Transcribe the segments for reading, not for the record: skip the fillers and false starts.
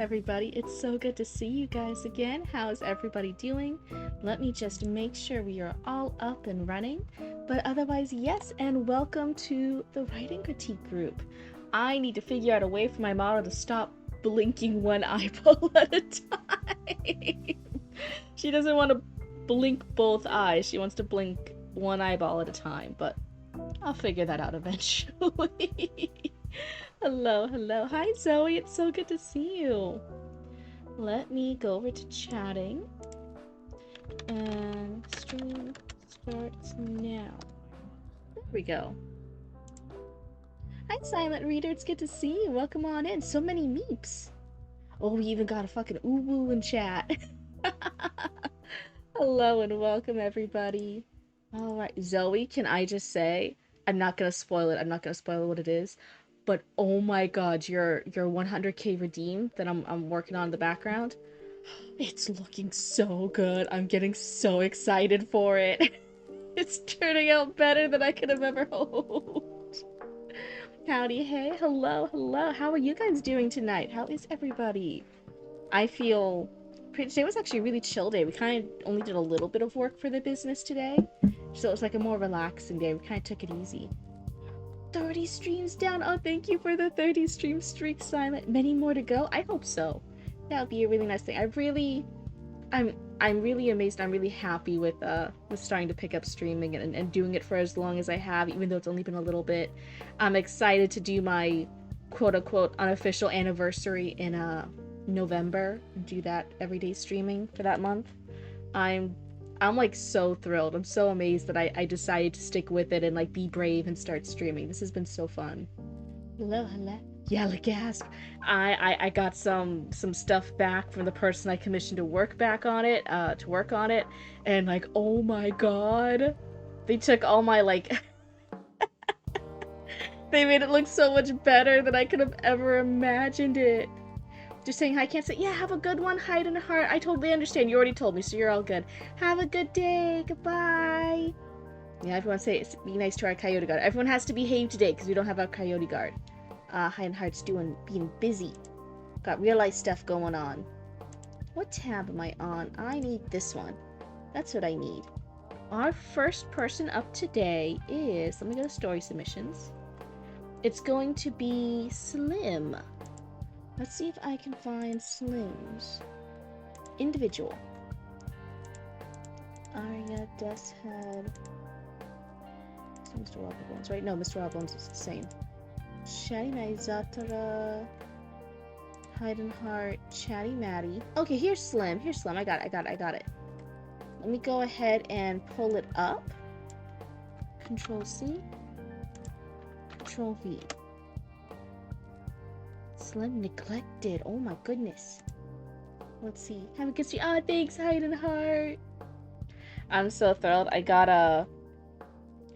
Everybody, it's so good to see you guys again. How's everybody doing? Let me just make sure we are all up and running. But otherwise, yes, and welcome to the writing critique group. I need to figure out a way for my model to stop blinking one eyeball at a time. She doesn't want to blink both eyes. She wants to blink one eyeball at a time, but I'll figure that out eventually. Hello, hello. Hi, Zoe. It's so good to see you. Let me go over to chatting. And stream starts now. There we go. Hi, Silent Reader. It's good to see you. Welcome on in. So many meeps. Oh, we even got a fucking ooh-woo in chat. Hello and welcome, everybody. Alright, Zoe, can I just say, I'm not gonna spoil it. I'm not gonna spoil what it is. But oh my god, your 100k redeem that I'm working on in the background, it's looking so good. I'm getting so excited for it. It's turning out better than I could have ever hoped. Howdy, hey, hello, hello. How are you guys doing tonight? How is everybody? I feel today was actually a really chill day. We kind of only did a little bit of work for the business today, so it was like a more relaxing day. We kind of took it easy. 30 streams down. Oh, thank you for the 30 stream streak, Silent. Many more to go. I hope so. That would be a really nice thing. I'm really amazed. I'm really happy with starting to pick up streaming and doing it for as long as I have, even though it's only been a little bit. I'm excited to do my quote unquote unofficial anniversary in November and do that everyday streaming for that month. I'm I'm like so thrilled. I'm so amazed that I decided to stick with it and like be brave and start streaming. This has been so fun. Hello, hello. Yeah, like gasp. I got some stuff back from the person I commissioned to work on it, and like, oh my god. They took all my like they made it look so much better than I could have ever imagined it. Just saying hi, can't say, yeah, have a good one, hide in a heart. I totally understand. You already told me, so you're all good. Have a good day. Goodbye. Yeah, everyone say, be nice to our coyote guard. Everyone has to behave today because we don't have our coyote guard. Hide in heart's being busy. Got real life stuff going on. What tab am I on? I need this one. That's what I need. Our first person up today is, let me go to story submissions. It's going to be Slim. Let's see if I can find Slim's. Individual. Arya, Deathhead. Mr. Wobblebones, right? No, Mr. Wobblebones is the same. Chatty Maddie, Zatara. Hide and Heart, Chatty Maddie. Okay, here's Slim. Here's Slim. I got it. Let me go ahead and pull it up. Control C. Control V. Slim neglected. Oh my goodness. Let's see. Have a good stream. Ah, thanks, Hide and Heart. I'm so thrilled.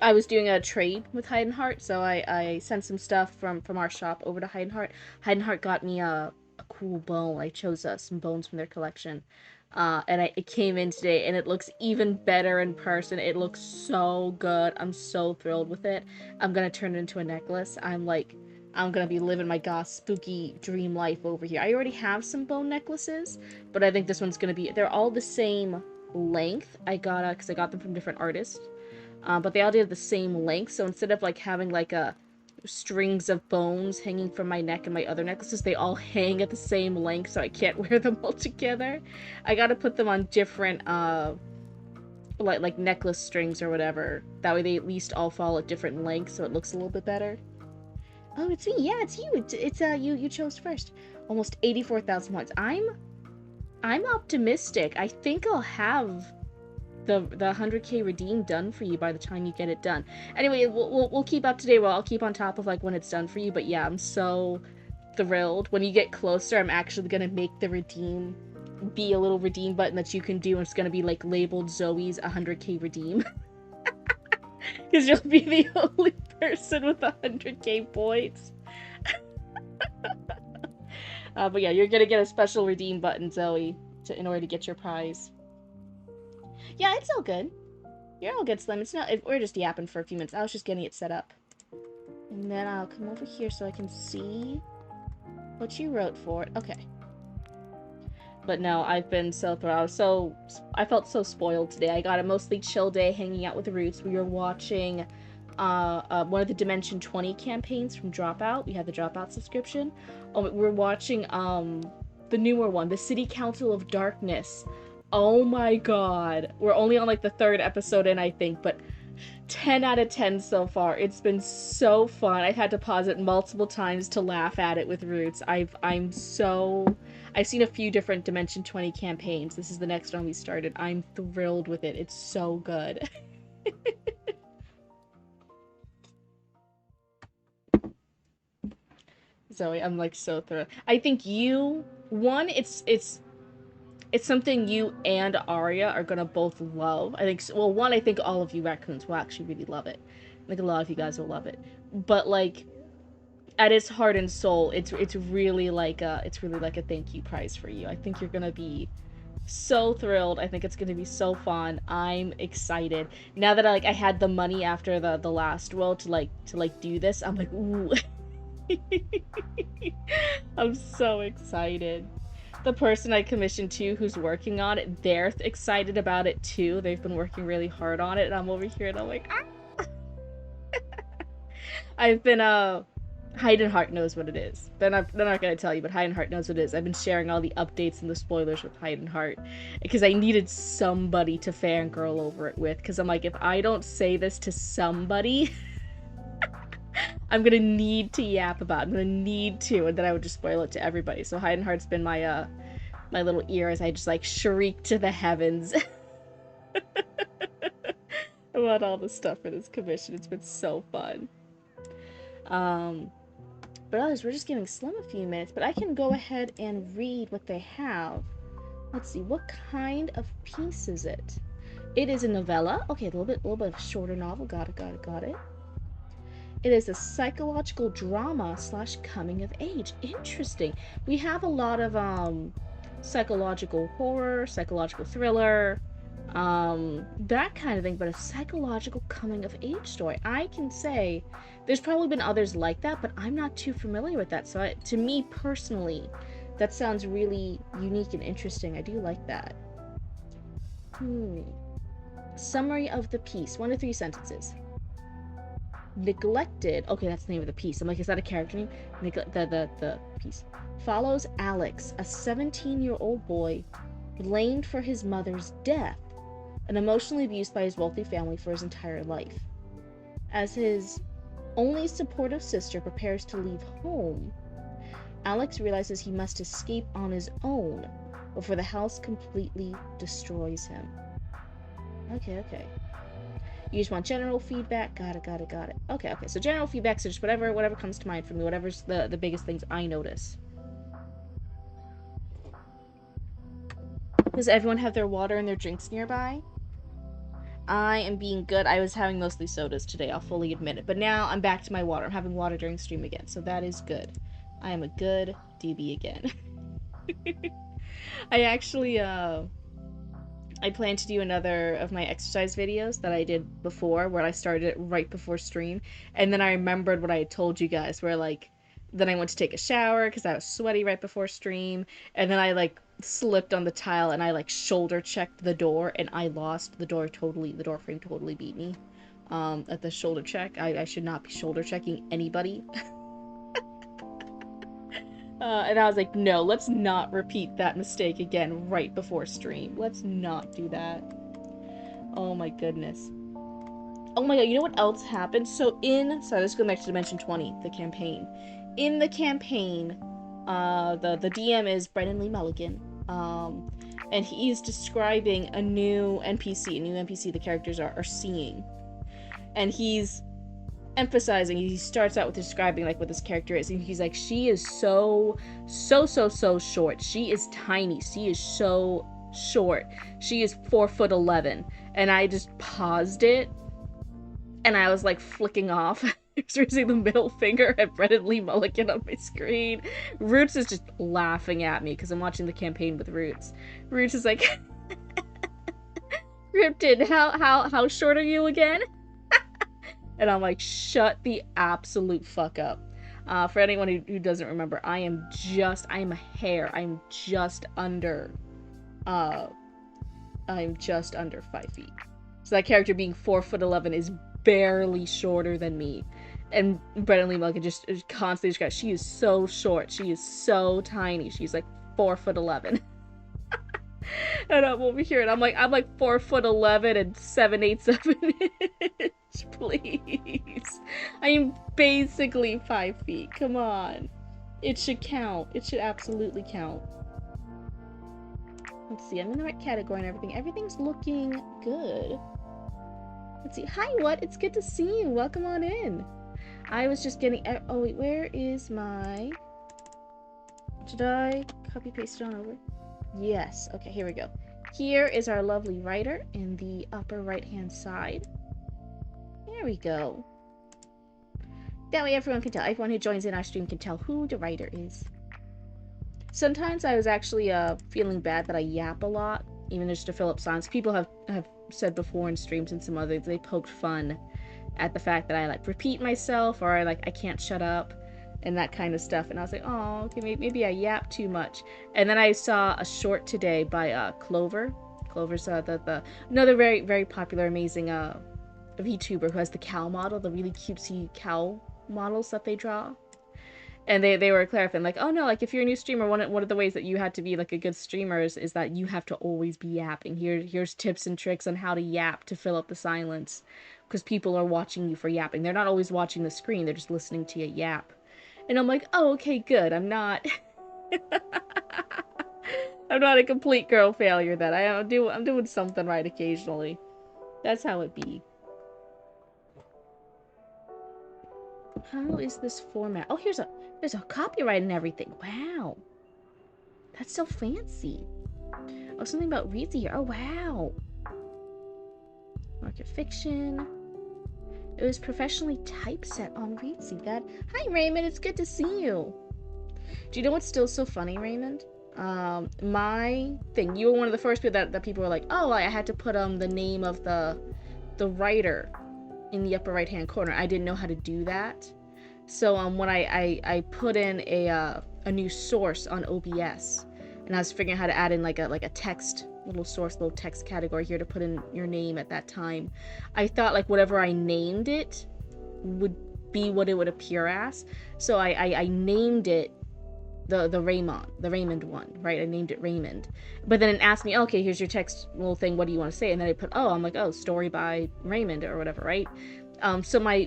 I was doing a trade with Hide and Heart, so I sent some stuff from our shop over to Hide and Heart. Hide and Heart got me a cool bone. I chose some bones from their collection. It came in today, and it looks even better in person. It looks so good. I'm so thrilled with it. I'm gonna turn it into a necklace. I'm gonna be living my goth spooky dream life over here. I already have some bone necklaces, but I think this one's gonna be, they're all the same length. Because I got them from different artists. But they all did the same length, so instead of like having like strings of bones hanging from my neck and my other necklaces, they all hang at the same length, so I can't wear them all together. I gotta put them on different like necklace strings or whatever. That way they at least all fall at different lengths, so it looks a little bit better. Oh, it's me. Yeah, it's you. It's you chose first. Almost 84,000 points. I'm optimistic. I think I'll have the 100k redeem done for you by the time you get it done. Anyway, we'll keep up to date. Well, I'll keep on top of like when it's done for you. But yeah, I'm so thrilled. When you get closer, I'm actually gonna make the redeem be a little redeem button that you can do, and it's gonna be like labeled Zoe's 100k redeem. Because you'll be the only person with 100k points. But yeah, you're gonna get a special redeem button, Zoe, in order to get your prize. Yeah, it's all good. You're all good, Slim. It's not. We're just yapping for a few minutes. I was just getting it set up. And then I'll come over here so I can see what you wrote for it. Okay. But no, I've been so thrilled. I felt so spoiled today. I got a mostly chill day hanging out with Roots. We were watching one of the Dimension 20 campaigns from Dropout. We had the Dropout subscription. Oh, we're watching the newer one, the City Council of Darkness. Oh my god. We're only on like the third episode in, I think, but 10 out of 10 so far. It's been so fun. I had to pause it multiple times to laugh at it with Roots. I've seen a few different Dimension 20 campaigns. This is the next one we started. I'm thrilled with it. It's so good. Zoe, I'm like so thrilled. I think it's something you and Arya are gonna both love. I think, well, one, I think all of you raccoons will actually really love it. I think a lot of you guys will love it. But like, at its heart and soul, it's really like a thank you prize for you. I think you're gonna be so thrilled. I think it's gonna be so fun. I'm excited. Now that I had the money after the last roll to do this, I'm like, ooh. I'm so excited. The person I commissioned to who's working on it, they're excited about it too. They've been working really hard on it, and I'm over here and I'm like, ah! I've been Heidenheart knows what it is. They're not gonna tell you, but Heidenheart knows what it is. I've been sharing all the updates and the spoilers with Heidenheart because I needed somebody to fangirl over it with. Because I'm like, if I don't say this to somebody, I'm gonna need to yap about it. I'm gonna need to, and then I would just spoil it to everybody. So Heidenheart's been my my little ear as I just like shriek to the heavens about all the stuff for this commission. It's been so fun. But others, we're just giving Slim a few minutes, but I can go ahead and read what they have. Let's see, what kind of piece is it? It is a novella. Okay, a little bit of shorter novel. Got it. It is a psychological drama / coming of age. Interesting. We have a lot of psychological horror, psychological thriller, that kind of thing, but a psychological coming of age story. I can say there's probably been others like that, but I'm not too familiar with that. So to me personally, that sounds really unique and interesting. I do like that. Summary of the piece. 1 to 3 sentences. Neglected. Okay, that's the name of the piece. I'm like, is that a character name? The piece follows Alex, a 17-year-old boy blamed for his mother's death and emotionally abused by his wealthy family for his entire life. As his only supportive sister prepares to leave home, Alex realizes he must escape on his own before the house completely destroys him. Okay. You just want general feedback. Got it. Okay. So general feedback, so just whatever comes to mind for me, whatever's the biggest things I notice. Does everyone have their water and their drinks nearby? I am being good. I was having mostly sodas today, I'll fully admit it. But now I'm back to my water. I'm having water during stream again, so that is good. I am a good DB again. I actually, I plan to do another of my exercise videos that I did before, where I started it right before stream, and then I remembered what I had told you guys, where like, then I went to take a shower because I was sweaty right before stream, and then I like slipped on the tile and I like shoulder checked the door and I lost the door totally. The door frame totally beat me at the shoulder check. I should not be shoulder checking anybody. And I was like, no, let's not repeat that mistake again right before stream. Let's not do that. Oh my goodness. Oh my god, you know what else happened? So let's go back to Dimension 20, the campaign. In the campaign, the DM is Brennan Lee Mulligan, and he's describing a new NPC the characters are seeing. And he's emphasizing, he starts out with describing like what this character is, and he's like, she is so short. She is tiny. She is so short. She is 4'11", and I just paused it, and I was like flicking off. I was raising the middle finger at Brennan Lee Mulligan on my screen. Roots is just laughing at me because I'm watching the campaign with Roots. Roots is like, Cryptid, how short are you again? And I'm like, shut the absolute fuck up. For anyone who doesn't remember, I'm a hair. Uh, I'm just under 5 feet. So that character being 4'11" is barely shorter than me. And Brennan Lee just constantly describes, she is so short. She is so tiny. She's like 4'11". And I'm over here and I'm like 4'11" and 7/8 of an inch, please. I am basically 5 feet. Come on. It should count. It should absolutely count. Let's see, I'm in the right category and everything. Everything's looking good. Let's see. Hi, what? It's good to see you. Welcome on in. I was just getting... Oh, wait. Where is my... Should I copy paste it on over? Yes. Okay, here we go. Here is our lovely writer in the upper right-hand side. There we go. That way everyone can tell. Everyone who joins in our stream can tell who the writer is. Sometimes I was actually feeling bad that I yap a lot, even just to fill up silence. People have said before in streams and some others, they poked fun at the fact that I like repeat myself or I can't shut up and that kind of stuff. And I was like, oh, okay, maybe I yap too much. And then I saw a short today by Clover. Clover's another very, very popular, amazing VTuber who has the cow model, the really cutesy cow models that they draw. And they were clarifying, like, oh no, like if you're a new streamer, one of the ways that you had to be like a good streamer is that you have to always be yapping. Here's tips and tricks on how to yap to fill up the silence, because people are watching you for yapping. They're not always watching the screen; they're just listening to you yap. And I'm like, oh, okay, good. I'm not, I'm not a complete girl failure. That I'm doing something right occasionally. That's how it be. How is this format? Oh, there's a copyright and everything. Wow. That's so fancy. Oh, something about Reedsy here. Oh, wow. Market fiction. It was professionally typeset on Reedsy. Hi, Raymond. It's good to see you. Do you know what's still so funny, Raymond? My thing. You were one of the first people that people were like, oh, I had to put the name of the writer in the upper right hand corner. I didn't know how to do that. So when I put in a new source on OBS, and I was figuring out how to add in like a text little text category here to put in your name at that time, I thought like whatever I named it would be what it would appear as. So I named it the Raymond one, right? I named it Raymond. But then it asked me, okay, here's your text little thing, what do you want to say? And then I put, I'm like, oh, story by Raymond or whatever, right? So my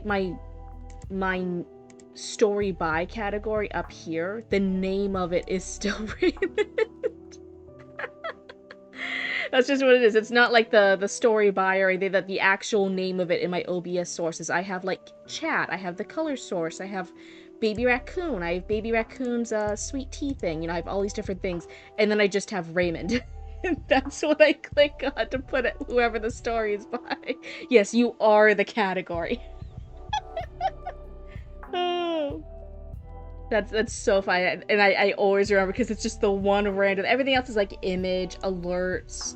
story by category up here, the name of it is still Raymond. That's just what it is. It's not like the story by or anything, that the actual name of it in my OBS sources. I have like chat, I have the color source, I have Baby Raccoon, I have Baby Raccoon's sweet tea thing, you know, I have all these different things, and then I just have Raymond. And that's what I click on to put it, whoever the story is by. Yes, you are the category. Oh, that's so funny, and I always remember because it's just the one random. Everything else is like image, alerts,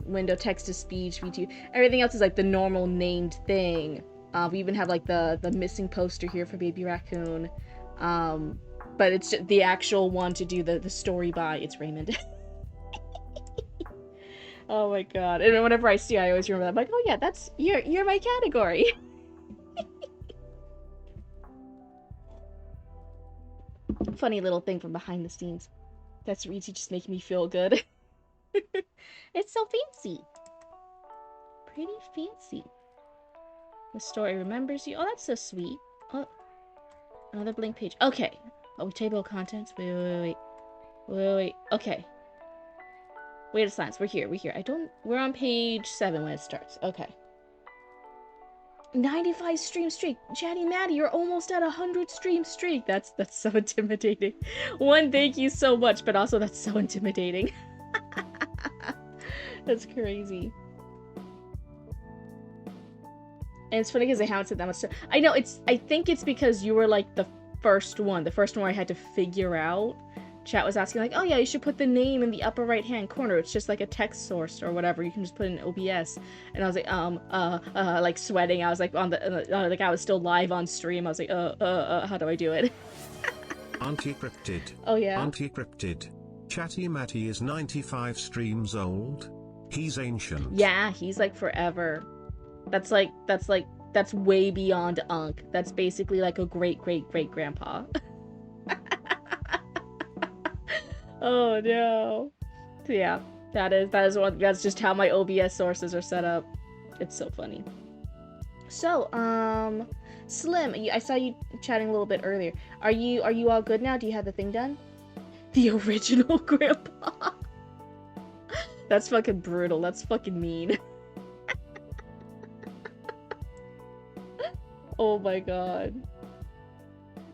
window text to speech, V2. Everything else is like the normal named thing. We even have like the missing poster here for Baby Raccoon, but it's just the actual one to do the story by. It's Raymond. Oh my god! And whenever I see it, I always remember that. I'm like, oh yeah, that's you're my category. Funny little thing from behind the scenes. That's Reedsy just making me feel good. It's so fancy. Pretty fancy. The story remembers you. Oh, that's so sweet. Oh, another blank page. Okay. Oh, table of contents. Wait. Okay. Wait a silence. We're here. We're on page 7 when it starts. Okay. 95 stream streak. Chatty Maddie, you're almost at 100 stream streak. That's so intimidating. One, thank you so much, but also that's so intimidating. That's crazy. And it's funny because they haven't said that much. I know I think it's because you were like the first one where I had to figure out chat was asking like, oh yeah, you should put the name in the upper right hand corner. It's just like a text source or whatever. You can just put it in OBS. And I was like, like sweating. I was like on the like I was still live on stream. I was like, how do I do it? Auntie Cryptid. Oh yeah. Auntie Cryptid. Chatty Matty is 95 streams old. He's ancient. Yeah, he's like forever. That's way beyond Unk. That's basically like a great grandpa. Oh no. So yeah, that's just how my OBS sources are set up. It's so funny. So, Slim, I saw you chatting a little bit earlier. Are you all good now? Do you have the thing done? The original grandpa. That's fucking brutal. That's fucking mean. Oh my god.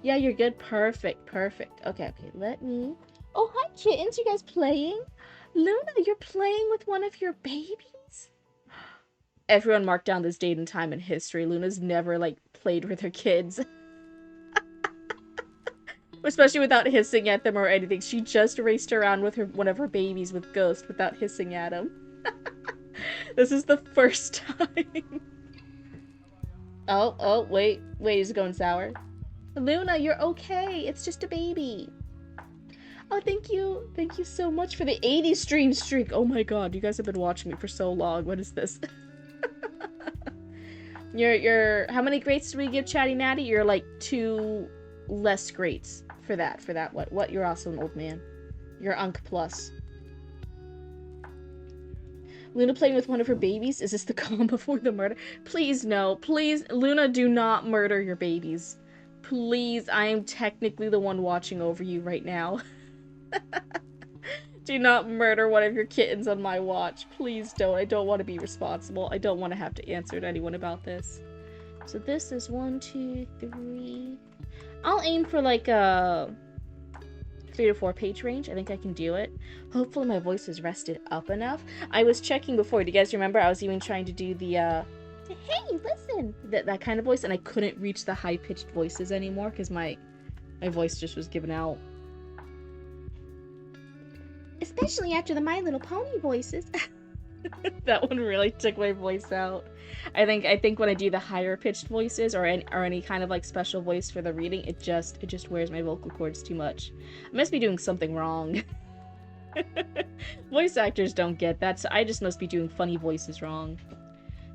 Yeah, you're good. Perfect. Okay, let me... Oh, hi, kittens. You guys playing? Luna, you're playing with one of your babies? Everyone marked down this date and time in history. Luna's never, like, played with her kids. Especially without hissing at them or anything. She just raced around with one of her babies with Ghost without hissing at him. This is the first time. Oh, wait, is it going sour? Luna, you're okay. It's just a baby. Oh, thank you so much for the 80 stream streak. Oh my god, you guys have been watching me for so long. What is this? You're how many greats do we give Chatty Natty? You're like 2 less greats for that. What? You're also an old man. You're Unk plus. Luna playing with one of her babies? Is this the calm before the murder? Please no. Please, Luna, do not murder your babies. Please, I am technically the one watching over you right now. Do not murder one of your kittens on my watch. Please don't. I don't want to be responsible. I don't want to have to answer to anyone about this. So this is 1, 2, 3. I'll aim for like a 3 to 4 page range. I think I can do it. Hopefully my voice is rested up enough. I was checking before. Do you guys remember? I was even trying to do the hey, listen, that kind of voice, and I couldn't reach the high-pitched voices anymore because my voice just was giving out. Especially after the My Little Pony voices. That one really took my voice out. I think when I do the higher pitched voices or any kind of like special voice for the reading, it just wears my vocal cords too much. I must be doing something wrong. Voice actors don't get that, so I just must be doing funny voices wrong.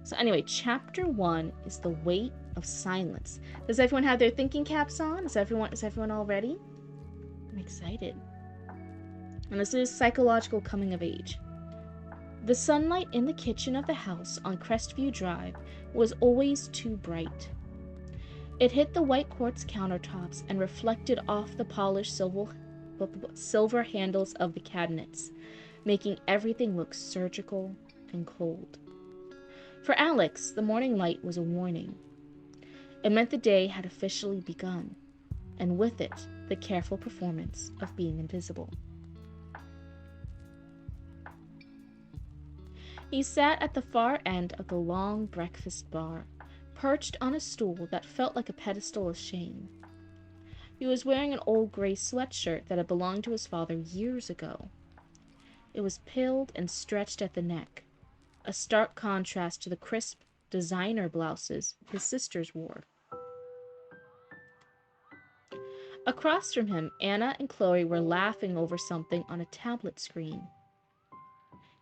So anyway, chapter 1 is the weight of silence. Does everyone have their thinking caps on? Is everyone all ready? I'm excited. And this is psychological coming of age. The sunlight in the kitchen of the house on Crestview Drive was always too bright. It hit the white quartz countertops and reflected off the polished silver handles of the cabinets, making everything look surgical and cold. For Alex, the morning light was a warning. It meant the day had officially begun, and with it, the careful performance of being invisible. He sat at the far end of the long breakfast bar, perched on a stool that felt like a pedestal of shame. He was wearing an old gray sweatshirt that had belonged to his father years ago. It was pilled and stretched at the neck, a stark contrast to the crisp designer blouses his sisters wore. Across from him, Anna and Chloe were laughing over something on a tablet screen.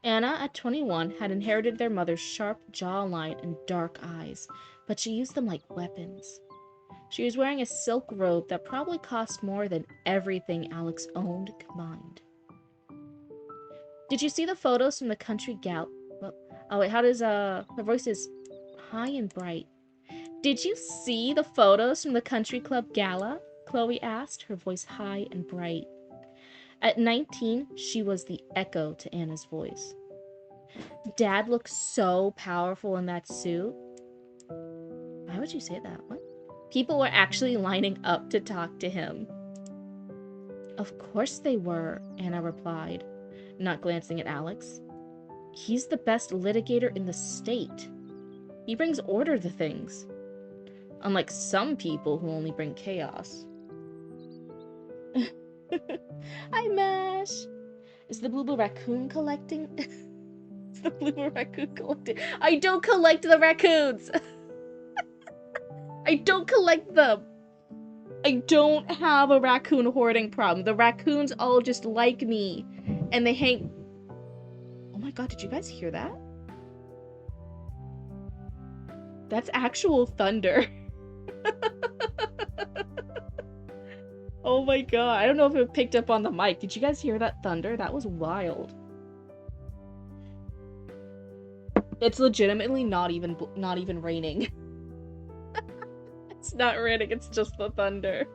Anna, at 21, had inherited their mother's sharp jawline and dark eyes, but she used them like weapons. She was wearing a silk robe that probably cost more than everything Alex owned combined. Did you see the photos from the country gal? Oh wait, how does her voice is high and bright. Did you see the photos from the country club gala? Chloe asked, her voice high and bright. At 19, she was the echo to Anna's voice. Dad looked so powerful in that suit. Why would you say that? What? People were actually lining up to talk to him. Of course they were, Anna replied, not glancing at Alex. He's the best litigator in the state. He brings order to things. Unlike some people who only bring chaos. Hi, Mash. Is the blue raccoon collecting? Is the blue raccoon collecting? I don't collect the raccoons. I don't collect them. I don't have a raccoon hoarding problem. The raccoons all just like me, and they hang. Oh my god! Did you guys hear that? That's actual thunder. Oh my god, I don't know if it picked up on the mic. Did you guys hear that thunder? That was wild. It's legitimately not even raining. It's not raining, it's just the thunder.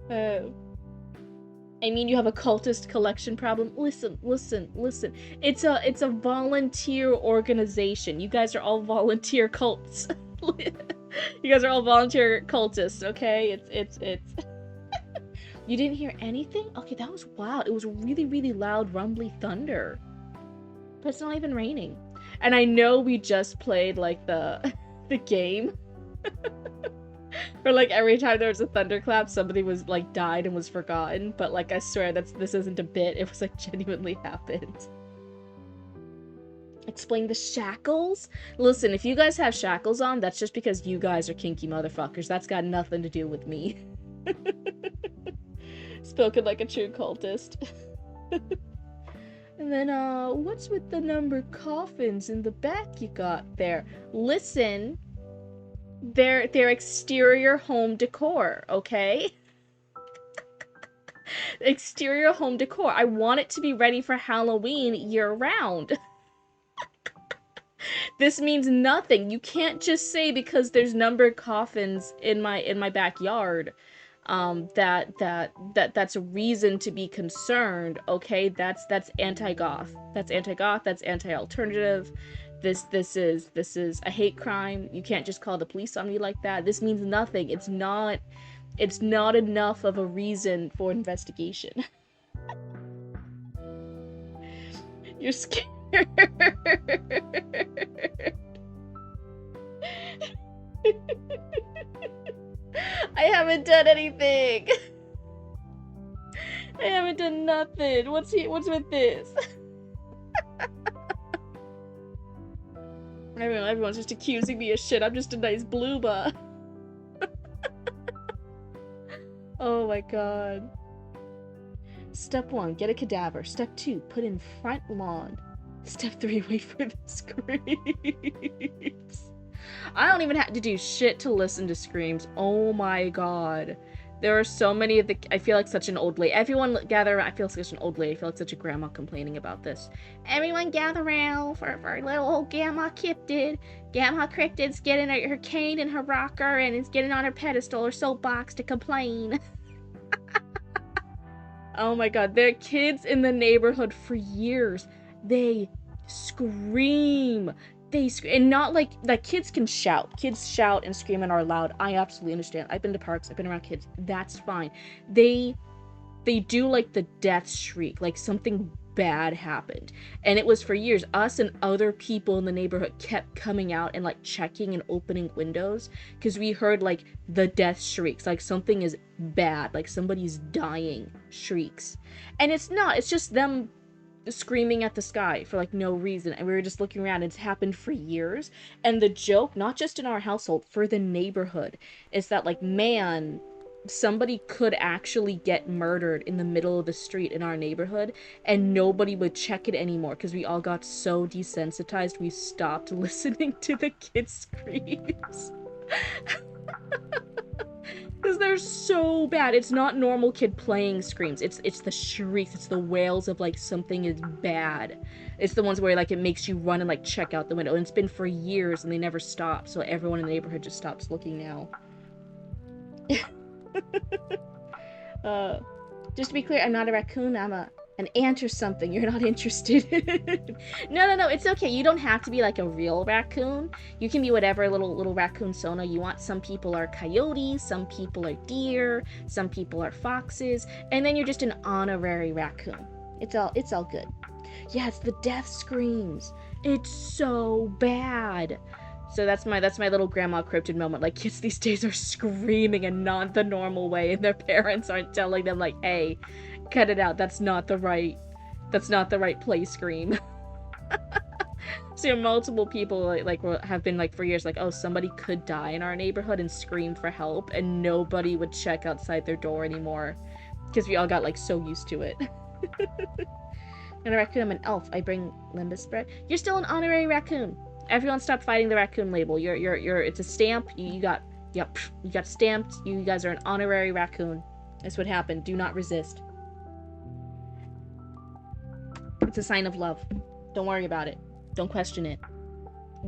I mean, you have a cultist collection problem. Listen. It's a volunteer organization. You guys are all volunteer cults. You guys are all volunteer cultists, okay? It's You didn't hear anything? Okay, that was wild. It was really, really loud, rumbly thunder. But it's not even raining. And I know we just played, like, the game. Or, like, every time there was a thunderclap, somebody was, like, died and was forgotten. But, like, I swear, this isn't a bit. It was, like, genuinely happened. Explain the shackles? Listen, if you guys have shackles on, that's just because you guys are kinky motherfuckers. That's got nothing to do with me. Spoken like a true cultist. And then, what's with the number coffins in the back you got there? Listen, they're exterior home decor, okay? Exterior home decor. I want it to be ready for Halloween year-round. This means nothing. You can't just say because there's numbered coffins in my backyard. That's a reason to be concerned, okay? That's anti-goth. That's anti-goth, that's anti-alternative. This is a hate crime. You can't just call the police on me like that. This means nothing. It's not enough of a reason for investigation. You're scared. I haven't done anything. I haven't done nothing. What's with this? Everyone's just accusing me of shit. I'm just a nice blooba. Oh my god. Step 1, get a cadaver. Step 2, put in front lawn. Step 3, wait for the screams. I don't even have to do shit to listen to screams. Oh my god. There are so many of the... I feel like such an old lady. Everyone gather around. I feel like such an old lady. I feel like such a grandma complaining about this. Everyone gather around for little old Grandma Cryptid. Grandma Cryptid's getting her cane and her rocker and is getting on her pedestal or soapbox to complain. Oh my god. There are kids in the neighborhood for years. They scream. And not like kids can shout. Kids shout and scream and are loud. I absolutely understand. I've been to parks. I've been around kids. That's fine. They do like the death shriek, like something bad happened. And it was for years. Us and other people in the neighborhood kept coming out and like checking and opening windows because we heard like the death shrieks, like something is bad, like somebody's dying shrieks. And it's not. It's just them screaming at the sky for like no reason, and we were just looking around. It's happened for years, and the joke, not just in our household, for the neighborhood, is that like, man, somebody could actually get murdered in the middle of the street in our neighborhood and nobody would check it anymore because we all got so desensitized we stopped listening to the kids' screams. Because they're so bad. It's not normal kid playing screams. It's the shrieks. It's the wails of like something is bad. It's the ones where like it makes you run and like check out the window. And it's been for years and they never stopped. So everyone in the neighborhood just stops looking now. Just to be clear, I'm not a raccoon. I'm an ant or something. You're not interested. No, it's okay. You don't have to be like a real raccoon. You can be whatever little raccoon sona you want. Some people are coyotes, some people are deer, some people are foxes, and then you're just an honorary raccoon. It's all good. Yeah, it's the death screams. It's so bad. So that's my little grandma cryptid moment. Like, kids these days are screaming and not the normal way, and their parents aren't telling them like, hey, cut it out. That's not the right play scream. So multiple people have been like for years like, oh, somebody could die in our neighborhood, and scream for help, and nobody would check outside their door anymore because we all got like so used to it. And a raccoon, I'm an elf. I bring limbus bread. You're still an honorary raccoon. Everyone stop fighting the raccoon label. It's a stamp. You got stamped. You guys are an honorary raccoon. That's what happened. Do not resist. It's a sign of love. Don't worry about it. Don't question it.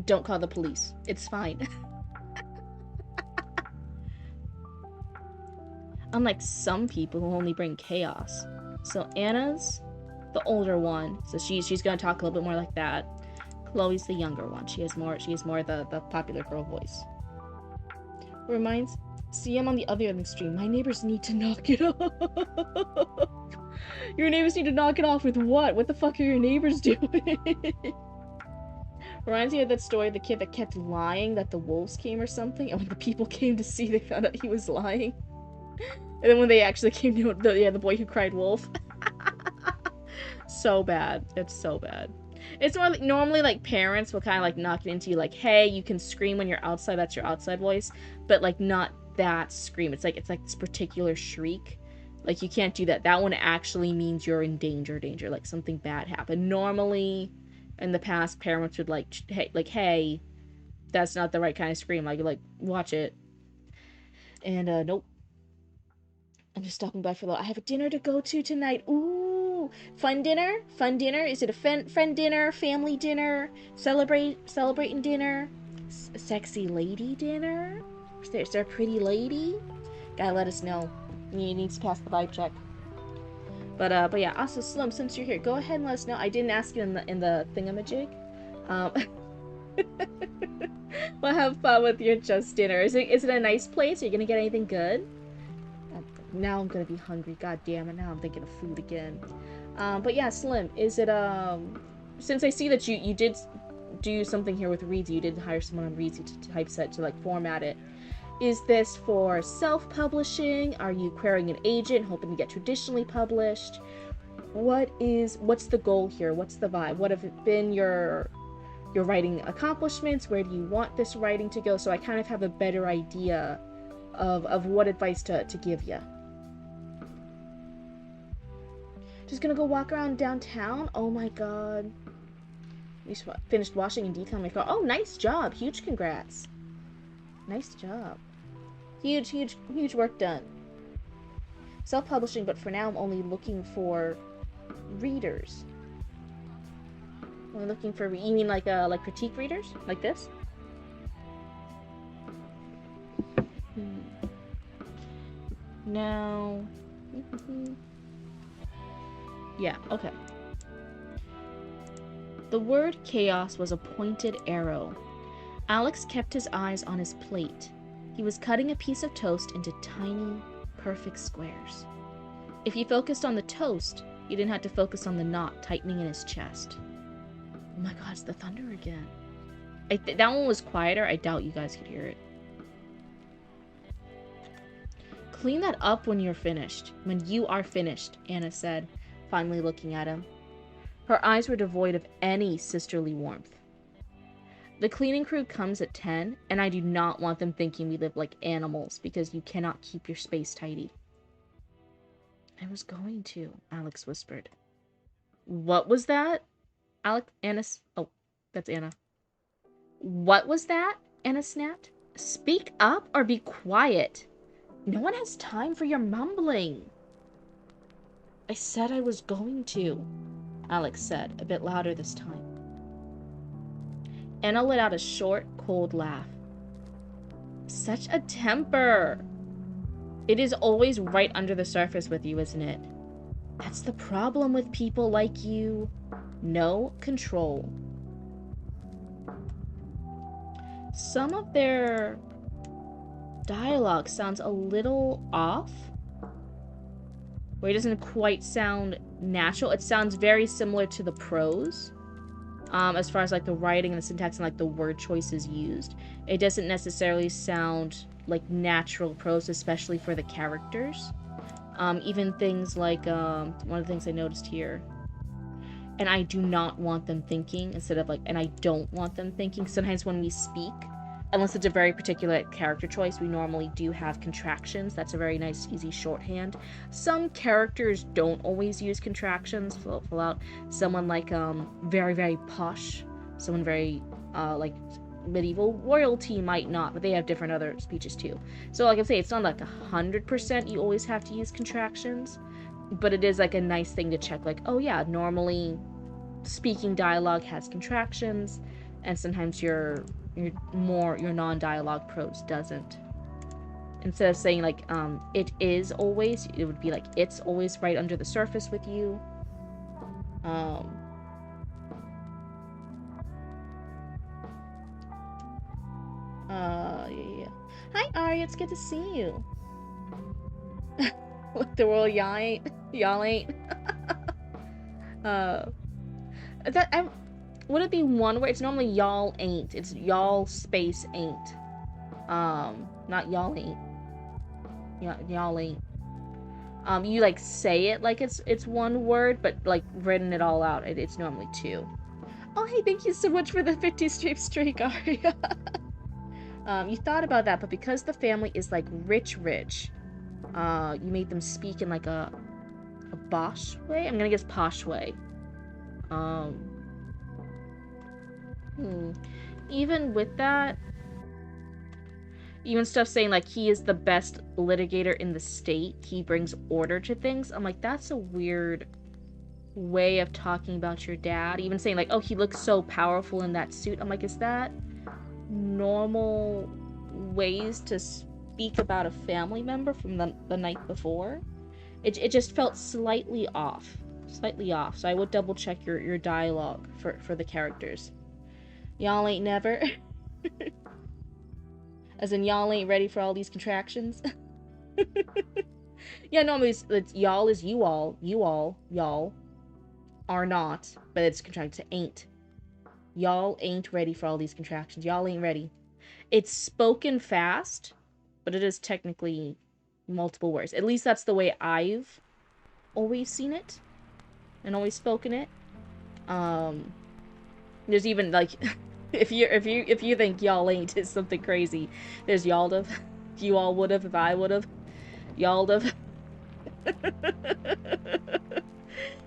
Don't call the police. It's fine. Unlike some people who only bring chaos. So Anna's the older one, so she's gonna talk a little bit more like that. Chloe's the younger one. She has more the popular girl voice. Reminds, see, I'm on the other extreme. My neighbors need to knock it off. Your neighbors need to knock it off with what? What the fuck are your neighbors doing? Reminds me of that story of the kid that kept lying that the wolves came or something, and when the people came to see, they found out he was lying. And then when they actually came to the boy who cried wolf. So bad. It's so bad. It's more like, normally like parents will kind of like knock it into you like, hey, you can scream when you're outside, that's your outside voice, but like not that scream. It's like this particular shriek. Like you can't do that. That one actually means you're in danger, like something bad happened. Normally in the past, parents would like, hey, that's not the right kind of scream. Like watch it. And nope. I'm just stopping by for a little. I have a dinner to go to tonight. Ooh, fun dinner? Fun dinner? Is it a friend dinner? Family dinner? Celebrating dinner? A sexy lady dinner? Is there a pretty lady? Gotta let us know. You need to pass the vibe check. But yeah. Also, Slim, since you're here, go ahead and let us know. I didn't ask you in the thingamajig. We'll have fun with your just dinner. Is it a nice place? Are you gonna get anything good? Now I'm gonna be hungry. God damn it! Now I'm thinking of food again. But yeah, Slim, is it since I see that you did do something here with Reedsy, you did hire someone on Reedsy to typeset to like format it. Is this for self-publishing? Are you querying an agent, hoping to get traditionally published? What's the goal here? What's the vibe? What have been your writing accomplishments? Where do you want this writing to go? So I kind of have a better idea of what advice to give you. Just gonna go walk around downtown? Oh my god. We finished washing and detailing my car. Oh, nice job. Huge congrats. Nice job. Huge work done. Self-publishing, but for now I'm only looking for readers. Only looking for, you mean like critique readers? Like this? No. Yeah, okay. The word chaos was a pointed arrow. Alex kept his eyes on his plate. He was cutting a piece of toast into tiny, perfect squares. If he focused on the toast, he didn't have to focus on the knot tightening in his chest. Oh my god, it's the thunder again. That one was quieter. I doubt you guys could hear it. Clean that up when you're finished. When you are finished, Anna said, finally looking at him. Her eyes were devoid of any sisterly warmth. The cleaning crew comes at 10, and I do not want them thinking we live like animals because you cannot keep your space tidy. I was going to, Alex whispered. What was that? Oh, that's Anna. What was that? Anna snapped. Speak up or be quiet. No one has time for your mumbling. I said I was going to, Alex said, a bit louder this time. Anna let out a short, cold laugh. Such a temper. It is always right under the surface with you, isn't it? That's the problem with people like you. No control. Some of their dialogue sounds a little off. Where it doesn't quite sound natural. It sounds very similar to the prose. As far as like the writing and the syntax and like the word choices used, it doesn't necessarily sound like natural prose, especially for the characters. Even things like one of the things I noticed here, and I do not want them thinking instead of like, and I don't want them thinking. Sometimes when we speak, unless it's a very particular character choice, we normally do have contractions. That's a very nice, easy shorthand. Some characters don't always use contractions. Fill out someone like very, very posh, someone very like medieval royalty might not, but they have different other speeches too. So like I say, it's not like 100% you always have to use contractions, but it is like a nice thing to check, like, oh yeah, normally speaking dialogue has contractions, and sometimes your non-dialogue prose doesn't. Instead of saying like it is always, it would be like it's always right under the surface with you. Yeah. Hi Ari, it's good to see you. With the world, y'all ain't. That would it be one word? It's normally y'all ain't. It's y'all space ain't. Not y'all ain't. Y'all ain't. You like say it like it's one word, but like written it all out, it's normally two. Oh hey, thank you so much for the 50 streak, Aria. You thought about that, but because the family is like rich, you made them speak in like a bosh way. I'm gonna guess posh way. Even with that, even stuff saying like he is the best litigator in the state, he brings order to things. I'm like, that's a weird way of talking about your dad. Even saying like, oh, he looks so powerful in that suit. I'm like, is that normal ways to speak about a family member from the night before? It just felt slightly off. So I would double check your dialogue for the characters. Y'all ain't never. As in, y'all ain't ready for all these contractions. Yeah, no, I mean, it's y'all is you all, y'all are not, but it's contracted to ain't. Y'all ain't ready for all these contractions. Y'all ain't ready. It's spoken fast, but it is technically multiple words. At least that's the way I've always seen it and always spoken it. There's even like if you think y'all ain't is something crazy, there's y'all'd you all would've if I would've. Y'all'd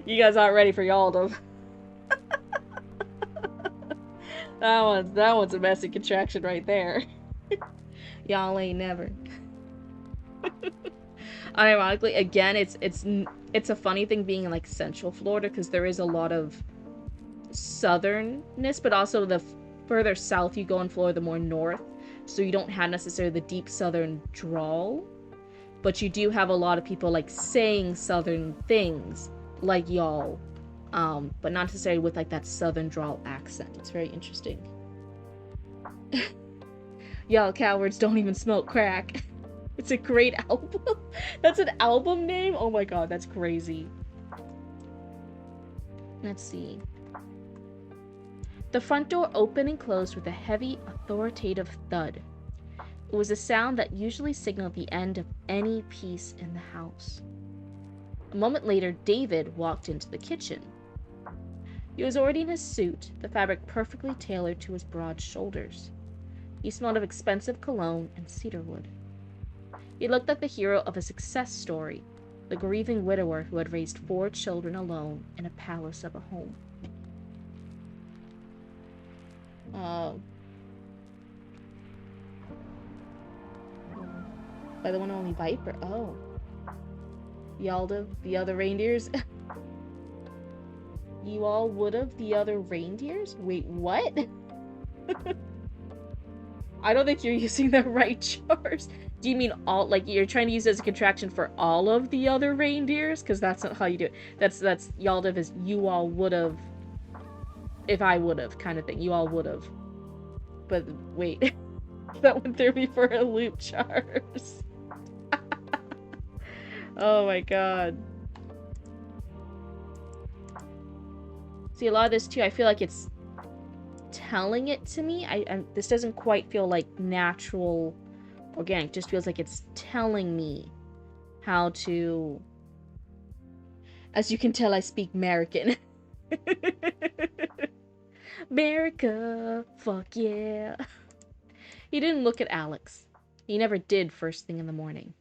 You guys aren't ready for y'all'd that one's a messy contraction right there. Y'all ain't never. Ironically, again, it's a funny thing being in like Central Florida, because there is a lot of southernness, but also the further south you go in Florida, the more north, so you don't have necessarily the deep southern drawl, but you do have a lot of people like saying southern things like y'all, but not necessarily with like that southern drawl accent. It's very interesting. Y'all cowards don't even smoke crack. It's a great album. That's an album name? Oh my god, that's crazy. Let's see. The front door opened and closed with a heavy, authoritative thud. It was a sound that usually signaled the end of any peace in the house. A moment later, David walked into the kitchen. He was already in his suit, the fabric perfectly tailored to his broad shoulders. He smelled of expensive cologne and cedarwood. He looked like the hero of a success story, the grieving widower who had raised 4 children alone in a palace of a home. By the one and only Viper. Oh. Yalda, the other reindeers. You all would've the other reindeers? Wait, what? I don't think you're using the right chars. Do you mean all, like you're trying to use it as a contraction for all of the other reindeers? Because that's not how you do it. That's Yaldiv is you all would've if I would've kind of thing. You all would've. But wait. That one threw me for a loop, chars. Oh my god. See, a lot of this too, I feel like it's telling it to me. This doesn't quite feel like natural organic. It just feels like it's telling me how to... As you can tell, I speak American. America, fuck yeah. He didn't look at Alex. He never did first thing in the morning.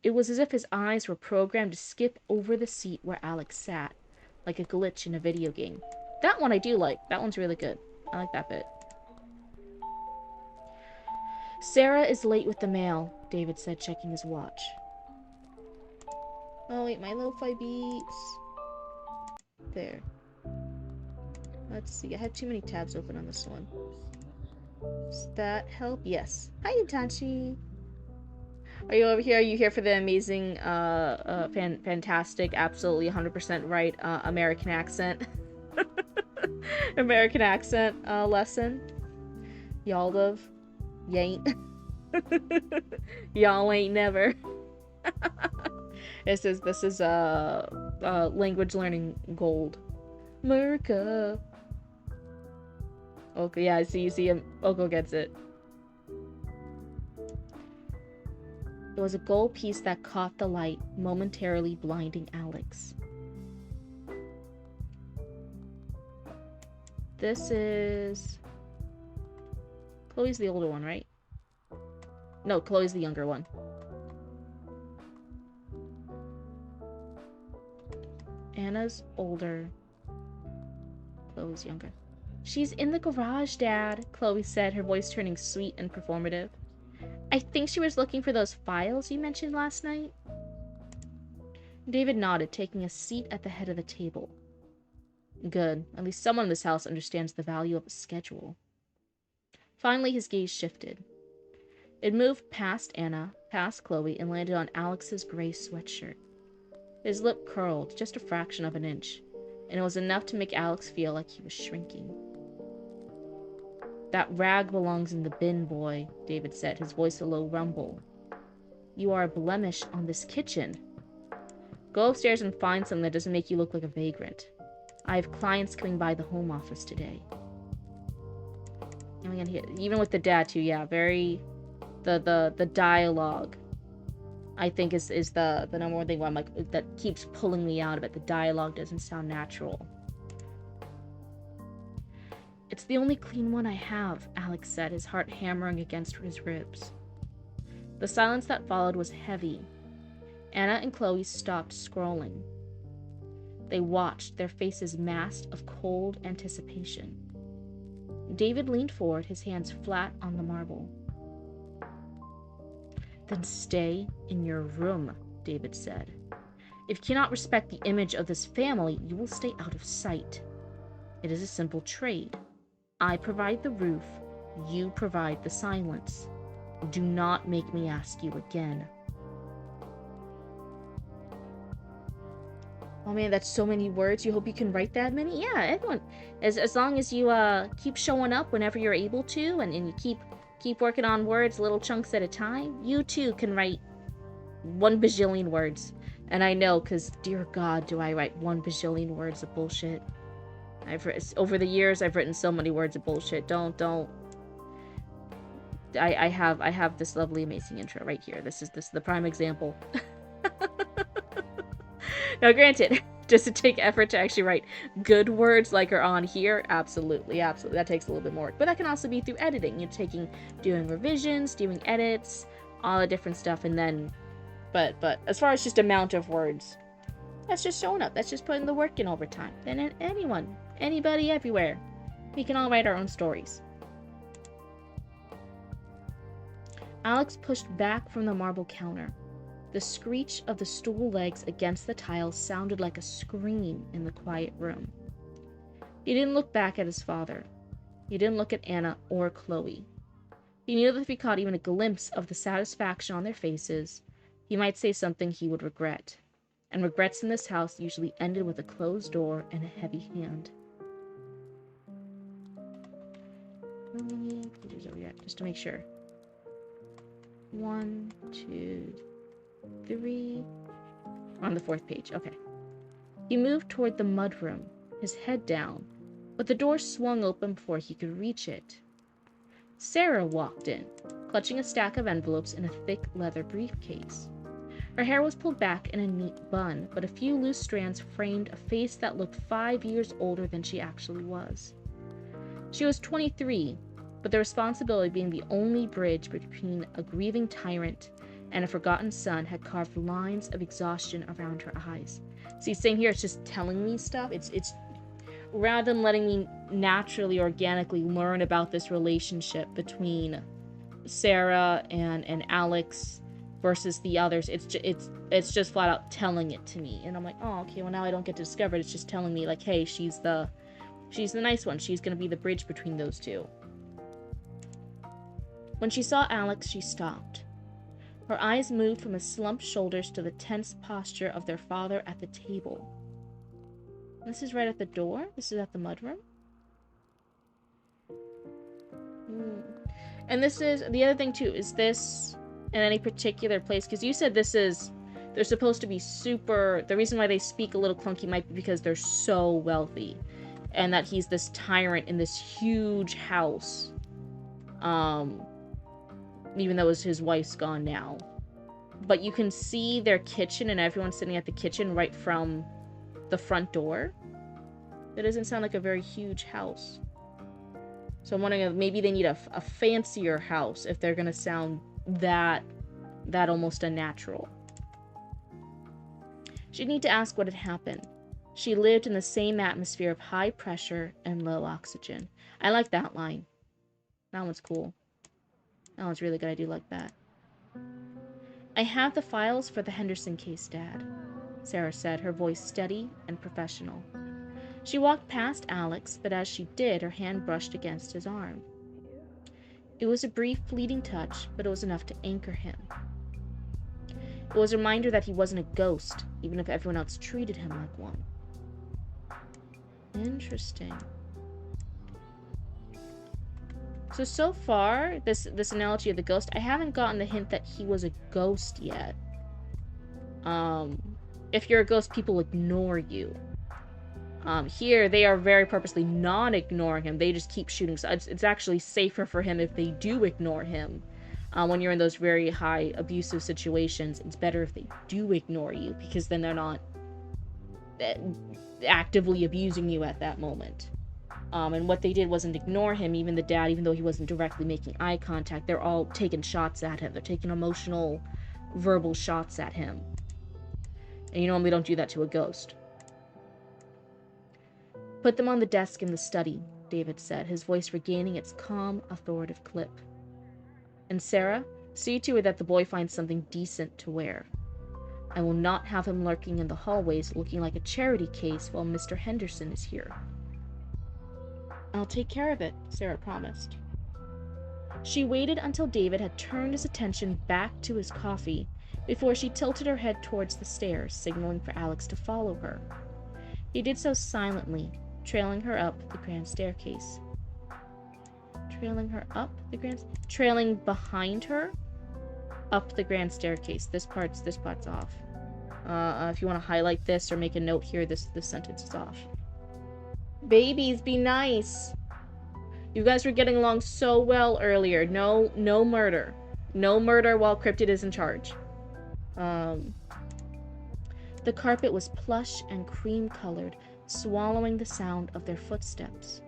It was as if his eyes were programmed to skip over the seat where Alex sat, like a glitch in a video game. That one I do like. That one's really good. I like that bit. Sarah is late with the mail, David said, checking his watch. Oh, wait, my lo-fi beats. There. Let's see. I have too many tabs open on this one. Does that help? Yes. Hi, Itachi. Are you over here? Are you here for the amazing, fantastic, absolutely 100% right, American accent? American accent, lesson? Y'all of? Y'ain't. Y'all ain't never. This is, language learning gold. America. Okay, yeah, you see him. Oko gets it. It was a gold piece that caught the light, momentarily blinding Alex. This is... Chloe's the older one, right? No, Chloe's the younger one. Anna's older. Chloe's younger. She's in the garage, Dad, Chloe said, her voice turning sweet and performative. I think she was looking for those files you mentioned last night. David nodded, taking a seat at the head of the table. Good. At least someone in this house understands the value of a schedule. Finally, his gaze shifted. It moved past Anna, past Chloe, and landed on Alex's gray sweatshirt. His lip curled just a fraction of an inch, and it was enough to make Alex feel like he was shrinking. That rag belongs in the bin, boy, David said, his voice a low rumble. You are a blemish on this kitchen. Go upstairs and find something that doesn't make you look like a vagrant. I have clients coming by the home office today. And again, even with the dad too, yeah, very... The dialogue, I think, is the number one thing where I'm like, that keeps pulling me out of it. The dialogue doesn't sound natural. It's the only clean one I have, Alex said, his heart hammering against his ribs. The silence that followed was heavy. Anna and Chloe stopped scrolling. They watched, their faces masked of cold anticipation. David leaned forward, his hands flat on the marble. Then stay in your room, David said. If you cannot respect the image of this family, you will stay out of sight. It is a simple trade. I provide the roof, you provide the silence. Do not make me ask you again. Oh man, that's so many words. You hope you can write that many? Yeah, everyone. As long as you keep showing up whenever you're able to, and you keep working on words little chunks at a time, you too can write 1 bajillion words. And I know, because dear God, do I write 1 bajillion words of bullshit. Over the years, I've written so many words of bullshit. Don't. I have this lovely, amazing intro right here. This is the prime example. Now, granted, does it take effort to actually write good words like are on here? Absolutely. That takes a little bit more work. But that can also be through editing. You're doing revisions, doing edits, all the different stuff, and then... But as far as just amount of words, that's just showing up. That's just putting the work in over time. And anybody, everywhere, we can all write our own stories. Alex pushed back from the marble counter. The screech of the stool legs against the tiles sounded like a scream in the quiet room. He didn't look back at his father. He didn't look at Anna or Chloe. He knew that if he caught even a glimpse of the satisfaction on their faces, he might say something he would regret. And regrets in this house usually ended with a closed door and a heavy hand. Just to make sure. 1, 2, 3. On the 4th page. Okay. He moved toward the mudroom, his head down, but the door swung open before he could reach it. Sarah walked in, clutching a stack of envelopes in a thick leather briefcase. Her hair was pulled back in a neat bun, but a few loose strands framed a face that looked 5 years older than she actually was. She was 23, but the responsibility of being the only bridge between a grieving tyrant and a forgotten son had carved lines of exhaustion around her eyes. See, saying here, it's just telling me stuff. It's rather than letting me naturally, organically learn about this relationship between Sarah and Alex versus the others. It's just flat out telling it to me, and I'm like, oh, okay. Well, now I don't get to discover it. It's just telling me like, hey, she's the nice one. She's gonna be the bridge between those two. When she saw Alex, she stopped. Her eyes moved from his slumped shoulders to the tense posture of their father at the table. This is right at the door? This is at the mudroom? And this is, the other thing too, is this in any particular place? Because you said this is, they're supposed to be super, the reason why they speak a little clunky might be because they're so wealthy. And that he's this tyrant in this huge house. Even though his wife's gone now. But you can see their kitchen and everyone sitting at the kitchen right from the front door. It doesn't sound like a very huge house. So I'm wondering if maybe they need a fancier house if they're gonna sound that almost unnatural. She'd need to ask what had happened. She lived in the same atmosphere of high pressure and low oxygen. I like that line. That one's cool. That one's really good. I do like that. I have the files for the Henderson case, Dad, Sarah said, her voice steady and professional. She walked past Alex, but as she did, her hand brushed against his arm. It was a brief, fleeting touch, but it was enough to anchor him. It was a reminder that he wasn't a ghost, even if everyone else treated him like one. Interesting. So far, this analogy of the ghost, I haven't gotten the hint that he was a ghost yet. If you're a ghost, people ignore you. Here, they are very purposely not ignoring him. They just keep shooting. So it's actually safer for him if they do ignore him. When you're in those very high abusive situations, it's better if they do ignore you, because then they're not actively abusing you at that moment. And what they did wasn't ignore him, even the dad, even though he wasn't directly making eye contact. They're all taking shots at him. They're taking emotional, verbal shots at him. And you normally don't do that to a ghost. Put them on the desk in the study, David said, his voice regaining its calm, authoritative clip. And Sarah, see to it that the boy finds something decent to wear. I will not have him lurking in the hallways looking like a charity case while Mr. Henderson is here. I'll take care of it, Sarah promised. She waited until David had turned his attention back to his coffee before she tilted her head towards the stairs, signaling for Alex to follow her. He did so silently, trailing her up the grand staircase. Trailing behind her up the grand staircase. This part's off. If you want to highlight this or make a note here, this sentence is off. Babies, be nice. You guys were getting along so well earlier. No murder. No murder while Cryptid is in charge. The carpet was plush and cream-colored, swallowing the sound of their footsteps.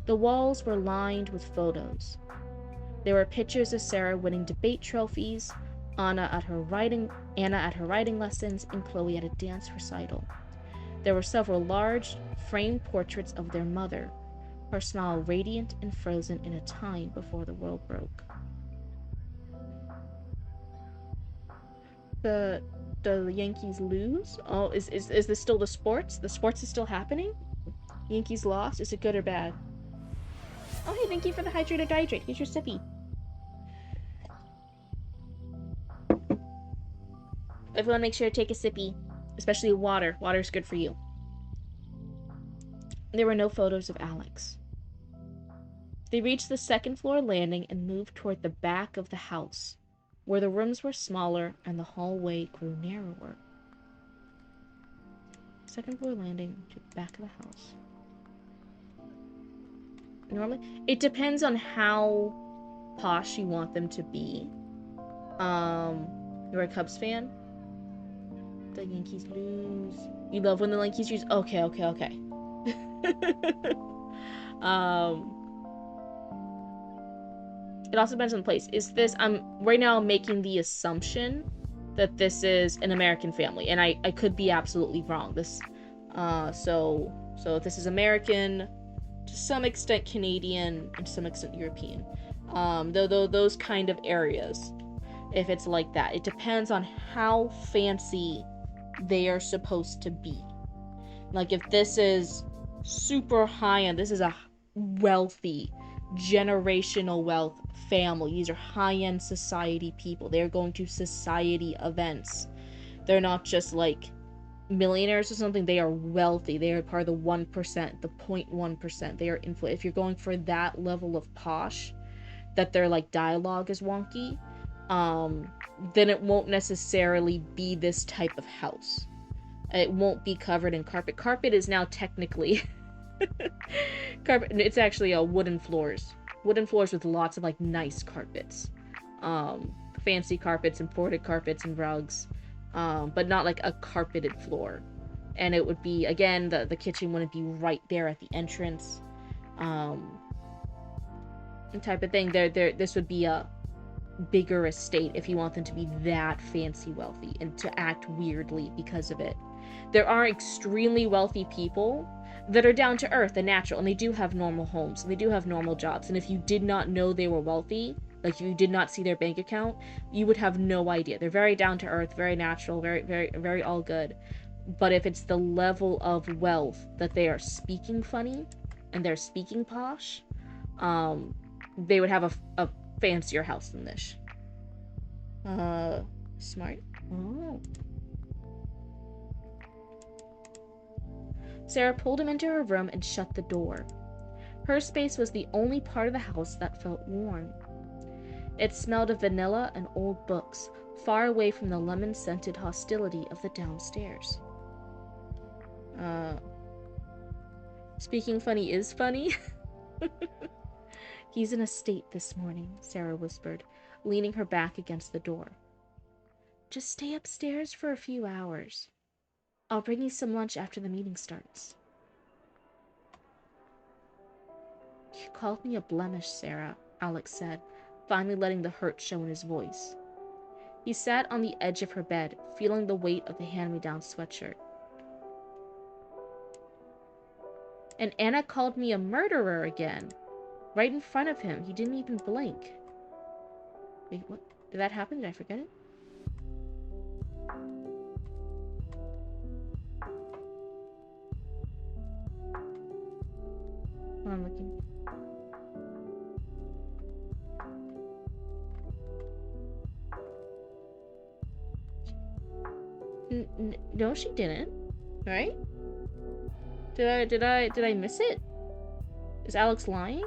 The walls were lined with photos. There were pictures of Sarah winning debate trophies, Anna at her writing lessons, and Chloe at a dance recital. There were several large, framed portraits of their mother, her smile radiant and frozen in a time before the world broke. The Yankees lose? Oh, is this still the sports? The sports is still happening? Yankees lost? Is it good or bad? Oh, hey, thank you for the hydrated hydrate. Here's your sippy. Everyone make sure to take a sippy. Especially water. Water is good for you. There were no photos of Alex. They reached the second-floor landing and moved toward the back of the house, where the rooms were smaller and the hallway grew narrower. Second-floor landing to the back of the house. Normally, it depends on how posh you want them to be. You're a Cubs fan? The Yankees lose. You love when the Yankees lose? Okay, okay, okay. um, it also depends on the place. Is this, I'm right now making the assumption that this is an American family, and I could be absolutely wrong. So if this is American, to some extent Canadian, and to some extent European, though those kind of areas, if it's like that, it depends on how fancy they are supposed to be. Like if this is super high end, this is a wealthy, generational wealth family. These are high-end society people. They're going to society events. They're not just like millionaires or something. They are wealthy. They are part of the 1%, the 0.1%. They are influential. If you're going for that level of posh, that their like dialogue is wonky, then it won't necessarily be this type of house. It won't be covered in carpet. Carpet is now technically carpet. It's actually wooden floors. Wooden floors with lots of like nice carpets, fancy carpets, imported carpets and rugs, but not like a carpeted floor. And it would be, again, the kitchen wouldn't be right there at the entrance, type of thing. This would be a bigger estate if you want them to be that fancy wealthy and to act weirdly because of it. There are extremely wealthy people that are down to earth and natural, and they do have normal homes and they do have normal jobs, and if you did not know they were wealthy, like you did not see their bank account, you would have no idea. They're very down to earth, very natural, very, very, very all good. But if it's the level of wealth that they are speaking funny and they're speaking posh, they would have a fancier house than this. Smart. Oh. Sarah pulled him into her room and shut the door. Her space was the only part of the house that felt warm. It smelled of vanilla and old books, far away from the lemon-scented hostility of the downstairs. Speaking funny is funny? He's in a state this morning, Sarah whispered, leaning her back against the door. Just stay upstairs for a few hours. I'll bring you some lunch after the meeting starts. You called me a blemish, Sarah, Alex said, finally letting the hurt show in his voice. He sat on the edge of her bed, feeling the weight of the hand-me-down sweatshirt. And Anna called me a murderer again. Right in front of him. He didn't even blink. Wait, what? Did that happen? Did I forget it? Oh, I'm looking. No, she didn't. Right? Did I miss it? Is Alex lying?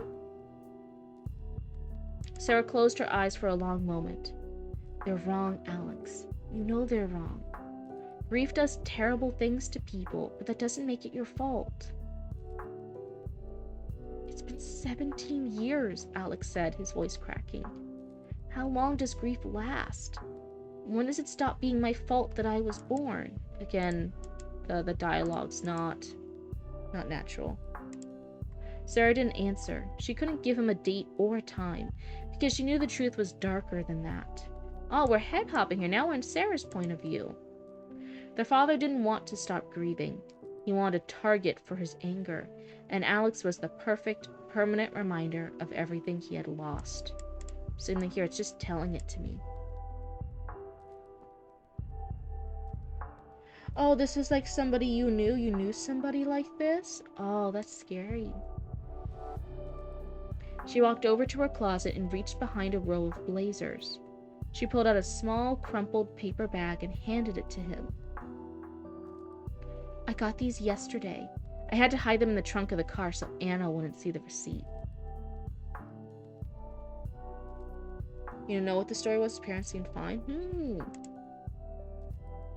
Sarah closed her eyes for a long moment. They're wrong, Alex. You know they're wrong. Grief does terrible things to people, but that doesn't make it your fault. It's been 17 years, Alex said, his voice cracking. How long does grief last? When does it stop being my fault that I was born? Again, the dialogue's not natural. Sarah didn't answer. She couldn't give him a date or a time, because she knew the truth was darker than that. Oh, we're head-hopping here. Now we're in Sarah's point of view. Their father didn't want to stop grieving. He wanted a target for his anger, and Alex was the perfect, permanent reminder of everything he had lost. Sitting here, it's just telling it to me. Oh, this is like somebody you knew? You knew somebody like this? Oh, that's scary. She walked over to her closet and reached behind a row of blazers. She pulled out a small, crumpled paper bag and handed it to him. I got these yesterday. I had to hide them in the trunk of the car so Anna wouldn't see the receipt. You know what the story was? His parents seemed fine?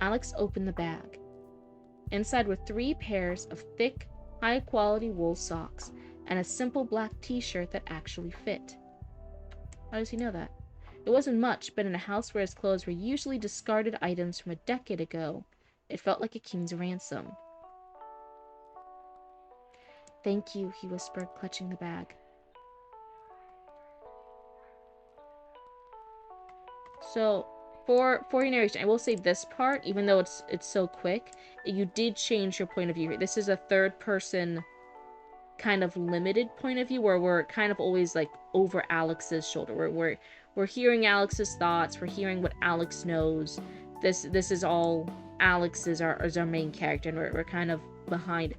Alex opened the bag. Inside were 3 pairs of thick, high-quality wool socks, and a simple black t-shirt that actually fit. How does he know that? It wasn't much, but in a house where his clothes were usually discarded items from a decade ago, it felt like a king's ransom. Thank you, he whispered, clutching the bag. So, for your narration, I will say this part, even though it's so quick, you did change your point of view here. This is a third-person kind of limited point of view where we're kind of always like over Alex's shoulder. We're hearing Alex's thoughts. We're hearing what Alex knows. This is all Alex is our main character, and we're kind of behind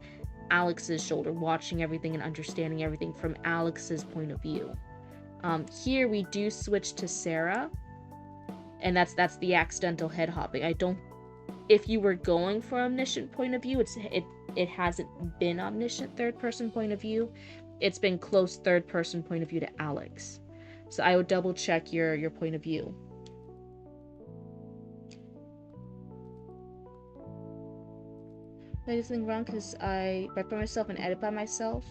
Alex's shoulder, watching everything and understanding everything from Alex's point of view. Here we do switch to Sarah, and that's the accidental head hopping. I don't. If you were going for omniscient point of view, it hasn't been omniscient third-person point of view. It's been close third-person point of view to Alex. So I would double-check your point of view. I do something wrong because I write by myself and edit by myself.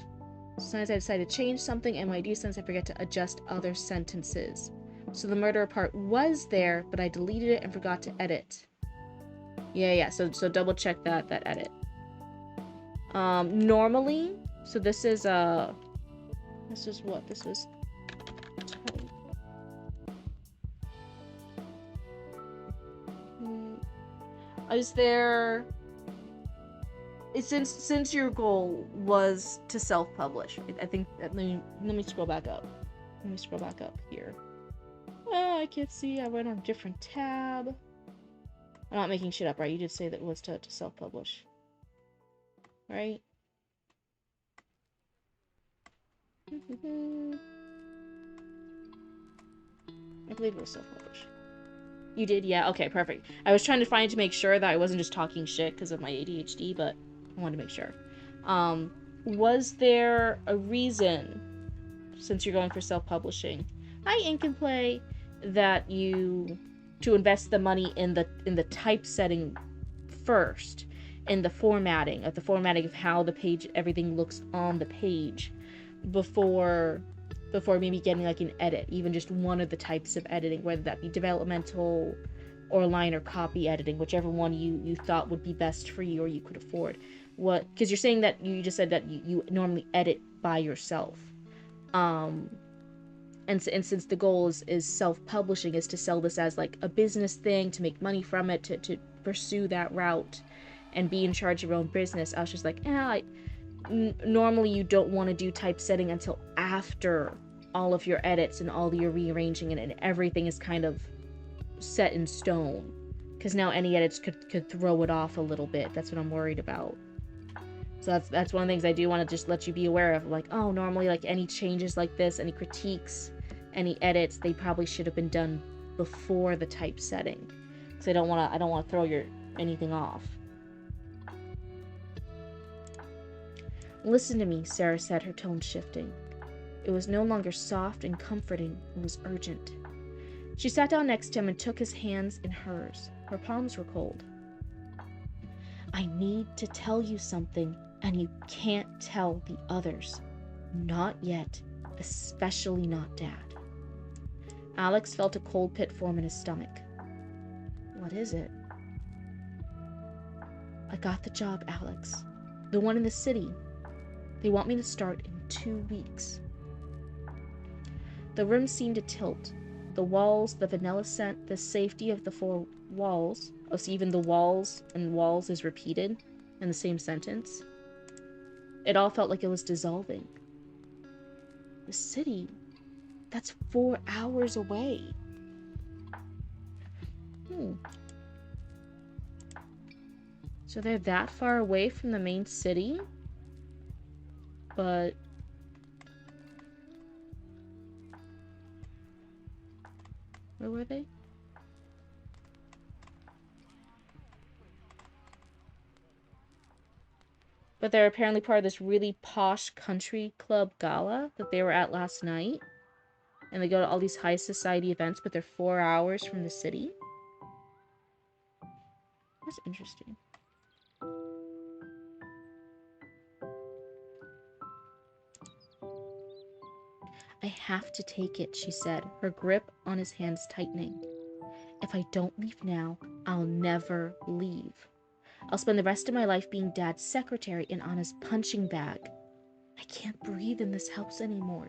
Sometimes I decide to change something, and when I do, sometimes I forget to adjust other sentences. So the murderer part was there, but I deleted it and forgot to edit. Yeah. So double-check that edit. Normally, so this is what? This was... Is there... Since your goal was to self-publish, I think... Let me scroll back up. Let me scroll back up here. Oh, I can't see. I went on a different tab. I'm not making shit up, right? You did say that it was to self-publish. Right? I believe it was self-published. You did? Yeah, okay, perfect. I was trying to find to make sure that I wasn't just talking shit because of my ADHD, but I wanted to make sure. Was there a reason, since you're going for self-publishing, hi Ink and Play, that you to invest the money in the typesetting first, in the formatting of how the page, everything looks on the page, before maybe getting like an edit, even just one of the types of editing, whether that be developmental or line or copy editing, whichever one you thought would be best for you or you could afford. What, because you're saying that you just said that you normally edit by yourself, and since the goal is self-publishing, is to sell this as like a business thing, to make money from it, to pursue that route and be in charge of your own business, I was just like, normally you don't want to do typesetting until after all of your edits and all your rearranging and everything is kind of set in stone, because now any edits could throw it off a little bit. That's what I'm worried about. So that's one of the things I do want to just let you be aware of, like, oh, normally like any changes like this, any critiques, any edits, they probably should have been done before the typesetting, because I don't want to throw anything off. Listen to me, Sarah said, her tone shifting. It was no longer soft and comforting, it was urgent. She sat down next to him and took his hands in hers. Her palms were cold. I need to tell you something, and you can't tell the others. Not yet, especially not Dad. Alex felt a cold pit form in his stomach. What is it? I got the job, Alex. The one in the city. They want me to start in 2 weeks. The room seemed to tilt. The walls, the vanilla scent, the safety of the 4 walls. Oh, so even the walls and walls is repeated in the same sentence. It all felt like it was dissolving. The city? That's 4 hours away. So they're that far away from the main city? But... where were they? But they're apparently part of this really posh country club gala that they were at last night. And they go to all these high society events, but they're 4 hours from the city. That's interesting. I have to take it, she said, her grip on his hands tightening. If I don't leave now, I'll never leave. I'll spend the rest of my life being Dad's secretary and Anna's punching bag. I can't breathe in this house anymore.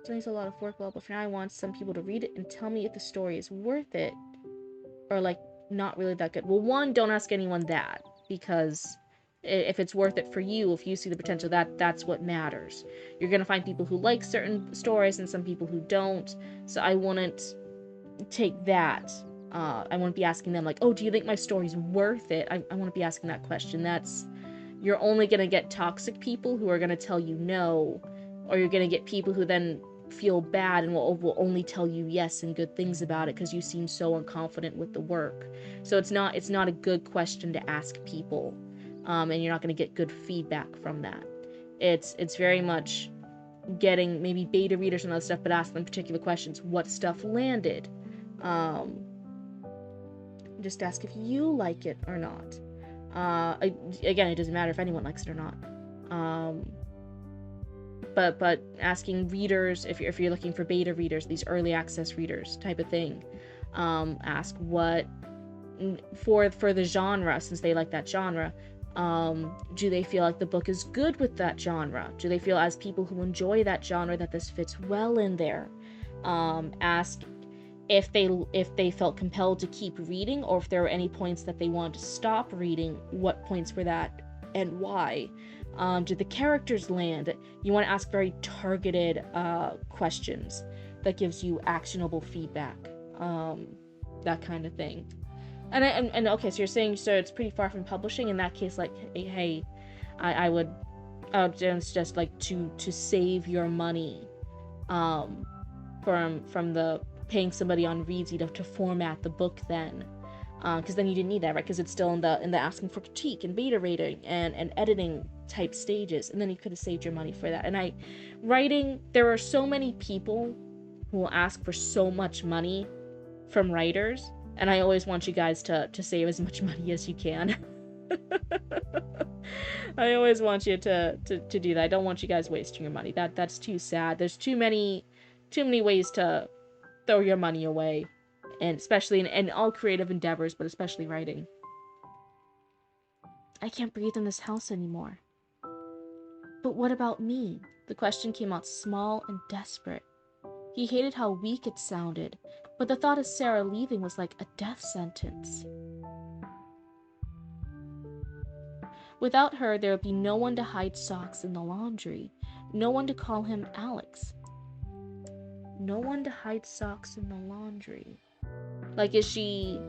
So it's a lot of work, well, but for now I want some people to read it and tell me if the story is worth it or, like, not really that good. Well, one, don't ask anyone that, because if it's worth it for you, if you see the potential, that's what matters. You're gonna find people who like certain stories and some people who don't, so I wouldn't take that. I wouldn't be asking them, like, oh, do you think my story's worth it? I wouldn't be asking that question. You're only gonna get toxic people who are gonna tell you no, or you're gonna get people who then feel bad and will only tell you yes and good things about it because you seem so unconfident with the work. So it's not a good question to ask people, and you're not going to get good feedback from that. It's very much getting maybe beta readers and other stuff, but ask them particular questions. What stuff landed? Just ask if you like it or not. Again, it doesn't matter if anyone likes it or not. But asking readers, if you're looking for beta readers, these early access readers type of thing, ask what for the genre, since they like that genre, do they feel like the book is good with that genre? Do they feel, as people who enjoy that genre, that this fits well in there? Ask if they felt compelled to keep reading, or if there were any points that they wanted to stop reading. What points were that and why? Did the characters land? You want to ask very targeted questions that gives you actionable feedback, that kind of thing. And okay, so you're saying, so it's pretty far from publishing. In that case, like, hey, I would suggest, like, to save your money, from the paying somebody on Reedsy to format the book then. Because then you didn't need that, right? Because it's still in the asking for critique and beta rating and editing type stages, and then you could have saved your money for that. And writing, there are so many people who will ask for so much money from writers, and I always want you guys to save as much money as you can. I always want you to do that. I don't want you guys wasting your money. That's too sad. There's too many ways to throw your money away. And especially in all creative endeavors, but especially writing. I can't breathe in this house anymore. But what about me? The question came out small and desperate. He hated how weak it sounded, but the thought of Sarah leaving was like a death sentence. Without her, there would be no one to hide socks in the laundry, no one to call him Alex. No one to hide socks in the laundry. Like, is she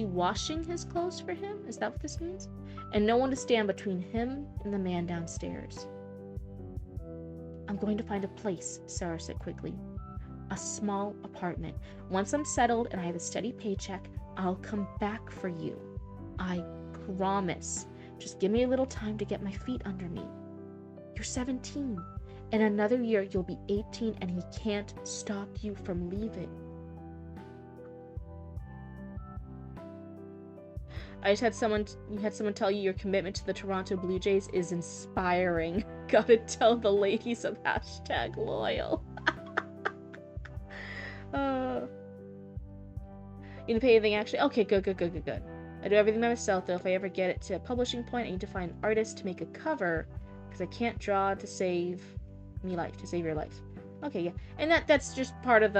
washing his clothes for him? Is that what this means? And no one to stand between him and the man downstairs. I'm going to find a place, Sarah said quickly. A small apartment. Once I'm settled and I have a steady paycheck, I'll come back for you. I promise. Just give me a little time to get my feet under me. You're 17. In another year, you'll be 18, and he can't stop you from leaving. You had someone tell you your commitment to the Toronto Blue Jays is inspiring. Gotta tell the ladies of #loyal. You didn't pay anything, actually? Okay, good. I do everything by myself, though. If I ever get it to a publishing point, I need to find an artist to make a cover, because I can't draw to save your life. Okay, yeah. And that's just part of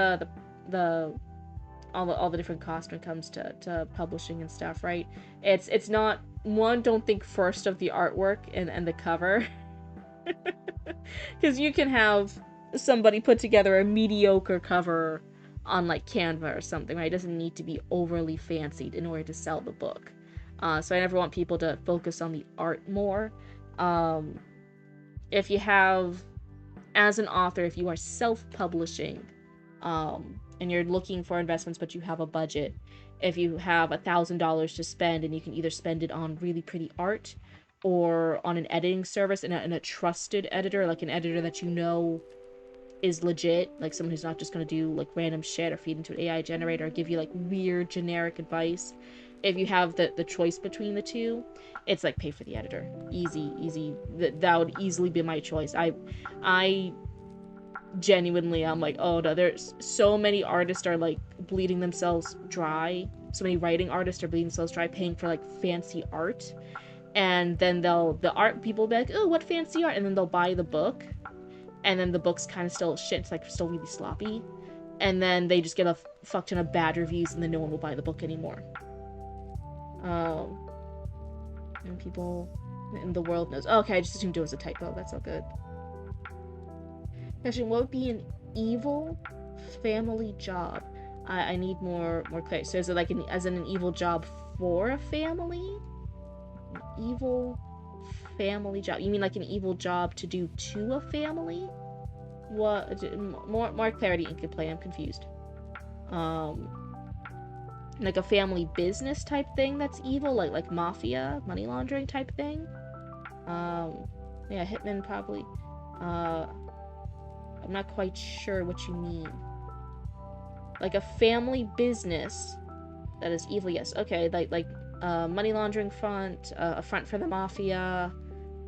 all the different costs when it comes to publishing and stuff, right? It's not, one, don't think first of the artwork and the cover. Because you can have somebody put together a mediocre cover on, like, Canva or something, right? It doesn't need to be overly fancied in order to sell the book. So I never want people to focus on the art more. If you have, as an author, if you are self-publishing, and you're looking for investments but you have a budget, if you have $1,000 to spend, and you can either spend it on really pretty art or on an editing service and a trusted editor, like an editor that you know is legit, like someone who's not just going to do, like, random shit or feed into an AI generator or give you, like, weird generic advice, if you have the choice between the two, it's like pay for the editor. Easy. That would easily be my choice. I genuinely, I'm like, oh no, there's so many artists are like bleeding themselves dry. So many writing artists are bleeding themselves dry paying for like fancy art. And then the art people will be like, oh, what fancy art? And then they'll buy the book. And then the book's kind of still shit. It's like still really sloppy. And then they just get a fuck ton of bad reviews and then no one will buy the book anymore. And people in the world knows. Oh, okay, I just assumed it was a typo. That's all good. Question: what would be an evil family job? I need more clarity. So is it like as in an evil job for a family? An evil family job? You mean like an evil job to do to a family? What? More clarity in play. I'm confused. Like a family business type thing that's evil, like mafia, money laundering type thing. Yeah, hitman probably. I'm not quite sure what you mean. Like a family business that is evil, yes. Okay, like money laundering front, a front for the mafia,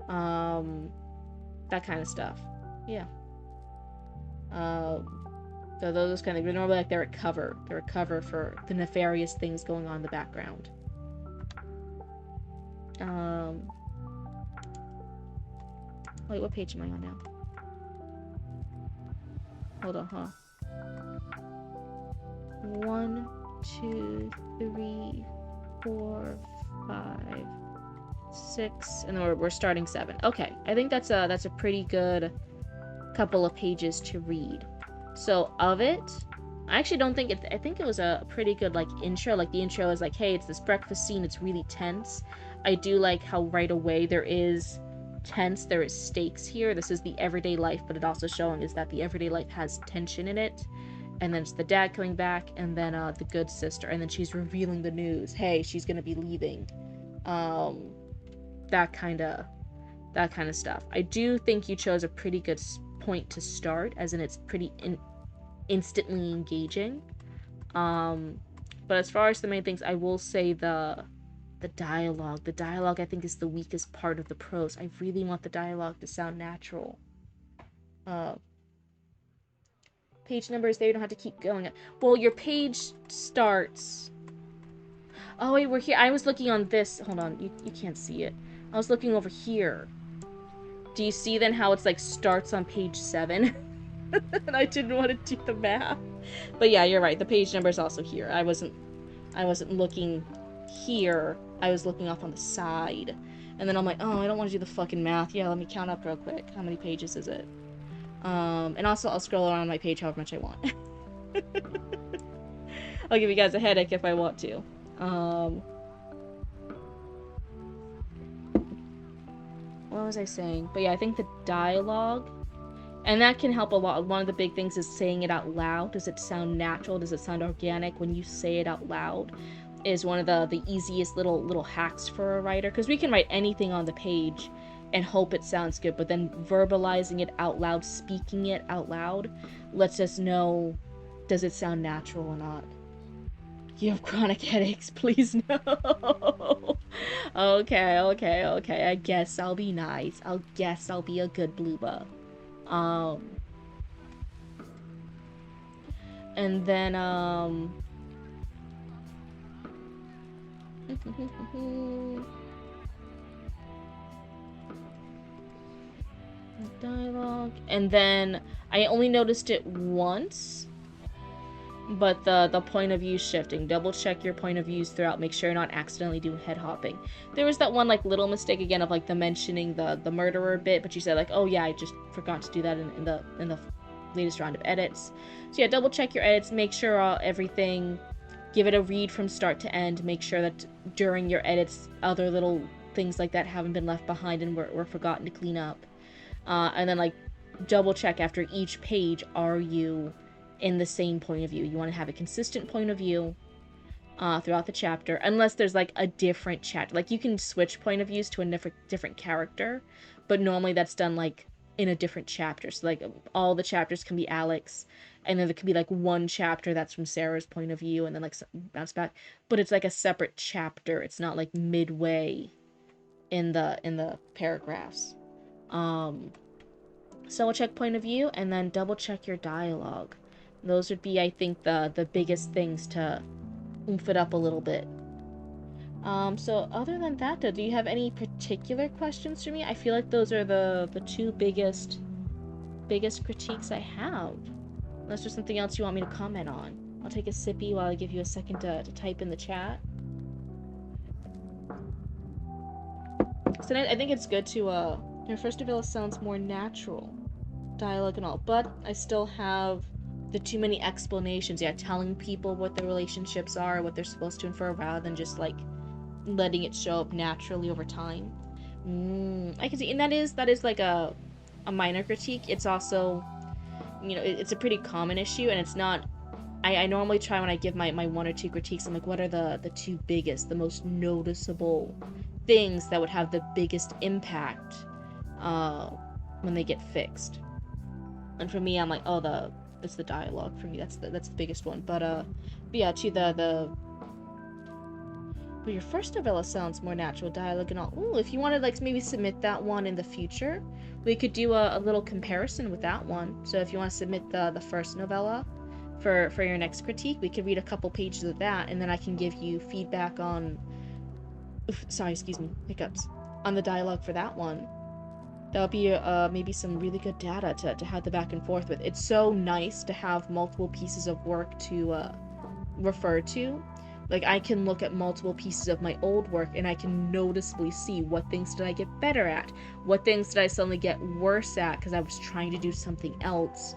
that kind of stuff. Yeah. So those kind of things, normally like they're a cover. They're a cover for the nefarious things going on in the background. Wait, what page am I on now? Hold on, huh? 1, 2, 3, 4, 5, 6, and then we're starting 7. Okay, I think that's a pretty good couple of pages to read. So of it, I actually don't think I think it was a pretty good like intro. Like the intro is like, hey, it's this breakfast scene. It's really tense. I do like how right away there is tense. There is stakes here. This is the everyday life, but it also showing is that the everyday life has tension in it. And then it's the dad coming back, and then the good sister, and then she's revealing the news. Hey, she's gonna be leaving. That kind of stuff. I do think you chose a pretty good point to start, as in it's pretty instantly engaging. But as far as the main things, I will say the dialogue. The dialogue, I think, is the weakest part of the prose. I really want the dialogue to sound natural. Page numbers, there you don't have to keep going. Well, your page starts... Oh, wait, we're here. I was looking on this. Hold on, you can't see it. I was looking over here. Do you see then how it's like starts on page 7? And I didn't want to do the math. But yeah, you're right. The page number is also here. I wasn't looking here. I was looking off on the side. And then I'm like, oh, I don't want to do the fucking math. Yeah, let me count up real quick. How many pages is it? And also I'll scroll around my page however much I want. I'll give you guys a headache if I want to. What was I saying? But yeah, I think the dialogue, and that can help a lot. One of the big things is saying it out loud. Does it sound natural? Does it sound organic when you say it out loud? Is one of the easiest little hacks for a writer, because we can write anything on the page and hope it sounds good, but then verbalizing it out loud, speaking it out loud, lets us know, does it sound natural or not? You have chronic headaches, please no. Okay. I guess I'll be nice. I'll be a good blooba. And then, dialogue. And then, I only noticed it once, but the point of view shifting. Double check your point of views throughout. Make sure you're not accidentally doing head hopping. There was that one like little mistake again of like the mentioning the murderer bit, but you said like, oh yeah, I just forgot to do that in the latest round of edits. So yeah, double check your edits. Make sure everything. Give it a read from start to end. Make sure that during your edits, other little things like that haven't been left behind and were forgotten to clean up. And then like double check after each page, are you in the same point of view? You want to have a consistent point of view throughout the chapter, unless there's like a different chapter. Like you can switch point of views to a different character, but normally that's done like in a different chapter. So like all the chapters can be Alex, and then there could be like one chapter that's from Sarah's point of view, and then like bounce back. But it's like a separate chapter. It's not like midway in the paragraphs. So we'll check point of view and then double check your dialogue. Those would be, I think, the biggest things to oomph it up a little bit. So other than that, though, do you have any particular questions for me? I feel like those are the two biggest critiques I have. Unless there's something else you want me to comment on. I'll take a sippy while I give you a second to type in the chat. So I think it's good to, your first novella sounds more natural. Dialogue and all, but I still have the too many explanations. Yeah, telling people what their relationships are, what they're supposed to infer, rather than just, like, letting it show up naturally over time. I can see, and that is like a minor critique. It's also, you know, it's a pretty common issue, and it's not. I normally try when I give my one or two critiques. I'm like, what are the two biggest, the most noticeable things that would have the biggest impact when they get fixed? And for me, I'm like, oh, it's the dialogue for me. That's the biggest one. But yeah, to but your first novella sounds more natural, dialogue and all. Ooh, if you want to like maybe submit that one in the future, we could do a little comparison with that one. So if you want to submit the first novella for your next critique, we could read a couple pages of that, and then I can give you feedback on. Sorry, excuse me, hiccups. On the dialogue for that one. That'll be maybe some really good data to have the back and forth with. It's so nice to have multiple pieces of work to refer to. Like, I can look at multiple pieces of my old work, and I can noticeably see what things did I get better at, what things did I suddenly get worse at because I was trying to do something else.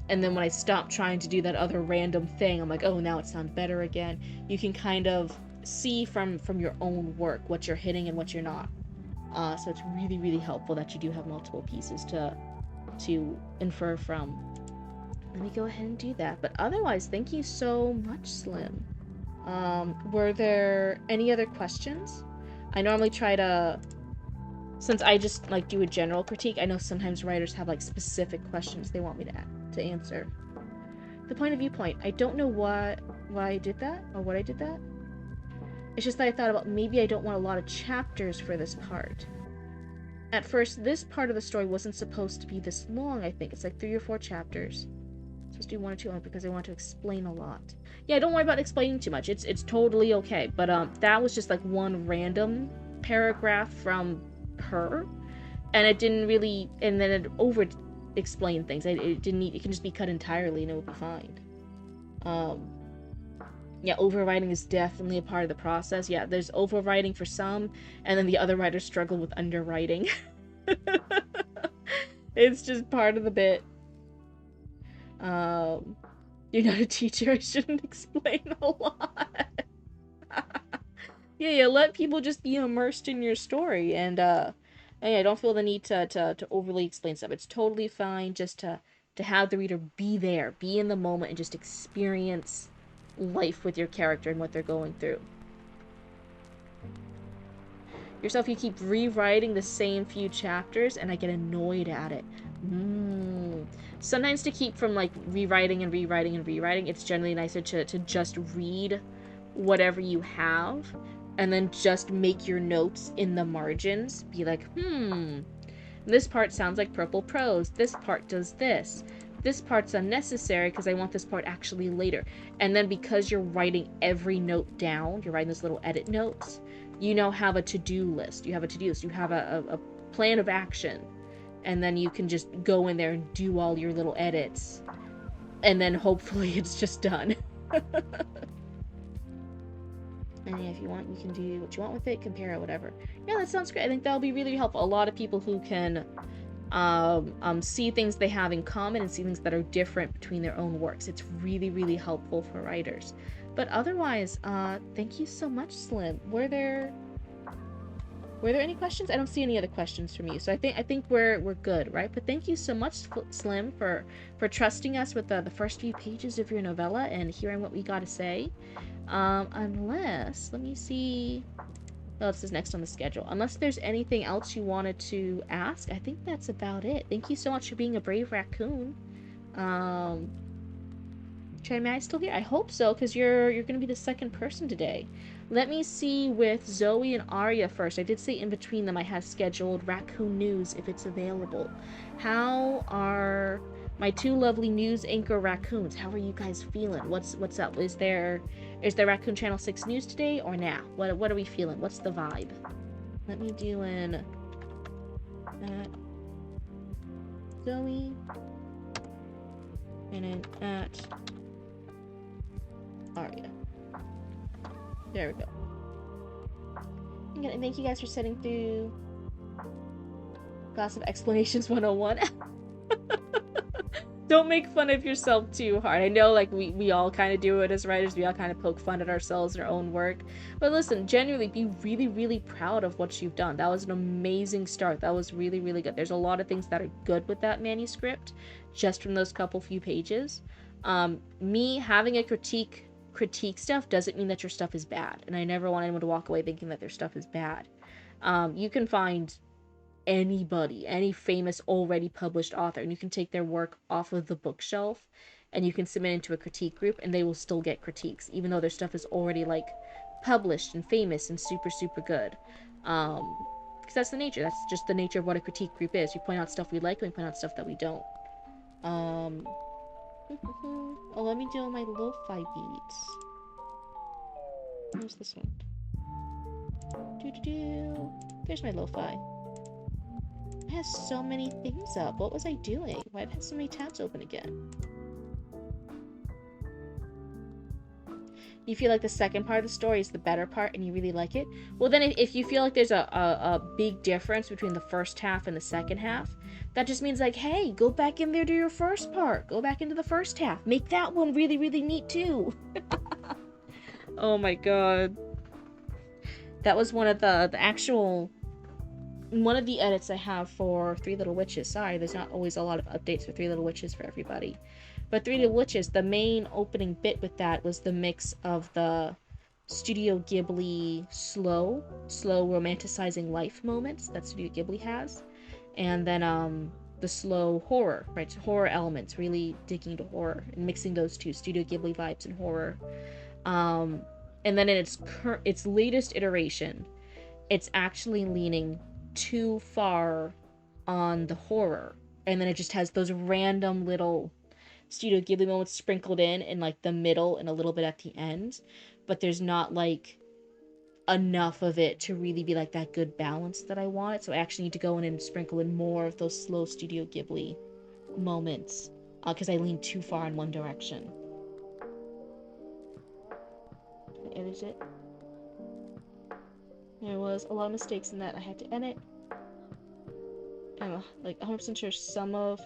And then when I stopped trying to do that other random thing, I'm like, oh, now it sounds better again. You can kind of see from your own work what you're hitting and what you're not. So it's really, really helpful that you do have multiple pieces to infer from. Let me go ahead and do that. But otherwise, thank you so much, Slim. Were there any other questions? I normally try to, since I just like do a general critique, I know sometimes writers have like specific questions they want me to answer. The point of viewpoint. I don't know why I did that or what I did that. It's just that I thought about maybe I don't want a lot of chapters for this part. At first, this part of the story wasn't supposed to be this long, I think. It's like 3 or 4 chapters. I'm supposed to do 1 or 2 only because I want to explain a lot. Yeah, don't worry about explaining too much. It's totally okay. But that was just like one random paragraph from her. And it didn't really, and then it over explained things. It didn't need, it can just be cut entirely and it would be fine. Yeah, overwriting is definitely a part of the process. Yeah, there's overwriting for some, and then the other writers struggle with underwriting. It's just part of the bit. You're not a teacher, I shouldn't explain a lot. Yeah, let people just be immersed in your story, and yeah, don't feel the need to overly explain stuff. It's totally fine just to have the reader be there, be in the moment, and just experience life with your character and what they're going through. Yourself, you keep rewriting the same few chapters, and I get annoyed at it. Sometimes to keep from like rewriting, it's generally nicer to just read whatever you have, and then just make your notes in the margins. Be like, this part sounds like purple prose. This part does this. This part's unnecessary because I want this part actually later. And then because you're writing every note down, you're writing those little edit notes, you now have a to-do list. You have a plan of action. And then you can just go in there and do all your little edits. And then hopefully it's just done. And yeah, if you want, you can do what you want with it, compare it, whatever. Yeah, that sounds great. I think that'll be really helpful. A lot of people who can see things they have in common and see things that are different between their own works. It's really, really helpful for writers. But otherwise, thank you so much, Slim. Were there any questions? I don't see any other questions from you, so I think we're good, right? But thank you so much, Slim, for trusting us with the first few pages of your novella and hearing what we got to say. Unless, let me see. what else is next on the schedule? Unless there's anything else you wanted to ask, I think that's about it. Thank you so much for being a brave raccoon. Am I still here? I hope so, because you're gonna be the second person today. Let me see with Zoe and Arya first. I did say in between them I had scheduled raccoon news if it's available. How are my two lovely news anchor raccoons? How are you guys feeling? What's up? Is there Raccoon Channel 6 news today or nah? What are we feeling? What's the vibe? Let me do an at Zoe and an at Arya. There we go. And thank you guys for sitting through Gossip Explanations 101. Don't make fun of yourself too hard. I know, like, we all kind of do it as writers. We all kind of poke fun at ourselves and our own work. But listen, genuinely, be really, really proud of what you've done. That was an amazing start. That was really, really good. There's a lot of things that are good with that manuscript, just from those few pages. Me having a critique stuff doesn't mean that your stuff is bad. And I never want anyone to walk away thinking that their stuff is bad. You can find anybody, any famous already published author, and you can take their work off of the bookshelf and you can submit into a critique group and they will still get critiques even though their stuff is already like published and famous and super, super good. Because that's just the nature of what a critique group is. We point out stuff we like and we point out stuff that we don't. Oh, let me do my lo-fi beats. Where's this one? There's my lo-fi. It has so many things up. What was I doing? Why did I have so many tabs open again? You feel like the second part of the story is the better part and you really like it? Well, then if you feel like there's a big difference between the first half and the second half, that just means like, hey, go back in there to your first part. Go back into the first half. Make that one really, really neat too. Oh my god. That was one of the edits I have for Three Little Witches. Sorry, there's not always a lot of updates for Three Little Witches for everybody. But Three Little Witches, the main opening bit with that was the mix of the Studio Ghibli slow romanticizing life moments that Studio Ghibli has. And then the slow horror, right? Horror elements, really digging into horror and mixing those two, Studio Ghibli vibes and horror. And then in its latest iteration, it's actually leaning too far on the horror. And then it just has those random little Studio Ghibli moments sprinkled in like the middle and a little bit at the end. But there's not like enough of it to really be like that good balance that I want. So I actually need to go in and sprinkle in more of those slow Studio Ghibli moments because I lean too far in one direction. I edit it. There was a lot of mistakes in that I had to edit. I'm like 100% sure some of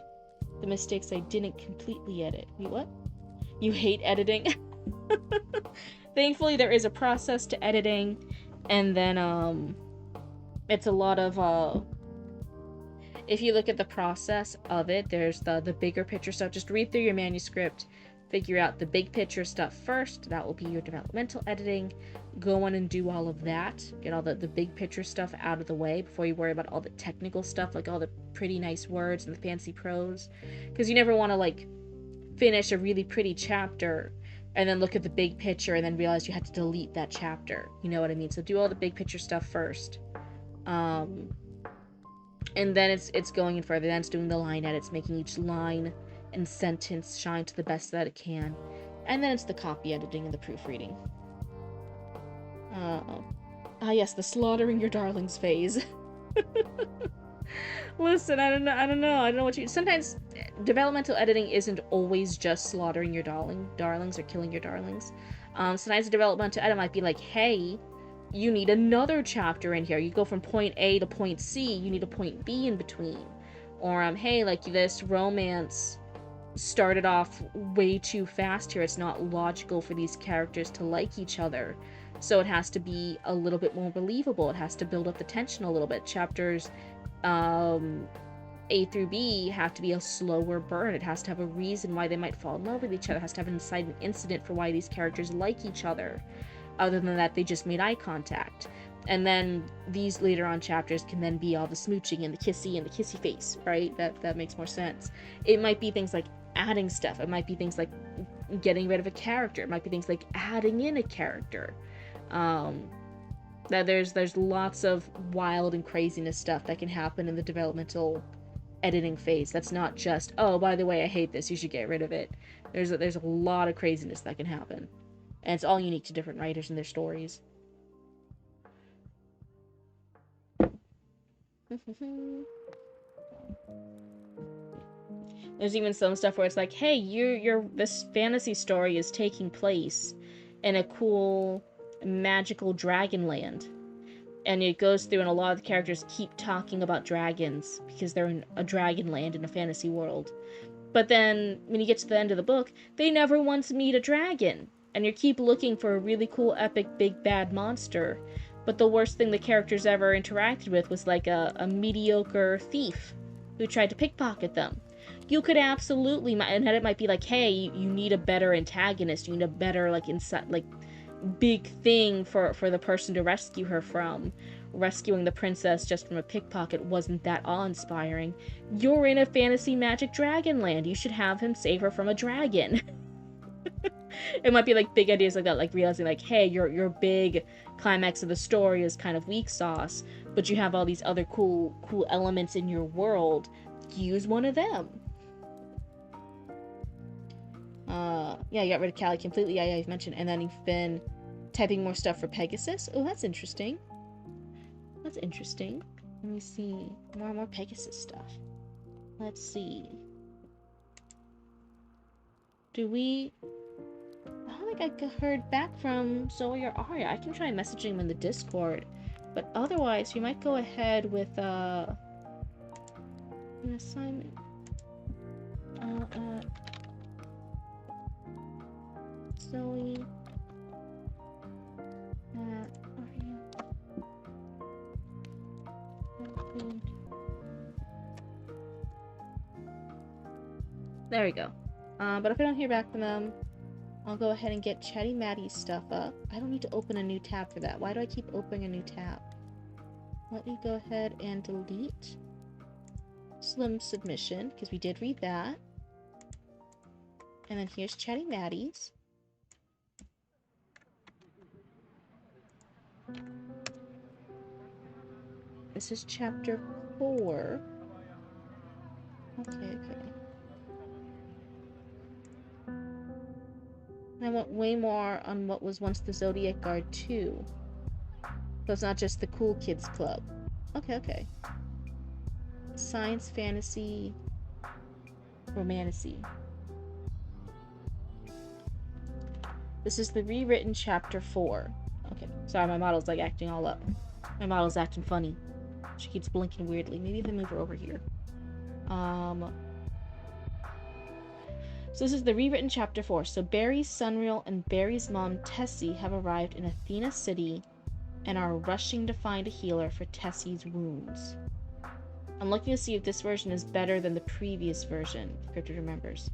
the mistakes I didn't completely edit. Wait, what? You hate editing? Thankfully, there is a process to editing, and then it's a lot of if you look at the process of it, there's the bigger picture stuff. Just read through your manuscript, figure out the big picture stuff first. That will be your developmental editing. Go on and do all of that. Get all the big picture stuff out of the way before you worry about all the technical stuff, like all the pretty nice words and the fancy prose. Because you never want to like finish a really pretty chapter and then look at the big picture and then realize you had to delete that chapter. You know what I mean? So do all the big picture stuff first. And then it's going in further. Then it's doing the line edits, making each line and sentence shine to the best that it can. And then it's the copy editing and the proofreading. Yes, the slaughtering your darlings phase. Listen, I don't know what you... Sometimes developmental editing isn't always just slaughtering your darlings or killing your darlings. Sometimes a developmental edit might be like, hey, you need another chapter in here. You go from point A to point C, you need a point B in between. Or, hey, like this romance started off way too fast here. It's not logical for these characters to like each other. So it has to be a little bit more believable. It has to build up the tension a little bit. Chapters A through B have to be a slower burn. It has to have a reason why they might fall in love with each other. It has to have an inciting incident for why these characters like each other. Other than that, they just made eye contact. And then these later on chapters can then be all the smooching and the kissy face, right? That makes more sense. It might be things like adding stuff. It might be things like getting rid of a character. It might be things like adding in a character. That there's lots of wild and craziness stuff that can happen in the developmental editing phase. That's not just, oh, by the way, I hate this, you should get rid of it. There's a lot of craziness that can happen, and it's all unique to different writers and their stories. There's even some stuff where it's like, hey, this fantasy story is taking place in a cool magical dragon land. And it goes through, and a lot of the characters keep talking about dragons because they're in a dragon land in a fantasy world. But then, when you get to the end of the book, they never once meet a dragon. And you keep looking for a really cool, epic, big, bad monster. But the worst thing the characters ever interacted with was like a mediocre thief who tried to pickpocket them. You could absolutely, and it might be like, hey, you need a better antagonist. You need a better, like, big thing for the person to rescue her from. Rescuing the princess just from a pickpocket wasn't that awe-inspiring. You're in a fantasy magic dragon land. You should have him save her from a dragon. It might be like big ideas like that, like realizing like, hey, your big climax of the story is kind of weak sauce, but you have all these other cool elements in your world. Use one of them. Yeah, you got rid of Callie completely. Yeah, you've mentioned. And then you've been typing more stuff for Pegasus. Oh, that's interesting. That's interesting. Let me see. More Pegasus stuff. Let's see. I don't think I heard back from Zoe or Arya. I can try messaging them in the Discord. But otherwise, we might go ahead with, an assignment. Zoe. There we go. But if I don't hear back from them, I'll go ahead and get Chatty Maddie's stuff up. I don't need to open a new tab for that. Why do I keep opening a new tab? Let me go ahead and delete Slim Submission, because we did read that. And then here's Chatty Maddie's. This is chapter 4. Okay. I want way more on what was once the Zodiac Guard 2. So it's not just the Cool Kids Club. Okay. Science, fantasy, romantasy. This is the rewritten chapter 4. Okay, sorry, my model's like acting all up. My model's acting funny. She keeps blinking weirdly. Maybe if I move her over here. So this is the rewritten chapter 4. So Barry, Sunreal, and Barry's mom, Tessie, have arrived in Athena City and are rushing to find a healer for Tessie's wounds. I'm looking to see if this version is better than the previous version, if Cryptid remembers.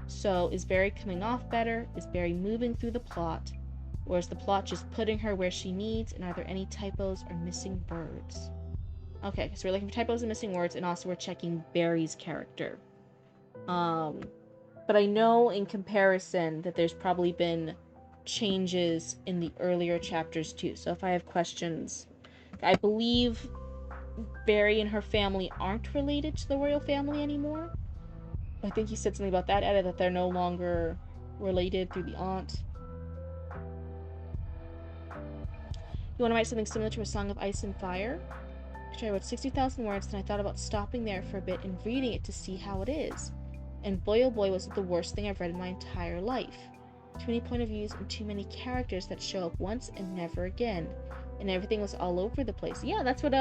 So, is Barry coming off better? Is Barry moving through the plot? Or is the plot just putting her where she needs? And are there any typos or missing words? Okay, so we're looking for typos and missing words, and also we're checking Barry's character. But I know in comparison that there's probably been changes in the earlier chapters too. So if I have questions, I believe Barry and her family aren't related to the royal family anymore. I think he said something about that edit, that they're no longer related through the aunt. You want to write something similar to A Song of Ice and Fire? Actually, I wrote 60,000 words, and I thought about stopping there for a bit and reading it to see how it is. And boy oh boy, was it the worst thing I've read in my entire life. Too many point of views and too many characters that show up once and never again. And everything was all over the place. Yeah, that's what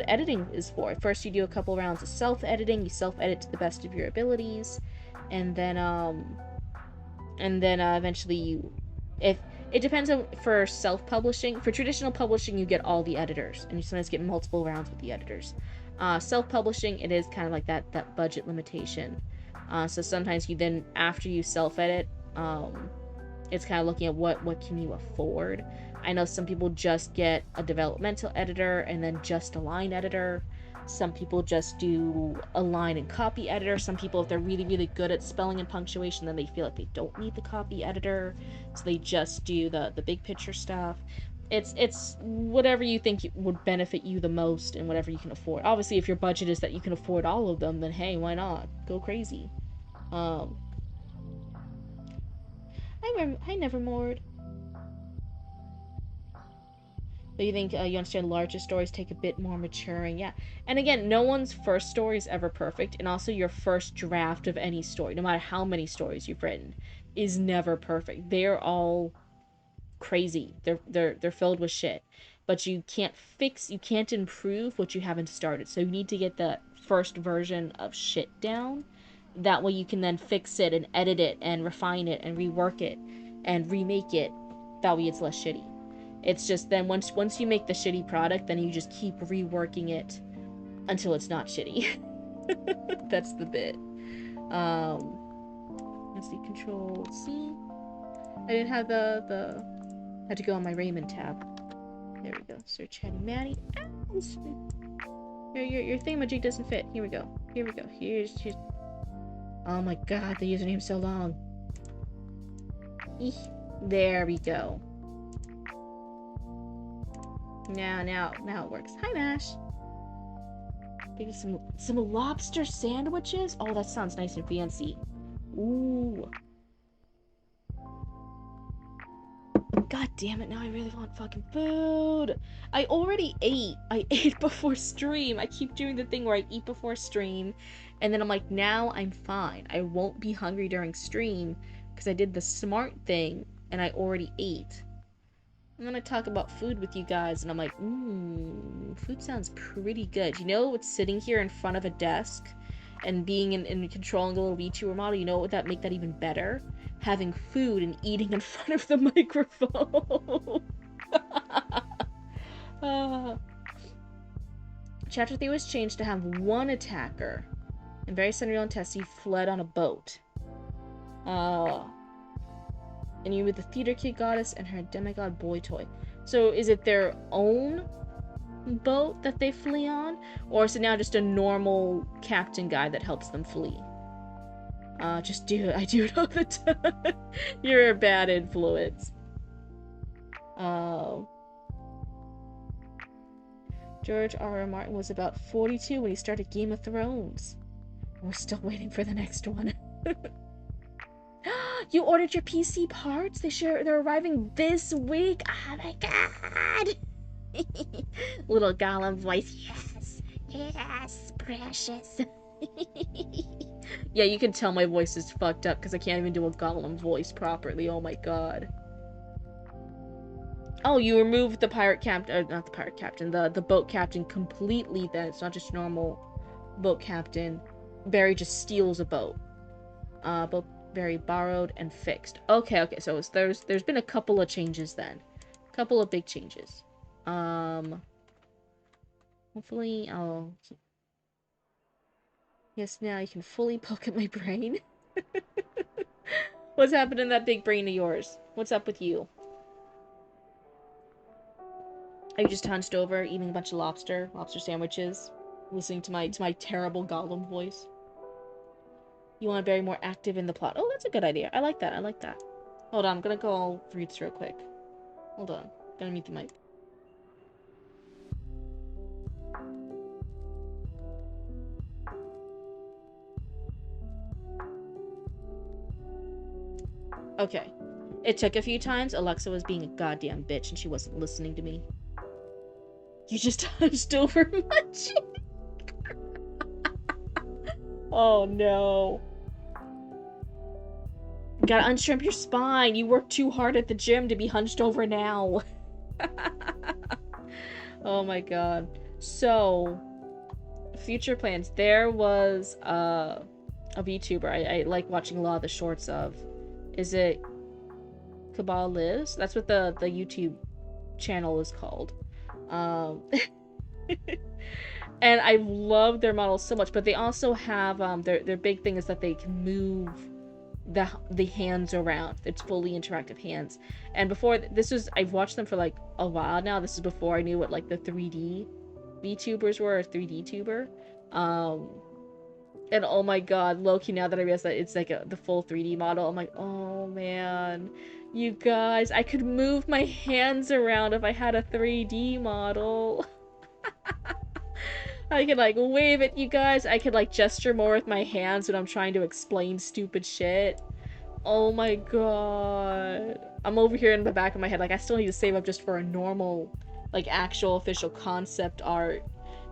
editing is for. First you do a couple rounds of self-editing, you self-edit to the best of your abilities, and then eventually you, if it depends on, for self-publishing, for traditional publishing you get all the editors, and you sometimes get multiple rounds with the editors. Self-publishing, it is kind of like that budget limitation. So sometimes you then, after you self-edit, it's kind of looking at what can you afford. I know some people just get a developmental editor and then just a line editor. Some people just do a line and copy editor. Some people, if they're really, really good at spelling and punctuation, then they feel like they don't need the copy editor, so they just do the big picture stuff. It's whatever you think would benefit you the most and whatever you can afford. Obviously, if your budget is that you can afford all of them, then hey, why not? Go crazy. Um, I never moored. But you think you understand larger stories take a bit more maturing, yeah. And again, no one's first story is ever perfect, and also your first draft of any story, no matter how many stories you've written, is never perfect. They're all crazy. They're filled with shit. But you can't improve what you haven't started. So you need to get the first version of shit down. That way you can then fix it and edit it and refine it and rework it and remake it. That way it's less shitty. It's just then once you make the shitty product, then you just keep reworking it until it's not shitty. That's the bit. Let's see, Control C. I didn't have the had to go on my Raymond tab. There we go. Search Hattie Maddie. Your thingamajig doesn't fit. Here we go. Here's. Oh my god, the username's so long. Eek. There we go. Now it works. Hi, Nash. Maybe some lobster sandwiches? Oh, that sounds nice and fancy. Ooh. God damn it, now I really want fucking food. I already ate. I ate before stream. I keep doing the thing where I eat before stream, and then I'm like, now I'm fine. I won't be hungry during stream, because I did the smart thing, and I already ate. I'm gonna talk about food with you guys, and I'm like, food sounds pretty good. You know what's sitting here in front of a desk and being in controlling a little VTuber model, you know what would that make that even better? Having food and eating in front of the microphone. Chapter 3 was changed to have one attacker. In various Unreal and tests, he fled on a boat. And you with the theater kid goddess and her demigod boy toy. So is it their own boat that they flee on? Or is it now just a normal captain guy that helps them flee? Just do it. I do it all the time. You're a bad influence. George R.R. Martin was about 42 when he started Game of Thrones. We're still waiting for the next one. You ordered your PC parts? They're arriving this week. Oh my god. Little Gollum voice. Yes, precious. Yeah, you can tell my voice is fucked up because I can't even do a Gollum voice properly. Oh my god. Oh, you removed the pirate captain, not the pirate captain, the boat captain completely then. It's not just normal boat captain. Barry just steals a boat. Boat Barry borrowed and fixed. Okay, so there's been a couple of changes then. A couple of big changes. Hopefully I'll... Yes, now you can fully poke at my brain. What's happened in that big brain of yours? What's up with you? Are you just hunched over, eating a bunch of lobster sandwiches, listening to my terrible Gollum voice? You want to be more active in the plot. Oh, that's a good idea. I like that. Hold on, I'm gonna call Roots real quick. Hold on. Gotta mute the mic. Okay. It took a few times. Alexa was being a goddamn bitch and she wasn't listening to me. You just hunched over much. Oh no. You gotta unstrap your spine. You worked too hard at the gym to be hunched over now. Oh my god. So, future plans. There was a VTuber I like watching a lot of the shorts of. Is it Cabal Lives? That's what the YouTube channel is called. And I love their models so much, but they also have their big thing is that they can move the hands around. It's fully interactive hands. And before this was, I've watched them for like a while now. This is before I knew what like the 3D VTubers were, or 3D tuber. And oh my god, Loki, now that I realize that it's like the full 3D model, I'm like, oh man, you guys, I could move my hands around if I had a 3D model. I could like wave at you guys. I could like gesture more with my hands when I'm trying to explain stupid shit. Oh my god. I'm over here in the back of my head, like I still need to save up just for a normal, like actual official concept art.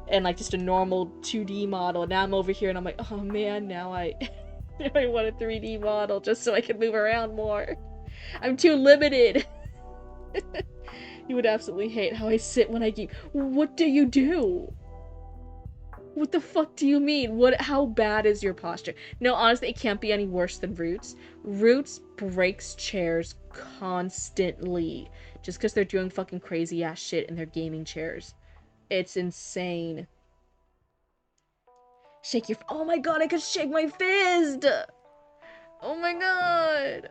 And like just a normal 2D model. And now I'm over here and I'm like, oh man, now I I want a 3D model just so I can move around more. I'm too limited. You would absolutely hate how I sit when I game. What do you do? What the fuck do you mean? How bad is your posture? No, honestly, it can't be any worse than Roots. Roots breaks chairs constantly just because they're doing fucking crazy ass shit in their gaming chairs. It's insane. Shake your... Oh my god, I could shake my fist! Oh my god!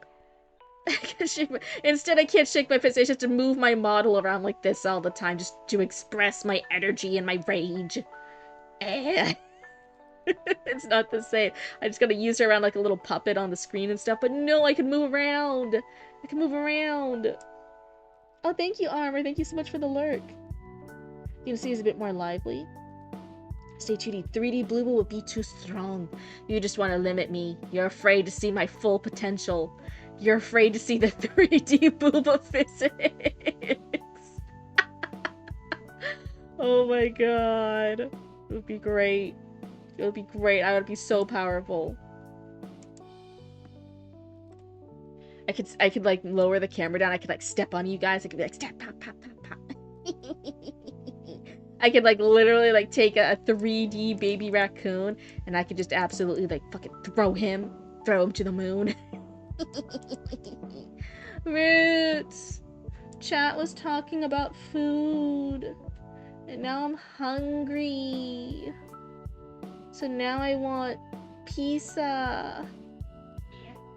I can shake my... Instead, I can't shake my fist. I just have to move my model around like this all the time just to express my energy and my rage. It's not the same. I just gotta use her around like a little puppet on the screen and stuff. But no, I can move around! I can move around! Oh, thank you, Armor. Thank you so much for the lurk. You can see it's a bit more lively. Stay 2D. 3D Blue will be too strong. You just want to limit me. You're afraid to see my full potential. You're afraid to see the 3D booba physics. Oh my god. It would be great. It would be great. I would be so powerful. I could like lower the camera down. I could like step on you guys. I could be like step pop pop pop pop. I could like literally like take a 3D baby raccoon and I could just absolutely like fucking throw him to the moon. Roots! Chat was talking about food and now I'm hungry. So now I want pizza.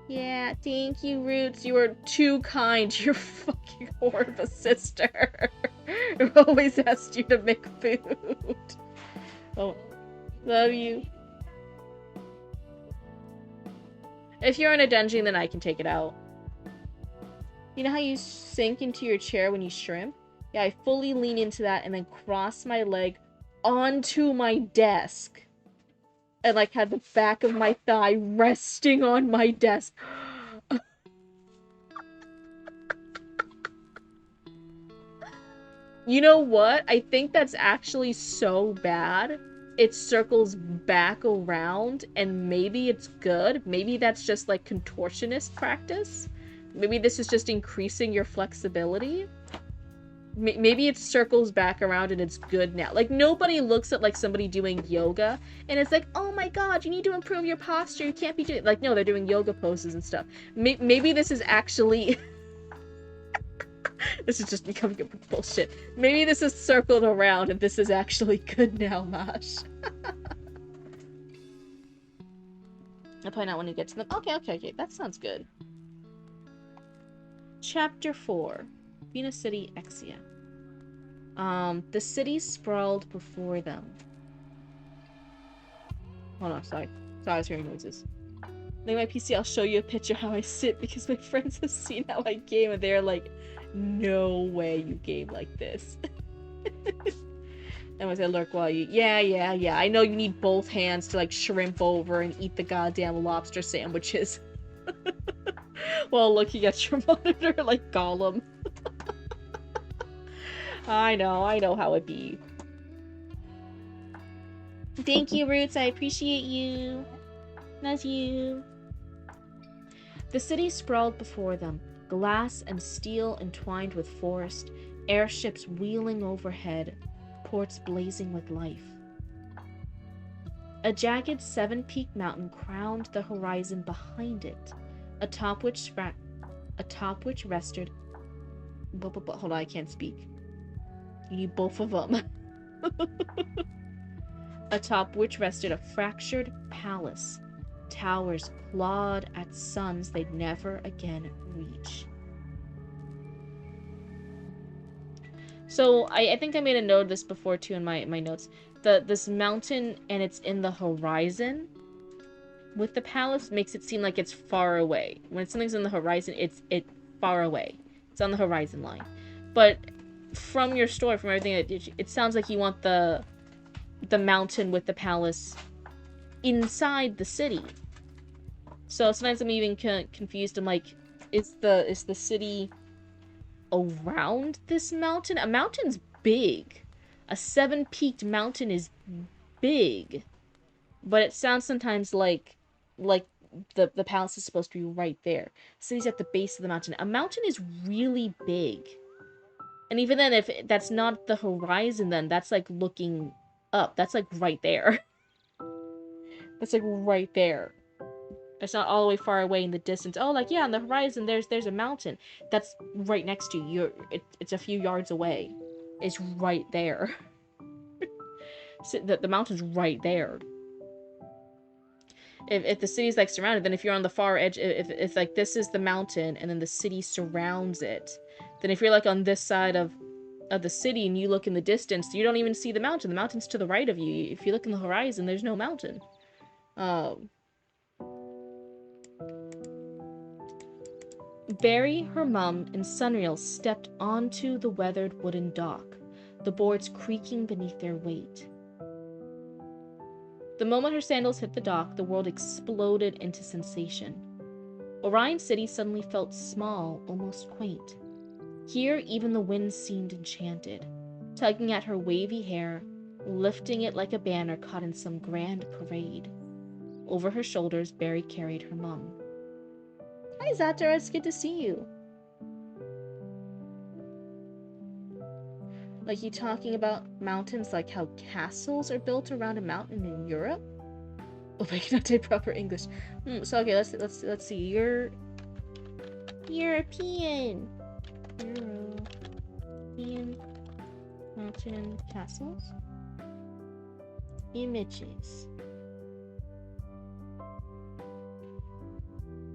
Yeah, thank you, Roots. You are too kind. You're fucking whore of a sister. Who always asked you to make food. Oh, love you. If you're in a dungeon, then I can take it out. You know how you sink into your chair when you shrimp? Yeah, I fully lean into that and then cross my leg onto my desk. And like had the back of my thigh resting on my desk. You know what? I think that's actually so bad. It circles back around and maybe it's good. Maybe that's just like contortionist practice. Maybe this is just increasing your flexibility. Maybe it circles back around and it's good now. Like, nobody looks at, like, somebody doing yoga and it's like, oh my god, you need to improve your posture. You can't be doing... Like, no, they're doing yoga poses and stuff. Maybe this is actually... This is just becoming a bullshit. Maybe this is circled around and this is actually good now, Mash. I'll point out when you get to them. Okay. That sounds good. Chapter 4. Venus City, Exia. The city sprawled before them. Hold on, sorry. I was hearing noises. Like my PC, I'll show you a picture how I sit because my friends have seen how I game and they're like, no way you game like this. And was I lurk while you... Yeah. I know you need both hands to like shrimp over and eat the goddamn lobster sandwiches. While looking at your monitor like Gollum. I know how it be. Thank you, Roots. I appreciate you. Love you. The city sprawled before them, glass and steel entwined with forest, airships wheeling overhead, ports blazing with life. A jagged seven-peak mountain crowned the horizon behind it, atop which rested... Hold on, I can't speak. You need both of them. Atop which rested a fractured palace, towers clawed at suns they'd never again reach. So I think I made a note of this before too in my notes. This mountain, and it's in the horizon with the palace, makes it seem like it's far away. When something's in the horizon, it's far away. It's on the horizon line. But from your story, from everything, it sounds like you want the mountain with the palace inside the city. So sometimes I'm even confused. I'm like, is the city around this mountain? A mountain's big. A 7-peaked mountain is big. But it sounds sometimes like the palace is supposed to be right there. The city's at the base of the mountain. A mountain is really big. And even then, if that's not the horizon, then that's like looking up. That's like right there. That's like right there. It's not all the way far away in the distance. Oh, like, yeah, on the horizon, there's a mountain. That's right next to you. It's a few yards away. It's right there. So the mountain's right there. If the city's, like, surrounded, then if you're on the far edge, if like, this is the mountain, and then the city surrounds it, then if you're, like, on this side of the city, and you look in the distance, you don't even see the mountain. The mountain's to the right of you. If you look in the horizon, there's no mountain. Barry, her mum, and Sunreal stepped onto the weathered wooden dock, the boards creaking beneath their weight. The moment her sandals hit the dock, the world exploded into sensation. Orion City suddenly felt small, almost quaint. Here, even the wind seemed enchanted, tugging at her wavy hair, lifting it like a banner caught in some grand parade. Over her shoulders, Barry carried her mum. Hi, Zatar, it's good to see you. Like, you talking about mountains, like how castles are built around a mountain in Europe? Oh, I cannot say proper English. So okay, let's see. You're European. European mountain castles. Images.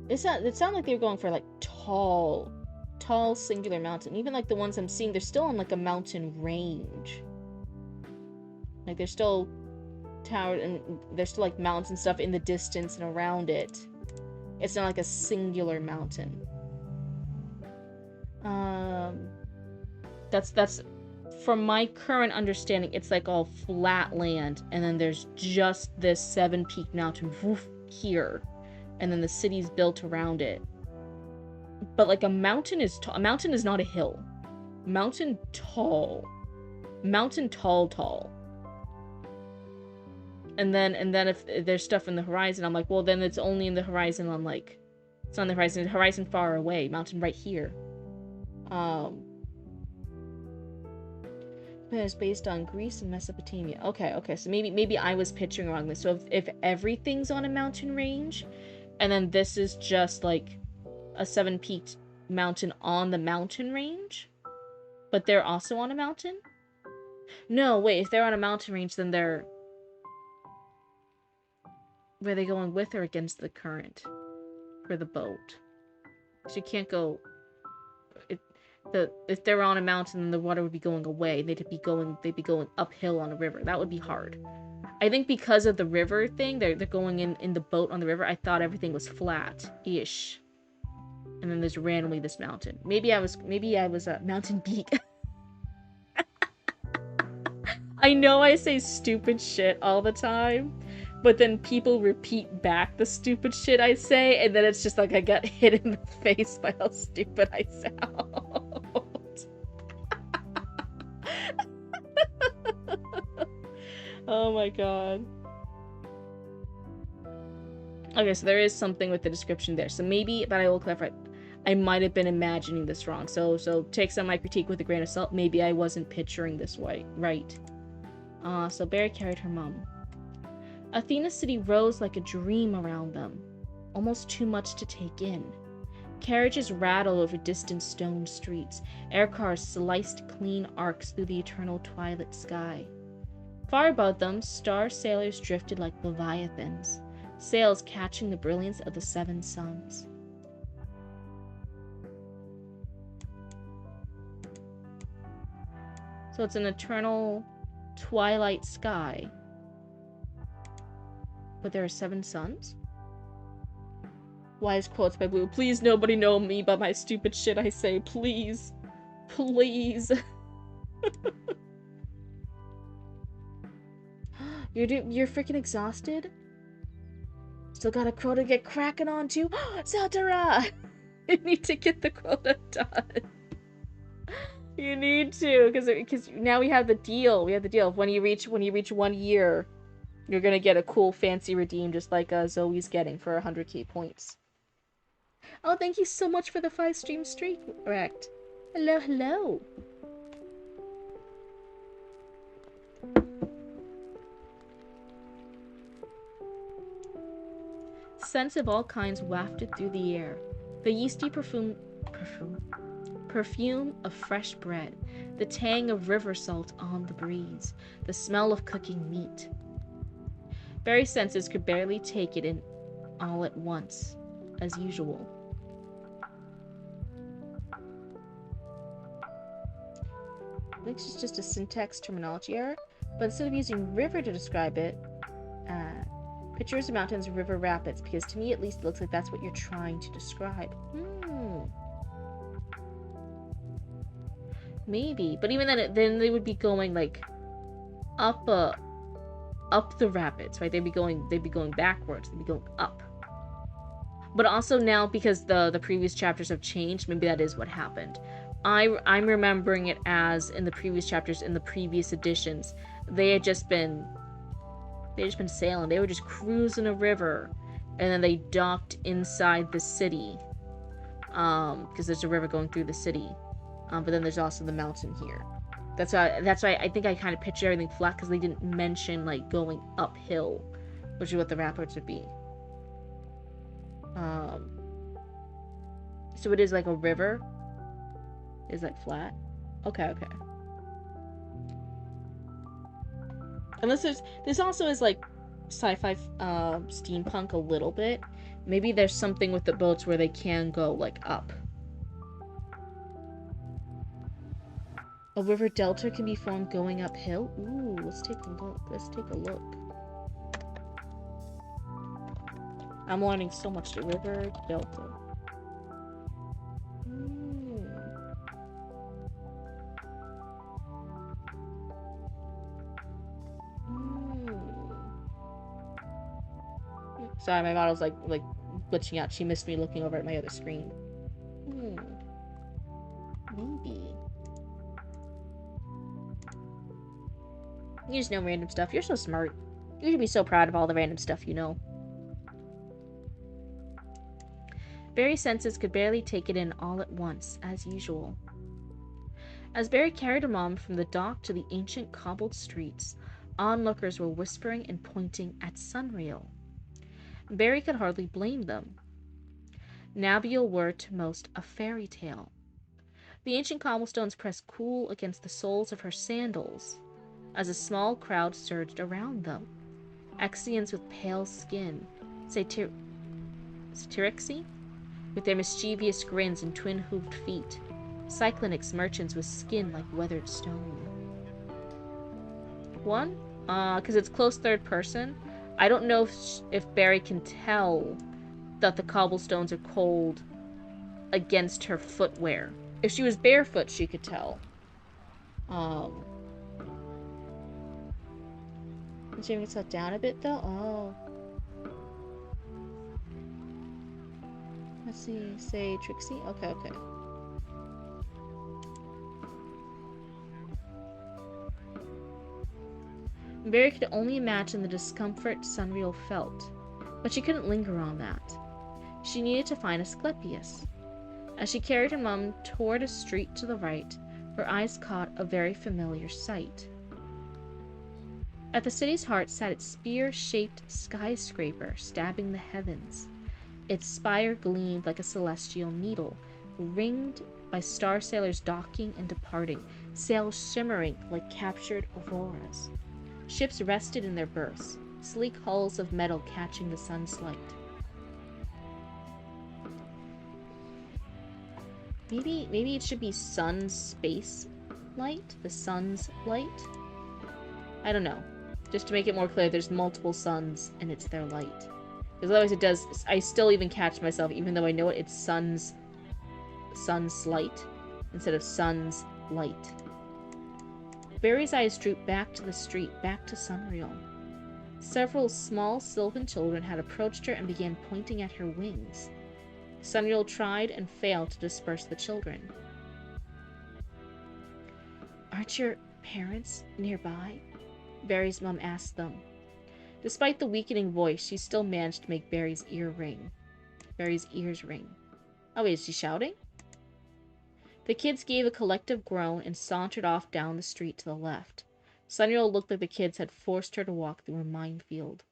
It sounded like they were going for, like, tall singular mountain. Even, like, the ones I'm seeing, they're still on, like, a mountain range. Like, they're still towered, and there's still, like, mountains and stuff in the distance and around it. It's not like a singular mountain. That's from my current understanding, it's like all flat land, and then there's just this 7-peak mountain here. And then the city's built around it. But, like, a mountain is not a hill. Mountain tall. And then if there's stuff in the horizon, I'm like, well, then it's only in the horizon on, like, it's on the horizon far away. Mountain right here. It's based on Greece and Mesopotamia. Okay, so maybe I was picturing wrongly. So if everything's on a mountain range, and then this is just, like, a 7-peaked mountain on the mountain range, but they're also on a mountain? No, wait, if they're on a mountain range, then they're... Were they going with or against the current for the boat? So you can't go... If they're on a mountain, then the water would be going away. They'd be going uphill on a river. That would be hard. I think because of the river thing, they're going in the boat on the river. I thought everything was flat-ish, and then there's randomly this mountain. Maybe I was a mountain beak. I know I say stupid shit all the time, but then people repeat back the stupid shit I say, and then it's just like I got hit in the face by how stupid I sound. Oh my god. Okay, so there is something with the description there. So maybe, but I will clarify, I might have been imagining this wrong. So take some of my critique with a grain of salt. Maybe I wasn't picturing this right. So Barry carried her mum. Athena's city rose like a dream around them. Almost too much to take in. Carriages rattled over distant stone streets. Aircars sliced clean arcs through the eternal twilight sky. Far above them, star sailors drifted like leviathans. sails catching the brilliance of the seven suns. So it's an eternal twilight sky. But there are seven suns? Wise quotes by Blue. Please nobody know me by my stupid shit I say. Please. Please. You're freaking exhausted? Still got a quota to get cracking on too? Satara! You need to get the quota done. You need to, because now we have the deal. We have the deal. When you reach 1 year, you're gonna get a cool fancy redeem, just like Zoe's getting for 100k points. Oh, thank you so much for the 5 stream streak, Rect. Hello, hello. Scents of all kinds wafted through the air. The yeasty perfume of fresh bread, the tang of river salt on the breeze, the smell of cooking meat. Barry's senses could barely take it in all at once, as usual. I think it's just a syntax terminology error, but instead of using river to describe it, pictures of mountains, river, rapids, because to me at least it looks like that's what you're trying to describe. Maybe, but even then they would be going like up the rapids, right? They'd be going backwards. They'd be going up. But also now, because the previous chapters have changed, maybe that is what happened. I'm remembering it as in the previous chapters, in the previous editions, they had just been sailing. They were just cruising a river, and then they docked inside the city, because there's a river going through the city. But then there's also the mountain here. That's why I think I kind of picture everything flat, because they didn't mention like going uphill, which is what the rapids would be. So it is like a river. Is that flat? Okay. Unless this also is like sci-fi steampunk a little bit. Maybe there's something with the boats where they can go like up. A river delta can be formed going uphill. Ooh, let's take a look. I'm learning so much. The river delta. Sorry, my model's like glitching out. She missed me looking over at my other screen. Maybe. You just know random stuff. You're so smart. You should be so proud of all the random stuff you know. Barry's senses could barely take it in all at once, as usual. As Barry carried her mom from the dock to the ancient cobbled streets, onlookers were whispering and pointing at Sunreal. Barry could hardly blame them. Nabiel were, to most, a fairy tale. The ancient cobblestones pressed cool against the soles of her sandals, as a small crowd surged around them. Exians with pale skin, Satyrixi, with their mischievous grins and twin-hooved feet, Cyclonics merchants with skin like weathered stone. One, because it's close third person, I don't know if Barry can tell that the cobblestones are cold against her footwear. If she was barefoot, she could tell. Did she even get set down a bit, though? Oh. Let's see. Say Trixie? Okay. Barry could only imagine the discomfort Sunreal felt, but she couldn't linger on that. She needed to find Asclepius. As she carried her mum toward a street to the right, her eyes caught a very familiar sight. At the city's heart sat its spear-shaped skyscraper stabbing the heavens. Its spire gleamed like a celestial needle, ringed by star sailors docking and departing, sails shimmering like captured auroras. Ships rested in their berths, sleek hulls of metal catching the sun's light. Maybe it should be sun's space light? The sun's light? I don't know. Just to make it more clear, there's multiple suns, and it's their light. Because otherwise it does... I still even catch myself, even though I know it, it's sun's light, instead of sun's light. Barry's eyes drooped back to the street, back to Sunreal. Several small sylvan children had approached her and began pointing at her wings. Sunreal tried and failed to disperse the children. Aren't your parents nearby? Barry's mom asked them. Despite the weakening voice, she still managed to make Barry's ears ring. Oh wait, is she shouting? The kids gave a collective groan and sauntered off down the street to the left. Sunreal looked like the kids had forced her to walk through a minefield.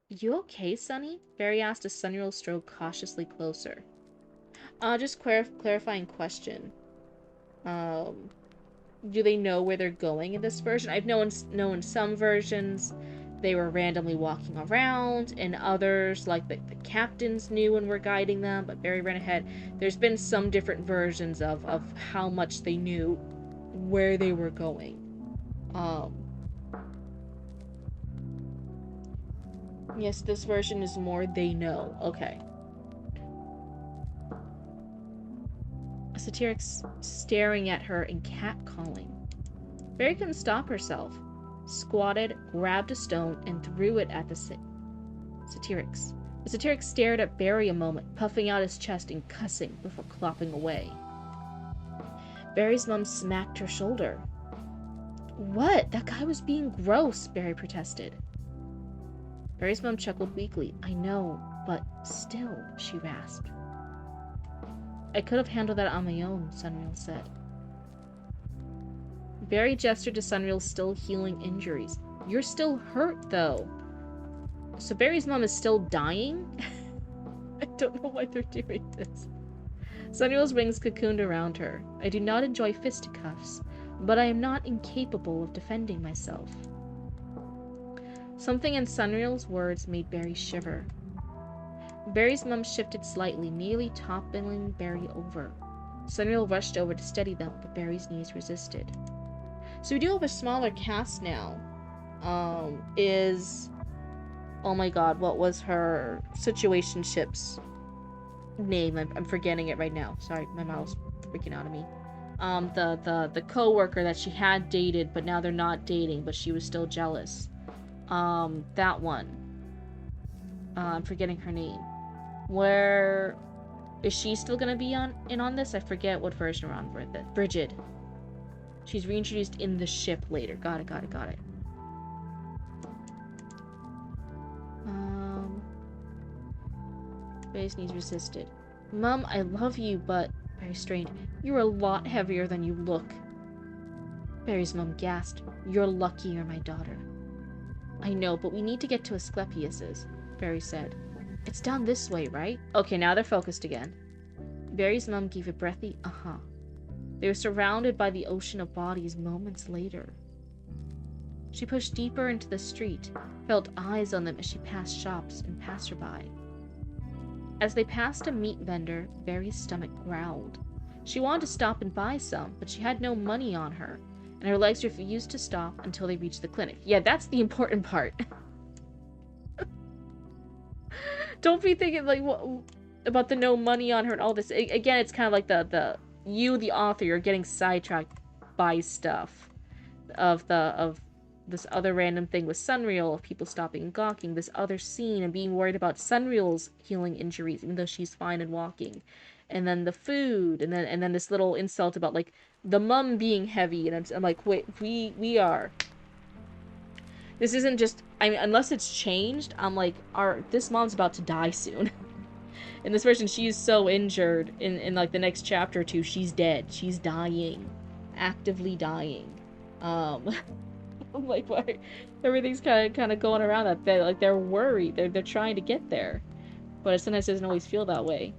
You okay, Sunny? Barry asked as Sunreal strode cautiously closer. Just clarifying question. Do they know where they're going in this version? I've known in some versions they were randomly walking around, and others, like the captains knew and were guiding them, but Barry ran ahead. There's been some different versions of how much they knew where they were going. Yes, this version is more they know. Okay. A Satyric's staring at her and catcalling. Barry couldn't stop herself. Squatted, grabbed a stone, and threw it at the Satyrix. The Satyric stared at Barry a moment, puffing out his chest and cussing before clopping away. Barry's mom smacked her shoulder. What? That guy was being gross, Barry protested. Barry's mom chuckled weakly. I know, but still, she rasped. I could have handled that on my own, Sunreal said. Barry gestured to Sunreal's still healing injuries. You're still hurt, though. So Barry's mom is still dying? I don't know why they're doing this. Sunreal's wings cocooned around her. I do not enjoy fisticuffs, but I am not incapable of defending myself. Something in Sunreal's words made Barry shiver. Barry's mom shifted slightly, nearly toppling Barry over. Sunreal rushed over to steady them, but Barry's knees resisted. So we do have a smaller cast now. Oh my god, what was her situationship's name? I'm forgetting it right now. Sorry, my mouth's freaking out of me. The co-worker that she had dated, but now they're not dating, but she was still jealous. That one. I'm forgetting her name. Where is she still gonna be in on this? I forget what version we're on with it. Bridget. She's reintroduced in the ship later. Got it. Barry's knees resisted. Mom, I love you, but... Barry strained. You're a lot heavier than you look. Barry's mom gasped. You're lucky you're my daughter. I know, but we need to get to Asclepius's, Barry said. It's down this way, right? Okay, now they're focused again. Barry's mom gave a breathy uh-huh. They were surrounded by the ocean of bodies moments later. She pushed deeper into the street, felt eyes on them as she passed shops and passerby. As they passed a meat vendor, Barry's stomach growled. She wanted to stop and buy some, but she had no money on her, and her legs refused to stop until they reached the clinic. Yeah, that's the important part. Don't be thinking, like, what, about the no money on her and all this. Again, it's kind of like the author, you're getting sidetracked by stuff. Of this other random thing with Sunreal, of people stopping and gawking, this other scene, and being worried about Sunreal's healing injuries, even though she's fine and walking. And then the food, and then this little insult about, like, the mum being heavy, and I'm like, wait, we are... This isn't just... I mean, unless it's changed, I'm like, this mom's about to die soon. In this version, she's so injured, in like, the next chapter or two, she's dead. She's dying. Actively dying. I'm like, why? Everything's kind of going around that. They're worried. They're trying to get there. But it sometimes doesn't always feel that way.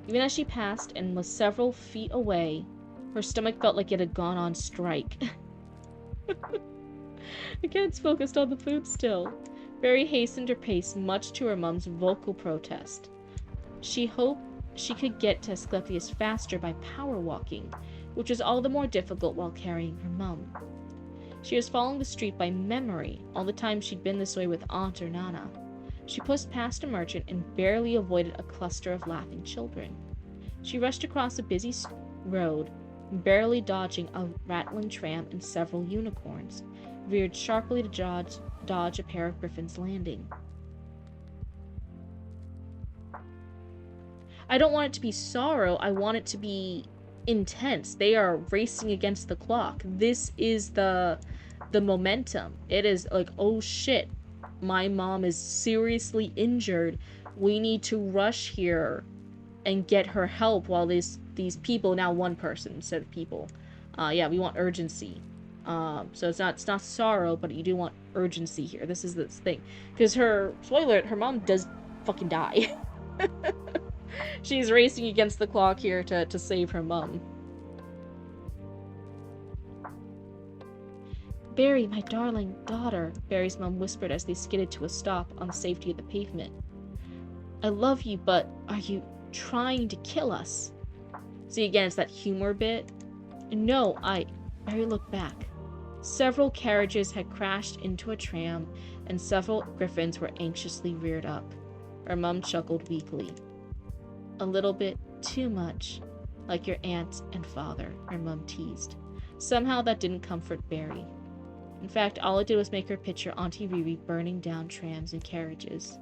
Even as she passed and was several feet away, her stomach felt like it had gone on strike. The cat's focused on the food still. Barry hastened her pace, much to her mum's vocal protest. She hoped she could get to Asclepius faster by power walking, which was all the more difficult while carrying her mum. She was following the street by memory all the time she'd been this way with Aunt or Nana. She pushed past a merchant and barely avoided a cluster of laughing children. She rushed across a busy road, barely dodging a rattling tram and several unicorns, veered sharply to dodge a pair of griffins landing. I don't want it to be sorrow, I want it to be intense. They are racing against the clock. This is the momentum. It is like, oh shit, my mom is seriously injured. We need to rush here and get her help while these people, now one person instead of people. Yeah, we want urgency. So it's not sorrow, but you do want urgency here. This is this thing. Because spoiler alert, her mom does fucking die. She's racing against the clock here to save her mom. Barry, my darling daughter, Barry's mom whispered as they skidded to a stop on the safety of the pavement. I love you, but are you trying to kill us? See, again, it's that humor bit. No, Barry looked back. Several carriages had crashed into a tram, and several griffins were anxiously reared up. Her mum chuckled weakly. A little bit too much, like your aunt and father, her mum teased. Somehow that didn't comfort Barry. In fact, all it did was make her picture Auntie Riri burning down trams and carriages.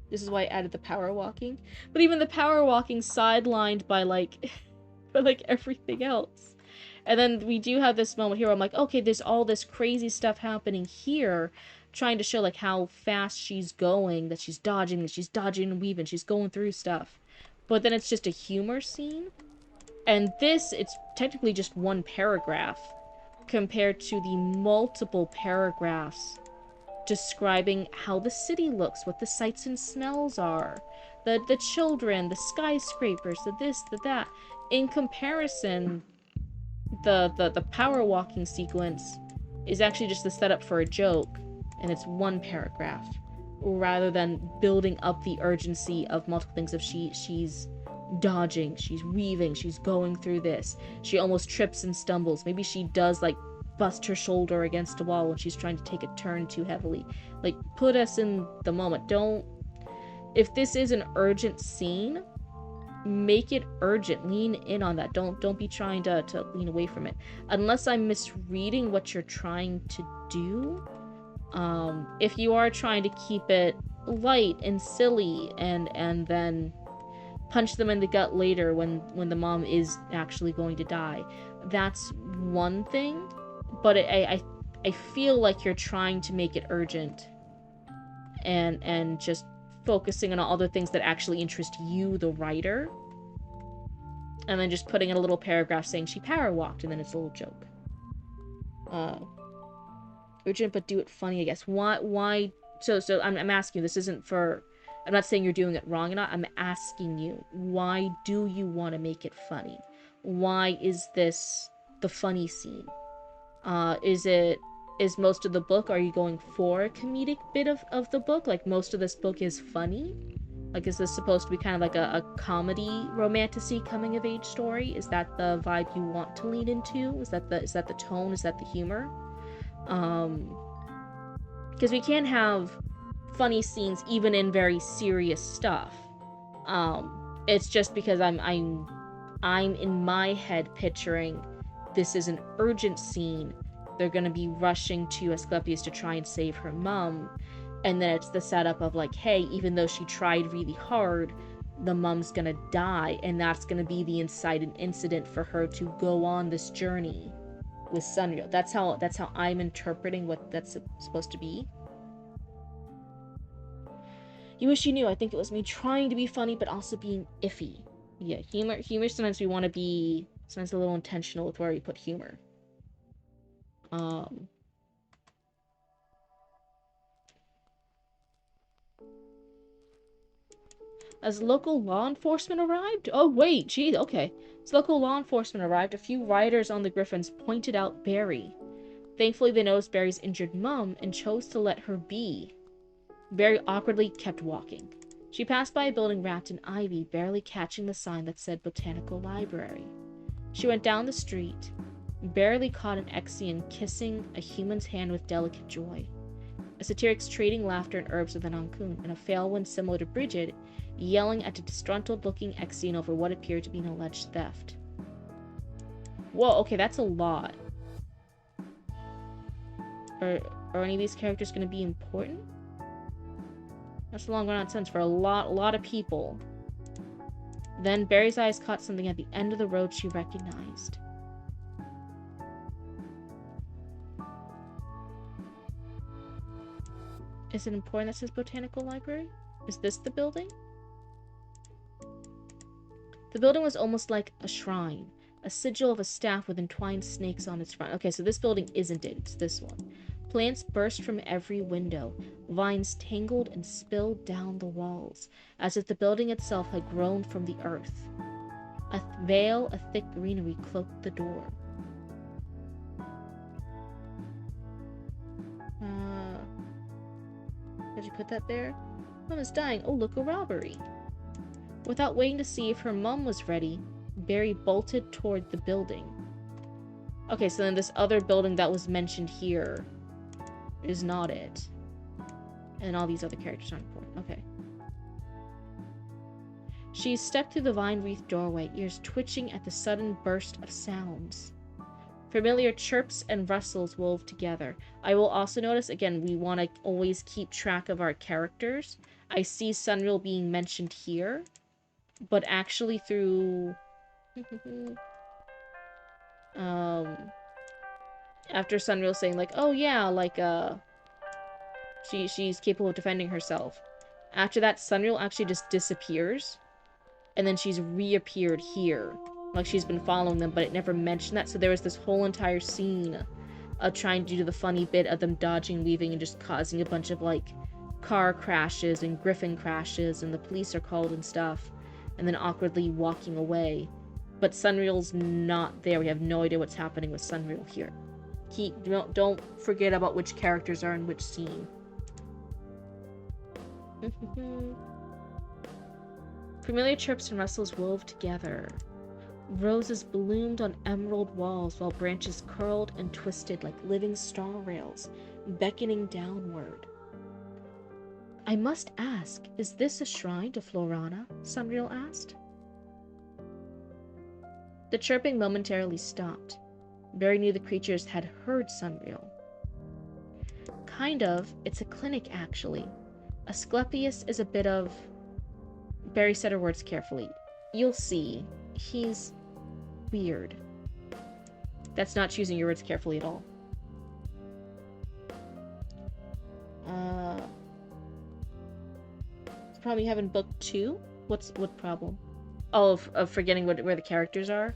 This is why I added the power walking. But even the power walking sidelined by everything else. And then we do have this moment here where I'm like, okay, there's all this crazy stuff happening here, trying to show like how fast she's going, that she's dodging and weaving, she's going through stuff. But then it's just a humor scene. And this, it's technically just one paragraph compared to the multiple paragraphs describing how the city looks, what the sights and smells are, the children, the skyscrapers, the this, the that. In comparison, the power walking sequence is actually just the setup for a joke, and it's one paragraph, rather than building up the urgency of multiple things. If she's dodging, she's weaving, she's going through this, she almost trips and stumbles, maybe she does like bust her shoulder against a wall when she's trying to take a turn too heavily. Like, put us in the moment. Don't, if this is an urgent scene, make it urgent. Lean in on that. Don't be trying to lean away from it. Unless I'm misreading what you're trying to do. If you are trying to keep it light and silly and then punch them in the gut later when the mom is actually going to die, that's one thing. But I feel like you're trying to make it urgent and just focusing on other things that actually interest you, the writer, and then just putting in a little paragraph saying she power walked, and then it's a little joke. Urgent, but do it funny, I guess. Why? So I'm asking you. This isn't for. I'm not saying you're doing it wrong or not. I'm asking you, why do you want to make it funny? Why is this the funny scene? Is most of the book, are you going for a comedic bit of the book? Like, most of this book is funny? Like, is this supposed to be kind of like a comedy, romantic-y coming-of-age story? Is that the vibe you want to lean into? Is that the tone? Is that the humor? Because we can't have funny scenes even in very serious stuff. It's just because I'm in my head picturing this is an urgent scene. They're gonna be rushing to Asclepius to try and save her mom, and then it's the setup of like, hey, even though she tried really hard, the mom's gonna die, and that's gonna be the inciting incident for her to go on this journey with Sunrio. That's how I'm interpreting what that's supposed to be. You wish you knew. I think it was me trying to be funny, but also being iffy. Yeah, humor. Sometimes we want to be sometimes a little intentional with where we put humor. As local law enforcement arrived? Oh, wait, gee, okay. As local law enforcement arrived, a few riders on the griffins pointed out Barry. Thankfully, they noticed Barry's injured mum and chose to let her be. Barry awkwardly kept walking. She passed by a building wrapped in ivy, barely catching the sign that said Botanical Library. She went down the street, barely caught an Exian kissing a human's hand with delicate joy. A satyric's trading laughter and herbs with an Ankun, and a Failwind similar to Brigid, yelling at a disgruntled-looking Exian over what appeared to be an alleged theft. Whoa, okay, that's a lot. Are any of these characters going to be important? That's a long run-on sentence for a lot of people. Then Barry's eyes caught something at the end of the road she recognized. Is it important that says Botanical Library? Is this the building? The building was almost like a shrine. A sigil of a staff with entwined snakes on its front. Okay, so this building isn't it. It's this one. Plants burst from every window. Vines tangled and spilled down the walls, as if the building itself had grown from the earth. A veil of thick greenery cloaked the door. Did you put that there? Mom is dying. Oh, look, a robbery. Without waiting to see if her mum was ready, Barry bolted toward the building. Okay, so then this other building that was mentioned here is not it. And all these other characters aren't important. Okay. She stepped through the vine-wreathed doorway, ears twitching at the sudden burst of sounds. Familiar chirps and rustles wove together. I will also notice, again, we want to always keep track of our characters. I see Sunreal being mentioned here, but actually through... after Sunreal saying, like, oh yeah, like, she's capable of defending herself. After that, Sunreal actually just disappears, and then she's reappeared here. Like, she's been following them, but it never mentioned that. So there was this whole entire scene of trying to do the funny bit of them dodging, weaving, and just causing a bunch of, like, car crashes and griffin crashes, and the police are called and stuff, and then awkwardly walking away. But Sunreal's not there. We have no idea what's happening with Sunreal here. Don't forget about which characters are in which scene. Familiar chirps and rustles wove together. Roses bloomed on emerald walls while branches curled and twisted like living star rails, beckoning downward. I must ask, is this a shrine to Florana? Sunreal asked. The chirping momentarily stopped. Barry knew the creatures had heard Sunreal. Kind of. It's a clinic, actually. Asclepius is a bit of... Barry said her words carefully. You'll see. He's... weird. That's not choosing your words carefully at all. Probably having book 2? What problem? Oh, of forgetting where the characters are?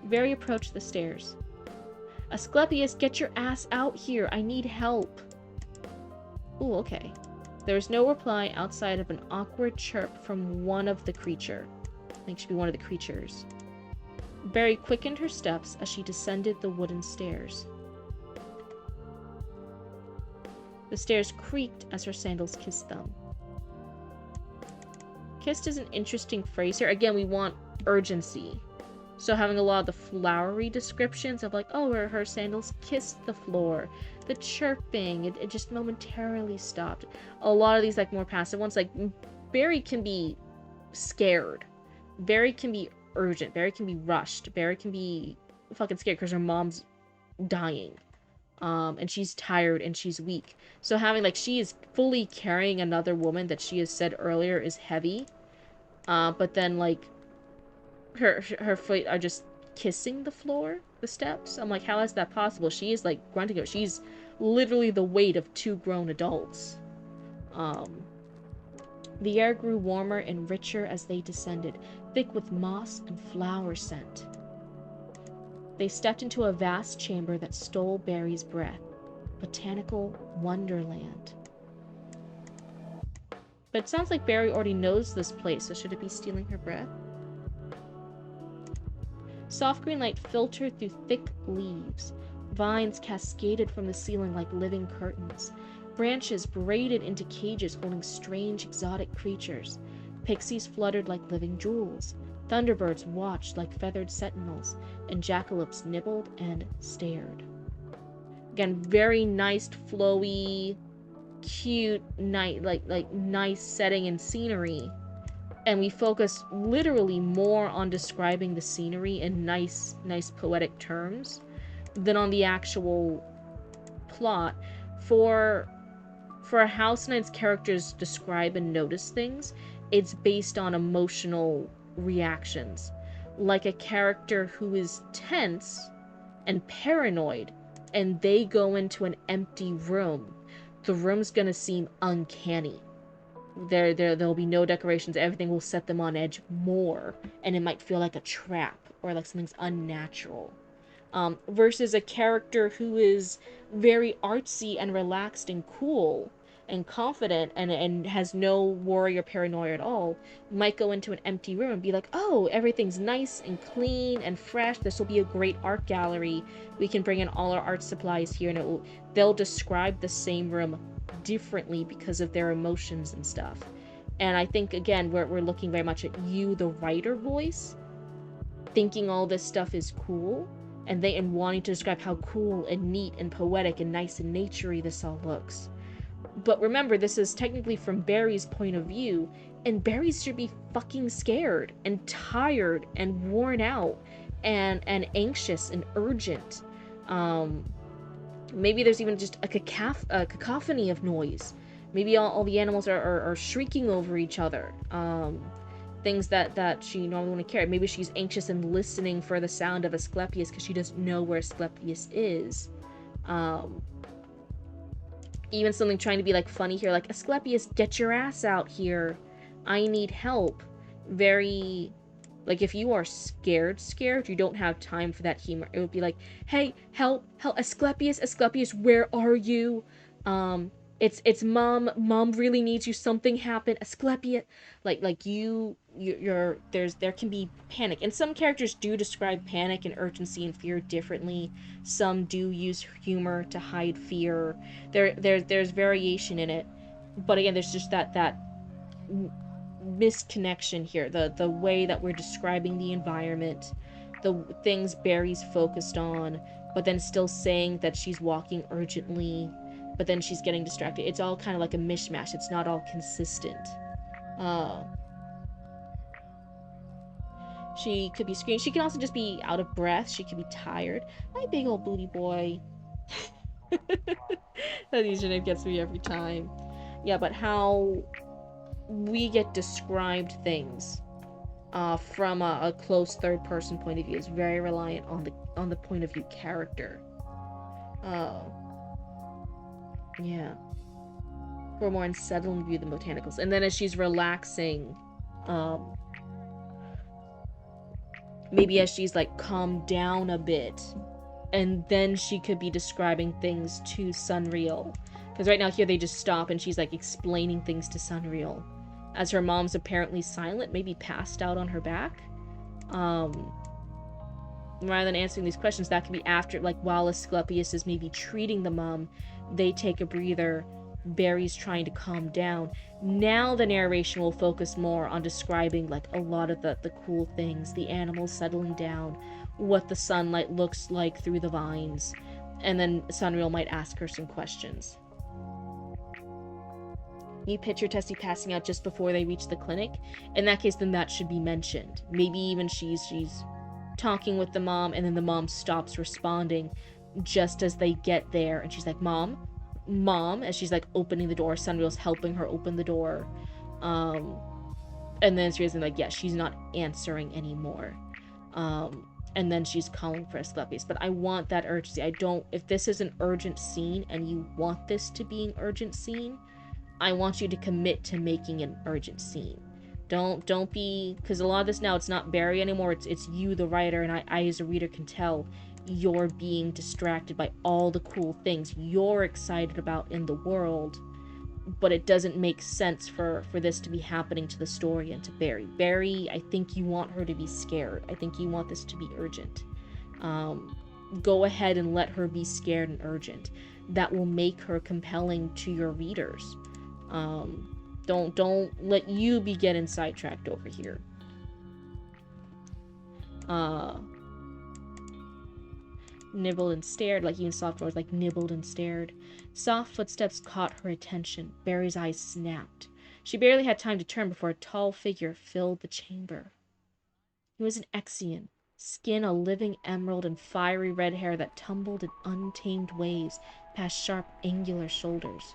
Barry approached the stairs. Asclepius, get your ass out here. I need help. Ooh, okay. There was no reply outside of an awkward chirp from one of the creature. I think it should be one of the creatures. Barry quickened her steps as she descended the wooden stairs. The stairs creaked as her sandals kissed them. Kissed is an interesting phrase here. Again, we want urgency. So having a lot of the flowery descriptions of like, oh, her sandals kissed the floor. The chirping, it just momentarily stopped. A lot of these like more passive ones, like Barry can be scared. Barry can be urgent. Barry can be rushed. Barry can be fucking scared because her mom's dying. And she's tired and she's weak. So having like, she is fully carrying another woman that she has said earlier is heavy. But then like, her feet are just kissing the floor, the steps. I'm like, how is that possible? She is like grunting out. She's literally the weight of 2 grown adults. The air grew warmer and richer as they descended, thick with moss and flower scent. They stepped into a vast chamber that stole Barry's breath. Botanical wonderland. But it sounds like Barry already knows this place, so should it be stealing her breath? Soft green light filtered through thick leaves. Vines cascaded from the ceiling like living curtains. Branches braided into cages holding strange exotic creatures. Pixies fluttered like living jewels. Thunderbirds watched like feathered sentinels, and jackalopes nibbled and stared. Again, very nice, flowy, cute, nice setting and scenery. And we focus literally more on describing the scenery in nice poetic terms than on the actual plot. For House Knight's characters describe and notice things, it's based on emotional reactions. Like a character who is tense and paranoid, and they go into an empty room, the room's gonna seem uncanny. There'll be no decorations, everything will set them on edge more, and it might feel like a trap or like something's unnatural. Versus a character who is very artsy and relaxed and cool and confident and has no worry or paranoia at all, might go into an empty room and be like, oh, everything's nice and clean and fresh, this will be a great art gallery, we can bring in all our art supplies here, and they'll describe the same room differently because of their emotions and stuff. And I think, again, we're looking very much at you, the writer voice, thinking all this stuff is cool, and wanting to describe how cool and neat and poetic and nice and naturey this all looks. But remember, this is technically from Barry's point of view, and Barry should be fucking scared and tired and worn out and anxious and urgent. Maybe there's even just a cacophony of noise. Maybe all the animals are shrieking over each other. Things that she normally wouldn't care. Maybe she's anxious and listening for the sound of Asclepius because she doesn't know where Asclepius is. Even something trying to be like funny here, like, Asclepius, get your ass out here. I need help. Very, like, if you are scared, you don't have time for that humor. It would be like, hey, help, Asclepius, where are you? It's mom really needs you, something happened, Asclepius. There can be panic, and some characters do describe panic and urgency and fear differently. Some do use humor to hide fear. There's variation in it, but again, there's just that misconnection here. The way that we're describing the environment, the things Barry's focused on, but then still saying that she's walking urgently, but then she's getting distracted. It's all kind of like a mishmash. It's not all consistent. She could be screaming. She can also just be out of breath. She could be tired. My big old booty boy. That username gets me every time. Yeah, but how we get described things from a close third-person point of view is very reliant on the point of view character. Yeah. For a more unsettling view than botanicals. And then as she's relaxing, maybe as she's like calmed down a bit, and then she could be describing things to Sunreal. Because right now here they just stop and she's like explaining things to Sunreal. As her mom's apparently silent, maybe passed out on her back. Rather than answering these questions, that could be after, like, while Asclepius is maybe treating the mom, they take a breather, Barry's trying to calm down. Now the narration will focus more on describing, like, a lot of the cool things, the animals settling down, what the sunlight looks like through the vines, and then Sunreal might ask her some questions. You picture Tessie passing out just before they reach the clinic. In that case, then that should be mentioned. Maybe even she's talking with the mom, and then the mom stops responding just as they get there, and she's like, Mom, as she's like opening the door. Sunreal's helping her open the door. And then she's like, yeah, she's not answering anymore. And then she's calling for Asclepius. But I want that urgency. If this is an urgent scene and you want this to be an urgent scene, I want you to commit to making an urgent scene. Don't be, because a lot of this now, it's not Barry anymore, it's you, the writer, and I as a reader can tell you're being distracted by all the cool things you're excited about in the world, but it doesn't make sense for this to be happening to the story and to Barry. Barry, I think you want her to be scared. I think you want this to be urgent. Go ahead and let her be scared and urgent. That will make her compelling to your readers. Don't let you be getting sidetracked over here. Nibbled and stared, like even soft words, like nibbled and stared. Soft footsteps caught her attention. Barry's eyes snapped. She barely had time to turn before a tall figure filled the chamber. He was an Exian, skin a living emerald and fiery red hair that tumbled in untamed waves past sharp, angular shoulders.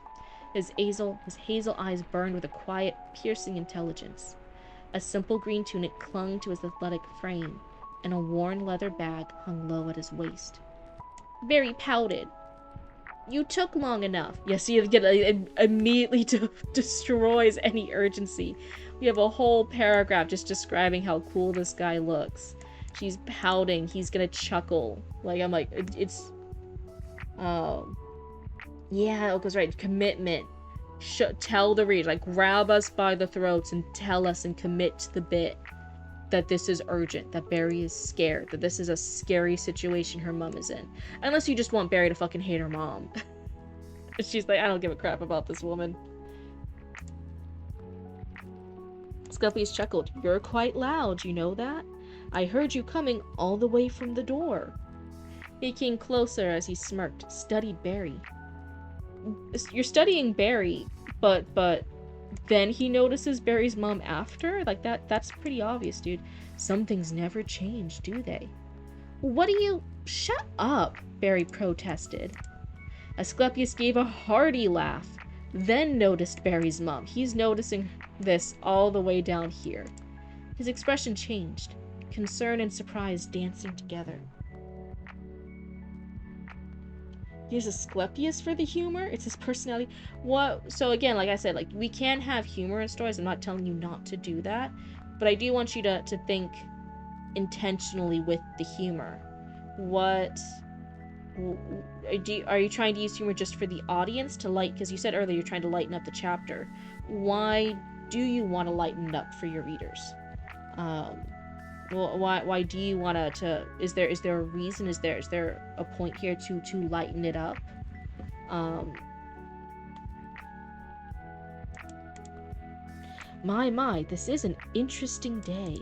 His hazel eyes burned with a quiet, piercing intelligence. A simple green tunic clung to his athletic frame, and a worn leather bag hung low at his waist. Barry pouted. You took long enough. Yes, you get immediately destroys any urgency. We have a whole paragraph just describing how cool this guy looks. She's pouting. He's gonna chuckle. Like, I'm like, it's... yeah, it goes right. Commitment. Tell the reader. Like, grab us by the throats and tell us and commit to the bit that this is urgent, that Barry is scared, that this is a scary situation her mom is in. Unless you just want Barry to fucking hate her mom. She's like, I don't give a crap about this woman. Scuffles chuckled. You're quite loud, you know that? I heard you coming all the way from the door. He came closer as he smirked, studied Barry. You're studying Barry, but then he notices Barry's mom after? Like, that's pretty obvious, dude. Some things never change, do they? What do you... Shut up, Barry protested. Asclepius gave a hearty laugh, then noticed Barry's mom. He's noticing this all the way down here. His expression changed, concern and surprise dancing together. He's Asclepius for the humor? It's his personality? What? So again, like I said, like, we can have humor in stories. I'm not telling you not to do that, but I do want you to think intentionally with the humor. What... Are you trying to use humor just for the audience to light? Because you said earlier you're trying to lighten up the chapter. Why do you want to lighten it up for your readers? Well, why do you want to? Is there a reason? Is there a point here to lighten it up? My, this is an interesting day.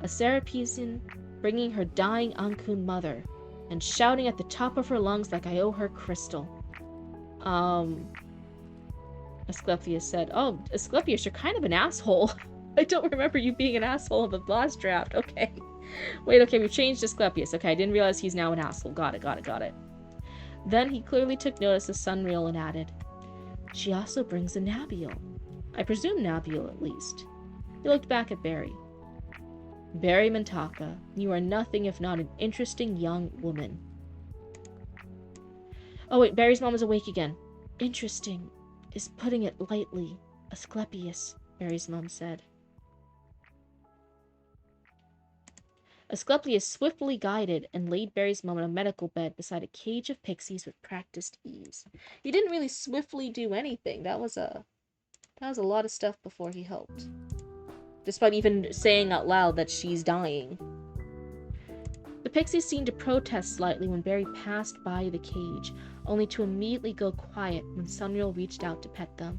A Serapesan bringing her dying Ankun mother, and shouting at the top of her lungs like I owe her crystal. Asclepius said, oh, Asclepius, you're kind of an asshole. I don't remember you being an asshole in the last draft. Okay. Wait, okay, we've changed Asclepius. Okay, I didn't realize he's now an asshole. Got it. Then he clearly took notice of Sunreal and added, she also brings a Nabule. I presume Nabule, at least. He looked back at Barry. Barry Mintaka, you are nothing if not an interesting young woman. Oh wait, Barry's mom is awake again. Interesting is putting it lightly, Asclepius, Barry's mom said. Asclepius swiftly guided and laid Barry's mom on a medical bed beside a cage of pixies with practiced ease. He didn't really swiftly do anything. That was a lot of stuff before he helped. Despite even saying out loud that she's dying. The pixies seemed to protest slightly when Barry passed by the cage, only to immediately go quiet when Sunreal reached out to pet them.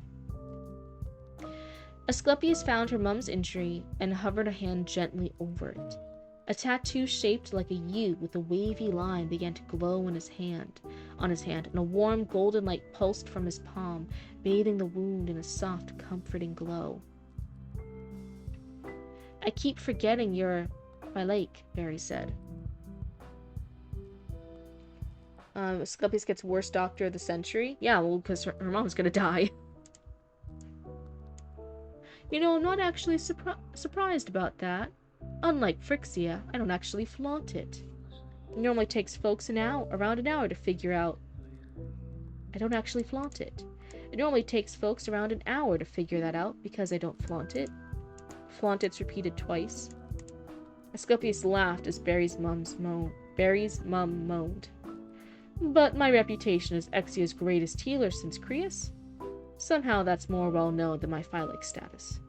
Asclepius found her mum's injury and hovered a hand gently over it. A tattoo shaped like a U with a wavy line began to glow on his hand, and a warm golden light pulsed from his palm, bathing the wound in a soft, comforting glow. I keep forgetting you're my lake, Barry said. Asclepius gets worst doctor of the century. Yeah, well, because her mom's gonna die. You know, I'm not actually surprised about that. Unlike Phrixia, I don't actually flaunt it. It normally takes folks around an hour to figure out. I don't actually flaunt it. It normally takes folks around an hour to figure that out because I don't flaunt it. Flaunt it's repeated twice. Asclepius laughed as Barry's mum moaned. But my reputation as Exia's greatest healer since Creus? Somehow that's more well known than my Phylex status.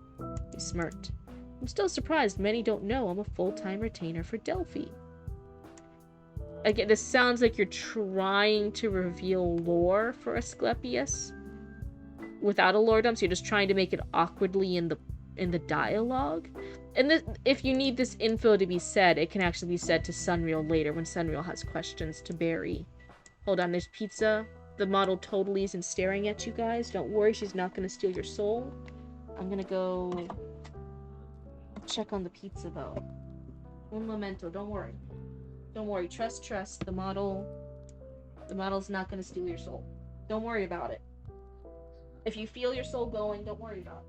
He smirked. I'm still surprised many don't know I'm a full-time retainer for Delphi. Again, this sounds like you're trying to reveal lore for Asclepius without a lore dump, so you're just trying to make it awkwardly in the dialogue. And if you need this info to be said, it can actually be said to Sunreal later when Sunreal has questions to Barry. Hold on, there's pizza. The model totally isn't staring at you guys. Don't worry, she's not going to steal your soul. I'm going to go check on the pizza, though. Un momento, don't worry. Don't worry, trust. The model's not going to steal your soul. Don't worry about it. If you feel your soul going, don't worry about it.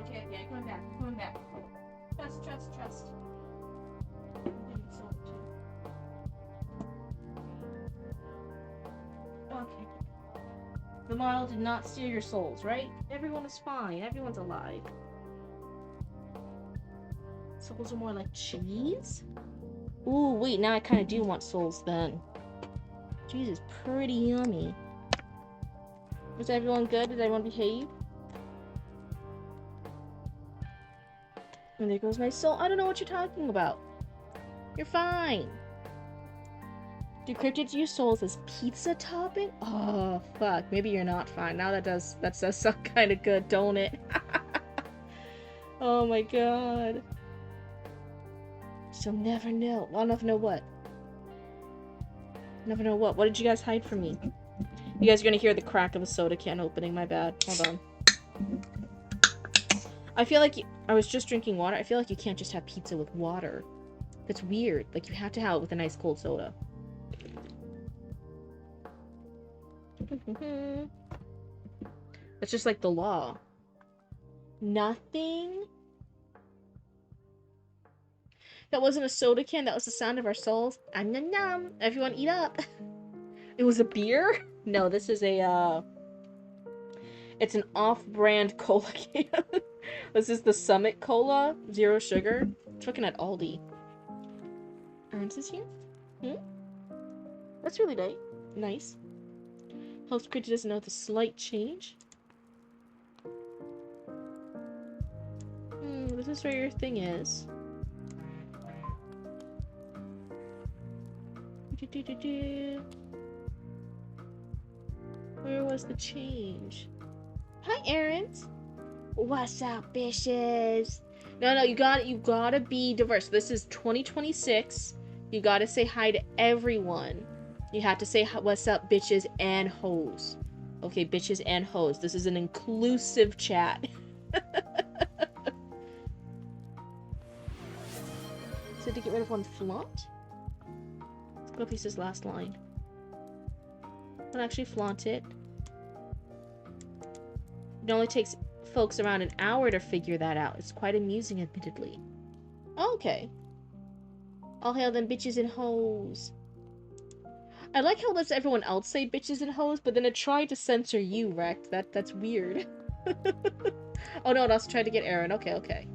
Okay, coming back. Trust. Okay. The model did not steal your souls, right? Everyone is fine. Everyone's alive. Souls are more like cheese? Ooh, wait, now I kind of do want souls then. Cheese is pretty yummy. Was everyone good? Did everyone behave? And there goes my soul. I don't know what you're talking about. You're fine. Do cryptids use souls as pizza topping? Oh, fuck. Maybe you're not fine. Now that does sound kind of good, don't it? Oh my god. She'll never know. I'll never know what. Never know what. What did you guys hide from me? You guys are gonna hear the crack of a soda can opening. My bad. Hold on. I feel like I was just drinking water. I feel like you can't just have pizza with water. That's weird. Like, you have to have it with a nice cold soda. That's just like the law. Nothing? That wasn't a soda can. That was the sound of our souls. Nom nom. Everyone eat up. It was a beer? No, this is a, it's an off-brand cola can. This is the Summit Cola. 0 sugar. It's looking at Aldi. Ernst is here? That's really nice. Host Cryptid doesn't know the slight change. This is where your thing is. Where was the change? Hi, Aaron's. What's up, bitches? No, you gotta be diverse. This is 2026. You gotta say hi to everyone. You have to say what's up, bitches and hoes. Okay, bitches and hoes. This is an inclusive chat. So to get rid of one flaunt? Let's go piece this last line. I'll actually flaunt it. It only takes folks around an hour to figure that out. It's quite amusing, admittedly. Okay. All hail them bitches and hoes. I like how it lets everyone else say bitches and hoes, but then it tried to censor you, Rect. That's weird. Oh no, it also tried to get Aaron. Okay.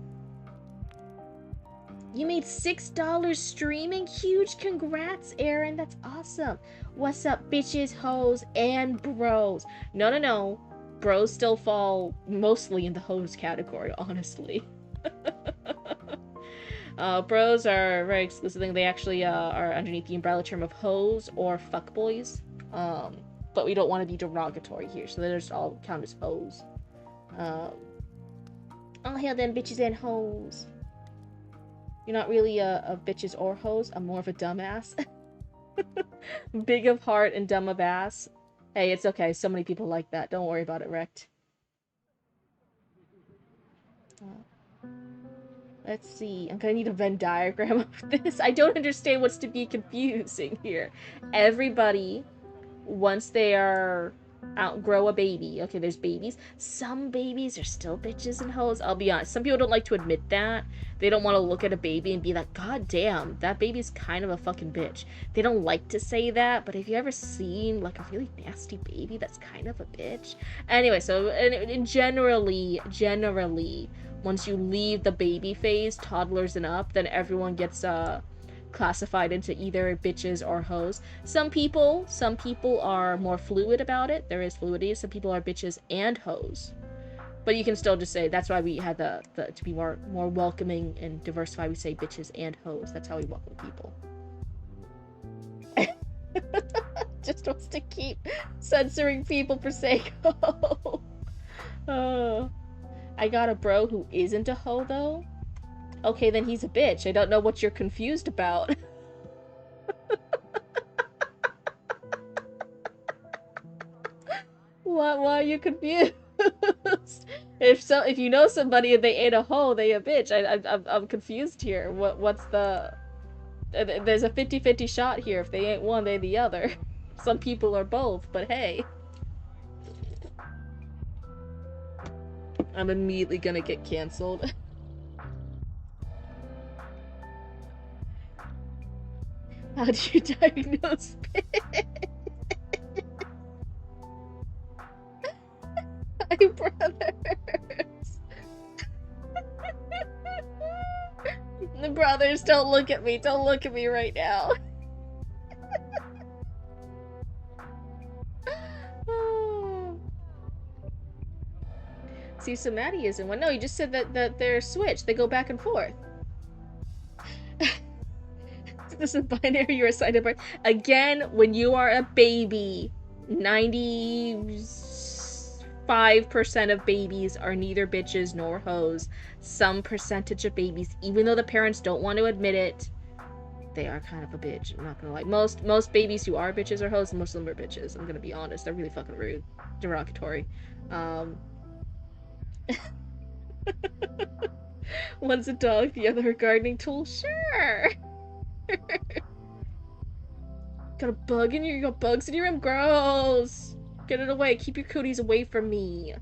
You made $6 streaming? Huge congrats, Aaron. That's awesome. What's up, bitches, hoes, and bros? No, no, no. Bros still fall mostly in the hoes category, honestly. Bros are a very exclusive thing. They actually are underneath the umbrella term of hoes or fuckboys. But we don't want to be derogatory here, so they just all count as hoes. All hail them bitches and hoes. You're not really a bitches or hoes. I'm more of a dumbass. Big of heart and dumb of ass. Hey, it's okay. So many people like that. Don't worry about it, Rect. Let's see. I'm gonna need a Venn diagram of this. I don't understand what's to be confusing here. Everybody, once they are outgrow a baby. Okay, there's babies. Some babies are still bitches and hoes. I'll be honest. Some people don't like to admit that. They don't want to look at a baby and be like, God damn, that baby's kind of a fucking bitch. They don't like to say that, but have you ever seen like a really nasty baby that's kind of a bitch? Anyway, so and generally, once you leave the baby phase, toddlers and up, then everyone gets classified into either bitches or hoes. Some people are more fluid about it. There is fluidity. Some people are bitches and hoes. But you can still just say, that's why we had the to be more welcoming and diversify, we say bitches and hoes. That's how we welcome people. Just wants to keep censoring people for sake of. I got a bro who isn't a hoe though. Okay, then he's a bitch. I don't know what you're confused about. Why are you confused? If you know somebody and they ain't a hoe, they a bitch. I'm confused here. What's the? There's a 50-50 shot here. If they ain't one, they the other. Some people are both, but hey. I'm immediately gonna get canceled. How do you diagnose bitch? Hi, brothers. The brothers, don't look at me. Don't look at me right now. See, so Maddie isn't one. No, you just said that they're switched. They go back and forth. This is binary. You're assigned a birth. Again, when you are a baby, 95% of babies are neither bitches nor hoes. Some percentage of babies, even though the parents don't want to admit it, they are kind of a bitch. I'm not gonna lie. Most babies who are bitches are hoes, and most of them are bitches. I'm gonna be honest. They're really fucking rude. Derogatory. One's a dog, the other a gardening tool. Sure. Got a bug in your, you got bugs in your room? Gross. Get it away. Keep your cooties away from me.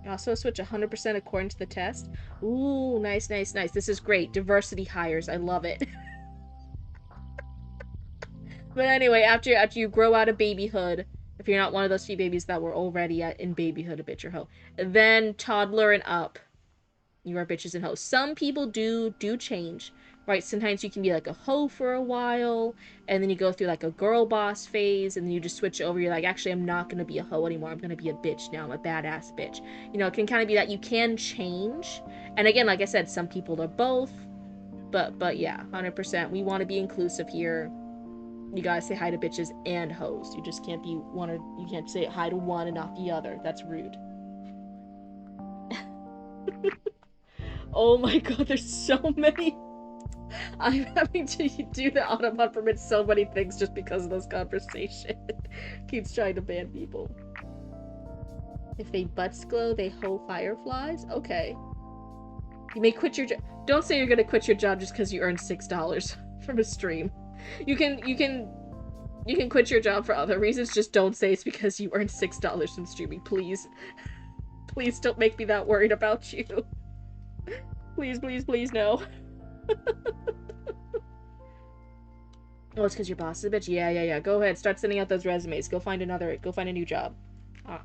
Also switch 100% according to the test. Ooh, nice. This is great. Diversity hires. I love it. But anyway, after you grow out of babyhood, if you're not one of those few babies that were already in babyhood, a bitch or hoe, then toddler and up, you are bitches and hoes. Some people do change, right? Sometimes you can be like a hoe for a while, and then you go through like a girl boss phase, and then you just switch over. You're like, actually, I'm not gonna be a hoe anymore. I'm gonna be a bitch now. I'm a badass bitch. You know, it can kind of be that you can change. And again, like I said, some people are both, but yeah, 100%. We want to be inclusive here. You gotta say hi to bitches and hoes. You just can't be one, or you can't say hi to one and not the other. That's rude. Oh my god, there's so many. I'm having to do the Autobot permit so many things just because of this conversation. Keeps trying to ban people. If they butts glow, they hoe fireflies? Okay. You may quit your job. Don't say you're gonna quit your job just because you earned $6 from a stream. You can quit your job for other reasons, just don't say it's because you earned $6 from streaming, please. Please don't make me that worried about you. Please, no. Oh, it's because your boss is a bitch? Yeah. Go ahead, start sending out those resumes. Go find a new job. Ah.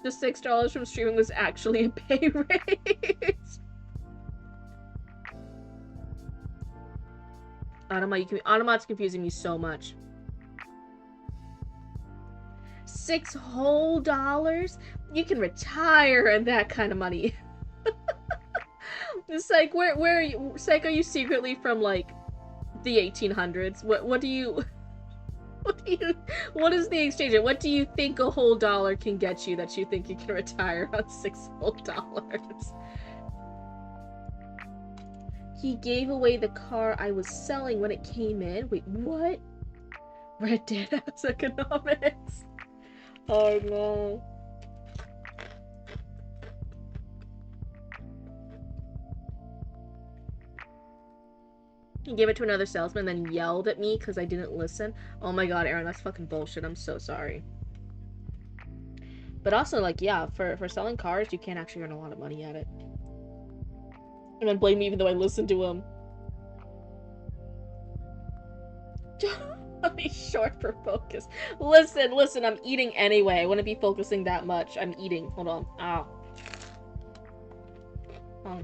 the $6 from streaming was actually a pay raise. Automat's confusing me so much. $6 whole? You can retire and that kind of money. It's like, where are you? It's like, are you secretly from, like, the 1800s? What do you... What is the exchange rate? What do you think a whole dollar can get you that you think you can retire on $6 whole? He gave away the car I was selling when it came in. Wait, what? Red Dead has economics. Oh no. He gave it to another salesman, then yelled at me because I didn't listen. Oh my god, Aaron, that's fucking bullshit. I'm so sorry. But also, like, yeah, for selling cars, you can't actually earn a lot of money at it. And then blame me even though I listened to him. I'll be short for focus. Listen, I'm eating anyway. I wouldn't be focusing that much. I'm eating. Hold on. Ow. Oh.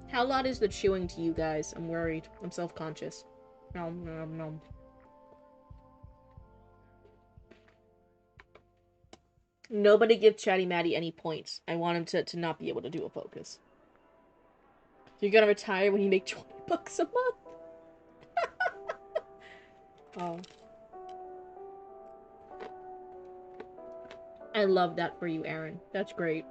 How loud is the chewing to you guys? I'm worried. I'm self-conscious. Nom, nom, nom. Nobody give Chatty Matty any points. I want him to not be able to do a focus. You're gonna retire when you make $20 a month? Oh. I love that for you, Aaron. That's great.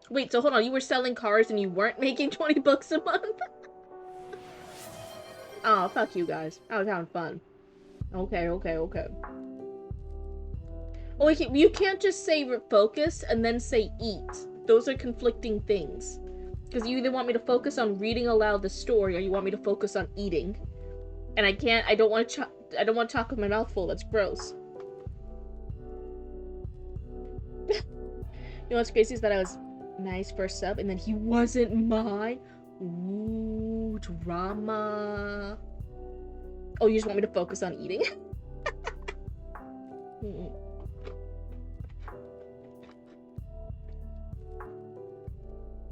Wait, so hold on. You were selling cars and you weren't making $20 a month? Oh, fuck you guys. I was having fun. Okay. Oh, you can't just say focus and then say eat. Those are conflicting things. Because you either want me to focus on reading aloud the story or you want me to focus on eating. And I don't want to talk with my mouth full. That's gross. You know what's crazy is that I was Maddie's first sub and then he wasn't mine. Ooh, drama. Oh, you just want me to focus on eating?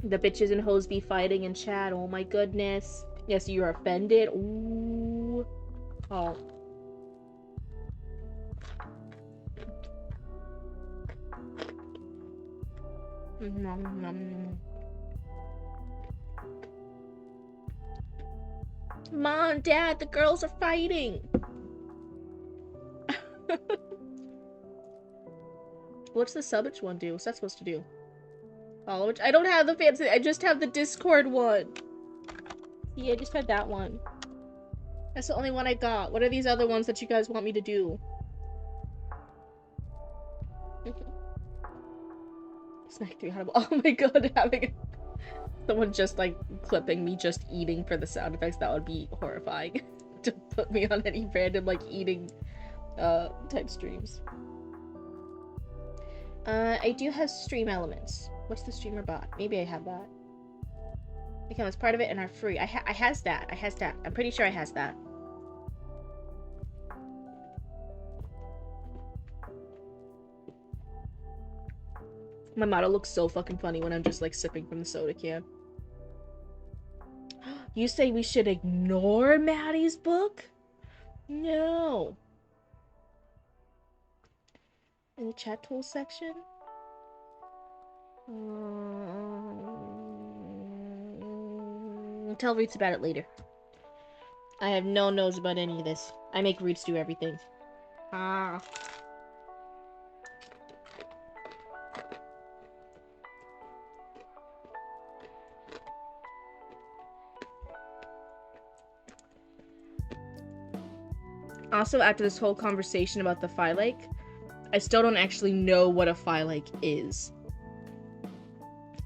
The bitches and hoes be fighting in chat. Oh my goodness. Yes, you're offended. Ooh. Oh. Mom, Dad, the girls are fighting. What's the subage one do? What's that supposed to do? Follow it. I don't have the fancy. I just have the Discord one. Yeah, I just had that one. That's the only one I got. What are these other ones that you guys want me to do? Snack 3 Hannibal. Oh my god, having someone just like clipping me just eating for the sound effects, that would be horrifying. To put me on any random like eating type streams. I do have stream elements. What's the streamer bot? Maybe I have that. Become as part of it and are free. I has that. I'm pretty sure I has that. My model looks so fucking funny when I'm just like sipping from the soda can. You say we should ignore Maddie's book? No. In the chat tools section? Tell Roots about it later. I have no nose about any of this. I make Roots do everything. Ah. Also, after this whole conversation about the Phylache, I still don't actually know what a Phylache is.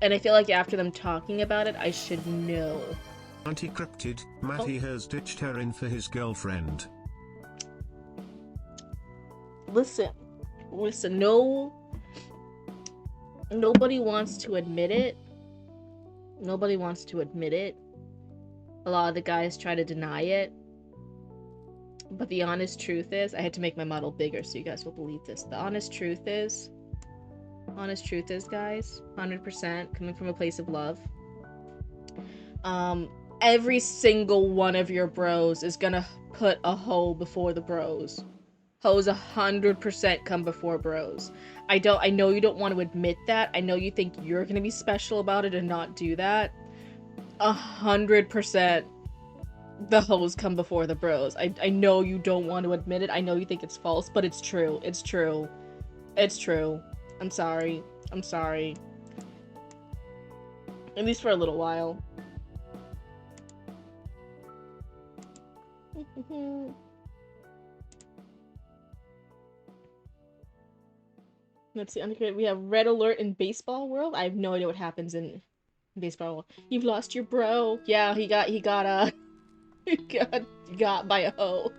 And I feel like after them talking about it, I should know. Anti-cryptid, Matty has ditched her in for his girlfriend. Listen, no. Nobody wants to admit it. A lot of the guys try to deny it. But the honest truth is, I had to make my model bigger so you guys will believe this. The honest truth is, guys, 100% coming from a place of love. Every single one of your bros is gonna put a hoe before the bros. Hoes 100% come before bros. I know you don't want to admit that. I know you think you're gonna be special about it and not do that. 100% the hoes come before the bros. I know you don't want to admit it. I know you think it's false, but it's true. It's true. It's true. I'm sorry. I'm sorry. At least for a little while. Let's see. We have red alert in baseball world. I have no idea what happens in baseball world. You've lost your bro. Yeah, he got he got by a hoe.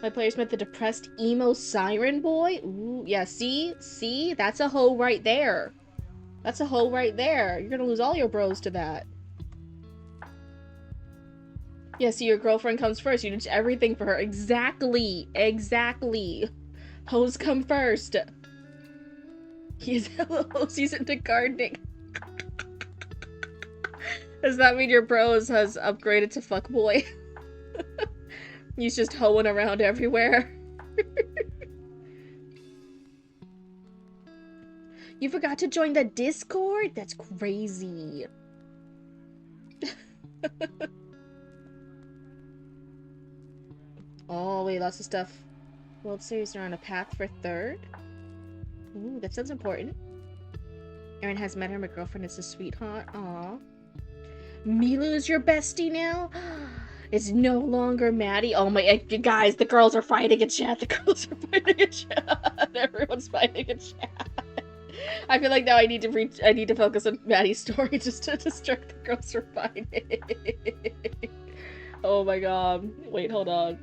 My players met the depressed emo siren boy. Ooh, yeah. See, that's a hoe right there. That's a hoe right there. You're gonna lose all your bros to that. Yeah, see, your girlfriend comes first. You did everything for her. Exactly. Hoes come first. He's into gardening. Does that mean your bros has upgraded to fuckboy? He's just hoeing around everywhere. You forgot to join the Discord? That's crazy. Oh, wait, lots of stuff. World Series are on a path for third. Ooh, that sounds important. Erin has met her. My girlfriend is a sweetheart. Aw. Milu is your bestie now? It's no longer Maddie. Oh my, guys, the girls are fighting in chat. Everyone's fighting in chat. I feel like now I need to focus on Maddie's story just to distract the girls from fighting. Oh my god. Wait, hold on.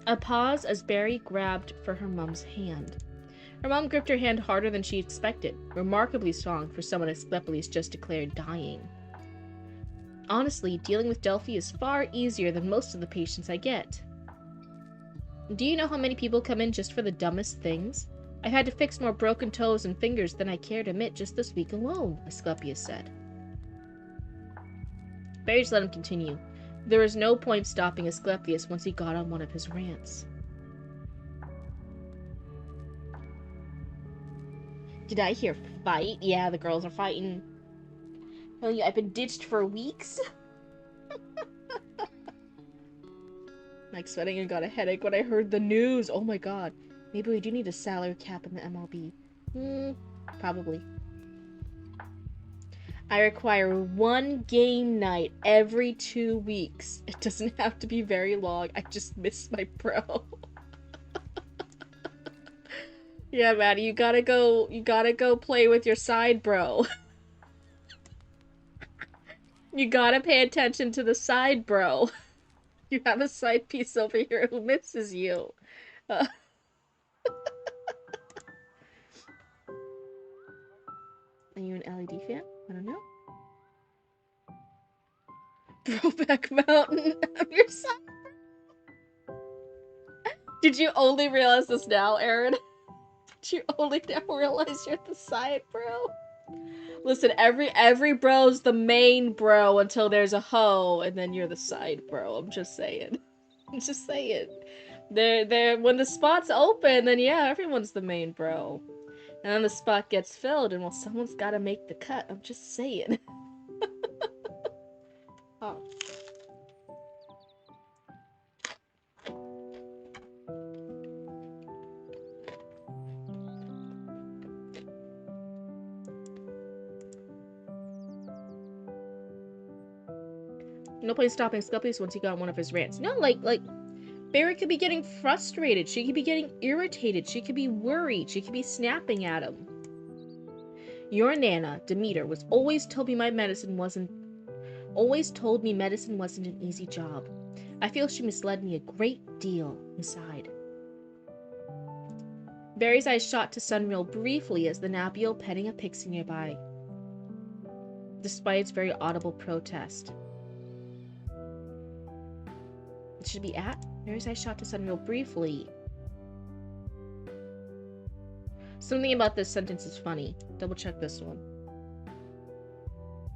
A pause as Barry grabbed for her mom's hand. Her mom gripped her hand harder than she expected, remarkably strong for someone Asclepius just declared dying. Honestly, dealing with Delphi is far easier than most of the patients I get. Do you know how many people come in just for the dumbest things? I've had to fix more broken toes and fingers than I care to admit just this week alone, Asclepius said. Barry just let him continue. There was no point stopping Asclepius once he got on one of his rants. Did I hear fight? Yeah, the girls are fighting. Telling you, I've been ditched for weeks. Mike sweating and got a headache when I heard the news. Oh my god. Maybe we do need a salary cap in the MLB. Probably. I require one game night every 2 weeks. It doesn't have to be very long. I just miss my bro. Yeah, Maddie, you gotta go play with your side bro. You gotta pay attention to the side bro. You have a side piece over here who misses you. Are you an LED fan? I don't know. Brokeback Mountain. I'm your side. Did you only realize this now, Aaron? Did you only now realize you're the side bro? Listen, every bro's the main bro until there's a hoe, and then you're the side bro. I'm just saying. I'm just saying. They're when the spot's open, then yeah, everyone's the main bro. And then the spot gets filled, and well, someone's gotta make the cut. I'm just saying. Oh. No point stopping Sculpius once he got one of his rants. No, like Barry could be getting frustrated. She could be getting irritated. She could be worried. She could be snapping at him. Your Nana, Demeter, always told me medicine wasn't an easy job. I feel she misled me a great deal inside. Barry's eyes shot to Sunreal briefly as the Napio petting a pixie nearby. despite its very audible protest. It should be at. Mary's eyes shot to sun real briefly. Something about this sentence is funny. Double check this one.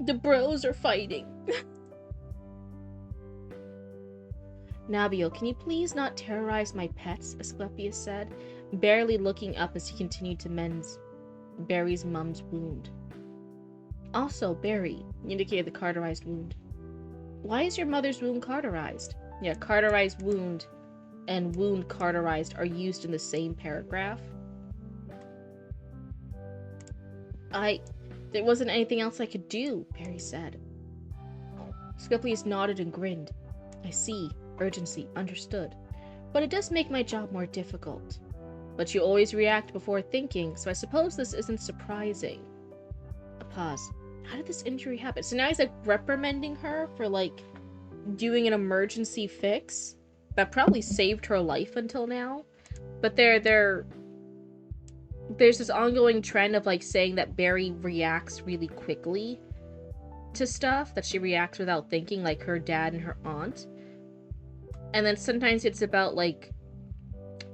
The bros are fighting. Nabio, can you please not terrorize my pets? Asclepius said, barely looking up as he continued to mend Barry's mum's wound. Also, Barry, indicated the cauterized wound. Why is your mother's wound cauterized? Yeah, cauterized wound and wound cauterized are used in the same paragraph. There wasn't anything else I could do, Barry said. Asclepius nodded and grinned. I see. Urgency. Understood. But it does make my job more difficult. But you always react before thinking, so I suppose this isn't surprising. A pause. How did this injury happen? So now he's like reprimanding her for like doing an emergency fix that probably saved her life until now. But there's this ongoing trend of like saying that Barry reacts really quickly to stuff, that she reacts without thinking, like her dad and her aunt. And then sometimes it's about like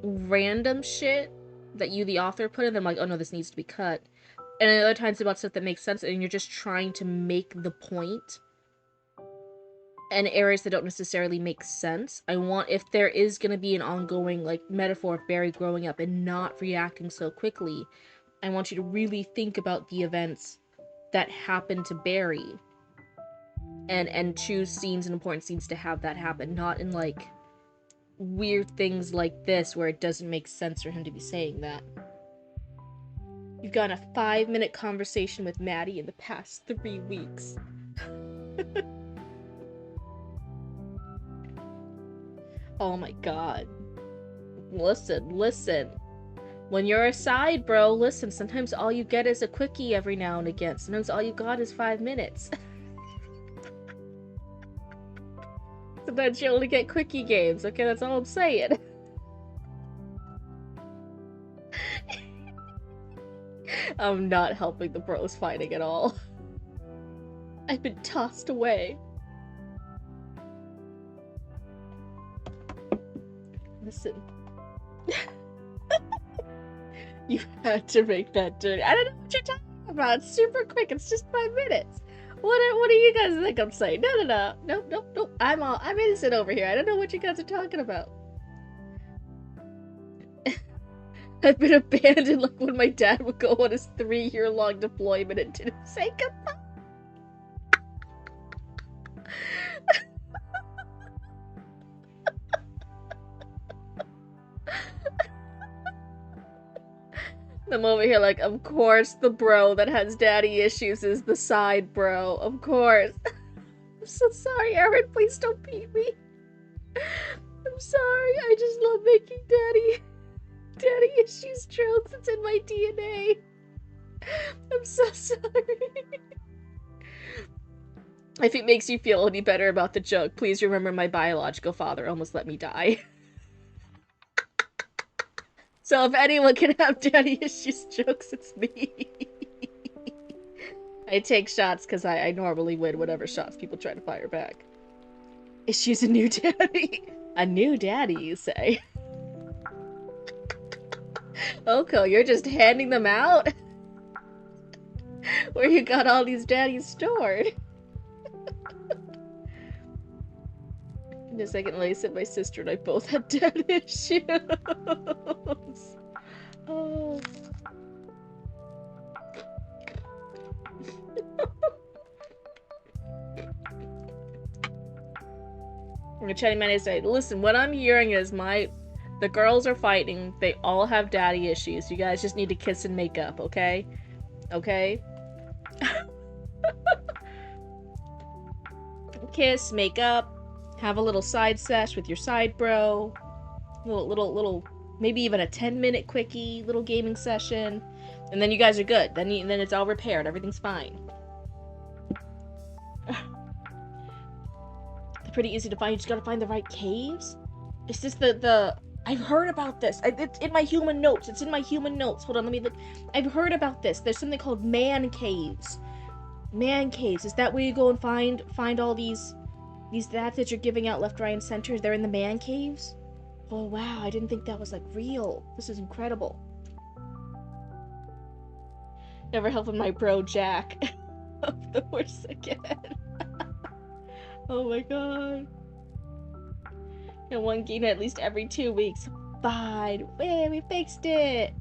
random shit that you, the author, put in. Them like, oh no, this needs to be cut. And then other times about stuff that makes sense, and you're just trying to make the point. And areas that don't necessarily make sense. I want, if there is going to be an ongoing like metaphor of Barry growing up and not reacting so quickly, I want you to really think about the events that happened to Barry. And choose scenes and important scenes to have that happen, not in like weird things like this where it doesn't make sense for him to be saying that. You've got a 5-minute conversation with Maddie in the past 3 weeks. Oh my god. Listen. When you're a side bro, listen, sometimes all you get is a quickie every now and again. Sometimes all you got is 5 minutes. Sometimes you only get quickie games, okay? That's all I'm saying. I'm not helping the bros fighting at all. I've been tossed away. Listen. You had to make that dirty. I don't know what you're talking about. It's super quick. It's just 5 minutes. What do you guys think I'm saying? No. Nope. I'm innocent over here. I don't know what you guys are talking about. I've been abandoned like when my dad would go on his 3-year-long deployment and didn't say goodbye. I'm over here like, of course the bro that has daddy issues is the side bro. Of course. I'm so sorry, Aaron. Please don't beat me. I'm sorry. I just love making daddy issues jokes. It's in my DNA. I'm so sorry. If it makes you feel any better about the joke, please remember my biological father almost let me die. So if anyone can have daddy issues jokes, it's me. I take shots because I normally win whatever shots people try to fire back. Issues a new daddy. A new daddy, you say? Oko, you're just handing them out? Where you got all these daddies stored? In a second, Lay said my sister and I both had dad issues. Oh. Chatty Man is saying, listen, what I'm hearing is the girls are fighting. They all have daddy issues. You guys just need to kiss and make up, okay? Okay? Kiss, make up. Have a little side sesh with your side bro. Little, maybe even a 10-minute quickie, little gaming session. And then you guys are good. Then it's all repaired. Everything's fine. They're pretty easy to find. You just gotta find the right caves. Is this the I've heard about this. It's in my human notes. It's in my human notes. Hold on, let me look. I've heard about this. There's something called man caves. Man caves. Is that where you go and find all these stats that you're giving out left, right, and center? They're in the man caves? Oh wow, I didn't think that was like real. This is incredible. Never helping my bro Jack of the horse again. Oh my god. And one game at least every 2 weeks. Fine. Hey, we fixed it.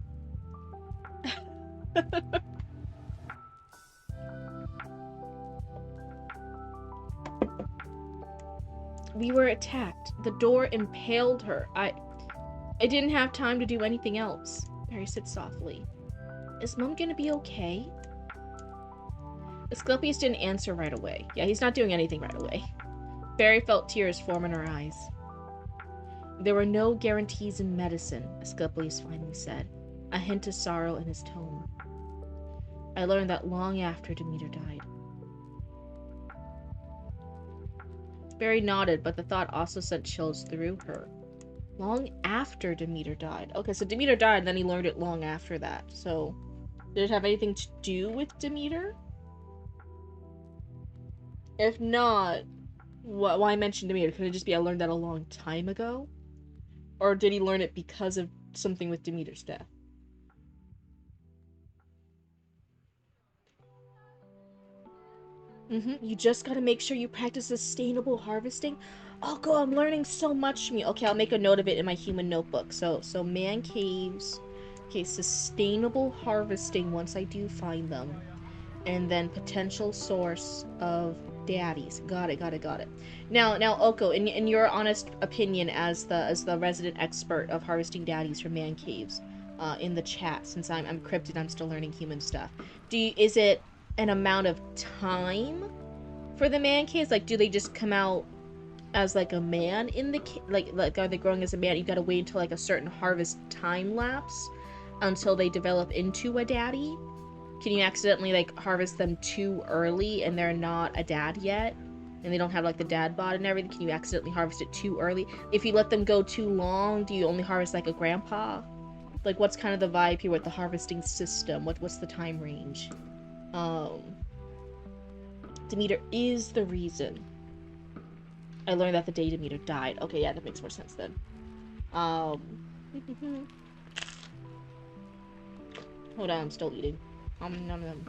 We were attacked. The door impaled her. I didn't have time to do anything else. Mary said softly. Is Mom gonna be okay? Asclepius didn't answer right away. Yeah, he's not doing anything right away. Barry felt tears form in her eyes. There were no guarantees in medicine, Asclepius finally said, a hint of sorrow in his tone. I learned that long after Demeter died. Barry nodded, but the thought also sent chills through her. Long after Demeter died. Okay, so Demeter died, and then he learned it long after that. So, did it have anything to do with Demeter? If not, why mention Demeter? Could it just be I learned that a long time ago? Or did he learn it because of something with Demeter's death? You just gotta make sure you practice sustainable harvesting. Oh, go, I'm learning so much from you. Okay, I'll make a note of it in my human notebook. So man caves. Okay, sustainable harvesting once I do find them. And then potential source of daddies. Got it. Now, Oko, in your honest opinion as the resident expert of harvesting daddies from man caves, in the chat, since I'm cryptid, I'm still learning human stuff. Is it an amount of time for the man caves? Like, do they just come out as like a man in the like are they growing as a man? You gotta wait until like a certain harvest time lapse until they develop into a daddy? Can you accidentally like harvest them too early and they're not a dad yet? And they don't have like the dad bod and everything? Can you accidentally harvest it too early? If you let them go too long, do you only harvest like a grandpa? Like, what's kind of the vibe here with the harvesting system? What's the time range? Demeter is the reason. I learned that the day Demeter died. Okay, yeah, that makes more sense then. Hold on, I'm still eating. Nom nom.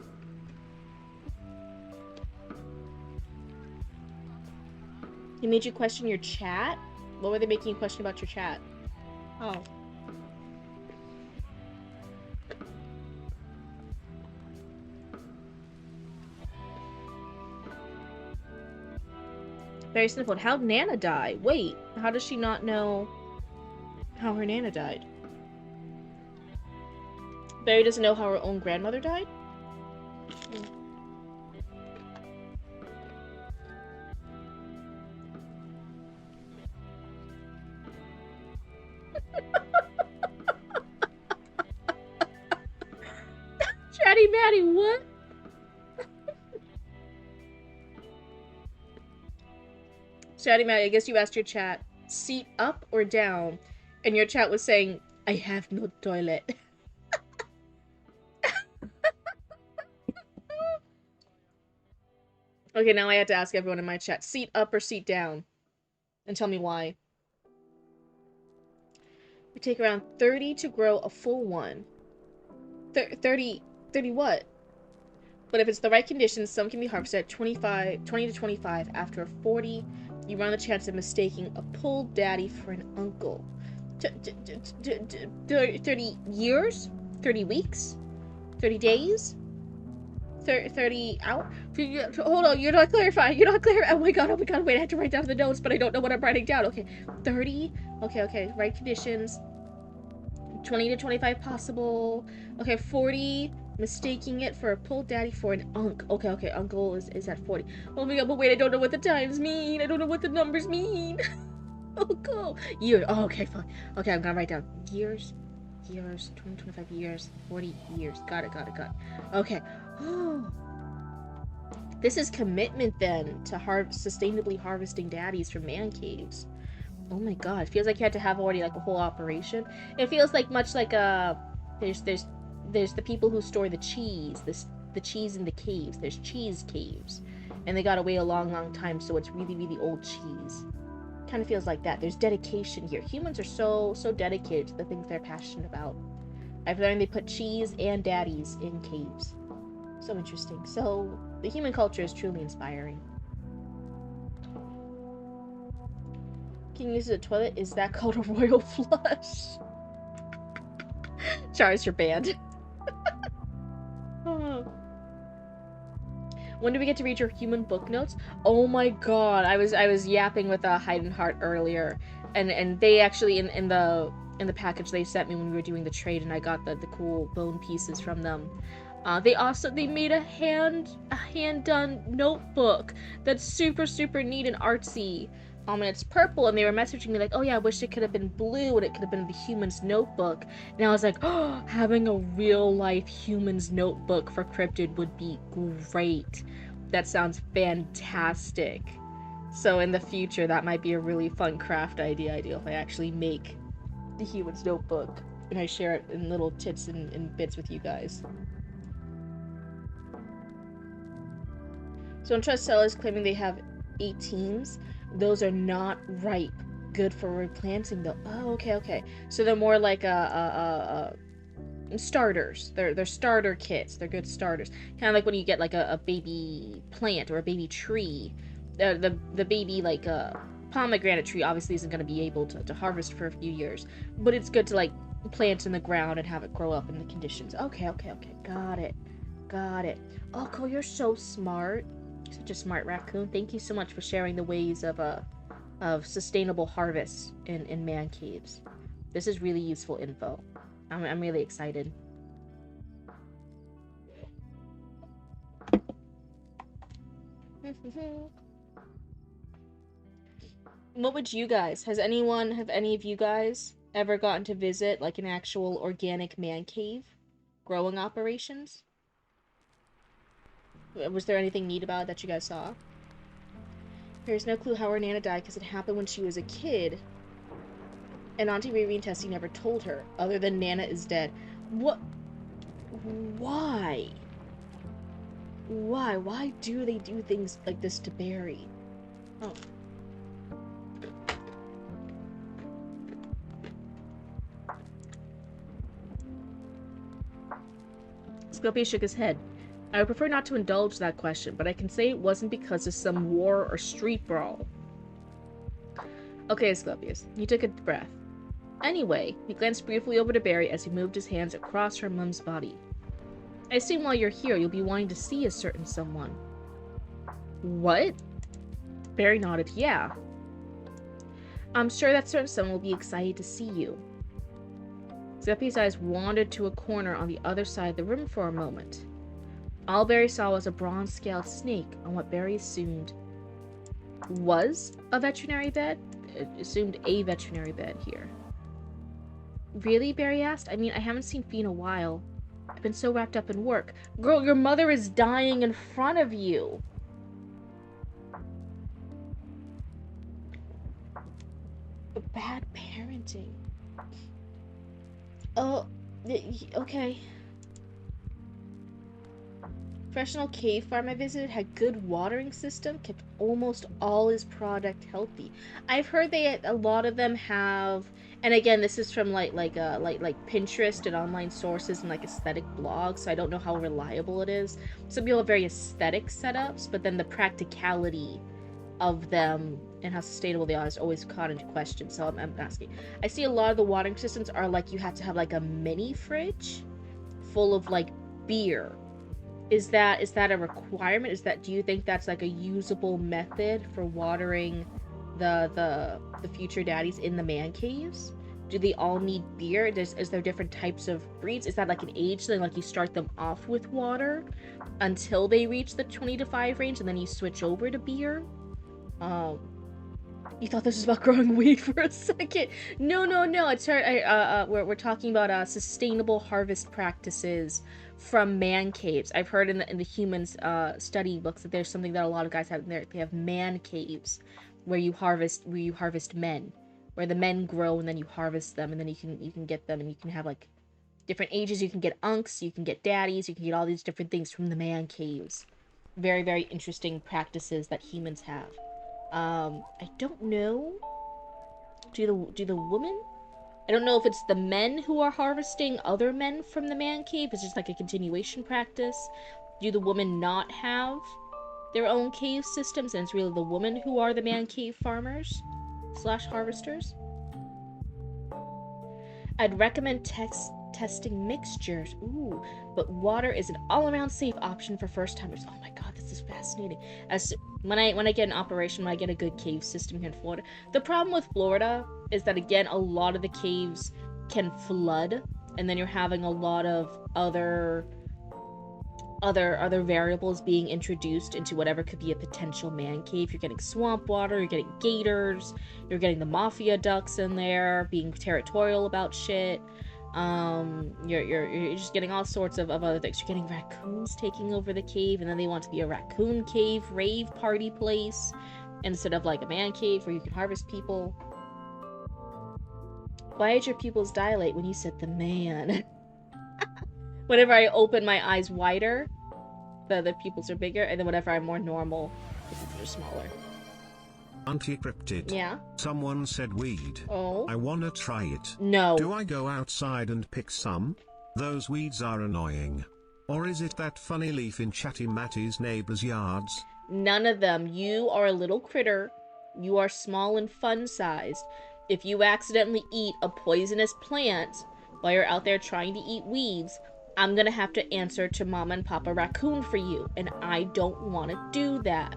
He made you question your chat? What were they making you question about your chat? Oh. Very sniffled. How'd Nana die? Wait, how does she not know how her Nana died? Barry doesn't know how her own grandmother died? Chatty Matty, what? Chatty Matty, I guess you asked your chat, seat up or down? And your chat was saying, I have no toilet. Okay, now I have to ask everyone in my chat, seat up or seat down? And tell me why. We take around 30 to grow a full one. 30 what? But if it's the right conditions, some can be harvested at 20 to 25. After 40, you run the chance of mistaking a pulled daddy for an uncle. 30 years? 30 weeks? 30 days? 30 hours? Hold on, you're not clarifying. Oh my god, wait, I have to write down the notes, but I don't know what I'm writing down. Okay, 30. Okay, right conditions. 20 to 25 possible. Okay, 40. Mistaking it for a pulled daddy for an unk. Okay, uncle is at 40. Oh my god, but wait, I don't know what the times mean. I don't know what the numbers mean. Oh, cool. Year. Oh, okay, fine. Okay, I'm gonna write down years, 20, 25 years, 40 years. Got it. Okay. Oh. This is commitment then to sustainably harvesting daddies from man caves. Oh my god, it feels like you had to have already like a whole operation. It feels like much like there's the people who store the cheese, the cheese in the caves. There's cheese caves, and they gotta wait a long time, so it's really, really old cheese. Kind of feels like that. There's dedication here. Humans are so dedicated to the things they're passionate about. I've learned they put cheese and daddies in caves. So interesting. So the human culture is truly inspiring. Can you use the toilet? Is that called a royal flush? Charles, you're banned. When do we get to read your human book notes? Oh my god, I was yapping with Hyde and Heart earlier, and they actually in the package they sent me when we were doing the trade, and I got the cool bone pieces from them. They made a hand done notebook that's super neat and artsy. And it's purple, and they were messaging me like, oh yeah, I wish it could have been blue and it could have been the human's notebook. And I was like, oh, having a real life human's notebook for Cryptid would be great. That sounds fantastic. So in the future, that might be a really fun craft idea if I actually make the human's notebook and I share it in little tits and bits with you guys. So interest sellers claiming they have 18s. Those are not ripe. Good for replanting though. Oh, okay. So they're more like starters. They're starter kits. They're good starters. Kind of like when you get like a baby plant or a baby tree. The baby like pomegranate tree obviously isn't going to be able to harvest for a few years, but it's good to like plant in the ground and have it grow up in the conditions. Okay. Got it. Oh, cool. You're so smart. Such a smart raccoon. Thank you so much for sharing the ways of sustainable harvests in man caves. This is really useful info. I'm really excited. What would you guys? Have any of you guys ever gotten to visit like an actual organic man cave growing operations? Was there anything neat about it that you guys saw? There's no clue how her Nana died because it happened when she was a kid. And Auntie Riri and Tessie never told her, other than Nana is dead. What? Why? Why do they do things like this to Barry? Oh. Scorpio shook his head. I would prefer not to indulge that question, but I can say it wasn't because of some war or street brawl. Okay, Asclepius. He took a breath. Anyway, he glanced briefly over to Barry as he moved his hands across her mum's body. I assume while you're here, you'll be wanting to see a certain someone. What? Barry nodded, yeah. I'm sure that certain someone will be excited to see you. Asclepius' eyes wandered to a corner on the other side of the room for a moment. All Barry saw was a bronze-scaled snake on what Barry assumed was a veterinary bed. Assumed a veterinary bed here. Really? Barry asked. I mean, I haven't seen Fee in a while. I've been so wrapped up in work. Girl, your mother is dying in front of you. Bad parenting. Oh, okay. Professional cave farm I visited had good watering system, kept almost all his product healthy. I've heard a lot of them have, and again, this is from like Pinterest and online sources and like aesthetic blogs, so I don't know how reliable it is. Some people have very aesthetic setups, but then the practicality of them and how sustainable they are is always caught into question. So I'm asking. I see a lot of the watering systems are like you have to have like a mini fridge full of like beer. Is that a requirement? Do you think that's like a usable method for watering the future daddies in the man caves? Do they all need beer? Is there different types of breeds? Is that like an age thing, like you start them off with water until they reach the 20 to 5 range and then you switch over to beer? You thought this was about growing weed for a second. No. It's we're talking about sustainable harvest practices from man caves. I've heard in the humans study books that there's something that a lot of guys have in there. They have man caves where you harvest men, where the men grow and then you harvest them and then you can get them and you can have like Different ages, you can get unks, you can get daddies, you can get all these different things from the man caves. Very, very interesting practices that humans have. I don't know. Do the women? I don't know if it's the men who are harvesting other men from the man cave. It's just like a continuation practice. Do the women not have their own cave systems, and it's really the women who are the man cave farmers slash harvesters? I'd recommend testing mixtures. Ooh, but water is an all-around safe option for first-timers. Oh my god, this is fascinating. When I get an operation, when I get a good cave system here in Florida. The problem with Florida is that, again, a lot of the caves can flood, and then you're having a lot of other variables being introduced into whatever could be a potential man cave. You're getting swamp water, you're getting gators, you're getting the mafia ducks in there being territorial about shit. You're just getting all sorts of other things. You're getting raccoons taking over the cave, and then they want to be a raccoon cave rave party place instead of like a man cave where you can harvest people. Why did your pupils dilate when you said the man? Whenever I open my eyes wider, the pupils are bigger, and then whenever I'm more normal, the pupils are smaller. Auntie Cryptid. Yeah? Someone said weed. Oh? I wanna try it. No. Do I go outside and pick some? Those weeds are annoying. Or is it that funny leaf in Chatty Matty's neighbors' yards? None of them. You are a little critter. You are small and fun-sized. If you accidentally eat a poisonous plant while you're out there trying to eat weeds, I'm gonna have to answer to Mama and Papa Raccoon for you, and I don't want to do that.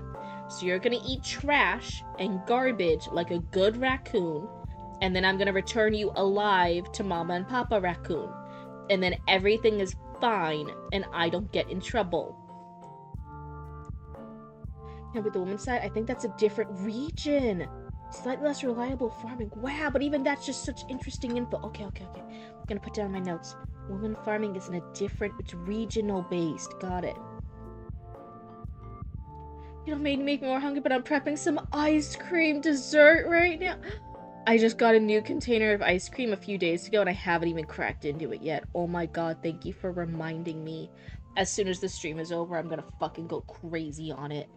So you're gonna eat trash and garbage like a good raccoon, and then I'm gonna return you alive to Mama and Papa Raccoon. And then everything is fine, and I don't get in trouble. Now with the woman's side, I think that's a different region. Slightly less reliable farming. Wow, but even that's just such interesting info. Okay. I'm gonna put down my notes. Woman farming is in a different, it's regional based. Got it. You don't make me more hungry, but I'm prepping some ice cream dessert right now. I just got a new container of ice cream a few days ago, and I haven't even cracked into it yet. Oh my god, thank you for reminding me. As soon as the stream is over, I'm gonna fucking go crazy on it.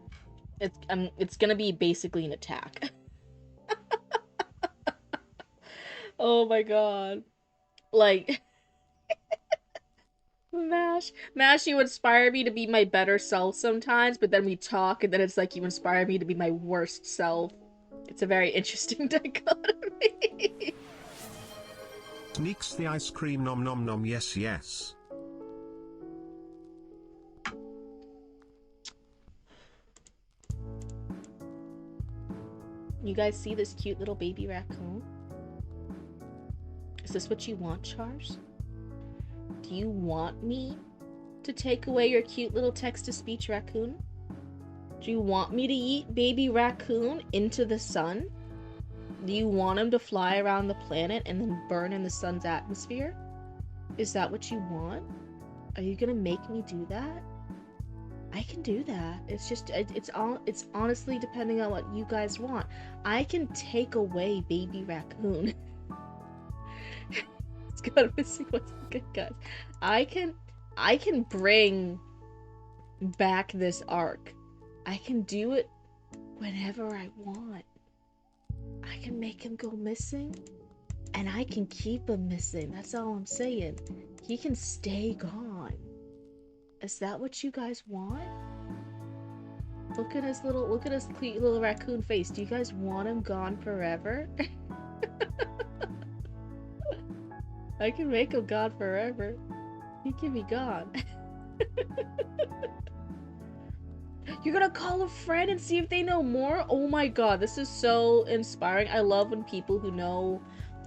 It's gonna be basically an attack. Oh my god. Like, Mash, you inspire me to be my better self sometimes, but then we talk, and then it's like you inspire me to be my worst self. It's a very interesting dichotomy. Sneaks the ice cream, nom nom nom, yes yes. You guys see this cute little baby raccoon? Is this what you want, Chars? Do you want me to take away your cute little text-to-speech raccoon? Do you want me to eat baby raccoon into the sun? Do you want him to fly around the planet and then burn in the sun's atmosphere? Is that what you want? Are you gonna make me do that? I can do that. It's just, it's honestly depending on what you guys want. I can take away baby raccoon. It's got missing what's good, guys. I can bring back this arc. I can do it whenever I want. I can make him go missing, and I can keep him missing. That's all I'm saying. He can stay gone. Is that what you guys want? Look at his cute little raccoon face. Do you guys want him gone forever? I can make him gone forever. He can be gone. You're gonna call a friend and see if they know more? Oh my god, this is so inspiring. I love when people who know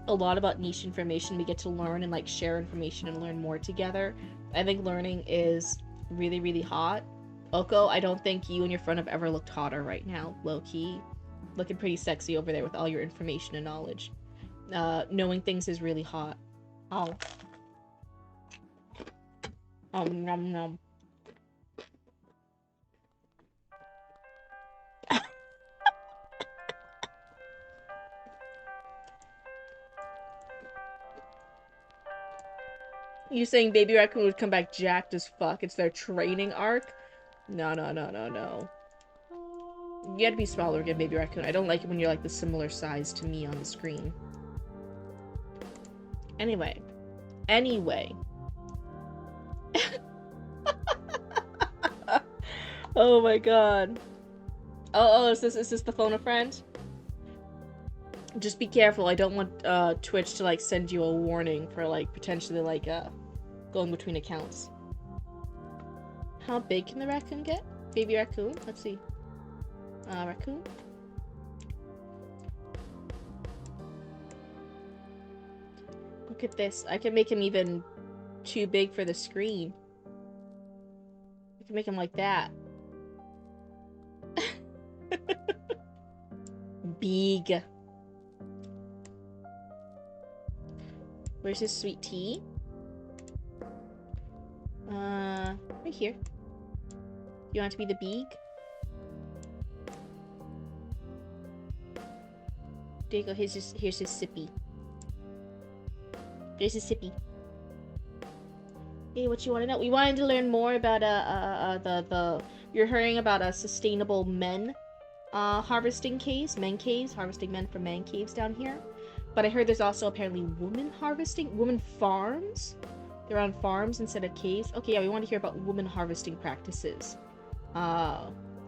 a lot about niche information, we get to learn and like share information and learn more together. I think learning is really, really hot. Oko, I don't think you and your friend have ever looked hotter right now, low-key. Looking pretty sexy over there with all your information and knowledge. Knowing things is really hot. Oh. Nom nom. You saying Baby Raccoon would come back jacked as fuck? It's their training arc? No, no, no, no, no. You gotta be smaller again, Baby Raccoon. I don't like it when you're like the similar size to me on the screen. Anyway. Oh my god. Oh, is this the phone a friend? Just be careful. I don't want Twitch to like send you a warning for like potentially like going between accounts. How big can the raccoon get? Baby raccoon? Let's see. Raccoon? Look at this. I can make him even too big for the screen. I can make him like that. Big. Where's his sweet tea? Right here. You want it to be the beak? There you go. Here's his sippy. There's his sippy. Hey, what you want to know? We wanted to learn more about you're hearing about a sustainable men harvesting caves, men caves, harvesting men from man caves down here. But I heard there's also apparently women farms. They're on farms instead of caves. Okay, yeah, we want to hear about women harvesting practices.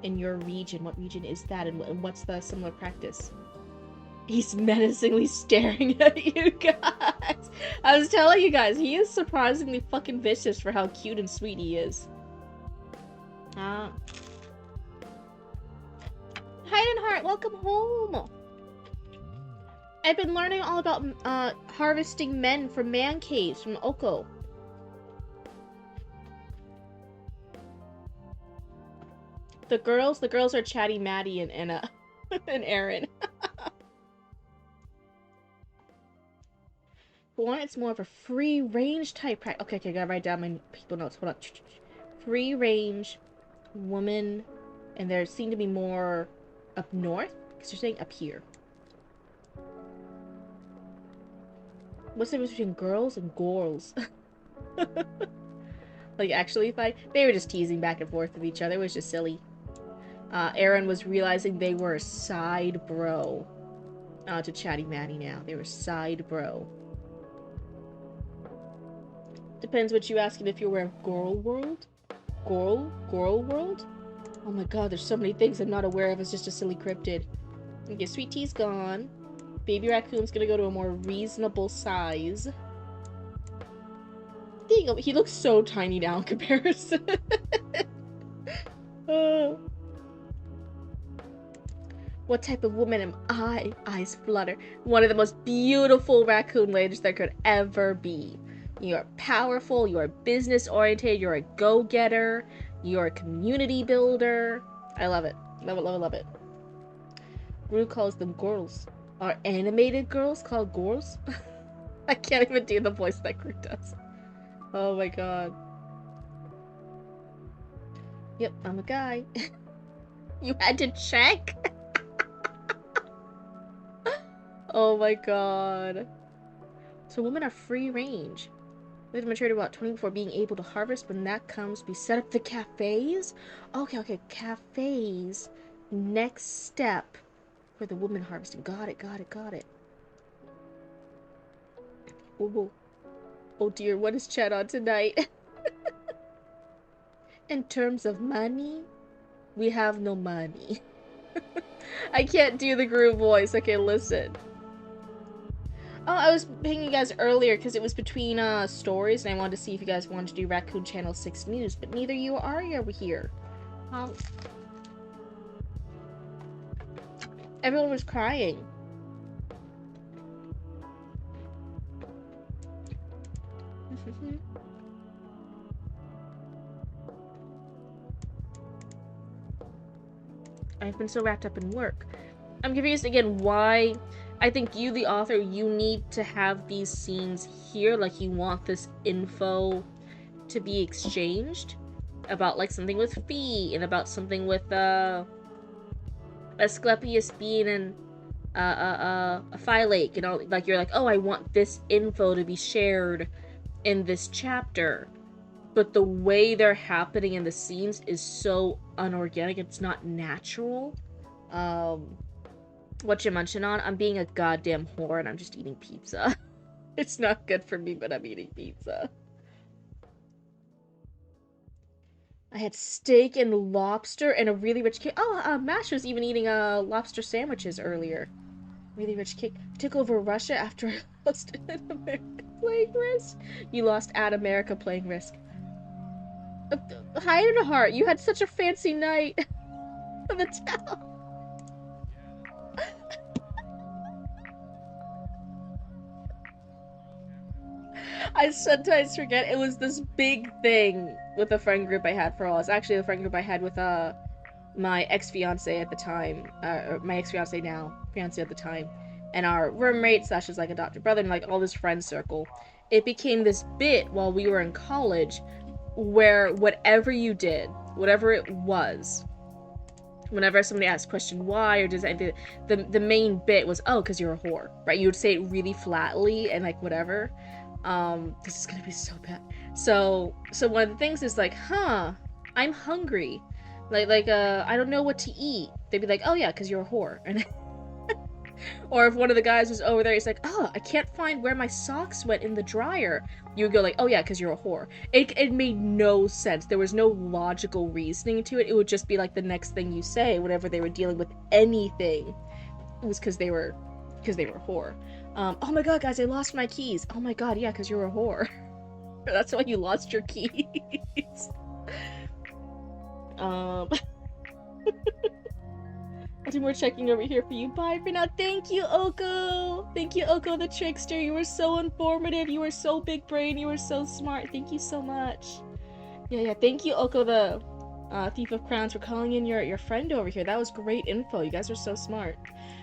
In your region. What region is that, and what's the similar practice? He's menacingly staring at you guys. I was telling you guys, he is surprisingly fucking vicious for how cute and sweet he is. Heidenheart, welcome home. I've been learning all about harvesting men from man caves from Oko. The girls are Chatty Maddie and and Aaron. For one, it's more of a free range type practice. Okay, I gotta write down my people notes. Hold on. Free range woman, and there seem to be more up north because you're saying up here. What's the difference between girls and girls? Like, actually fight? They were just teasing back and forth with each other. It was just silly. Aaron was realizing they were side bro. To Chatty Maddie now. They were side bro. Depends what you asking if you're aware of Girl World? Girl World? Oh my god, there's so many things I'm not aware of. It's just a silly cryptid. Okay, Sweet Tea's gone. Baby Raccoon's gonna go to a more reasonable size. There you go. He looks so tiny now in comparison. Oh. What type of woman am I? Eyes flutter. One of the most beautiful raccoon ladies there could ever be. You're powerful, you're business-oriented, you're a go-getter, you're a community builder. I love it. Love it, love it, love it. Gru calls them girls. Are animated girls called girls? I can't even do the voice that Gru does. Oh my god. Yep, I'm a guy. You had to check? Oh my god. So women are free range. We have to mature to about 20 before being able to harvest. When that comes, we set up the cafes. Okay. Cafes. Next step for the woman harvesting. Got it. Oh dear, what is chat on tonight? In terms of money, we have no money. I can't do the group voice. Okay, listen. Oh, I was pinging you guys earlier because it was between stories, and I wanted to see if you guys wanted to do Raccoon Channel 6 news, but neither you or Ari over here. Everyone was crying. I've been so wrapped up in work. I'm confused again why. I think you, the author, you need to have these scenes here. Like, you want this info to be exchanged about, like, something with Fee and about something with Asclepius being in a Phi Lake, you know, like, you're like, oh, I want this info to be shared in this chapter, but the way they're happening in the scenes is so unorganic. It's not natural. What you munching on? I'm being a goddamn whore and I'm just eating pizza. It's not good for me, but I'm eating pizza. I had steak and lobster and a really rich cake. Oh, Mash was even eating lobster sandwiches earlier. Really rich cake. I took over Russia after I lost at America playing Risk. You lost at America playing Risk. Hide in a heart. You had such a fancy night in the town. I sometimes forget it was this big thing with the friend group I had for all. It's actually the friend group I had with my ex-fiance at the time, my ex-fiance now, fiance at the time, and our roommate slash his like adopted brother and like all this friend circle. It became this bit while we were in college where whatever you did, whatever it was, whenever somebody asked question why or does anything, the main bit was, oh, because you're a whore, right? You would say it really flatly and like whatever. This is gonna be so bad. So one of the things is like, I'm hungry. I don't know what to eat. They'd be like, oh yeah, because you're a whore. And or if one of the guys was over there, he's like, oh, I can't find where my socks went in the dryer. You would go like, oh yeah, because you're a whore. It made no sense. There was no logical reasoning to it. It would just be like the next thing you say, whenever they were dealing with anything. It was because they were a whore. Oh my god, guys, I lost my keys. Oh my god, yeah, because you're a whore. That's why you lost your keys. I think we're checking over here for you. Bye for now. Thank you, Oko. Thank you, Oko the Trickster. You were so informative. You were so big brain. You were so smart. Thank you so much. Yeah. Thank you, Oko the Thief of Crowns, for calling in your friend over here. That was great info. You guys are so smart.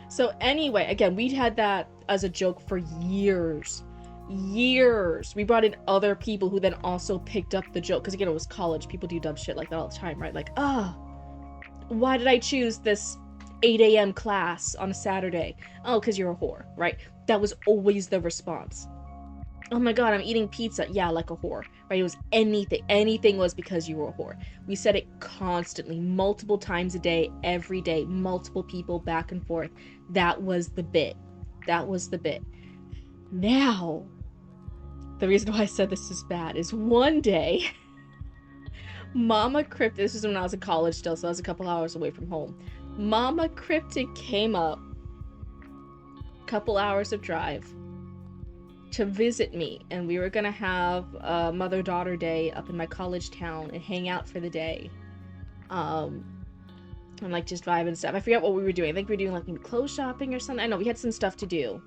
So anyway, again, we had that as a joke for years. We brought in other people who then also picked up the joke. Because again, it was college. People do dumb shit like that all the time, right? Like, why did I choose this 8 a.m. class on a Saturday? Oh, because you're a whore, right? That was always the response. Oh my god, I'm eating pizza. Yeah, like a whore, right? It was anything. Anything was because you were a whore. We said it constantly, multiple times a day, every day, multiple people back and forth. That was the bit. Now, the reason why I said this is bad is one day, Mama Cryptid, this was when I was in college still, so I was a couple hours away from home. Mama Cryptid came up, couple hours of drive, to visit me, and we were gonna have a mother-daughter day up in my college town and hang out for the day. And like just vibe and stuff. I forget what we were doing. I think we were doing like maybe clothes shopping or something. I know we had some stuff to do.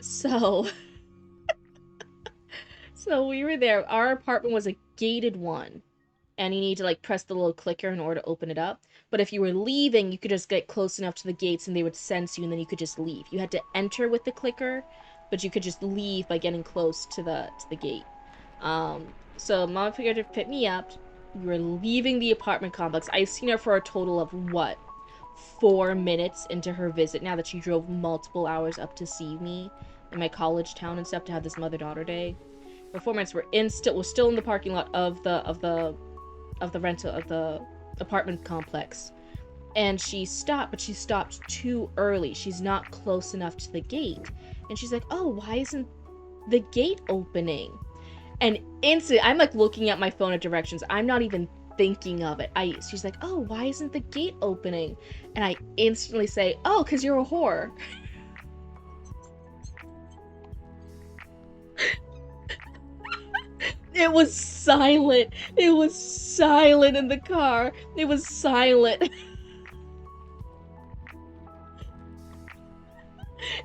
So so we were there. Our apartment was a gated one, and you need to like press the little clicker in order to open it up. But if you were leaving, you could just get close enough to the gates and they would sense you, and then you could just leave. You had to enter with the clicker, but you could just leave by getting close to the gate. So Mom figured to pick me up. We were leaving the apartment complex. I've seen her for a total of, 4 minutes into her visit, now that she drove multiple hours up to see me in my college town and stuff to have this mother-daughter day. For 4 minutes, we're still in the parking lot of the apartment complex. And she stopped, but she stopped too early. She's not close enough to the gate. And she's like, oh, why isn't the gate opening? And instantly, I'm like looking at my phone at directions. I'm not even thinking of it. She's like, oh, why isn't the gate opening? And I instantly say, oh, because you're a whore. It was silent. It was silent in the car. It was silent.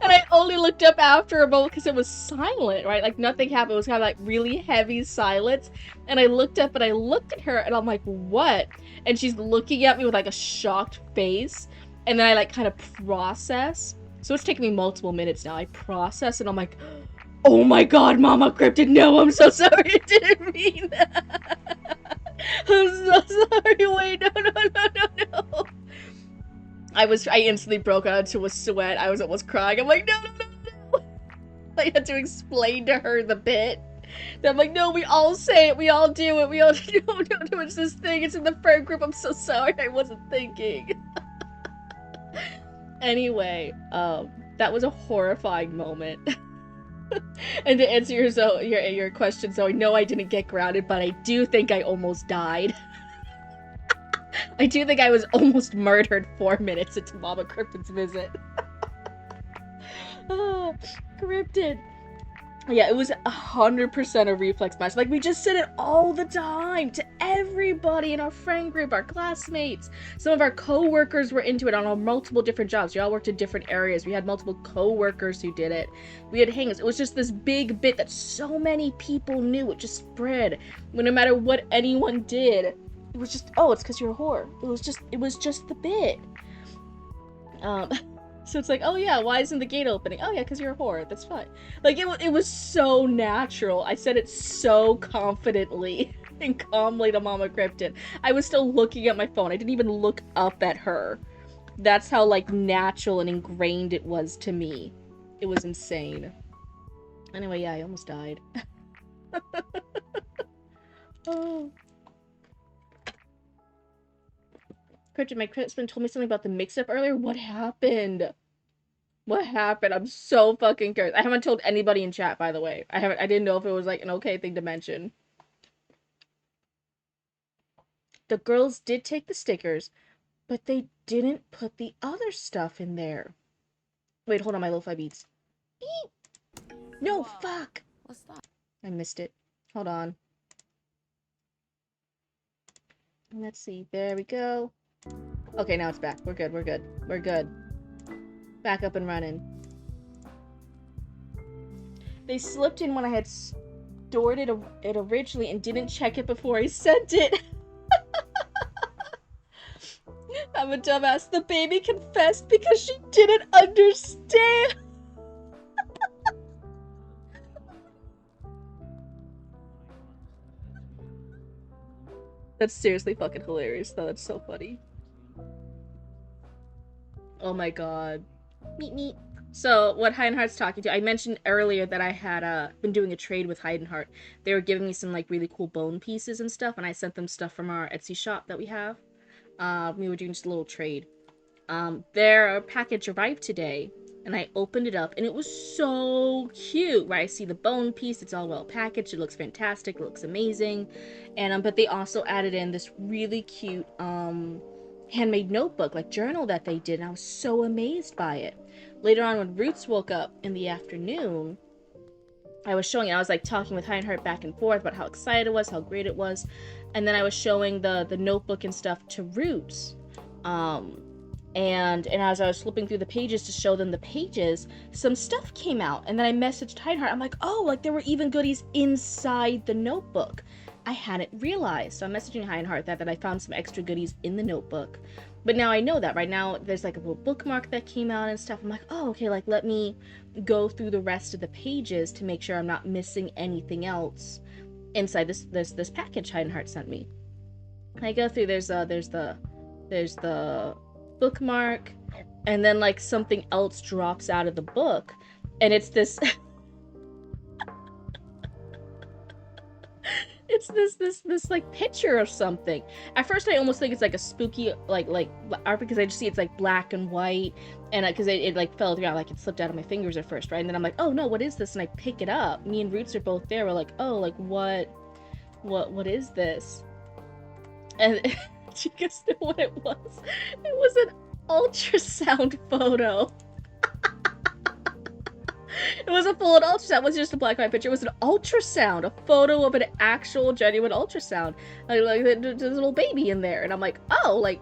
And I only looked up after a moment because it was silent, right? Like nothing happened. It was kind of like really heavy silence. And I looked up and I looked at her and I'm like, what? And she's looking at me with like a shocked face. And then I like kind of process. So it's taken me multiple minutes now. I process and I'm like, oh my god, Mama Cryptid, no, I'm so sorry. I didn't mean that. I'm so sorry. Wait, no. I instantly broke out into a sweat. I was almost crying. I'm like, no. I had to explain to her the bit. I'm like, no, we all say it, we all do it, we all do no, it's this thing, it's in the friend group, I'm so sorry, I wasn't thinking. Anyway, that was a horrifying moment. And to answer your question, Zoe, no, I didn't get grounded, but I do think I almost died. I do think I was almost murdered 4 minutes into Mama Cryptid's visit. Oh, Cryptid. Yeah, it was 100% a reflex match. Like, we just said it all the time to everybody in our friend group, our classmates. Some of our co-workers were into it on our multiple different jobs. We all worked in different areas. We had multiple co-workers who did it. We had hangouts. It was just this big bit that so many people knew. It just spread. But no matter what anyone did, it was just, oh, it's because you're a whore. It was just the bit. So it's like, oh yeah, why isn't the gate opening? Oh yeah, because you're a whore. That's fine. Like, it was so natural. I said it so confidently and calmly to Mama Cryptid. I was still looking at my phone. I didn't even look up at her. That's how, like, natural and ingrained it was to me. It was insane. Anyway, yeah, I almost died. Oh. Cryptid, my husband told me something about the mix-up earlier. What happened? What happened? I'm so fucking curious. I haven't told anybody in chat, by the way. I didn't know if it was, like, an okay thing to mention. The girls did take the stickers, but they didn't put the other stuff in there. Wait, hold on, my lo-fi beats. No, fuck! What's that? I missed it. Hold on. Let's see. There we go. Okay, now it's back. We're good, we're good. We're good. Back up and running. They slipped in when I had stored it originally and didn't check it before I sent it. I'm a dumbass. The baby confessed because she didn't understand. That's seriously fucking hilarious, though. That's so funny. Oh my god. Meet meet. So, what Heidenheart's talking to, I mentioned earlier that I had been doing a trade with Heidenheart. They were giving me some, like, really cool bone pieces and stuff, and I sent them stuff from our Etsy shop that we have. We were doing just a little trade. Their package arrived today, and I opened it up, and it was so cute, right? I see the bone piece, it's all well packaged, it looks fantastic, it looks amazing, and, but they also added in this really cute, handmade notebook, like journal that they did, and I was so amazed by it. Later on, when Roots woke up in the afternoon, I was showing it. I was, like, talking with Heidenheart back and forth about how excited it was, how great it was, and then I was showing the notebook and stuff to Roots. And as I was flipping through the pages to show them the pages, some stuff came out, and then I messaged Heidenheart. I'm like, oh, like, there were even goodies inside the notebook. I hadn't realized. So I'm messaging Heidenheart that I found some extra goodies in the notebook. But now I know that. Right now, there's, like, a little bookmark that came out and stuff. I'm like, oh, okay, like, let me go through the rest of the pages to make sure I'm not missing anything else inside this package Heidenheart sent me. I go through, there's the bookmark, and then, like, something else drops out of the book, and it's this it's this like picture of something. At first I almost think it's like a spooky like art, because I just see it's like black and white, and because it like fell through, like it slipped out of my fingers at first, right? And then I'm like, oh no, what is this? And I pick it up. Me and Roots are both there. We're like, oh, like what is this? And do you guys know what it was? It was an ultrasound photo. It was a full-on ultrasound. It wasn't just a black and white picture. It was an ultrasound, a photo of an actual genuine ultrasound, like there's a little baby in there. And I'm like, oh, like,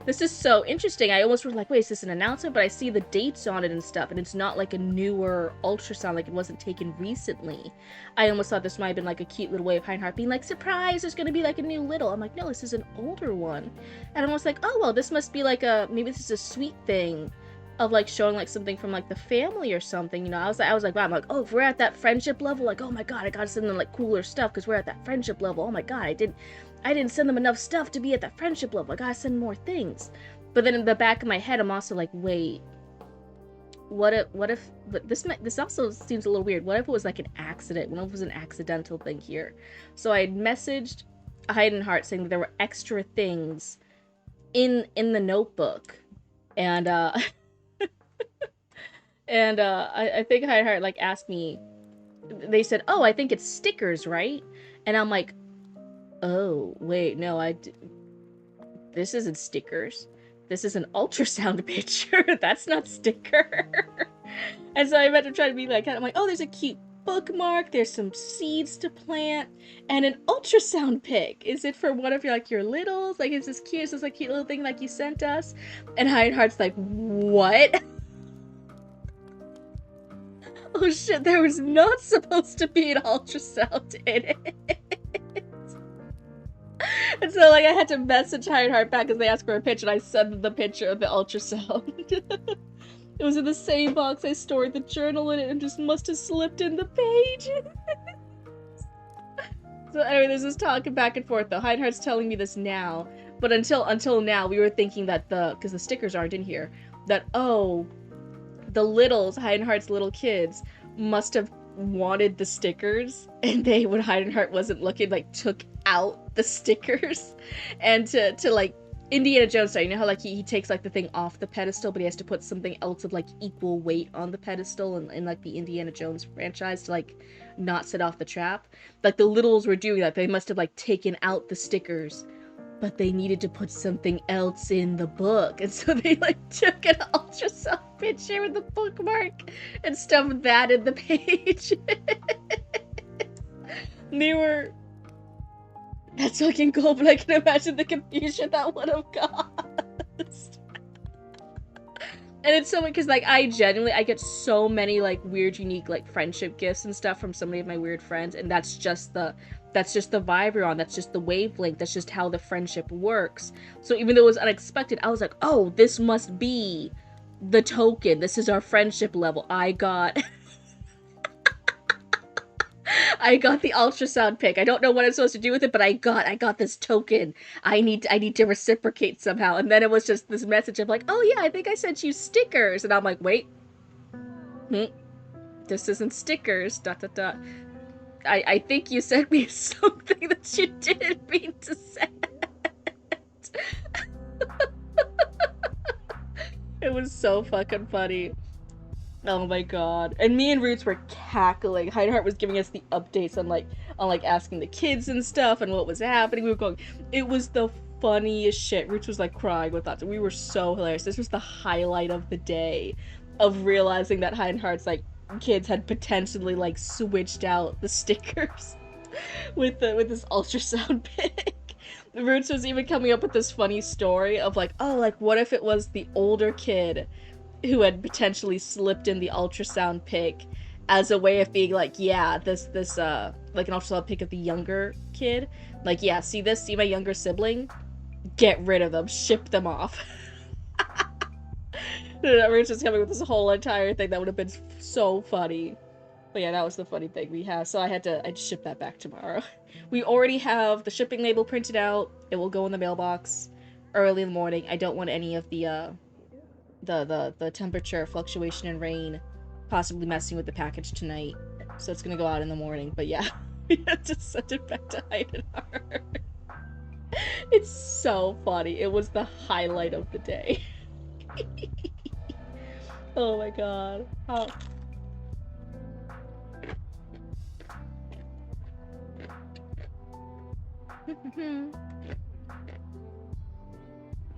this is so interesting. I almost was like, wait, is this an announcement? But I see the dates on it and stuff, and it's not like a newer ultrasound, like it wasn't taken recently. I almost thought this might have been like a cute little way of Heidenheart being like, surprise, there's gonna be like a new little. I'm like, no, this is an older one. And I'm almost like, oh, well, this must be like maybe this is a sweet thing of like showing like something from like the family or something, you know. I was like, wow, I'm like, oh, if we're at that friendship level, like, oh my god, I gotta send them like cooler stuff because we're at that friendship level. Oh my god, I didn't send them enough stuff to be at that friendship level. I gotta send more things. But then in the back of my head, I'm also like, wait, but this also seems a little weird. What if it was like an accident? What if it was an accidental thing here? So I had messaged Hayden Hart saying that there were extra things in the notebook, and I think Hayden Hart like asked me. They said, "Oh, I think it's stickers, right?" And I'm like, "Oh, wait, no, this isn't stickers. This is an ultrasound picture. That's not sticker." And so I meant to try to be like, I'm like, "Oh, there's a cute bookmark. There's some seeds to plant, and an ultrasound pic. Is it for one of your littles? Like, is this cute? Is this like cute little thing like you sent us?" And Heart's like, "What?" Oh shit! There was not supposed to be an ultrasound in it. And so, like, I had to message Heart back because they asked for a picture, and I sent them the picture of the ultrasound. It was in the same box I stored the journal in it, and just must have slipped in the page. So anyway, there's this talking back and forth though. Heart's telling me this now, but until now, we were thinking that because the stickers aren't in here, that the littles, Heart's little kids, must have wanted the stickers, and they, when Heidenheart wasn't looking, like took out the stickers, and to like Indiana Jones style, you know how like he takes like the thing off the pedestal, but he has to put something else of like equal weight on the pedestal in like the Indiana Jones franchise to like not set off the trap. Like the littles were doing that. They must have like taken out the stickers, but they needed to put something else in the book, and so they like took an ultrasound picture with the bookmark and stuffed that in the page. They were, that's fucking cool, but I can imagine the confusion that would have caused. And it's so weird because like I get so many like weird, unique like friendship gifts and stuff from so many of my weird friends, and that's just the vibe you're on. That's just the wavelength. That's just how the friendship works. So even though it was unexpected, I was like, oh, this must be the token. This is our friendship level. I got the ultrasound pic. I don't know what I'm supposed to do with it, but I got this token. I need to reciprocate somehow. And then it was just this message of like, oh yeah, I think I sent you stickers. And I'm like, wait. This isn't stickers. ... I think you sent me something that you didn't mean to send. It was so fucking funny. Oh my god. And me and Roots were cackling. Heidenheart was giving us the updates on like asking the kids and stuff and what was happening. We were going, it was the funniest shit. Roots was like crying with us. We were so hilarious. This was the highlight of the day, of realizing that Heidenheart's like kids had potentially like switched out the stickers with this ultrasound pic. Roots was even coming up with this funny story of like, oh, like what if it was the older kid who had potentially slipped in the ultrasound pic as a way of being like, yeah, this like an ultrasound pic of the younger kid, like, yeah, see my younger sibling, get rid of them, ship them off. Roots was coming with this whole entire thing that would have been so funny. But yeah, that was the funny thing we have. So I'd ship that back tomorrow. We already have the shipping label printed out. It will go in the mailbox early in the morning. I don't want any of the temperature fluctuation and rain possibly messing with the package tonight. So it's gonna go out in the morning. But yeah, we have to send it back to Heidenheart. It's so funny. It was the highlight of the day. Oh my god. Oh.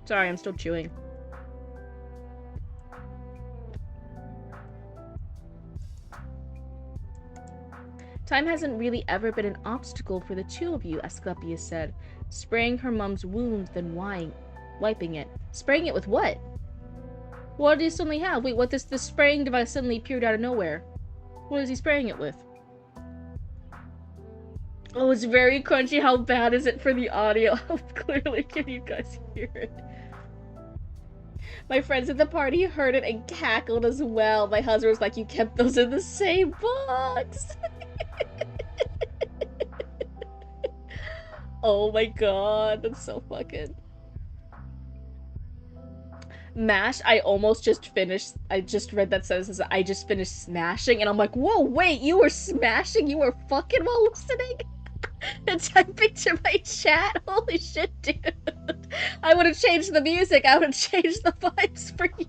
Sorry, I'm still chewing. Time hasn't really ever been an obstacle for the two of you, Asclepius said, spraying her mum's wound, then wiping it. Spraying it with what? What do you suddenly have? Wait, what, this spraying device suddenly appeared out of nowhere. What is he spraying it with? Oh, it's very crunchy. How bad is it for the audio? How clearly can you guys hear it? My friends at the party heard it and cackled as well. My husband was like, you kept those in the same box. Oh my god, that's so fucking... MASH, I almost just finished. I just read that sentence. I just finished smashing, and I'm like, whoa, wait, you were smashing? You were fucking while listening? And typing to my chat? Holy shit, dude. I would have changed the music. I would have changed the vibes for you.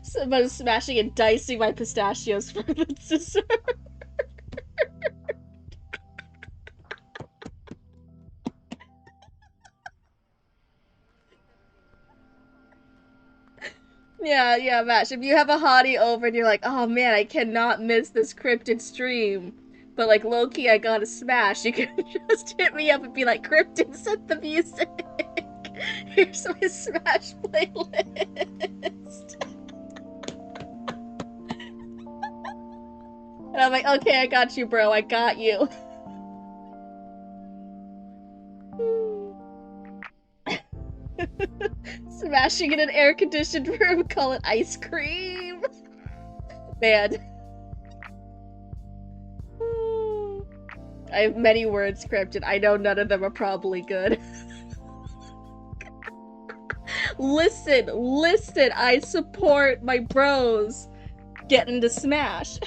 So I was smashing and dicing my pistachios for the dessert. Yeah, Mash. If you have a hottie over and you're like, oh man, I cannot miss this cryptid stream, but like low-key I gotta smash, you can just hit me up and be like, Cryptid, set the music. Here's my smash playlist. And I'm like, okay, I got you, bro. I got you. Smashing in an air-conditioned room, call it ice cream. Man. I have many words, Cryptid. I know none of them are probably good. Listen, I support my bros getting to smash.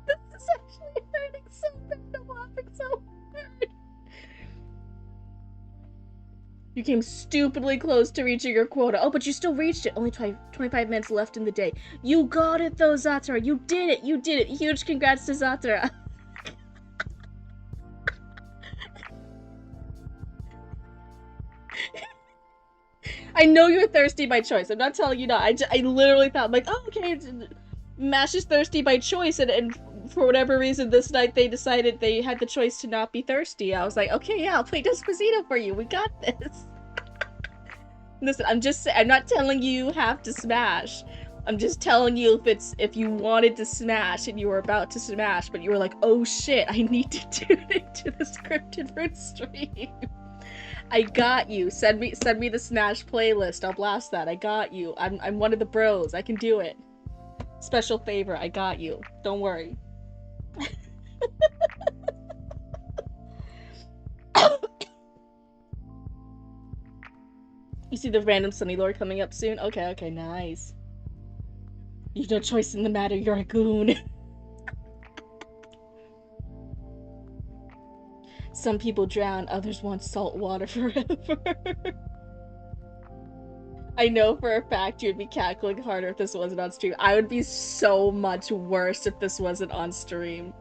This is actually hurting so bad. I'm laughing so hard. You came stupidly close to reaching your quota. Oh, but you still reached it. Only 25 minutes left in the day. You got it though, Zatara. You did it. You did it. Huge congrats to Zatara. I know you're thirsty by choice. I'm not telling you not. I literally thought, like, oh, okay, Mash is thirsty by choice, and for whatever reason this night they decided they had the choice to not be thirsty. I was like, okay, yeah, I'll play Despacito for you. We got this. Listen, I'm not telling you have to smash. I'm just telling you if you wanted to smash and you were about to smash, but you were like, oh shit, I need to tune into this Cryptid Roots stream. I got you. Send me the Smash playlist. I'll blast that. I got you. I'm one of the bros. I can do it. Special favor. I got you. Don't worry. You see the random Sunny Lord coming up soon? Okay, nice. You've no choice in the matter. You're a goon. Some people drown, others want salt water forever. I know for a fact you'd be cackling harder if this wasn't on stream. I would be so much worse if this wasn't on stream.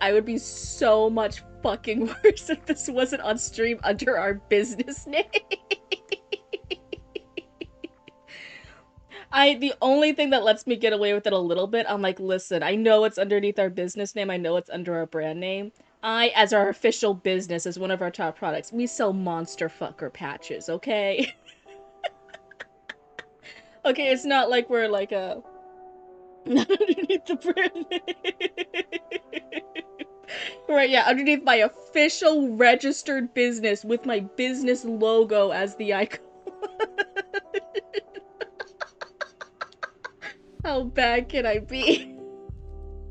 I would be so much fucking worse if this wasn't on stream under our business name. The only thing that lets me get away with it a little bit, I'm like, listen, I know it's underneath our business name, I know it's under our brand name. As our official business, as one of our top products, we sell monster fucker patches, okay? Okay, it's not like we're like a... Not underneath the brand name. Right, yeah, underneath my official registered business with my business logo as the icon. How bad can I be?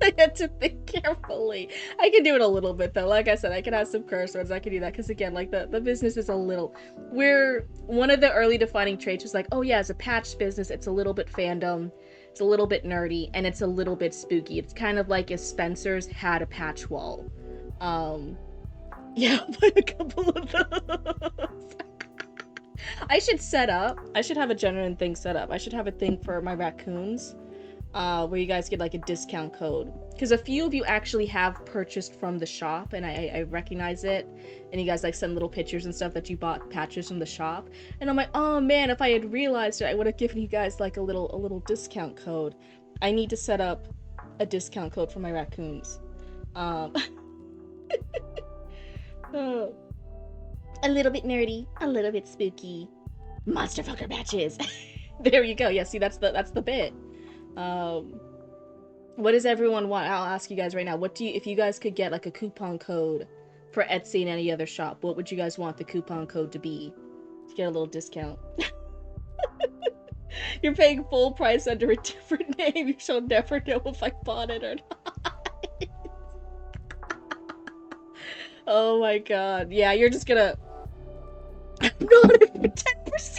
I had to think carefully. I can do it a little bit though. Like I said, I can have some curse words. I can do that because again, like the business is a little. We're one of the early defining traits was like, oh yeah, as a patch business, it's a little bit fandom, it's a little bit nerdy, and it's a little bit spooky. It's kind of like if Spencer's had a patch wall. Yeah, I'll play a couple of those. I should have a genuine thing set up. I should have a thing for my raccoons. Where you guys get like a discount code, because a few of you actually have purchased from the shop and I recognize it, and you guys like send little pictures and stuff that you bought patches from the shop, and I'm like, oh man, if I had realized it, I would have given you guys like a little discount code. I need to set up a discount code for my raccoons. A little bit nerdy, a little bit spooky. Monster fucker patches. There you go. Yeah, see, that's the bit. What does everyone want? I'll ask you guys right now. If you guys could get like a coupon code for Etsy and any other shop, what would you guys want the coupon code to be to get a little discount? You're paying full price under a different name. You shall never know if I bought it or not. Oh my god. Yeah, you're just gonna... I'm not in for 10%!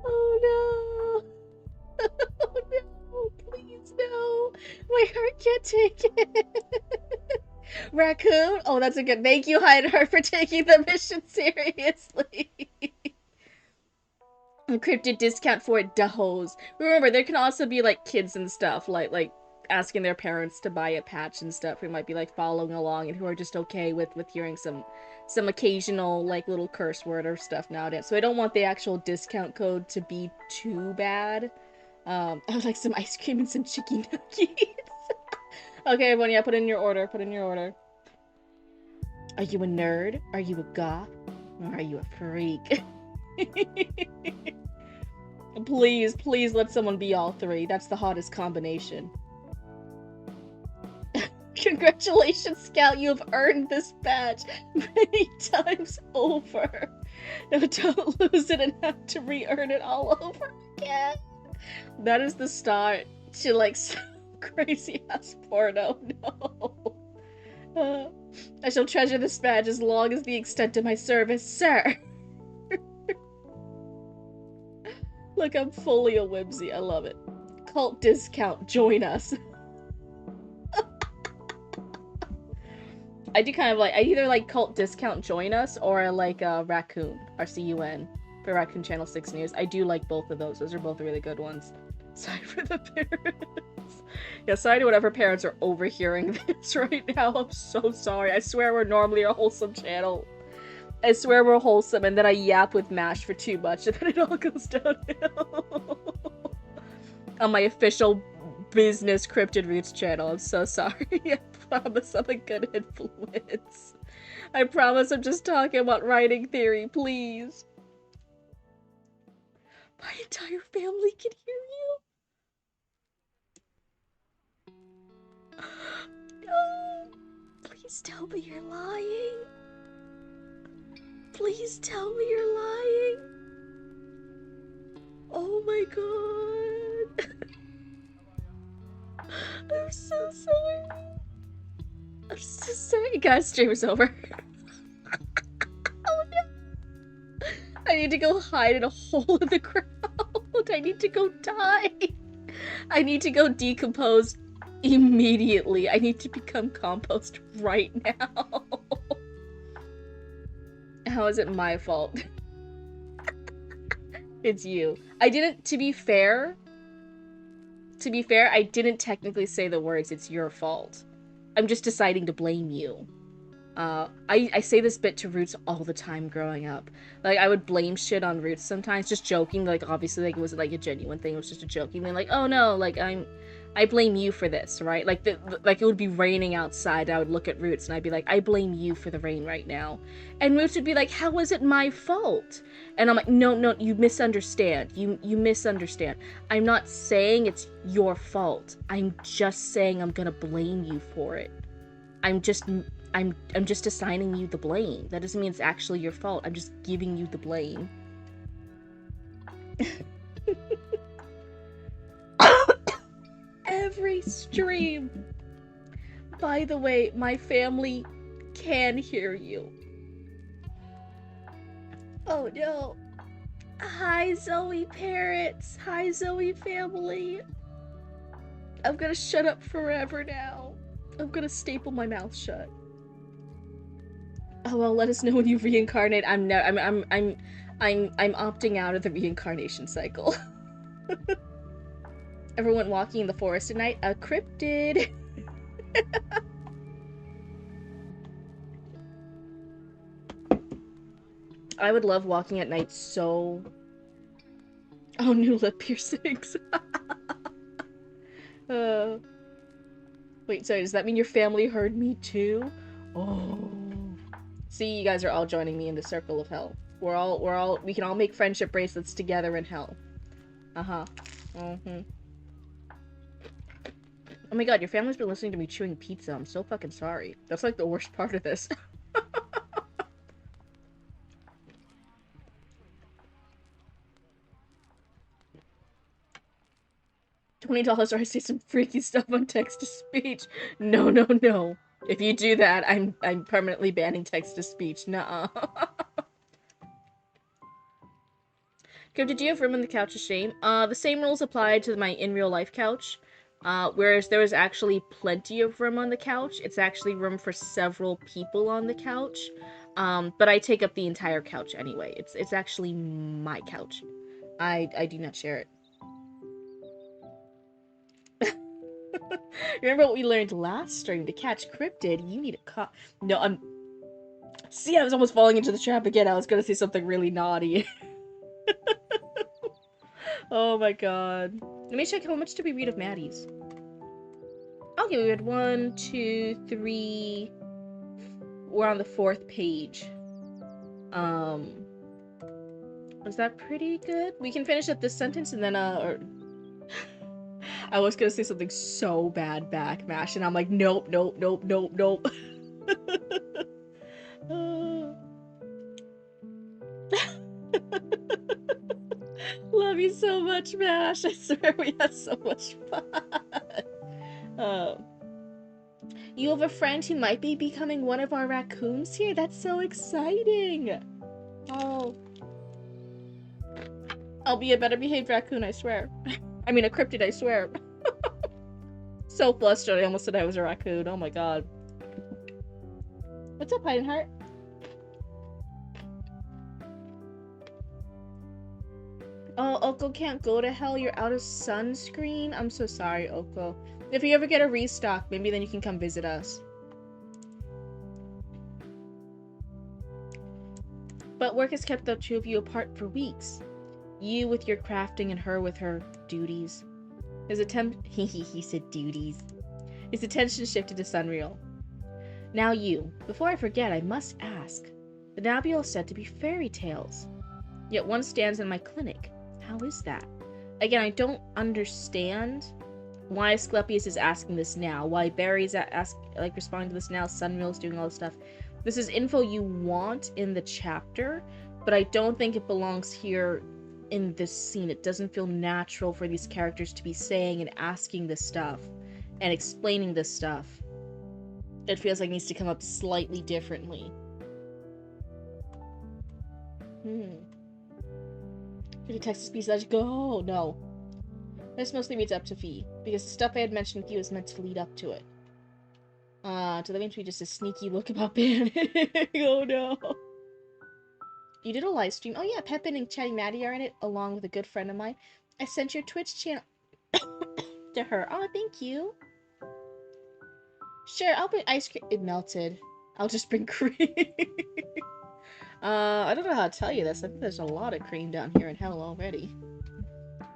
Oh no! Oh no! Please no! My heart can't take it! Raccoon? Oh, that's a good... Thank you, Hideheart, for taking the mission seriously! Cryptid discount for dahos. Remember, there can also be like kids and stuff, like asking their parents to buy a patch and stuff who might be like following along and who are just okay with hearing some occasional like little curse word or stuff nowadays. So I don't want the actual discount code to be too bad. I would like some ice cream and some chicken nuggets. Okay, everyone, yeah, put in your order. Put in your order. Are you a nerd? Are you a goth? Or are you a freak? Please, please let someone be all three. That's the hottest combination. Congratulations, Scout. You have earned this badge many times over. No, don't lose it and have to re-earn it all over again. That is the start to, like, some crazy-ass porno. No. I shall treasure this badge as long as the extent of my service, sir. Look, I'm fully a whimsy. I love it. Cult discount. Join us. I do kind of like... I either like cult discount join us or I like Raccoon. RCUN. For Raccoon Channel 6 News. I do like both of those. Those are both really good ones. Sorry for the parents. Yeah, sorry to whatever parents are overhearing this right now. I'm so sorry. I swear we're normally a wholesome channel. I swear we're wholesome, and then I yap with MASH for too much, and then it all goes downhill. On my official business Cryptid Roots channel. I'm so sorry. I promise I'm a good influence. I promise I'm just talking about writing theory, please. My entire family can hear you. No. Please tell me you're lying. Please tell me you're lying. Oh my god. I'm so sorry. I'm so sorry. Guys, stream is over. Oh no. I need to go hide in a hole in the ground. I need to go die. I need to go decompose immediately. I need to become compost right now. How is it my fault? It's you. I didn't, to be fair, I didn't technically say the words, it's your fault. I'm just deciding to blame you. I say this bit to Roots all the time growing up. Like, I would blame shit on Roots sometimes, just joking, like, obviously, like, it wasn't, like, a genuine thing, it was just a joking thing, like, oh no, like, I blame you for this, right? Like, like, it would be raining outside, I would look at Roots, and I'd be like, I blame you for the rain right now. And Roots would be like, how is it my fault? And I'm like, no, you misunderstand. You misunderstand. I'm not saying it's your fault. I'm just saying I'm gonna blame you for it. I'm just assigning you the blame. That doesn't mean it's actually your fault. I'm just giving you the blame. Every stream. By the way, my family can hear you. Oh no. Hi, Zoe parents. Hi, Zoe family. I'm gonna shut up forever now. I'm gonna staple my mouth shut. Oh well, let us know when you reincarnate. I'm opting out of the reincarnation cycle. Everyone walking in the forest at night? A cryptid. I would love walking at night so... Oh, new lip piercings. Wait, sorry, does that mean your family heard me too? Oh. See, you guys are all joining me in the circle of hell. We can all make friendship bracelets together in hell. Uh-huh. Mm-hmm. Oh my god, your family's been listening to me chewing pizza. I'm so fucking sorry. That's like the worst part of this. $20 or I say some freaky stuff on text-to-speech. No, no, no. If you do that, I'm permanently banning text-to-speech. Nuh-uh. Kim, did you have room on the couch of shame? The same rules applied to my in-real-life couch. Whereas there was actually plenty of room on the couch. It's actually room for several people on the couch. But I take up the entire couch anyway. It's actually my couch. I do not share it. Remember what we learned last stream? To catch Cryptid, you need a No, See, I was almost falling into the trap again. I was gonna say something really naughty. Oh my god. Let me check how much did we read of Maddie's. Okay, we read 1, 2, 3. We're on the 4th page. Was that pretty good? We can finish up this sentence and then, I was gonna say something so bad back, Mash, and I'm like, nope, nope, nope, nope, nope. Love you so much, Mash. I swear we had so much fun. You have a friend who might be becoming one of our raccoons here? That's so exciting. Oh. I'll be a better behaved raccoon, I swear. I mean, a cryptid, I swear. So flustered, I almost said I was a raccoon. Oh my god. What's up, Heidenheart? Oh, Oko can't go to hell. You're out of sunscreen? I'm so sorry, Oko. If you ever get a restock, maybe then you can come visit us. But work has kept the two of you apart for weeks. You with your crafting and her with her duties. His he said duties. His attention shifted to Sunreal. Now you. Before I forget, I must ask. The Nabule said to be fairy tales. Yet one stands in my clinic. How is that? Again, I don't understand why Asclepius is asking this now. Why Barry's responding to this now. Sunreal's doing all this stuff. This is info you want in the chapter, but I don't think it belongs here in this scene. It doesn't feel natural for these characters to be saying and asking this stuff and explaining this stuff. It feels like it needs to come up slightly differently. Did you text speech let go? No. This mostly reads up to Fee, because the stuff I had mentioned with you is meant to lead up to it. To the main tweet just a sneaky look about banning. Oh no. You did a live stream. Oh yeah, Pepin and Chatty Maddie are in it, along with a good friend of mine. I sent your Twitch channel to her. Oh, thank you. Sure, I'll bring ice cream. It melted. I'll just bring cream. I don't know how to tell you this. I think there's a lot of cream down here in hell already.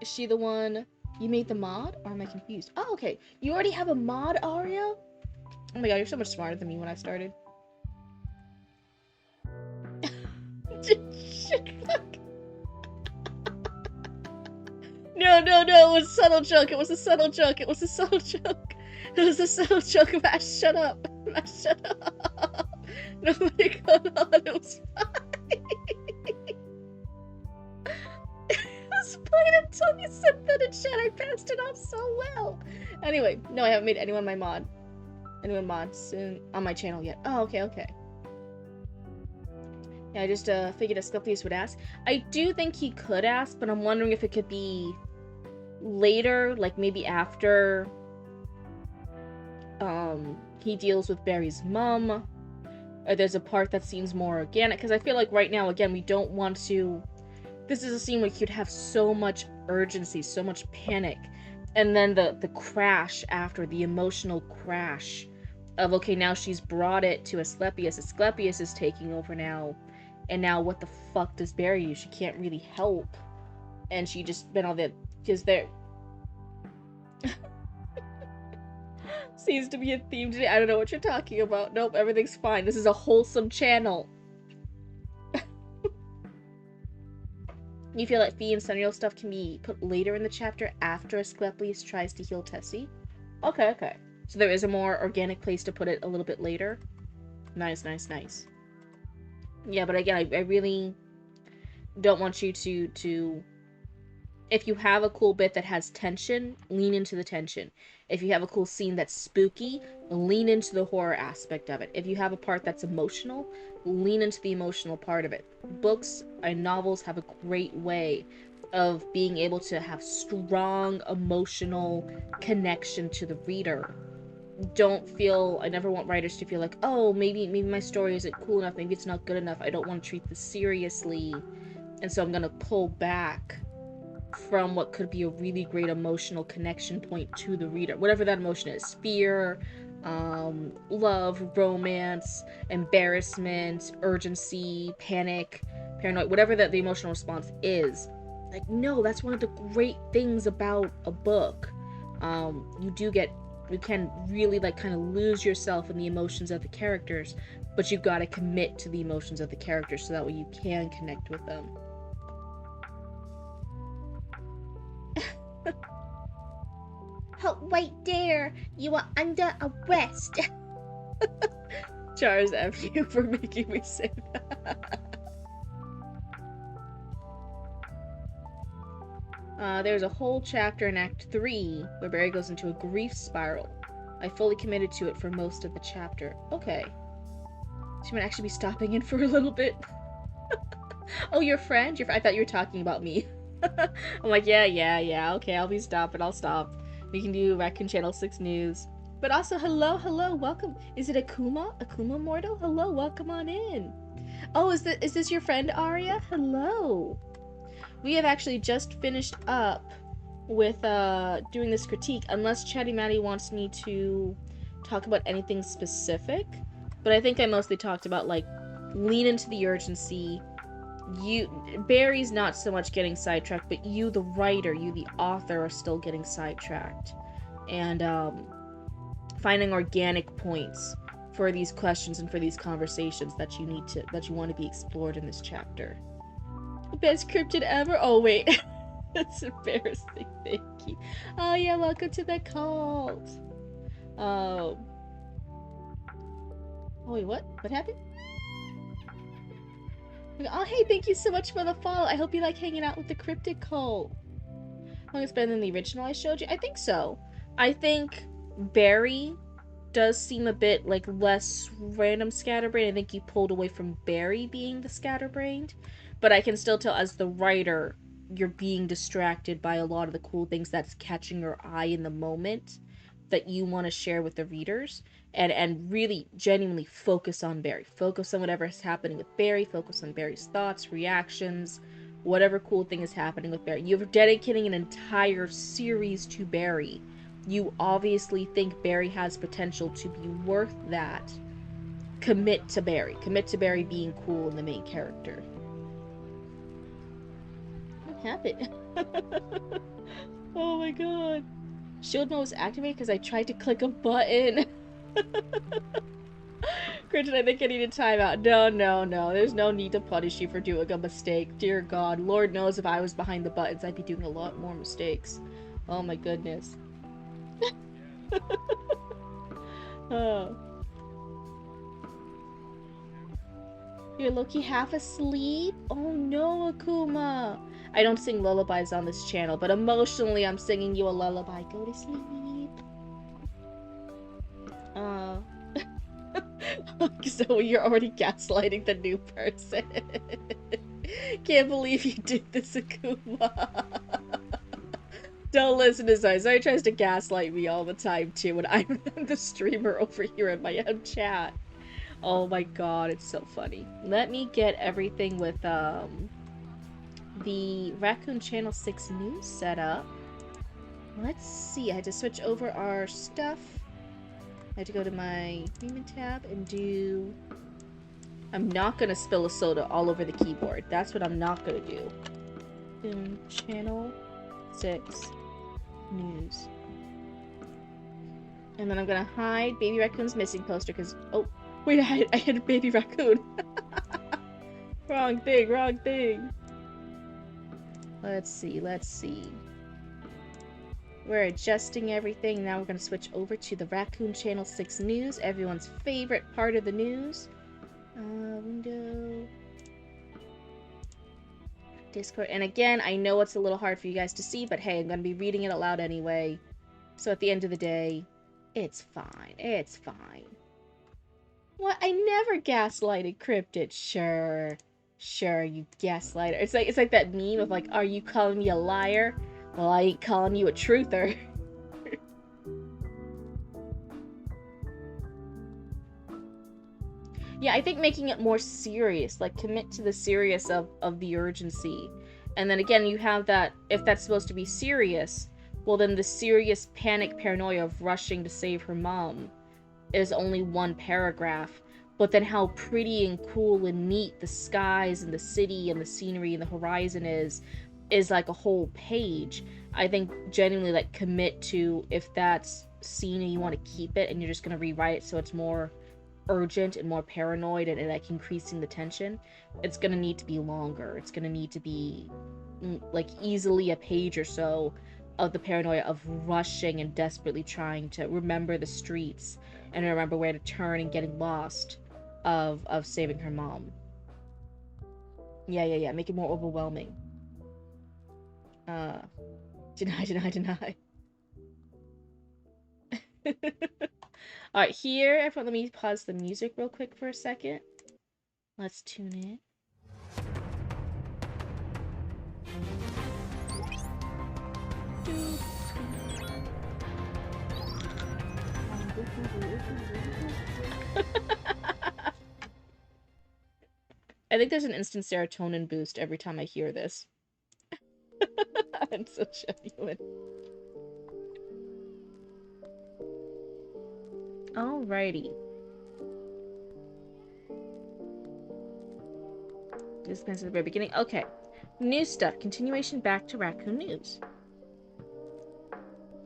Is she the one you made the mod? Or am I confused? Oh, okay. You already have a mod, Aria? Oh my god, you're so much smarter than me when I started. No, no, no, it was a subtle joke. It was a subtle joke. It was a subtle joke. It was a subtle joke. Mash, shut up. Mash, shut up. Nobody going on. It was fine. It was fine until you said that in chat. I passed it off so well. Anyway, no, I haven't made anyone my mod. Anyone mod soon on my channel yet. Oh, okay, okay. Yeah, I just figured Asclepius would ask. I do think he could ask, but I'm wondering if it could be later, like maybe after he deals with Barry's mom, or there's a part that seems more organic, because I feel like right now, again, we don't want to... This is a scene where you could have so much urgency, so much panic, and then the crash after, the emotional crash of, okay, now she's brought it to Asclepius. Asclepius is taking over now, and now what the fuck does Barry do? She can't really help, and she just been all that, because they're... Seems to be a theme today. I don't know what you're talking about. Nope, everything's fine. This is a wholesome channel. You feel like Fee and Sunreal stuff can be put later in the chapter after Asclepius tries to heal Tessie? Okay, okay. So there is a more organic place to put it a little bit later. Nice, nice, nice. Yeah, but again, I really don't want you to... If you have a cool bit that has tension, lean into the tension. If you have a cool scene that's spooky, lean into the horror aspect of it. If you have a part that's emotional, lean into the emotional part of it. Books and novels have a great way of being able to have strong emotional connection to the reader. I never want writers to feel like, oh, maybe my story isn't cool enough, maybe it's not good enough, I don't want to treat this seriously, and so I'm gonna pull back from what could be a really great emotional connection point to the reader. Whatever that emotion is. Fear, love, romance, embarrassment, urgency, panic, paranoid, whatever the emotional response is. Like, no, that's one of the great things about a book. You can really like kind of lose yourself in the emotions of the characters, but you've got to commit to the emotions of the characters so that way you can connect with them. Oh, wait there! You are under arrest! Charles, F you for making me say that. There's a whole chapter in Act 3 where Barry goes into a grief spiral. I fully committed to it for most of the chapter. Okay. She might actually be stopping in for a little bit. Oh, your friend? I thought you were talking about me. I'm like, yeah, okay, I'll be stopping, I'll stop. We can do Raccoon Channel 6 news. But also, hello, welcome. Is it Akuma? Akuma Mortal? Hello, welcome on in. Oh, is this your friend Arya? Hello. We have actually just finished up with doing this critique, unless Chatty Matty wants me to talk about anything specific. But I think I mostly talked about, like, lean into the urgency. Barry's not so much getting sidetracked, but you, the writer, you, the author, are still getting sidetracked. And finding organic points for these questions and for these conversations that you want to be explored in this chapter. Best cryptid ever? Oh, wait. That's embarrassing. Thank you. Oh, yeah, welcome to the cult. Oh, wait, what? What happened? Oh, hey, thank you so much for the follow. I hope you like hanging out with the cryptid cult. How long it's been than the original I showed you? I think so. I think Barry does seem a bit, like, less random scatterbrained. I think you pulled away from Barry being the scatterbrained. But I can still tell, as the writer, you're being distracted by a lot of the cool things that's catching your eye in the moment that you want to share with the readers, and really genuinely focus on Barry. Focus on whatever is happening with Barry, focus on Barry's thoughts, reactions, whatever cool thing is happening with Barry. You're dedicating an entire series to Barry. You obviously think Barry has potential to be worth that. Commit to Barry. Commit to Barry being cool and the main character. What happened? Oh my god. Shield mode was activated because I tried to click a button. Cryptid, I think I need a timeout. No. There's no need to punish you for doing a mistake. Dear God. Lord knows if I was behind the buttons, I'd be doing a lot more mistakes. Oh my goodness. Oh. You're Loki half asleep? Oh no, Akuma. I don't sing lullabies on this channel, but emotionally I'm singing you a lullaby. Go to sleep. So you're already gaslighting the new person. Can't believe you did this, Akuma. Don't listen to Zai. Zai tries to gaslight me all the time too, and I'm the streamer over here in my own chat. Oh my god, it's so funny. Let me get everything with the Raccoon Channel 6 news set up. Let's see, I had to switch over our stuff. I had to go to my human tab and do... I'm not gonna spill a soda all over the keyboard. That's what I'm not gonna do. Channel 6 news. And then I'm gonna hide Baby Raccoon's missing poster because, oh, wait, I hit a Baby Raccoon. Wrong thing, wrong thing. Let's see. We're adjusting everything. Now we're gonna switch over to the Raccoon Channel 6 News, everyone's favorite part of the news. Window. Discord. And again, I know it's a little hard for you guys to see, but hey, I'm gonna be reading it aloud anyway. So at the end of the day, it's fine. It's fine. What? I never gaslighted Cryptid. Sure, you gaslighter. It's like that meme of like, are you calling me a liar? Well, I ain't calling you a truther. Yeah, I think making it more serious, like commit to the serious of the urgency. And then again, you have that, if that's supposed to be serious, well then the serious panic paranoia of rushing to save her mom is only one paragraph. But then how pretty and cool and neat the skies and the city and the scenery and the horizon is like a whole page. I think genuinely like commit to, if that's scene and you want to keep it and you're just going to rewrite it so it's more urgent and more paranoid and like increasing the tension, it's going to need to be longer. It's going to need to be like easily a page or so of the paranoia of rushing and desperately trying to remember the streets and remember where to turn and getting lost of saving her mom. Yeah. Make it more overwhelming. Deny. Alright, here, everyone, let me pause the music real quick for a second. Let's tune in. I think there's an instant serotonin boost every time I hear this. I'm so genuine. Alrighty. This is at the very beginning. Okay. News stuff. Continuation back to Raccoon News.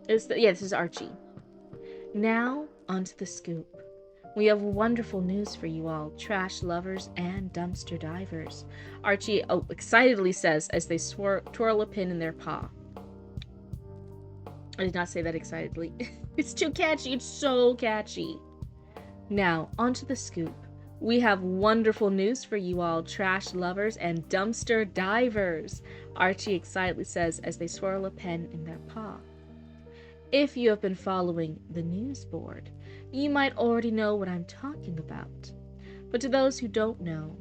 This is Archie. Now, onto the scoop. We have wonderful news for you all, trash lovers and dumpster divers. Archie excitedly says as they twirl a pin in their paw. I did not say that excitedly. It's too catchy. It's so catchy. Now, onto the scoop. We have wonderful news for you all, trash lovers and dumpster divers. Archie excitedly says as they swirl a pen in their paw. If you have been following the news board, you might already know what I'm talking about. But to those who don't know,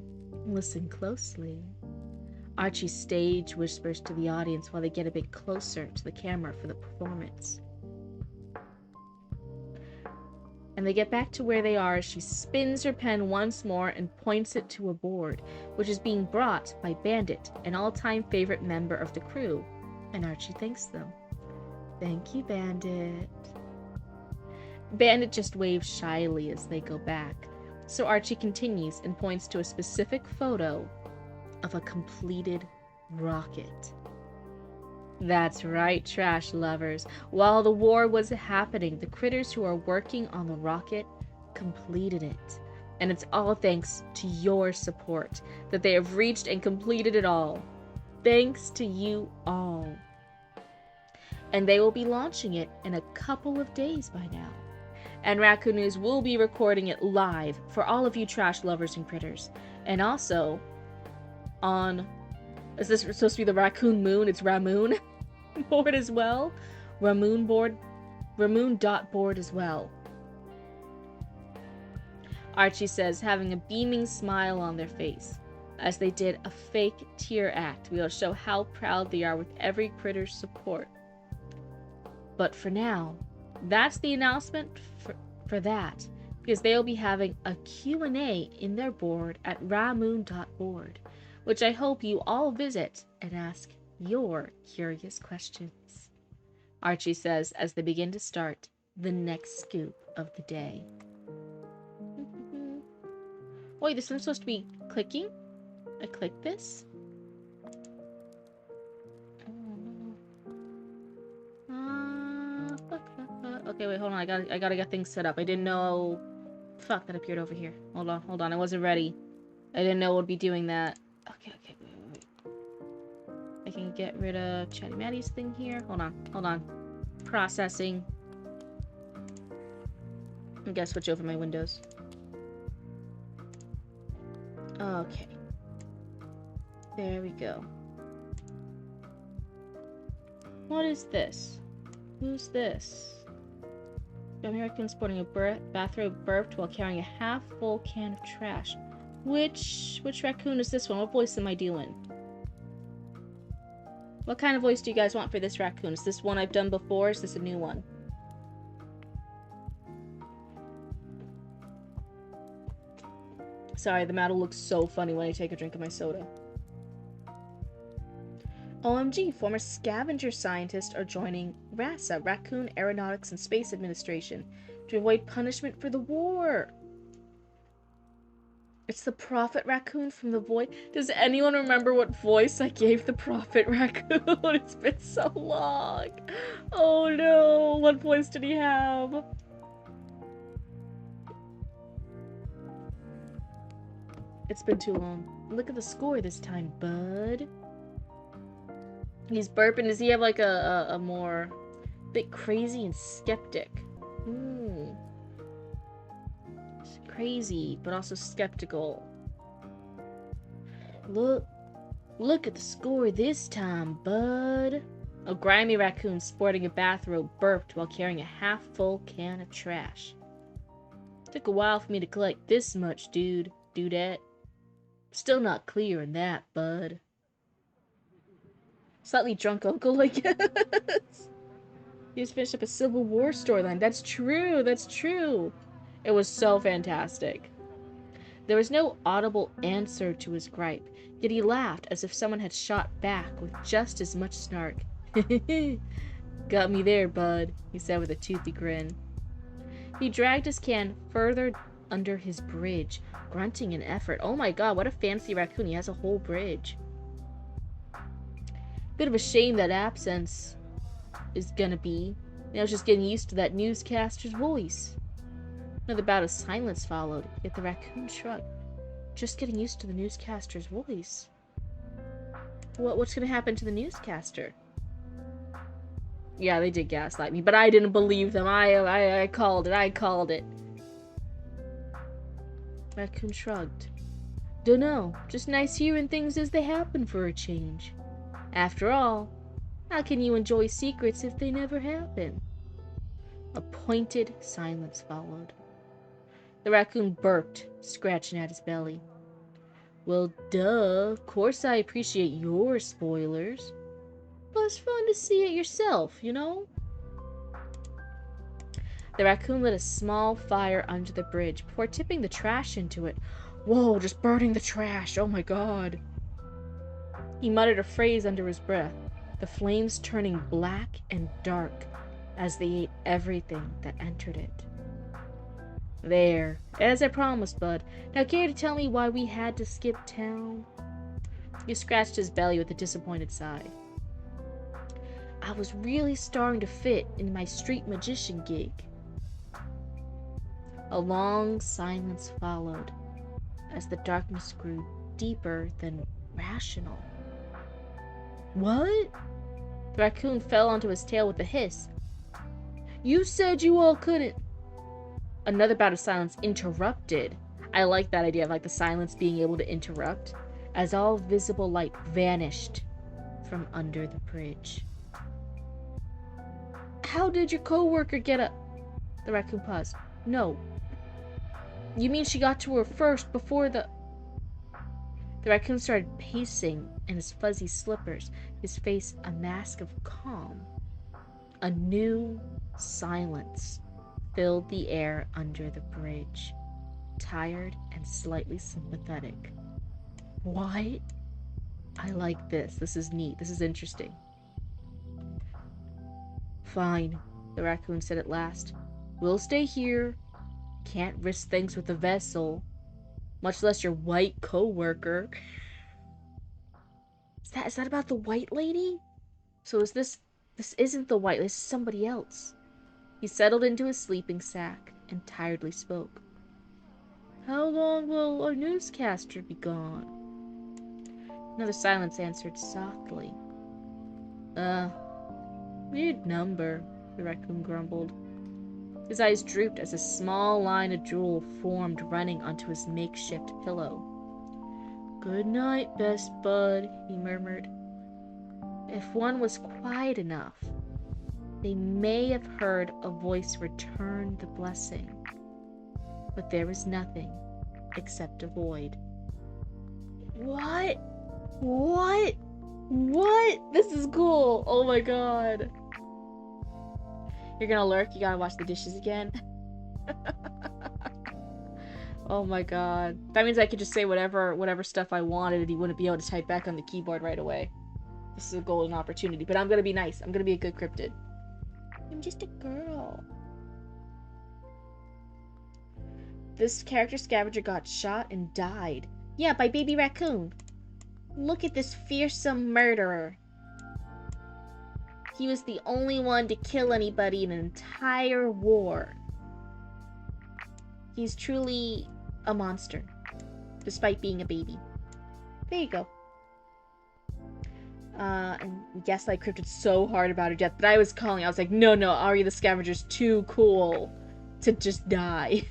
listen closely. Archie stage whispers to the audience while they get a bit closer to the camera for the performance. And they get back to where they are as she spins her pen once more and points it to a board, which is being brought by Bandit, an all-time favorite member of the crew, and Archie thanks them. Thank you, Bandit. Bandit just waves shyly as they go back, so Archie continues and points to a specific photo of a completed rocket. That's right, trash lovers. While the war was happening, the critters who are working on the rocket completed it. And it's all thanks to your support that they have reached and completed it all. Thanks to you all. And they will be launching it in a couple of days by now. And Raccoon News will be recording it live for all of you trash lovers and critters. And also, is this supposed to be the Raccoon Moon? It's Ramoon board as well. Ramoon.board as well. Archie says, having a beaming smile on their face. As they did a fake tear act, we will show how proud they are with every critter's support. But for now, that's the announcement for that, because they'll be having a Q&A in their board at ramoon.board, which I hope you all visit and ask your curious questions. Archie says as they begin to start the next scoop of the day. Wait, this one's supposed to be clicking? I click this? Okay, wait, hold I gotta get things set up. I didn't know... Fuck, that appeared over here. Hold on. I wasn't ready. I didn't know it would be doing that. Okay. Wait. I can get rid of Chatty Matty's thing here. Hold on. Processing. I gotta switch over my windows. Okay. There we go. What is this? Who's this? American sporting a bathrobe burped while carrying a half-full can of trash. Which raccoon is this one? What voice am I doing? What kind of voice do you guys want for this raccoon? Is this one I've done before? Is this a new one? Sorry, the matte looks so funny when I take a drink of my soda. OMG, former scavenger scientists are joining RASA, Raccoon Aeronautics and Space Administration, to avoid punishment for the war. It's the Prophet Raccoon from the voice. Does anyone remember what voice I gave the Prophet Raccoon? It's been so long. Oh no, what voice did he have? It's been too long. Look at the score this time, bud. He's burping. Does he have like a more bit crazy and skeptic? It's crazy, but also skeptical. Look at the score this time, bud. A grimy raccoon sporting a bathrobe burped while carrying a half-full can of trash. Took a while for me to collect this much, dudette. Still not clear on that, bud. Slightly drunk uncle, I guess. He just finished up a Civil War storyline. That's true. It was so fantastic. There was no audible answer to his gripe, yet he laughed as if someone had shot back with just as much snark. Got me there, bud, he said with a toothy grin. He dragged his can further under his bridge, grunting in effort. Oh my god, what a fancy raccoon. He has a whole bridge. Bit of a shame that absence is gonna be. I was just getting used to that newscaster's voice. Another bout of silence followed, yet the raccoon shrugged. Just getting used to the newscaster's voice. What's gonna happen to the newscaster? Yeah, they did gaslight me, but I didn't believe them. I called it. Raccoon shrugged. Dunno, just nice hearing things as they happen for a change. After all, how can you enjoy secrets if they never happen? A pointed silence followed. The raccoon burped, scratching at his belly. Well, duh, of course I appreciate your spoilers. But it's fun to see it yourself, you know? The raccoon lit a small fire under the bridge before tipping the trash into it. Whoa, just burning the trash, oh my god. He muttered a phrase under his breath, the flames turning black and dark as they ate everything that entered it. There, as I promised, bud. Now care to tell me why we had to skip town? He scratched his belly with a disappointed sigh. I was really starting to fit in my street magician gig. A long silence followed as the darkness grew deeper than rational. What? The raccoon fell onto his tail with a hiss. You said you all couldn't. Another bout of silence interrupted. I like that idea of like the silence being able to interrupt as all visible light vanished from under the bridge. How did your co-worker get up? The raccoon paused. No. You mean she got to her first before the... The raccoon started pacing in his fuzzy slippers, his face a mask of calm. A new silence filled the air under the bridge, tired and slightly sympathetic. What? I like this. This is neat. This is interesting. Fine, the raccoon said at last. We'll stay here. Can't risk things with the vessel, much less your white co-worker. Is that about the white lady? So is this isn't the white, this is somebody else. He settled into his sleeping sack and tiredly spoke. How long will our newscaster be gone? Another silence answered softly. Weird number, the raccoon grumbled. His eyes drooped as a small line of drool formed running onto his makeshift pillow. Good night, best bud, he murmured. If one was quiet enough, they may have heard a voice return the blessing. But there was nothing except a void. What? What? What? This is cool. Oh my god. You're gonna lurk? You gotta wash the dishes again? Oh my god. That means I could just say whatever stuff I wanted and he wouldn't be able to type back on the keyboard right away. This is a golden opportunity. But I'm gonna be nice. I'm gonna be a good cryptid. I'm just a girl. This character scavenger got shot and died. Yeah, by baby raccoon. Look at this fearsome murderer. He was the only one to kill anybody in an entire war. He's truly a monster, despite being a baby. There you go. And Gaslight cryptid so hard about her death, but I was like, no, Arya the Scavenger's too cool to just die.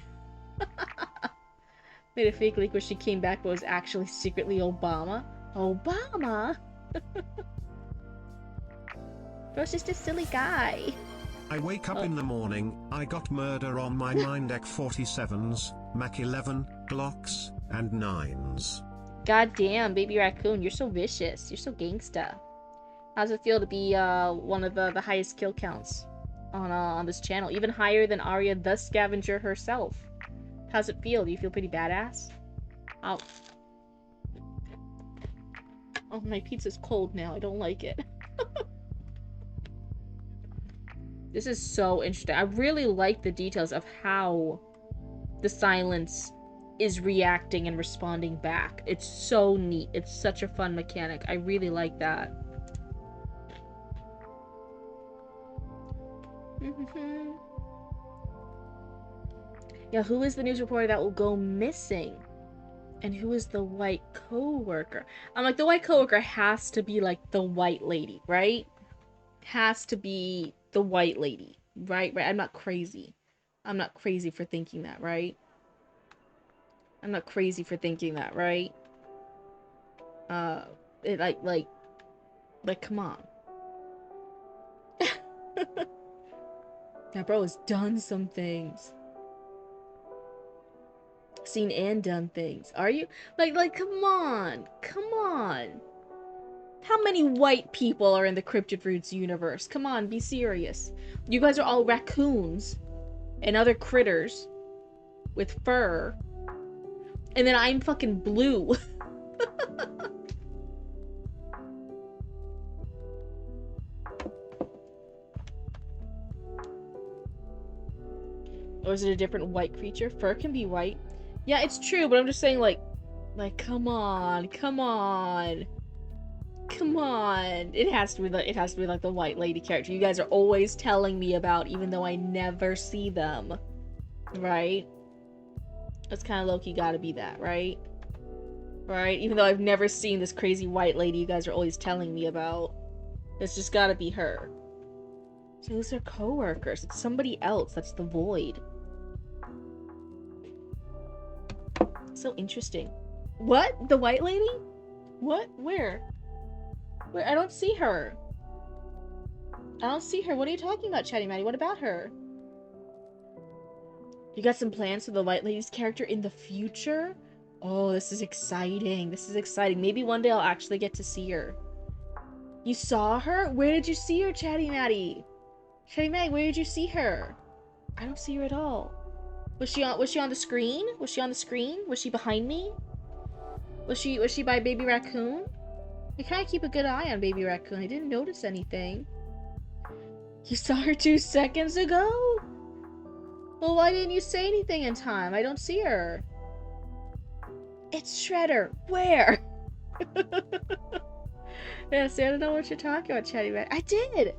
Made a fake leak where she came back but was actually secretly Obama. Obama? Bro's just a silly guy. I wake up in the morning, I got murder on my mind. AK-47s, Mac 11, Glocks, and 9s. God damn, baby raccoon, you're so vicious. You're so gangsta. How's it feel to be one of the highest kill counts on this channel? Even higher than Arya the Scavenger herself. How's it feel? Do you feel pretty badass? Oh. Oh, my pizza's cold now. I don't like it. This is so interesting. I really like the details of how the silence is reacting and responding back. It's so neat. It's such a fun mechanic. I really like that. Yeah, who is the news reporter that will go missing? And who is the white co-worker? I'm like, the white co-worker has to be like the white lady, right? Has to be the white lady, right? I'm not crazy. I'm not crazy for thinking that, right? I'm not crazy for thinking that, right? Come on. That bro has done some things. Seen and done things. Are you? Like, come on. Come on. How many white people are in the Cryptid Roots universe? Come on, be serious. You guys are all raccoons and other critters with fur. And then I'm fucking blue. Or is it a different white creature? Fur can be white. Yeah, it's true, but I'm just saying, like, come on, come on. Come on. It has to be like the white lady character you guys are always telling me about, even though I never see them. Right? That's kind of low-key gotta be that, right? Right? Even though I've never seen this crazy white lady you guys are always telling me about. It's just gotta be her. So who's their co-workers? It's somebody else. That's the void. So interesting. What? The white lady? What? Where? Where? I don't see her. I don't see her. What are you talking about, Chatty Matty? What about her? You got some plans for the white lady's character in the future? Oh, this is exciting. This is exciting. Maybe one day I'll actually get to see her. You saw her? Where did you see her, Chatty Matty? Chatty Matty, where did you see her? I don't see her at all. Was she on the screen? Was she on the screen? Was she behind me? Was she by Baby Raccoon? I kind of keep a good eye on Baby Raccoon. I didn't notice anything. You saw her 2 seconds ago? Well, why didn't you say anything in time? I don't see her. It's Shredder. Where? Yeah, see, I don't know what you're talking about, Chatty Man. I did.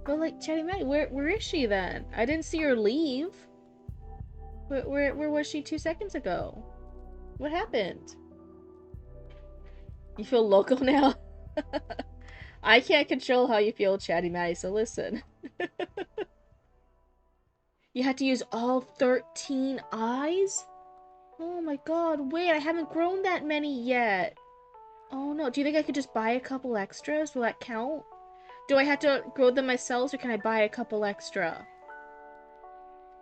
But like, Chatty Matty, where is she then? I didn't see her leave. Where was she 2 seconds ago? What happened? You feel local now? I can't control how you feel, Chatty Matty, so listen. You had to use all 13 eyes? Oh my god, wait, I haven't grown that many yet. Oh no, do you think I could just buy a couple extras? Will that count? Do I have to grow them myself, or can I buy a couple extra?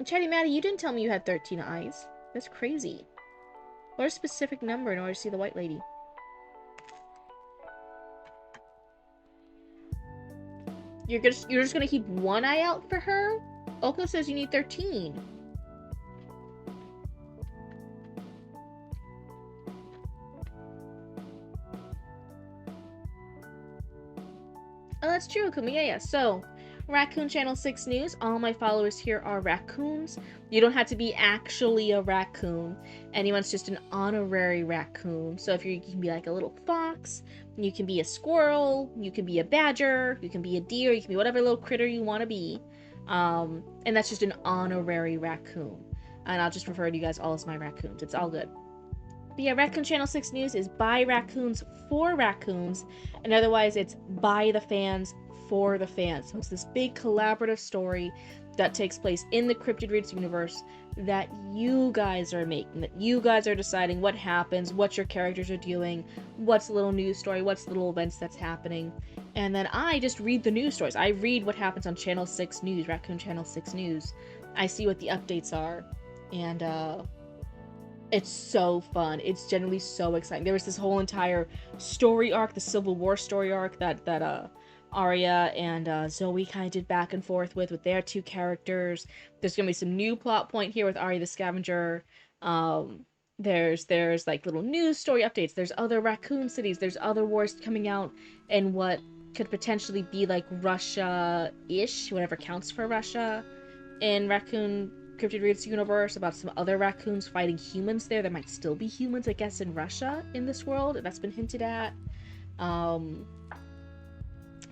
Chatty Matty, you didn't tell me you had 13 eyes. That's crazy. What a specific number in order to see the white lady. You're just gonna keep one eye out for her? Oko says you need 13. Oh, that's true, Akumi. Yeah. So, Raccoon Channel 6 News. All my followers here are raccoons. You don't have to be actually a raccoon. Anyone's just an honorary raccoon. So if you can be like a little fox, you can be a squirrel, you can be a badger, you can be a deer, you can be whatever little critter you want to be. And that's just an honorary raccoon. And I'll just refer to you guys all as my raccoons. It's all good. But yeah, Raccoon Channel 6 News is by raccoons for raccoons, and otherwise it's by the fans for the fans. So it's this big collaborative story that takes place in the Cryptid Roots universe that you guys are making, that you guys are deciding what happens, what your characters are doing, what's the little news story, what's the little events that's happening. And then I just read the news stories. I read what happens on Channel 6 News, Raccoon Channel 6 News. I see what the updates are, and it's so fun. It's generally so exciting. There was this whole entire story arc, the Civil War story arc that Arya and Zoe kind of did back and forth with their two characters. There's gonna be some new plot point here with Arya the Scavenger. There's like little news story updates. There's other raccoon cities. There's other wars coming out in what could potentially be like Russia-ish, whatever counts for Russia, in Raccoon Cryptid Roots universe, about some other raccoons fighting humans there. There might still be humans, I guess, in Russia in this world. That's been hinted at.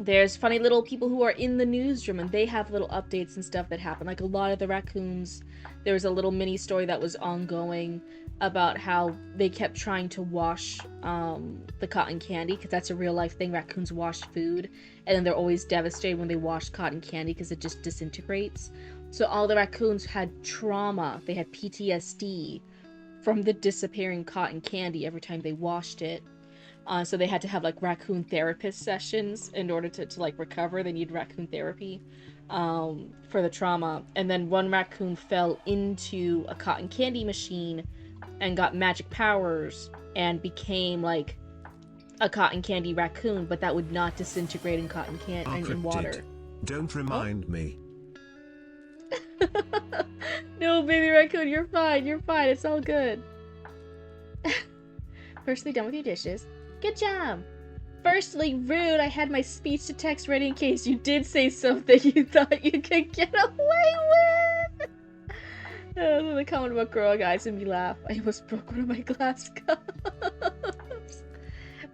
There's funny little people who are in the newsroom, and they have little updates and stuff that happen. Like a lot of the raccoons, there was a little mini story that was ongoing about how they kept trying to wash the cotton candy, because that's a real life thing. Raccoons wash food, and then they're always devastated when they wash cotton candy because it just disintegrates. So all the raccoons had trauma. They had PTSD from the disappearing cotton candy every time they washed it. So they had to have like raccoon therapist sessions in order to like recover. They need raccoon therapy for the trauma. And then one raccoon fell into a cotton candy machine and got magic powers and became like a cotton candy raccoon, but that would not disintegrate in cotton candy in water. Don't remind me. No, baby raccoon, you're fine. You're fine. It's all good. Firstly, done with your dishes. Good job. Firstly, rude. I had my speech to text ready in case you did say something you thought you could get away with. The comment about growing eyes made me laugh. I almost broke one of my glass cups.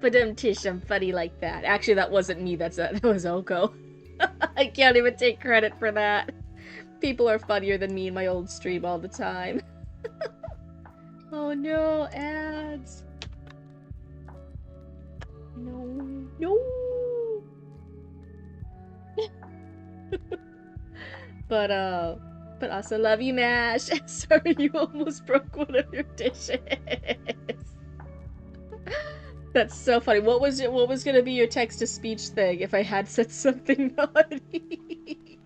But Tish, I'm funny like that. Actually, that wasn't me. That was Oko. I can't even take credit for that. People are funnier than me in my old stream all the time. Oh no, ads. No, no. But also love you, Mash. Sorry you almost broke one of your dishes. That's so funny. What was gonna be your text-to-speech thing if I had said something naughty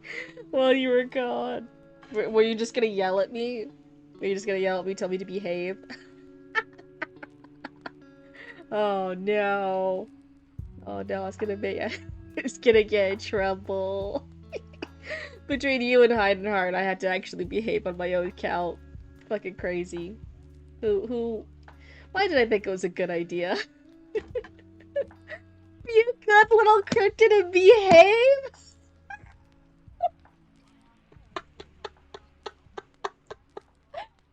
while you were gone? Were you just gonna yell at me? Were you just gonna yell at me, tell me to behave? Oh no. Oh no, it's gonna get in trouble. Between you and Hyde and Heart, I had to actually behave on my own account. Fucking crazy. Why did I think it was a good idea? Be a good little cryptid and behave?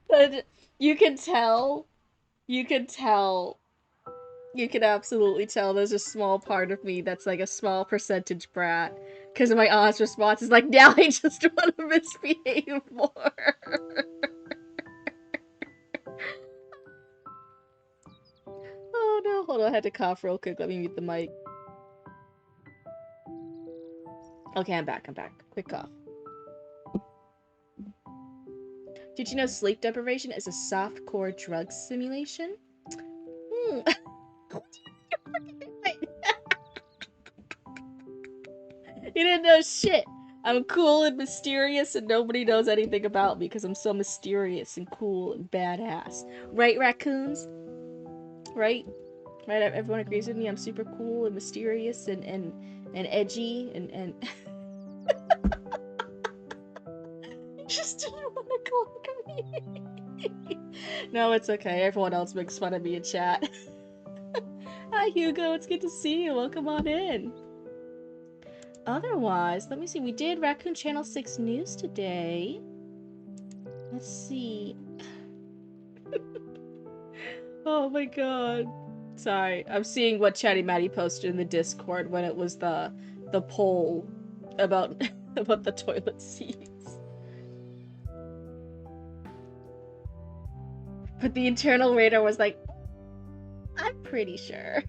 But you can absolutely tell there's a small part of me that's like a small percentage brat Because my honest response is like, now I just want to misbehave more. Oh no, hold on, I had to cough real quick. Let me mute the mic. Okay, I'm back. Quick cough. Did you know sleep deprivation is a softcore drug simulation? Hmm. You didn't know shit. I'm cool and mysterious and nobody knows anything about me because I'm so mysterious and cool and badass. Right, raccoons? Right? Right, everyone agrees with me. I'm super cool and mysterious and edgy and just didn't want to clock me. No, it's okay. Everyone else makes fun of me in chat. Hi, Hugo. It's good to see you. Welcome on in. Otherwise, let me see. We did Raccoon Channel 6 news today. Let's see. Oh my god. Sorry. I'm seeing what Chatty Matty posted in the Discord when it was the poll about about the toilet seats. But the internal radar was like, I'm pretty sure.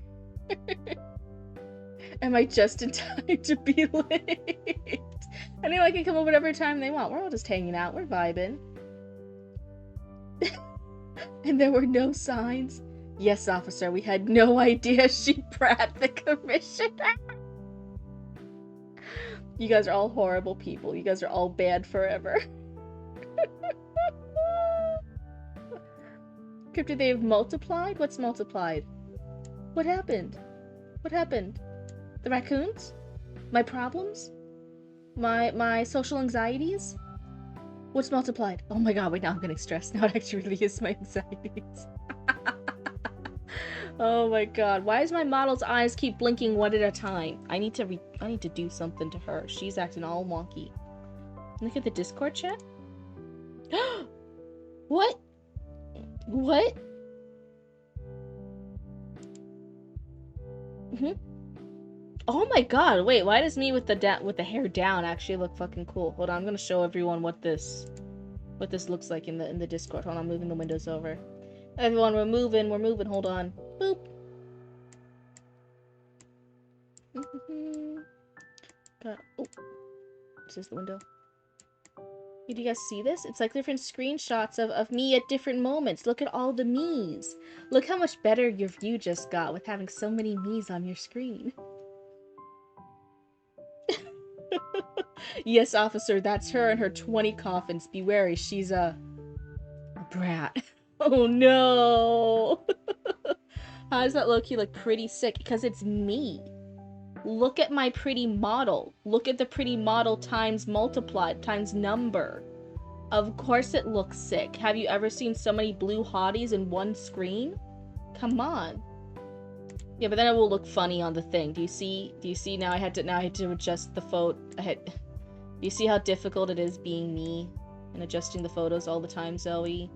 Am I just in time to be late? Anyone can come over whatever time they want. We're all just hanging out. We're vibing. And there were no signs. Yes, officer, we had no idea she brat the commissioner. You guys are all horrible people. You guys are all bad forever. Cryptid, they've multiplied? What's multiplied? What happened? What happened? The raccoons? My problems? My social anxieties? What's multiplied? Oh my god, wait, now I'm getting stressed. Now it actually really is my anxieties. Oh my god. Why does my model's eyes keep blinking one at a time? I need to do something to her. She's acting all wonky. Look at the Discord chat. What? What? Oh my god, wait, why does me with the hair down actually look fucking cool? Hold on, I'm gonna show everyone what this looks like in the Discord. Hold on, I'm moving the windows over. Everyone, we're moving, hold on. Boop. God, oh. Is this the window? Did you guys see this? It's like different screenshots of me at different moments. Look at all the me's. Look how much better your view just got with having so many me's on your screen. Yes, officer, that's her and her 20 coffins. Be wary, she's a brat. Oh no! How does that look? You look pretty sick because it's me. Look at my pretty model. Look at the pretty model times multiplied, times number. Of course it looks sick. Have you ever seen so many blue hotties in one screen? Come on. Yeah, but then it will look funny on the thing. Do you see now I had to adjust the photo. Do you see how difficult it is being me and adjusting the photos all the time, Zoe?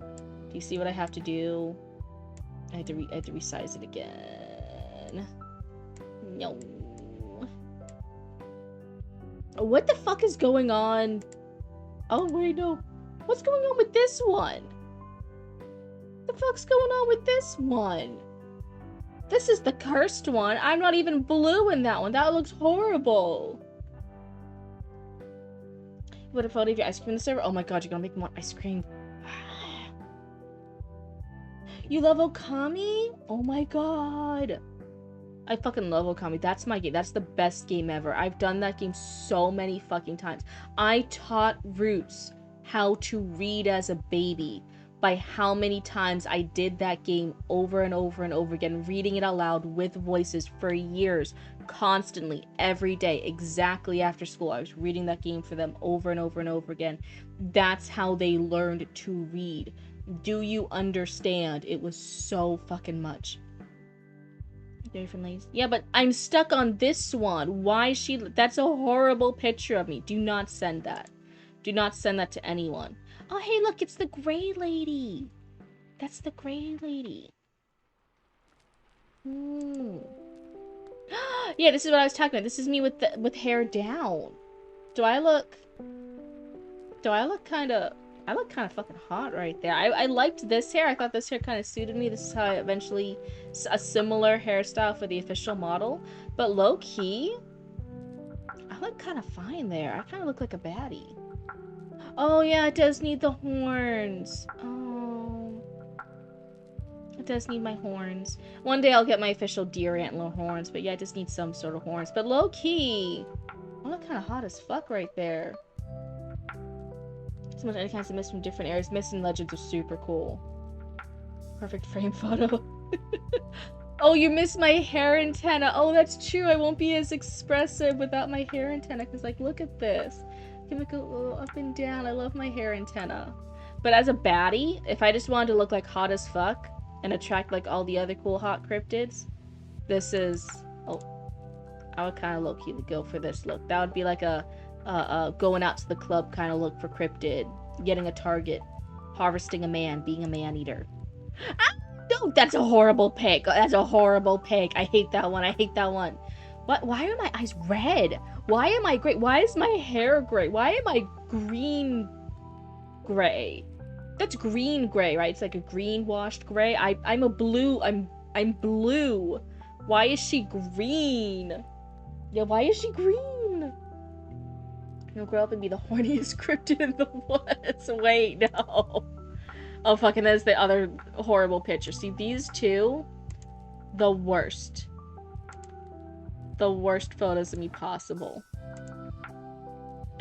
Do you see what I have to do? I had to resize it again. No. What the fuck is going on? Oh wait, no. What's going on with this one? The fuck's going on with this one? This is the cursed one. I'm not even blue in that one. That looks horrible. What a photo of your ice cream in the server? Oh my god, you're gonna make me want ice cream. You love Okami? Oh my god. I fucking love Okami. That's my game. That's the best game ever. I've done that game so many fucking times. I taught Roots how to read as a baby by how many times I did that game over and over and over again, reading it out loud with voices for years, constantly, every day, exactly after school. I was reading that game for them over and over and over again. That's how they learned to read. Do you understand? It was so fucking much. Different ladies. Yeah, but I'm stuck on this one. Why is she... That's a horrible picture of me. Do not send that. Do not send that to anyone. Oh, hey, look, it's the gray lady. That's the gray lady. Yeah, this is what I was talking about. This is me with hair down. Do I look kind of... I look kind of fucking hot right there. I liked this hair. I thought this hair kind of suited me. This is how I eventually... A similar hairstyle for the official model. But low-key... I look kind of fine there. I kind of look like a baddie. Oh, yeah, it does need the horns. Oh. It does need my horns. One day I'll get my official deer antler horns. But yeah, it just needs some sort of horns. But low-key... I look kind of hot as fuck right there. So much any kinds of mist from different areas. Mist and legends are super cool. Perfect frame photo. Oh, you missed my hair antenna. Oh, that's true. I won't be as expressive without my hair antenna. Because, like, look at this. Give it a little up and down. I love my hair antenna. But as a baddie, if I just wanted to look, like, hot as fuck and attract, like, all the other cool hot cryptids, this is... Oh. I would kind of low-key go for this look. That would be like a going out to the club kind of look for cryptid. Getting a target. Harvesting a man. Being a man-eater. Ah! No, that's a horrible pick. That's a horrible pick. I hate that one. I hate that one. What? Why are my eyes red? Why am I gray? Why is my hair gray? Why am I green gray? That's green gray, right? It's like a green washed gray. I'm a blue. I'm blue. Why is she green? Yeah, why is she green? You'll grow up and be the horniest cryptid in the woods. Wait, no. Oh, fucking, that's the other horrible picture. See, these two, the worst. The worst photos of me possible.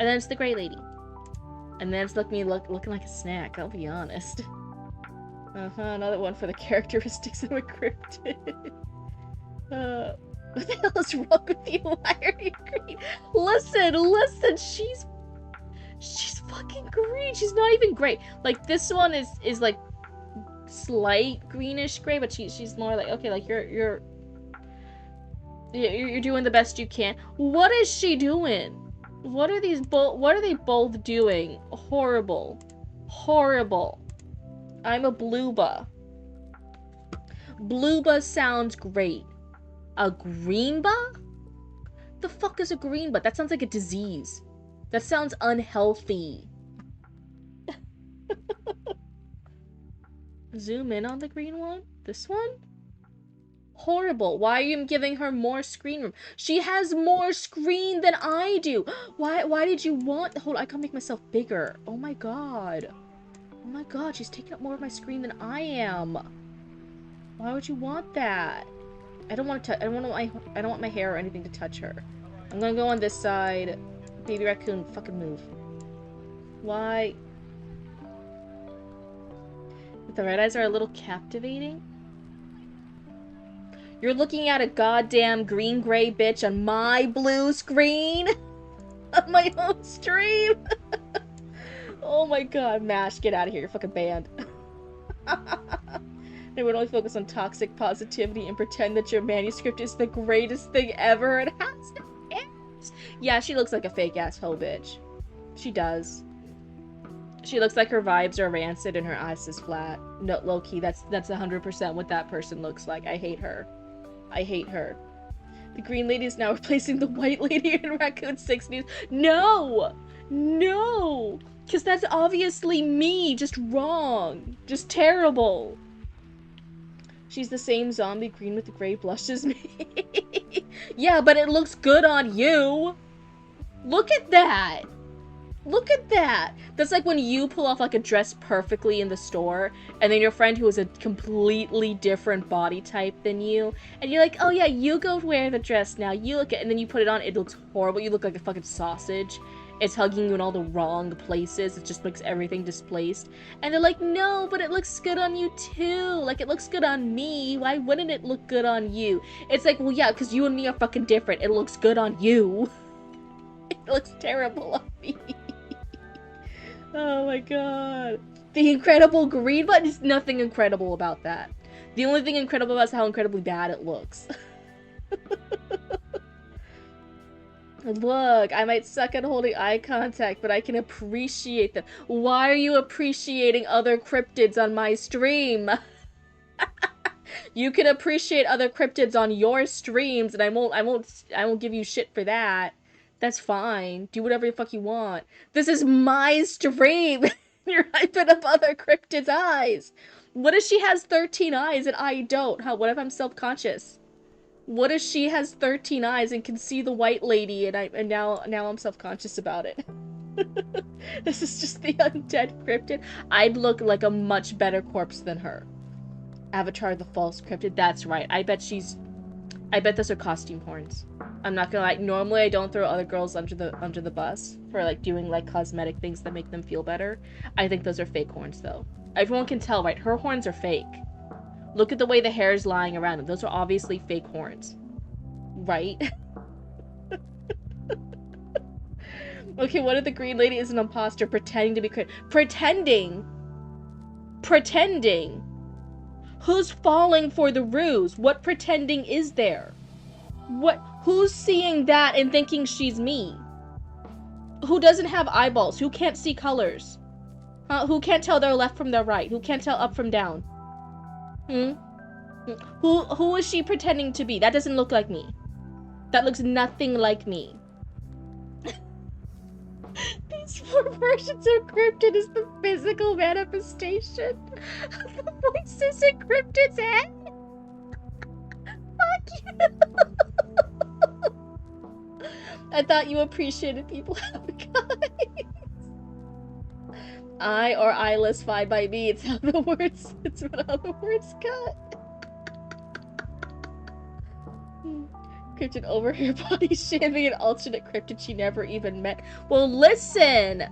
And then it's the gray lady. And then it's looking like a snack, I'll be honest. Another one for the characteristics of a cryptid. What the hell is wrong with you? Why are you green? Listen, she's fucking green. She's not even gray. Like, this one is like slight greenish gray, but she's more like, okay, like you're doing the best you can. What is she doing? What are they both doing? Horrible. Horrible. I'm a blueba. Blueba sounds great. A greenba? The fuck is a greenba? That sounds like a disease. That sounds unhealthy. Zoom in on the green one? This one? Horrible. Why are you giving her more screen room? She has more screen than I do. Why did you want... Hold on, I can't make myself bigger. Oh my god. Oh my god, she's taking up more of my screen than I am. Why would you want that? I don't want my hair or anything to touch her. I'm gonna go on this side. Baby raccoon, fucking move. Why? The red eyes are a little captivating. You're looking at a goddamn green-gray bitch on my blue screen? On my own stream? Oh my god, MASH, get out of here, you're fucking banned. They would only focus on toxic positivity and pretend that your manuscript is the greatest thing ever and has no errors. Yeah, she looks like a fake-ass hoe bitch. She does. She looks like her vibes are rancid and her eyes is flat. No, low-key, that's 100% what that person looks like. I hate her. I hate her. The green lady is now replacing the white lady in Raccoon 6 News. No! No! Because that's obviously me, just wrong. Just terrible. She's the same zombie green with the gray blush as me. Yeah, but it looks good on you. Look at that. Look at that. That's like when you pull off like a dress perfectly in the store, and then your friend who is a completely different body type than you, and you're like, oh yeah, you go wear the dress now. You look at, and then you put it on, it looks horrible. You look like a fucking sausage. It's hugging you in all the wrong places. It just makes everything displaced. And they're like, no, but it looks good on you too. Like, it looks good on me. Why wouldn't it look good on you? It's like, well, yeah, because you and me are fucking different. It looks good on you. It looks terrible on me. Oh my god. The incredible green button is nothing incredible about that. The only thing incredible about it is how incredibly bad it looks. Look, I might suck at holding eye contact, but I can appreciate them. Why are you appreciating other cryptids on my stream? You can appreciate other cryptids on your streams, and I won't give you shit for that. That's fine. Do whatever the fuck you want. This is my stream. You're hyping up other cryptids' eyes. What if she has 13 eyes and I don't? What if I'm self-conscious? What if she has 13 eyes and can see the white lady and now I'm self-conscious about it? This is just the undead cryptid. I'd look like a much better corpse than her. Avatar the false cryptid. That's right. I bet those are costume horns. I'm not gonna lie. Normally I don't throw other girls under the bus for like doing like cosmetic things that make them feel better. I think those are fake horns though. Everyone can tell, right? Her horns are fake. Look at the way the hair is lying around them. Those are obviously fake horns. Right? Okay, what if the green lady is an imposter pretending to be pretending? Who's falling for the ruse? What pretending is there? Who's seeing that and thinking she's me? Who doesn't have eyeballs? Who can't see colors? Who can't tell their left from their right? Who can't tell up from down? Who is she pretending to be? That doesn't look like me. That looks nothing like me. These 4 versions of Cryptid is the physical manifestation of the voices in Cryptid's head. Fuck you. I thought you appreciated people having eyes. Eye or eyeless, fine by me. It's how the words. It's how the words cut. Cryptid over her body shaming an alternate cryptid she never even met. Well, listen.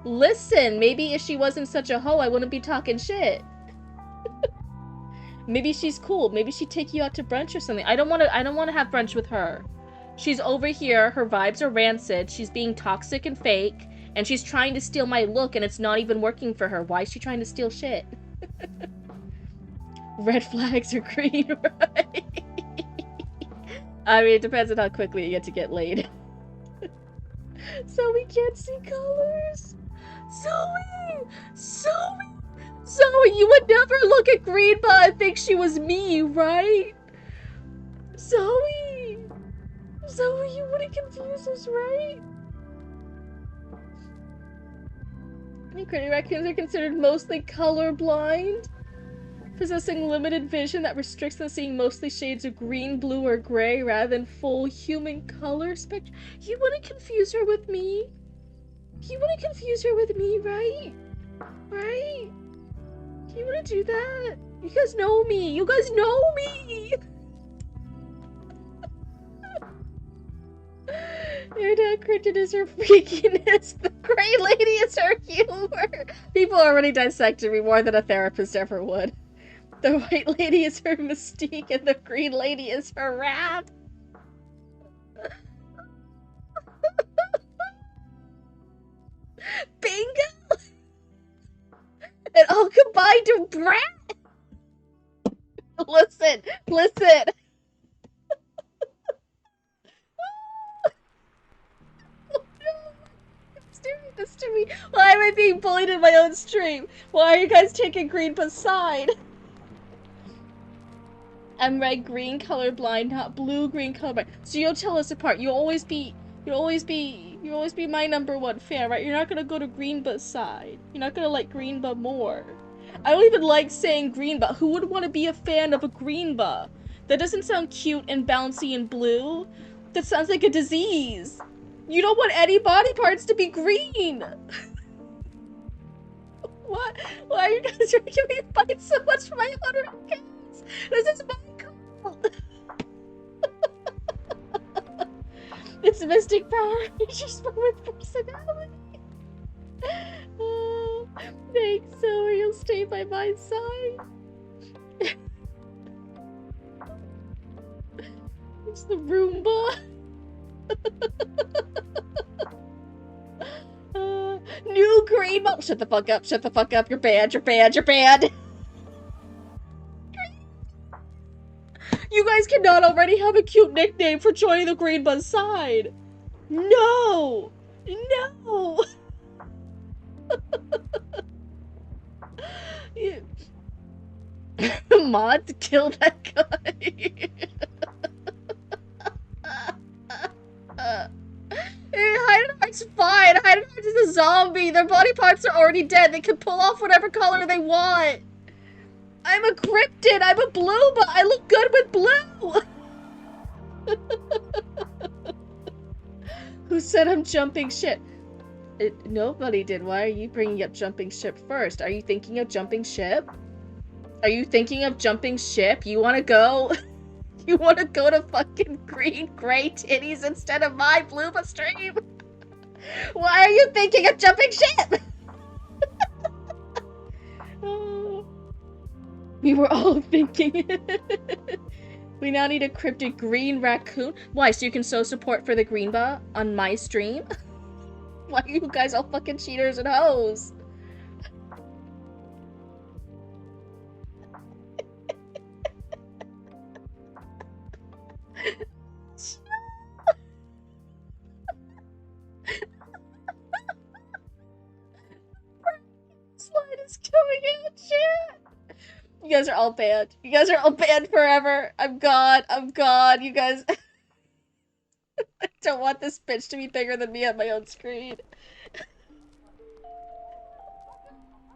Maybe if she wasn't such a hoe, I wouldn't be talking shit. Maybe she's cool. Maybe she'd take you out to brunch or something. I don't want to have brunch with her. She's over here. Her vibes are rancid. She's being toxic and fake, and she's trying to steal my look, and it's not even working for her. Why is she trying to steal shit? Red flags are green, right? I mean, it depends on how quickly you get to get laid. So we can't see colors. Zoe, you would never look at Greenba and think she was me, right? Zoe, you wouldn't confuse us, right? Cryptid raccoons are considered mostly colorblind, possessing limited vision that restricts them seeing mostly shades of green, blue, or gray rather than full human color spectrum. You wouldn't confuse her with me? Right? Right? You wouldn't do that. You guys know me. Your dad cryptid is her freakiness. The gray lady is her humor. People already dissected me more than a therapist ever would. The white lady is her mystique, and the green lady is her wrath. Bingo! And all combined to brat. Listen. Doing this to me. Why am I being bullied in my own stream? Why are you guys taking Greenpa's side? I'm red green colorblind, not blue green colorblind. So you'll tell us apart. You'll always be my number 1 fan, right? You're not gonna go to Greenba's side. You're not gonna like Greenba more. I don't even like saying Greenba. Who would want to be a fan of a Greenba? That doesn't sound cute and bouncy and blue. That sounds like a disease. You don't want any body parts to be green. What? Why are you guys making me fight so much for my 100 cats? This is my call. It's mystic power. Just with personality. Thanks, Zoe. You'll stay by my side. It's the Roomba. New green ball. Shut the fuck up. You're banned. You guys cannot already have a cute nickname for joining the Green Buzz side. No. Mod, kill that guy. It's fine. Hide and Heart is a zombie. Their body parts are already dead. They can pull off whatever color they want. I'm a cryptid. I'm a blue, but I look good with blue. Who said I'm jumping ship? Nobody did. Why are you bringing up jumping ship first? Are you thinking of jumping ship? Are you thinking of jumping ship? You want to go? You want to go to fucking green gray titties instead of my blue stream? Why are you thinking of jumping ship? We were all thinking. We now need a cryptid green raccoon. Why? So you can show support for the greenba on my stream? Why are you guys all fucking cheaters and hoes? Slide is coming out, shit. You guys are all banned. You guys are all banned forever. I'm gone. I'm gone. You guys. I don't want this bitch to be bigger than me on my own screen.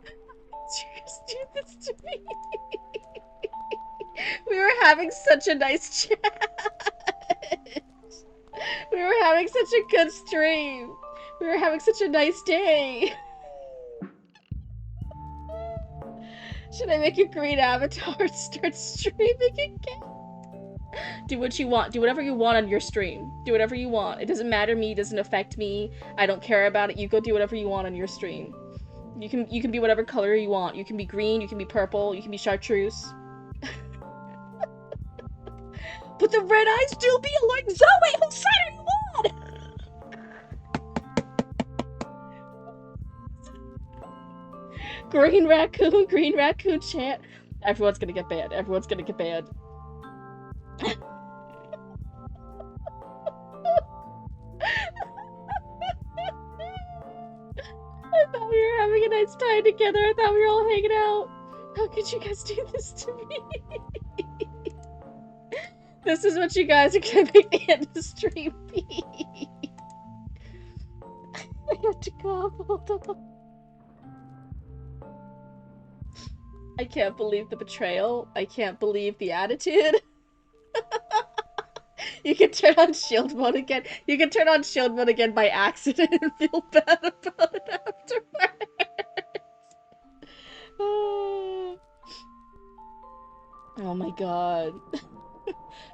You guys do this to me. We were having such a nice chat. We were having such a good stream. We were having such a nice day. Should I make a green avatar and start streaming again? Do what you want. Do whatever you want on your stream. Do whatever you want. It doesn't matter me. It doesn't affect me. I don't care about it. You go do whatever you want on your stream. You can be whatever color you want. You can be green. You can be purple. You can be chartreuse. But the red eyes do be like Zoe. Whose side are you on? Green raccoon chat. Everyone's gonna get banned. Everyone's gonna get banned. I thought we were having a nice time together. I thought we were all hanging out. How could you guys do this to me? This is what you guys are gonna make the end of the stream be. I have to go. Hold on. I can't believe the betrayal. I can't believe the attitude. You can turn on shield mode again. You can turn on shield mode again by accident and feel bad about it afterwards. Oh my god.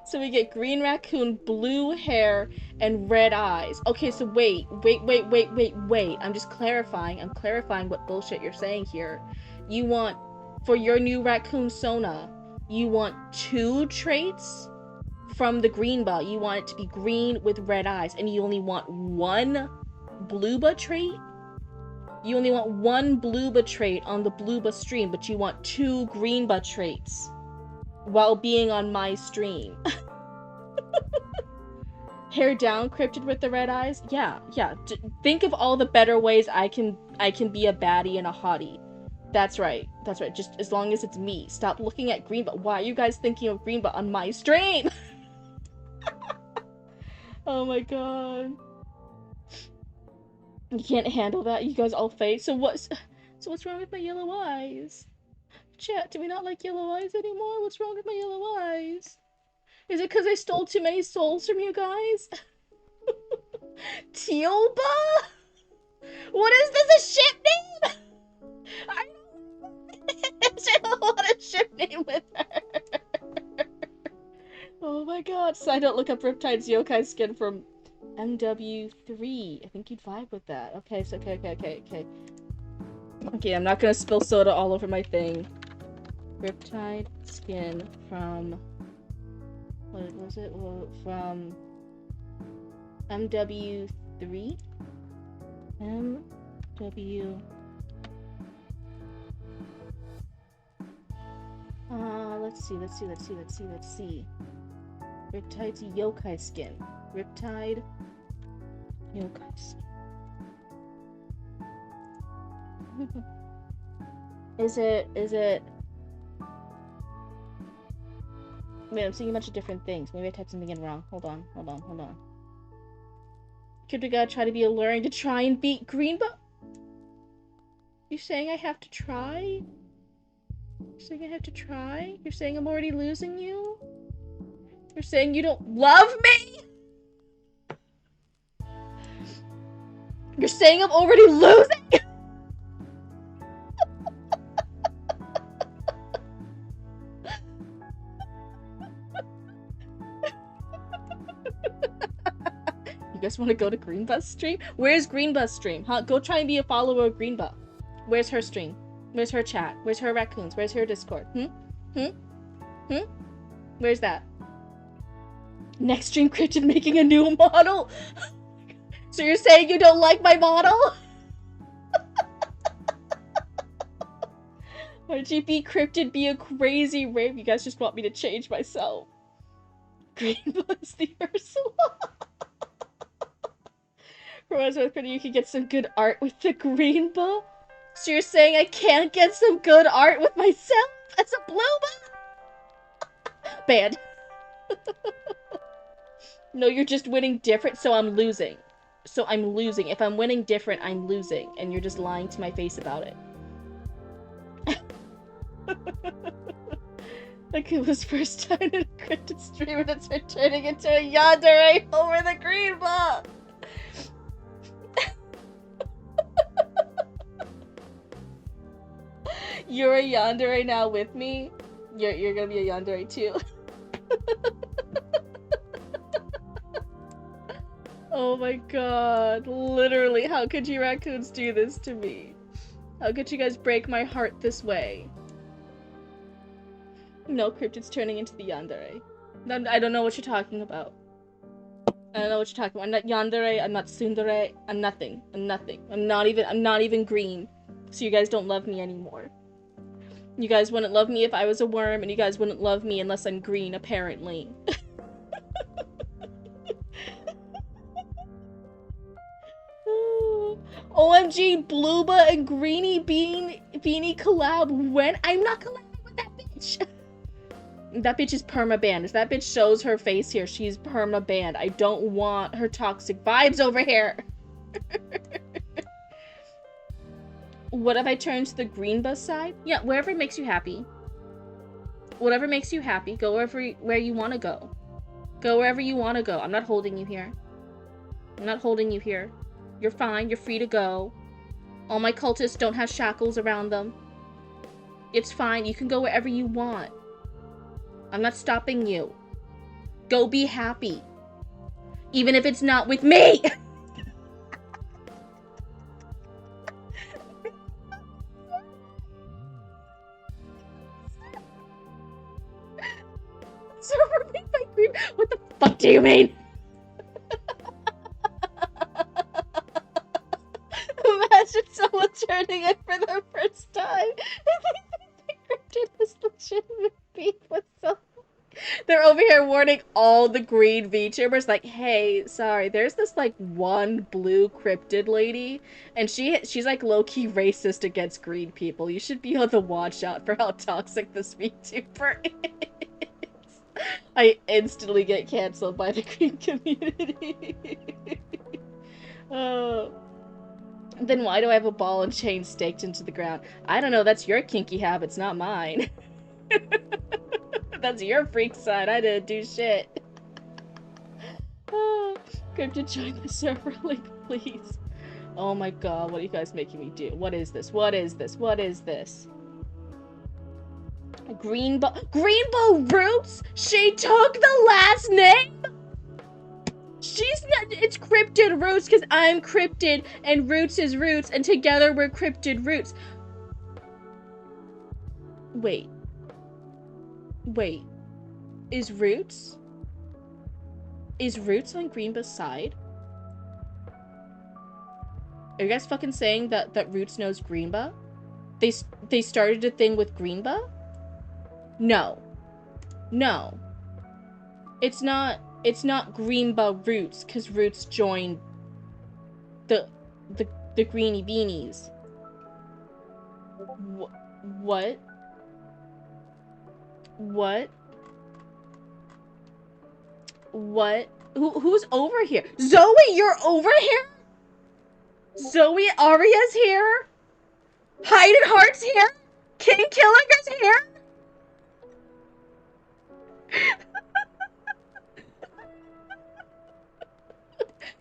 So we get green raccoon, blue hair, and red eyes. Okay, so wait. I'm just clarifying. I'm clarifying what bullshit you're saying here. You want, for your new raccoon Sona, you want 2 traits from the greenba. You want it to be green with red eyes, and you only want 1 blueba trait? You only want 1 blueba trait on the blueba stream, but you want 2 greenba traits while being on my stream. Hair down, cryptid with the red eyes? Yeah. Think of all the better ways I can be a baddie and a hottie. That's right. Just as long as it's me. Stop looking at greenba. Why are you guys thinking of greenba on my stream? Oh my god. You can't handle that? You guys all fake? So what's wrong with my yellow eyes? Chat, do we not like yellow eyes anymore? What's wrong with my yellow eyes? Is it because I stole too many souls from you guys? Tealba? What is this, a ship name? I don't want a ship name with her. Oh my god. So I don't look up Riptide's yokai skin from MW3. I think you'd vibe with that. Okay, so okay. Okay, I'm not gonna spill soda all over my thing. Riptide skin from... what was it? From MW3? MW... let's see. Riptide's yokai skin. Riptide yokai skin. Is it... Wait, I'm seeing a bunch of different things. Maybe I typed something in wrong. Hold on. Cryptid gotta try to be alluring to try and beat Greenbow? You saying I have to try? You're saying I have to try? You're saying I'm already losing you? You're saying you don't love me? You're saying I'm already losing? You guys want to go to Greenbus stream? Where's Greenbus stream? Huh? Go try and be a follower of Greenbus. Where's her stream? Where's her chat? Where's her raccoons? Where's her Discord? Where's that? Next stream Cryptid making a new model? So you're saying you don't like my model? RGB Cryptid be a crazy rave. You guys just want me to change myself. Greenbus the Ursula. You can get some good art with the Greenbow? So you're saying I can't get some good art with myself as a bloomer? Banned. No, you're just winning different, so I'm losing. So I'm losing. If I'm winning different, I'm losing. And you're just lying to my face about it. Like it was first time in a Cryptid stream and it's turning into a yandere over the Greenbow! You're a yandere now with me? You're gonna be a yandere too. Oh my god. Literally, how could you raccoons do this to me? How could you guys break my heart this way? No, Cryptid's turning into the yandere. I don't know what you're talking about. I don't know what you're talking about. I'm not yandere, I'm not tsundere, I'm nothing. I'm nothing. I'm not even green. So you guys don't love me anymore. You guys wouldn't love me if I was a worm, and you guys wouldn't love me unless I'm green, apparently. OMG, Blooba and Beanie collab when? I'm not collabing with that bitch! That bitch is perma-banned. If that bitch shows her face here, she's perma-banned. I don't want her toxic vibes over here! What if I turn to the Greenbus side? Yeah, wherever makes you happy. Whatever makes you happy, go where you want to go. Go wherever you want to go. I'm not holding you here. I'm not holding you here. You're fine. You're free to go. All my cultists don't have shackles around them. It's fine. You can go wherever you want. I'm not stopping you. Go be happy. Even if it's not with me! Server made by Green. What the fuck do you mean? Imagine someone turning it for the first time. They Cryptid was legitimate beef with someone. They're over here warning all the green VTubers, like, hey, sorry, there's this, like, one blue Cryptid lady, and she's, like, low-key racist against green people. You should be on the watch out for how toxic this VTuber is. I instantly get canceled by the green community. Then why do I have a ball and chain staked into the ground? I don't know, that's your kinky habits, not mine. That's your freak side, I didn't do shit. Cryptid, join the server link, please. Oh my god, what are you guys making me do? What is this? What is this? What is this? Greenbow Roots? She took the last name? She's not. It's Cryptid Roots because I'm Cryptid and Roots is Roots and together we're Cryptid Roots. Wait. Is Roots on Greenbus' side? Are you guys fucking saying that Roots knows Greenba? They started a thing with Greenba? No. It's not Greenba Roots, cause Roots joined the Greenie Beanies. What? What? Who's over here? Zoe, you're over here? Zoe, Aria's here? Hidden Heart's here? King Killinger's here?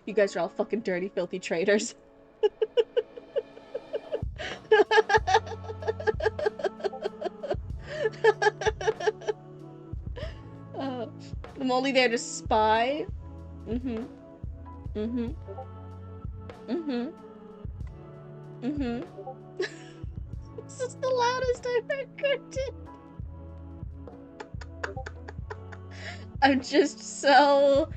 You guys are all fucking dirty, filthy traitors. I'm only there to spy. Mm-hmm. Mm-hmm. Mm-hmm. Mm-hmm. This is the loudest I've ever did. I'm just so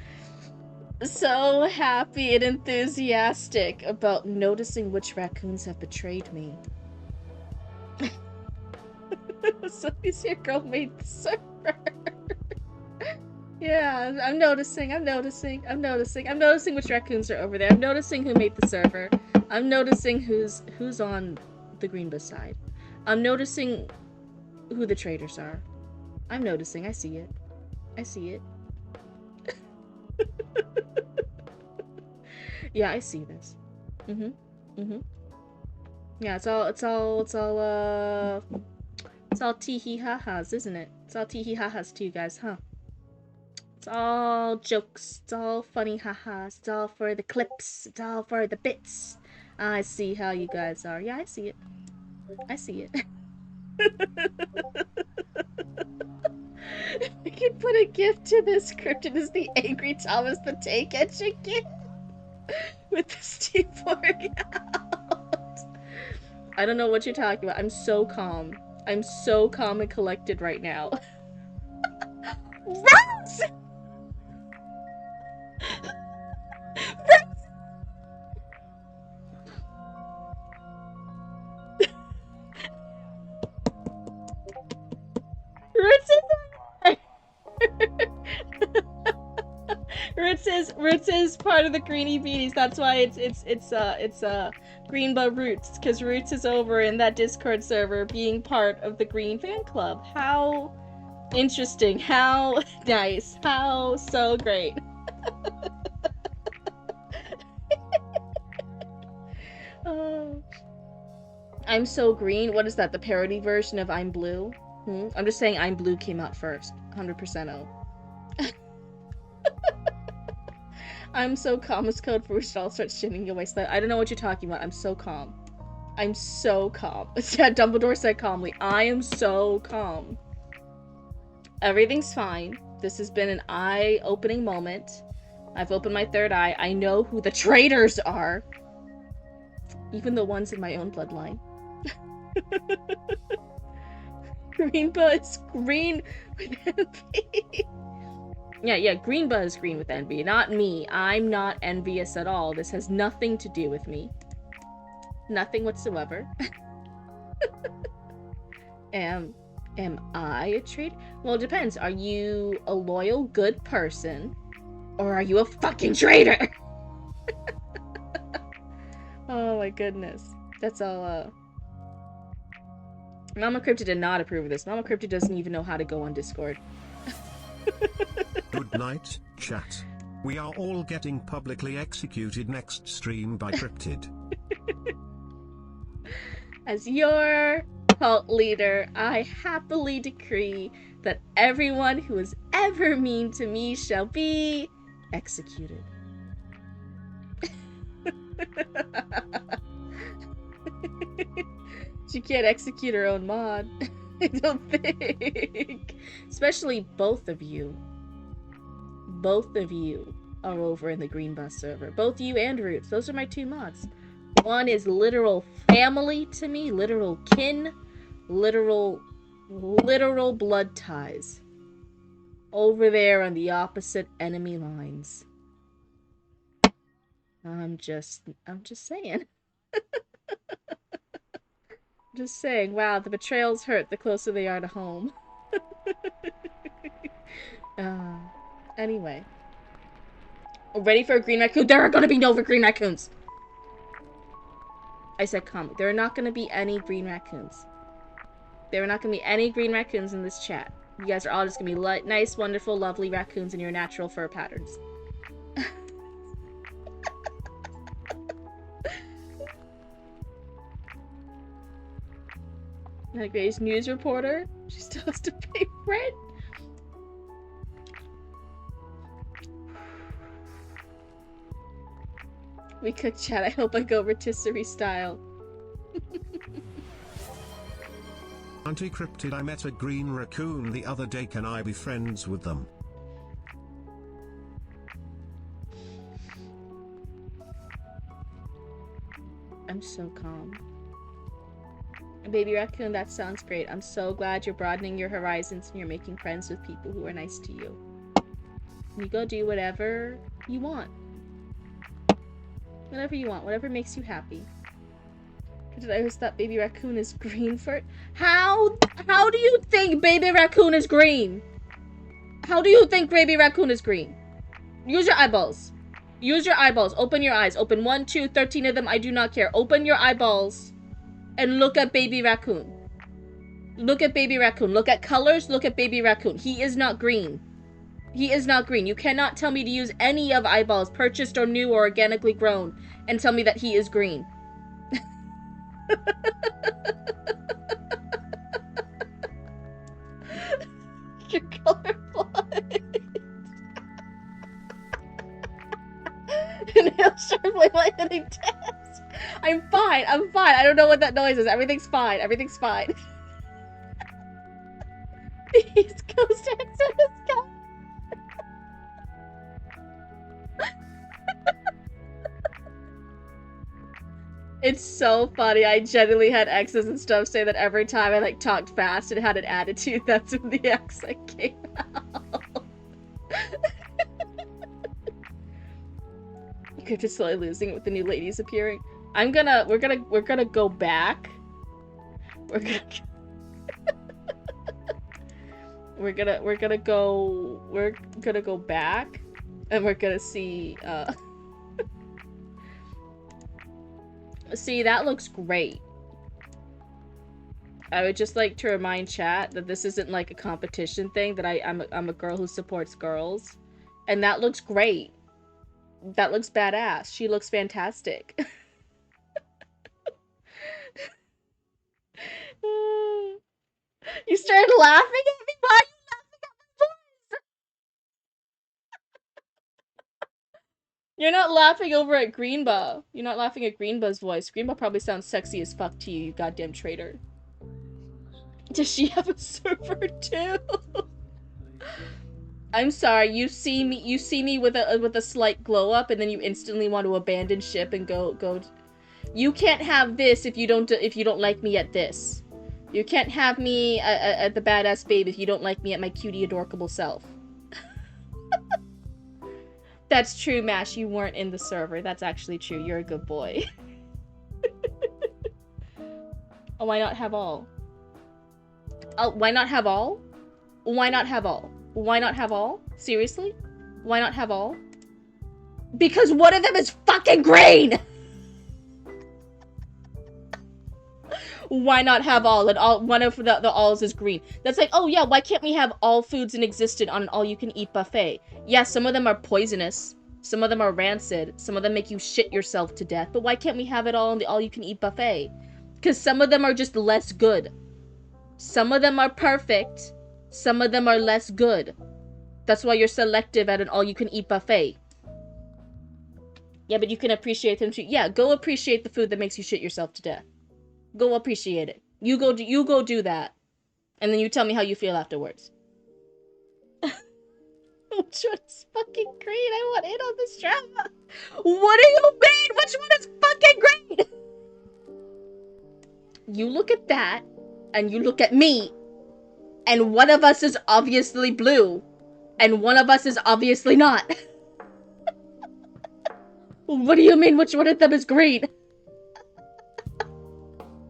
happy and enthusiastic about noticing which raccoons have betrayed me. So is your girl made the server. Yeah, I'm noticing which raccoons are over there. I'm noticing who made the server. I'm noticing who's on the Greenbush side. I'm noticing who the traitors are. I'm noticing. I see it. I see it. Yeah, I see this. Yeah, it's all tee-hee ha-has, isn't it? It's all tee-hee ha-has too, guys, huh? It's all jokes. It's all funny ha-has. It's all for the clips. It's all for the bits. I see how you guys are. Yeah, I see it. I see it. We could put a gift to this Cryptid as the angry Thomas the Tank Engine gift. With the Steve pouring out. I don't know what you're talking about. I'm so calm. I'm so calm and collected right now. Rose! Roots is part of the Greenie Beanies. That's why it's Greenbud Roots, because Roots is over in that Discord server being part of the Green fan club. How interesting, how nice, how so great. Oh. I'm so green. What is that? The parody version of I'm Blue? I'm just saying I'm Blue came out first. 100% O. I'm so calm is code for we should all start shitting away. I don't know what you're talking about. I'm so calm. I'm so calm. Yeah, Dumbledore said calmly. I am so calm. Everything's fine. This has been an eye-opening moment. I've opened my third eye. I know who the traitors are. Even the ones in my own bloodline. Greenba is green with envy. Yeah, Greenba is green with envy, not me. I'm not envious at all. This has nothing to do with me. Nothing whatsoever. Am I a traitor? Well, it depends. Are you a loyal, good person? Or are you a fucking traitor? Oh my goodness. That's all, Mama Cryptid did not approve of this. Mama Cryptid doesn't even know how to go on Discord. Good night, chat. We are all getting publicly executed next stream by Cryptid. As your cult leader, I happily decree that everyone who is ever mean to me shall be executed. She can't execute her own mod. I don't think. Especially both of you. Both of you are over in the Green Bus server. Both you and Roots. Those are my two mods. One is literal family to me. Literal kin. Literal blood ties. Over there on the opposite enemy lines. I'm just saying. Just saying, wow, the betrayals hurt the closer they are to home. Anyway. Ready for a green raccoon? There are gonna be no green raccoons! I said calm. There are not gonna be any green raccoons. There are not gonna be any green raccoons in this chat. You guys are all just gonna be nice, wonderful, lovely raccoons in your natural fur patterns. Like Gray's news reporter. She still has to pay rent. We cook chat. I hope I go rotisserie style. Auntie Cryptid, I met a green raccoon the other day. Can I be friends with them? I'm so calm. Baby raccoon, that sounds great. I'm so glad you're broadening your horizons and you're making friends with people who are nice to you. You go do whatever you want. Whatever you want. Whatever makes you happy. Did I always thought baby raccoon is green for it? How do you think baby raccoon is green? How do you think baby raccoon is green? Use your eyeballs. Use your eyeballs. Open your eyes. Open 1, 2, 13 of them. I do not care. Open your eyeballs and look at baby raccoon. Look at baby raccoon. Look at colors. Look at baby raccoon. He is not green. He is not green. You cannot tell me to use any of eyeballs, purchased or new or organically grown, and tell me that he is green. You're colorblind. Inhale sharply like hitting test. I'm fine. I'm fine. I don't know what that noise is. Everything's fine. Everything's fine. East Coast accent is gone. It's so funny. I genuinely had exes and stuff say that every time I like talked fast and had an attitude, that's when the accent came out. Cryptid slowly losing it with the new ladies appearing. We're gonna go back. We're gonna go back, and we're gonna see. See, that looks great. I would just like to remind chat that this isn't like a competition thing. That I'm a girl who supports girls, and that looks great. That looks badass. She looks fantastic. You started laughing at me? Why are you laughing at my voice? You're not laughing over at Greenba. You're not laughing at Greenba's voice. Greenba probably sounds sexy as fuck to you, you goddamn traitor. Does she have a server too? I'm sorry, you see me with a slight glow up, and then you instantly want to abandon ship and go. You can't have this if you don't like me at this. You can't have me at the badass babe if you don't like me at my cutie adorable self. That's true, Mash. You weren't in the server. That's actually true. You're a good boy. Oh, why not have all? Oh, why not have all? Why not have all? Why not have all? Seriously? Why not have all? Because one of them is fucking green! Why not have all? And all one of the alls is green. That's like, oh yeah, why can't we have all foods in existence on an all-you-can-eat buffet? Yeah, some of them are poisonous. Some of them are rancid. Some of them make you shit yourself to death. But why can't we have it all on the all-you-can-eat buffet? Because some of them are just less good. Some of them are perfect. Some of them are less good. That's why you're selective at an all-you-can-eat buffet. Yeah, but you can appreciate them too. Yeah, go appreciate the food that makes you shit yourself to death. Go appreciate it. You go do that. And then you tell me how you feel afterwards. Which one's fucking green? I want in on this drama. What do you mean? Which one is fucking green? You look at that, and you look at me, and one of us is obviously blue, and one of us is obviously not. What do you mean which one of them is green?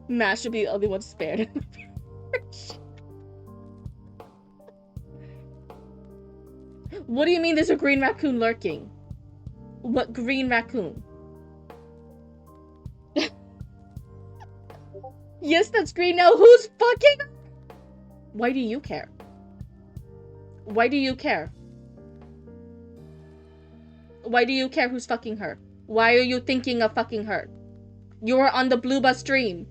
Mash should be the only one spared. What do you mean there's a green raccoon lurking? What green raccoon? Yes, that's green now. Who's fucking? Why do you care? Why do you care? Why do you care who's fucking her? Why are you thinking of fucking her? You are on the blue bus stream.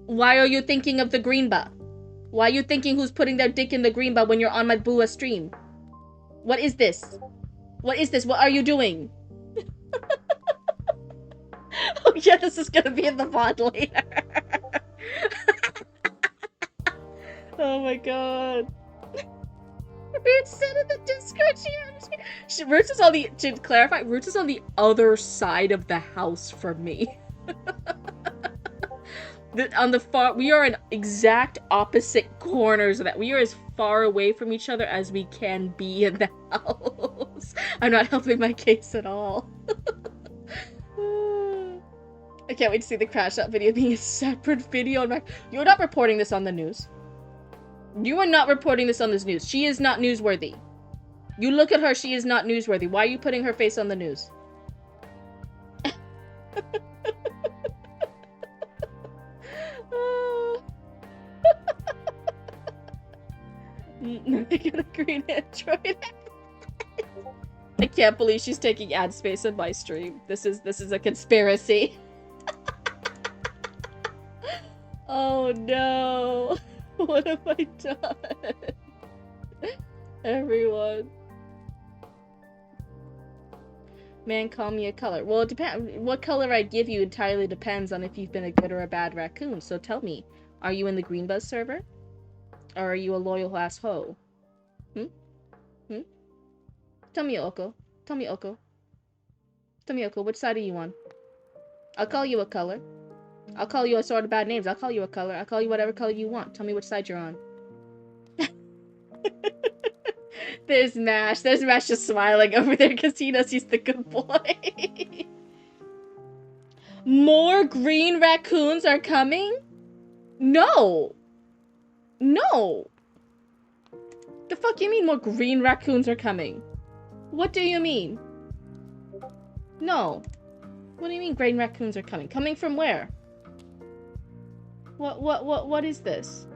Why are you thinking of the green bus? Why are you thinking who's putting their dick in the green bar when you're on my Bua stream? What is this? What is this? What are you doing? Oh yeah, this is gonna be in the VOD later. Oh my god. Roots said in the Discord Roots is on the, to clarify, Roots is on the other side of the house from me. On the far, we are in exact opposite corners of that. We are as far away from each other as we can be in the house. I'm not helping my case at all. I can't wait to see the crash out video being a separate video. You're not reporting this on the news. You are not reporting this on this news. She is not newsworthy. You look at her, she is not newsworthy. Why are you putting her face on the news? I got a green android. I can't believe she's taking ad space in my stream. This is a conspiracy. Oh no. What have I done? Everyone. Man, call me a color. Well, it depends. What color I give you entirely depends on if you've been a good or a bad raccoon. So tell me, are you in the Green Buzz server? Or are you a loyal ass hoe? Tell me, Oko. Tell me, Oko. Tell me, Oko, which side are you on? I'll call you a color. I'll call you a sort of bad names. I'll call you a color. I'll call you whatever color you want. Tell me which side you're on. There's Mash. There's Mash just smiling over there because he knows he's the good boy. More green raccoons are coming? No. No. The fuck you mean more green raccoons are coming? What do you mean? No. What do you mean green raccoons are coming? Coming from where? What is this?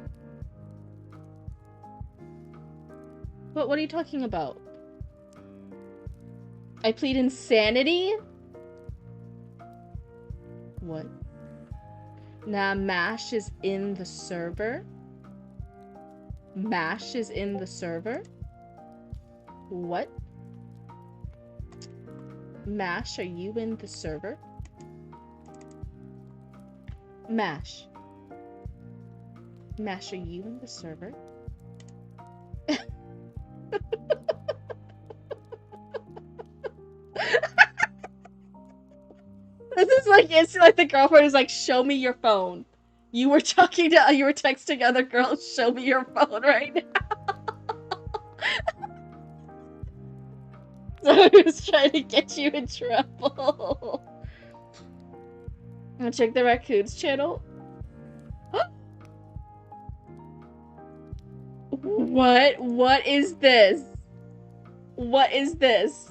What are you talking about? I plead insanity? What? Nah, Mash is in the server? Mash is in the server? What? Mash, are you in the server? Mash. Mash, are you in the server? This is like, it's like the girlfriend is like, show me your phone. You were texting other girls, show me your phone right now. So I was trying to get you in trouble. I'm gonna check the raccoons channel. What is this? What is this?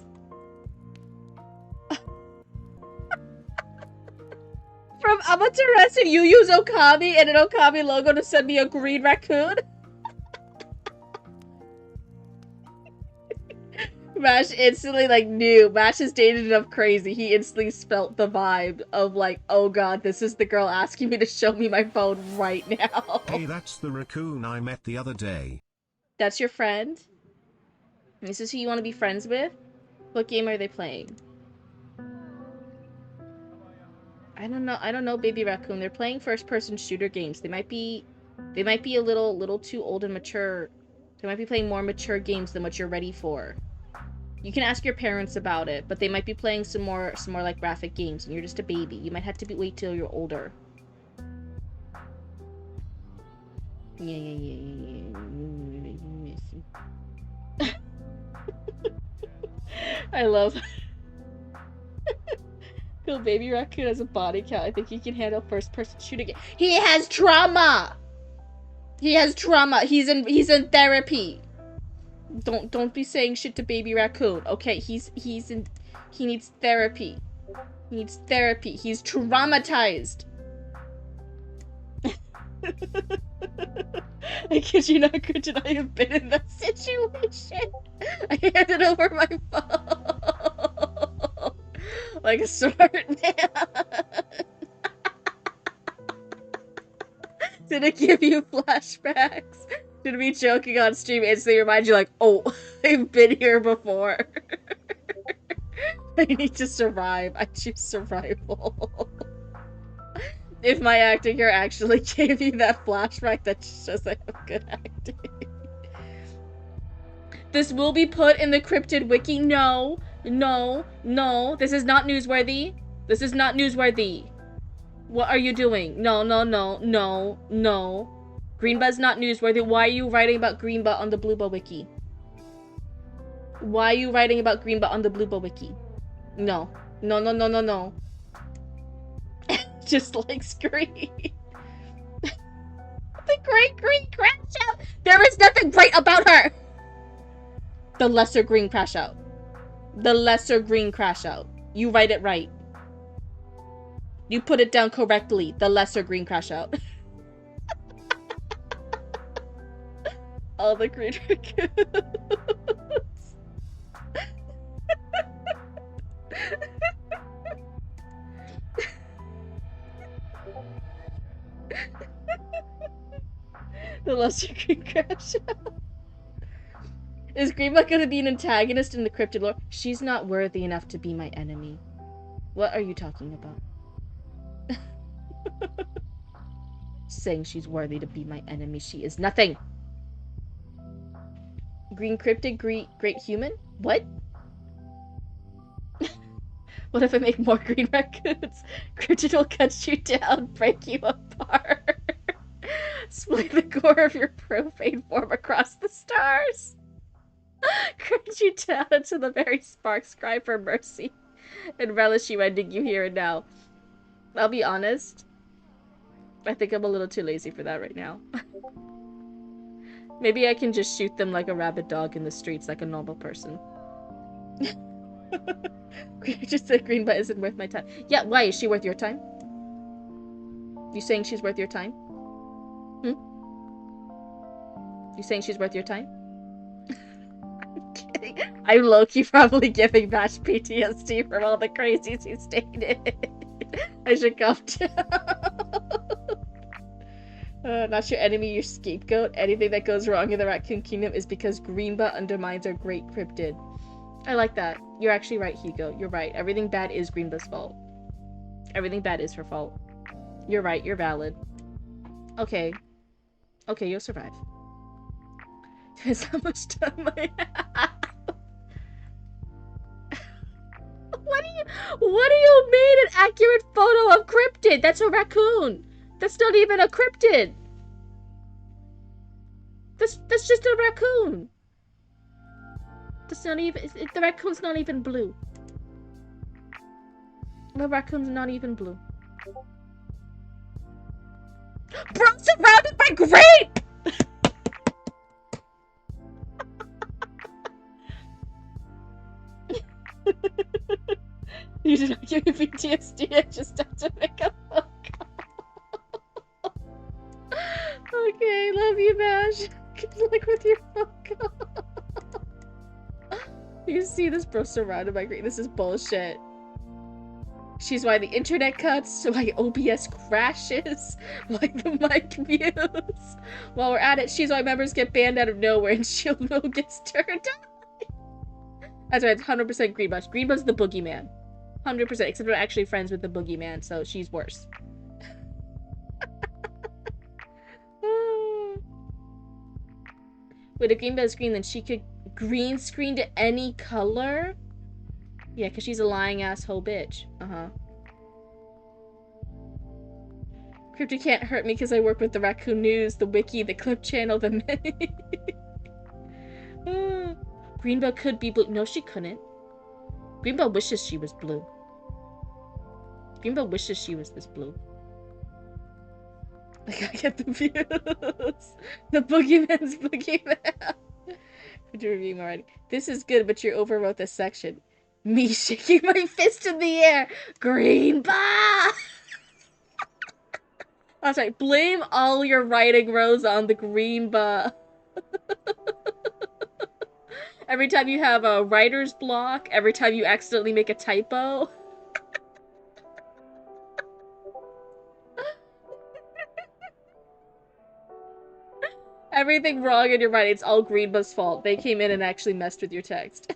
From Amaterasu, you use Okami and an Okami logo to send me a green raccoon? Mash instantly, like, knew. Mash has dated enough crazy. He instantly felt the vibe of, like, oh god, this is the girl asking me to show me my phone right now. Hey, that's the raccoon I met the other day. That's your friend? This is who you want to be friends with? What game are they playing? I don't know, Baby Raccoon. They're playing first-person shooter games. They might be a little too old and mature. They might be playing more mature games than what you're ready for. You can ask your parents about it, but they might be playing some more like graphic games, and you're just a baby. You might have to wait till you're older. Yeah. I love. Cool, Baby Raccoon has a body count. I think he can handle first-person shooting game. He has trauma. He has trauma. He's in therapy. Don't be saying shit to Baby Raccoon. Okay, he needs therapy. He needs therapy. He's traumatized. I kid you not, Gretchen, I have been in that situation. I handed over my phone. Like a smart man. Did it give you flashbacks? Did me joking on stream instantly remind you like, oh, I've been here before. I need to survive. I choose survival. If my acting here actually gave you that flashback, that shows I have good acting. This will be put in the Cryptid Wiki. No, no, no. This is not newsworthy. This is not newsworthy. What are you doing? No, no, no, no, no. Greenbutt's not newsworthy. Why are you writing about Greenbutt on the Bluebutt Wiki? Why are you writing about Greenbutt on the Bluebutt Wiki? No. No, no, no, no, no. Just likes green. The great green crash out! There is nothing great about her! The lesser green crash out. The lesser green crash out. You write it right. You put it down correctly. The lesser green crash out. All the green raccoons. The lesser green crash out. Is Greenbutt gonna be an antagonist in the cryptid lore? She's not worthy enough to be my enemy. What are you talking about? Saying she's worthy to be my enemy. She is nothing. Green cryptid, great human? What? What if I make more green raccoons? Cryptid will cut you down, break you apart. Split the core of your profane form across the stars. Cringe you down until the very sparks cry for mercy and relish you ending you here and now. I'll be honest. I think I'm a little too lazy for that right now. Maybe I can just shoot them like a rabid dog in the streets like a normal person. Just said Greenbutt isn't worth my time. Yeah, why? Is she worth your time? You saying she's worth your time? Hmm? You saying she's worth your time? I'm kidding. I'm low-key probably giving Bash PTSD from all the crazies he stated. I should calm down. Not your enemy, your scapegoat. Anything that goes wrong in the Raccoon Kingdom is because Greenbutt undermines our great cryptid. I like that. You're actually right, Hugo. You're right. Everything bad is Greenbutt's fault. Everything bad is her fault. You're right. You're valid. Okay. Okay, you'll survive. There's how much time I have. What do you mean an accurate photo of cryptid? That's a raccoon. That's not even a cryptid. That's just a raccoon. That's not even, the raccoon's not even blue. The raccoon's not even blue. Bro, surrounded by grape! You did not give me PTSD, I just had to make a phone call. Okay, love you, Bash. Good luck with your phone call. You see this bro surrounded by green. This is bullshit. She's why the internet cuts, why OBS crashes, why the mic mutes. While we're at it, she's why members get banned out of nowhere and shield mode gets turned on. That's right, it's 100% Greenbutt. Greenbutt's the boogeyman. 100%, except we're actually friends with the boogeyman, so she's worse. Wait, if Greenbutt is green, then she could green screen to any color? Yeah, because she's a lying asshole bitch. Uh-huh. Cryptid can't hurt me because I work with the Raccoon News, the Wiki, the Clip Channel, the many. Greenbutt could be blue. No, she couldn't. Greenbutt wishes she was blue. Greenbutt wishes she was this blue. I gotta get the views. The boogeyman's boogeyman. I'm reviewing already. This is good, but you overwrote this section. Me shaking my fist in the air. Greenbutt! I'm sorry. Blame all your writing rows on the Greenbutt. Every time you have a writer's block, every time you accidentally make a typo. Everything wrong in your mind. It's all Greenba's fault. They came in and actually messed with your text.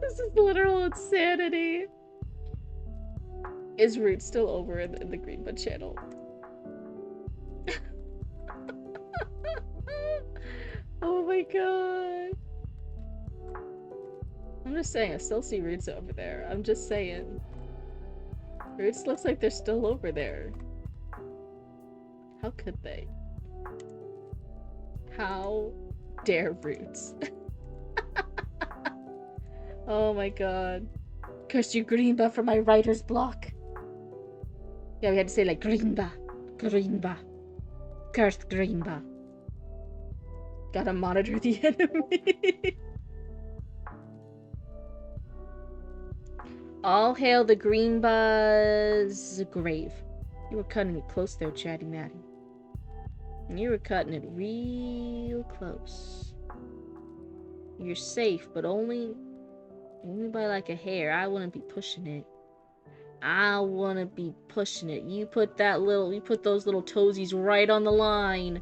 This is literal insanity. Is Root still over in the Greenba channel? Oh my god. I'm just saying, I still see Roots over there. I'm just saying. Roots looks like they're still over there. How could they? How dare Roots? Oh my god. Curse you, Greenba, for my writer's block. Yeah, we had to say like Greenba. Greenba. Cursed Greenba. Gotta monitor the enemy. All hail the Greenba's grave. You were cutting it close there, Chatty Matty. You were cutting it real close. You're safe, but only by like a hair. I wouldn't be pushing it. I wanna be pushing it. You put those little toesies right on the line.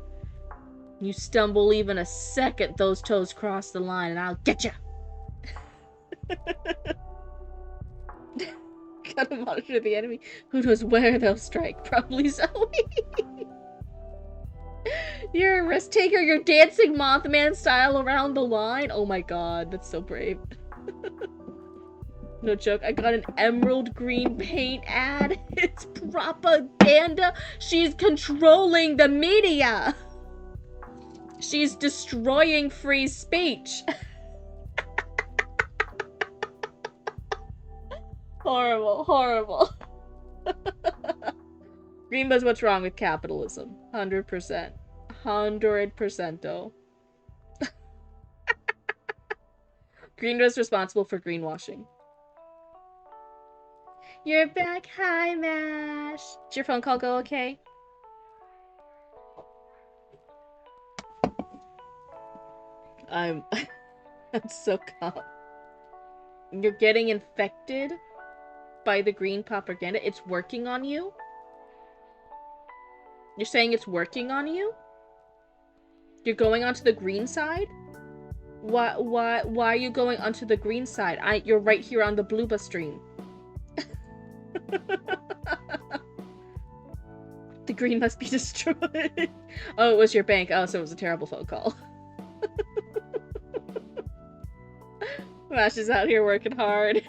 You stumble even a second, those toes cross the line, and I'll get ya. Gotta monitor the enemy. Who knows where they'll strike? Probably Zoe. You're a risk taker. You're dancing Mothman style around the line. Oh my god, that's so brave. No joke. I got an emerald green paint ad. It's propaganda. She's controlling the media. She's destroying free speech. Horrible, horrible. Greenba's what's wrong with capitalism. 100%. 100%. Greenba's responsible for greenwashing. You're back. Hi, Mash. Did your phone call go okay? I'm so calm. You're getting infected by the green propaganda. It's working on you? You're saying it's working on you? You're going onto the green side? Why are you going onto the green side? You're right here on the Blueba stream. The green must be destroyed. Oh, it was your bank. Oh, so it was a terrible phone call. Mash is out here working hard.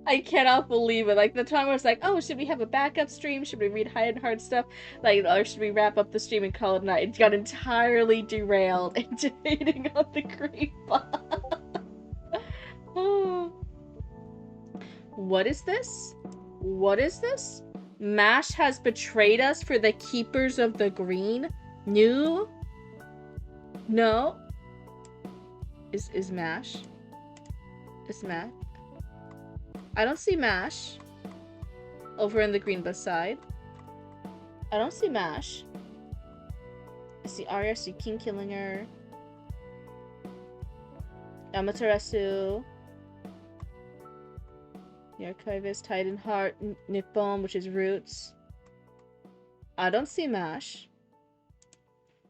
I cannot believe it. Like, the time I was like, oh, should we have a backup stream? Should we read high and hard stuff? Like, or should we wrap up the stream and call it a night? It got entirely derailed into hating on the creeper. Oh. What is this? What is this? Mash has betrayed us for the keepers of the green? No? No? Is Mash? Is Mash? I don't see Mash. Over in the green bus side. I don't see Mash. I see Arya, I see King Killinger. Amaterasu. The Archivist, Titan Heart, Nippon, which is Roots. I don't see Mash.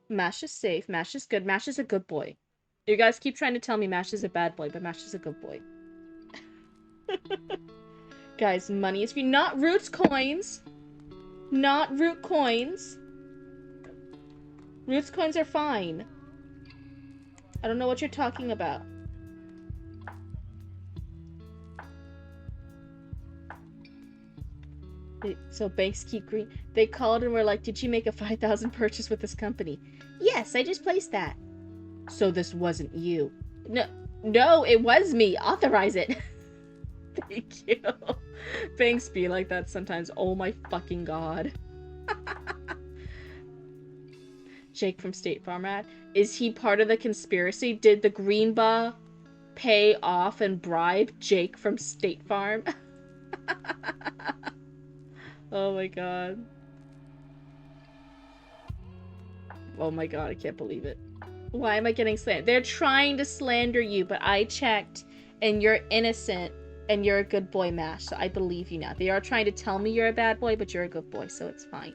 Mash is safe. Mash is good. Mash is a good boy. You guys keep trying to tell me Mash is a bad boy, but Mash is a good boy. Guys, money is free. Not Roots coins. Not Root coins. Roots coins are fine. I don't know what you're talking about. So banks keep green. They called and were like, did you make a 5,000 purchase with this company? Yes, I just placed that. So this wasn't you. No, it was me. Authorize it. Thank you. Banks be like that sometimes. Oh my fucking god. Jake from State Farm ad. Is he part of the conspiracy? Did the Greenba pay off and bribe Jake from State Farm? Oh my god. Oh my god, I can't believe it. Why am I getting slandered? They're trying to slander you, but I checked, and you're innocent, and you're a good boy, Mash, so I believe you now. They are trying to tell me you're a bad boy, but you're a good boy, so it's fine.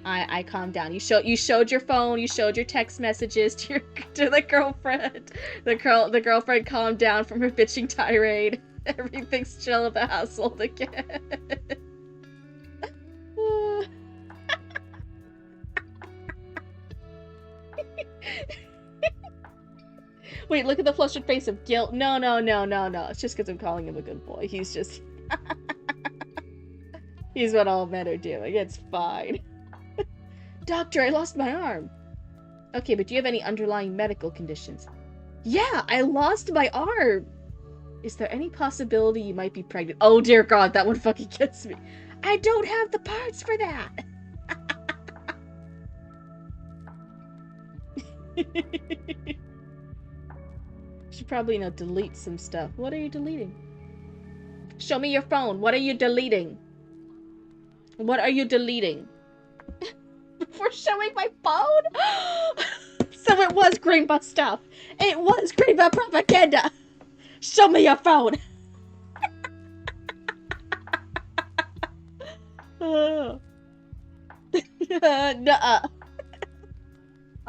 I calmed down. You showed your phone, you showed your text messages to your to the girlfriend. The girlfriend calmed down from her bitching tirade. Everything's chill at the household again. Wait, look at the flustered face of guilt. No. It's just because I'm calling him a good boy. He's just... He's what all men are doing. It's fine. Doctor, I lost my arm. Okay, but do you have any underlying medical conditions? Yeah, I lost my arm. Is there any possibility you might be pregnant? Oh dear God, that one fucking gets me. I don't have the parts for that. Should probably, delete some stuff. What are you deleting? Show me your phone. What are you deleting? What are you deleting? Before showing my phone? So it was Greenbutt stuff. It was Greenbutt propaganda. Show me your phone. Nuh-uh.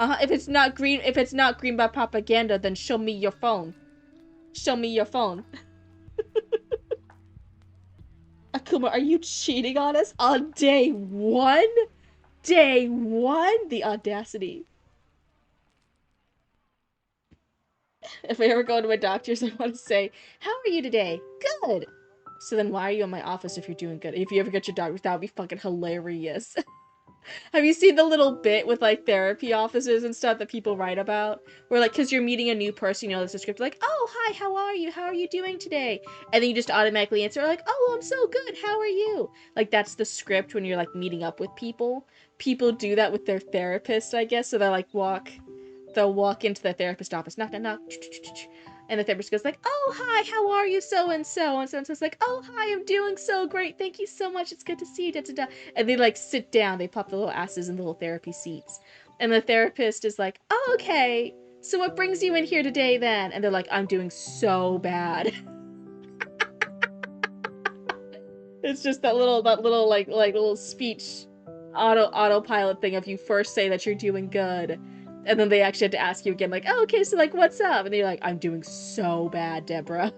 If it's not Greenbutt propaganda, then show me your phone. Show me your phone. Akuma, are you cheating on us on day one? Day one? The audacity. If I ever go to a doctor's, I want to say, how are you today? Good. So then why are you in my office if you're doing good? If you ever get your doctor's, that would be fucking hilarious. Have you seen the little bit with, like, therapy offices and stuff that people write about? Where, like, because you're meeting a new person, there's a script like, oh, hi, how are you? How are you doing today? And then you just automatically answer, like, oh, I'm so good. How are you? Like, that's the script when you're, like, meeting up with people. People do that with their therapist, I guess. So they'll, like, they'll walk into the therapist office, knock, knock, knock, and the therapist goes like, oh, hi, how are you, so-and-so? And so-and-so's like, oh, hi, I'm doing so great. Thank you so much. It's good to see you, da-da-da. And they, like, sit down. They pop the little asses in the little therapy seats. And the therapist is like, oh, okay. So what brings you in here today, then? And they're like, I'm doing so bad. It's just that little, like little speech autopilot thing of you first say that you're doing good. And then they actually had to ask you again, like, oh, okay, so, like, what's up? And then you're like, I'm doing so bad, Deborah.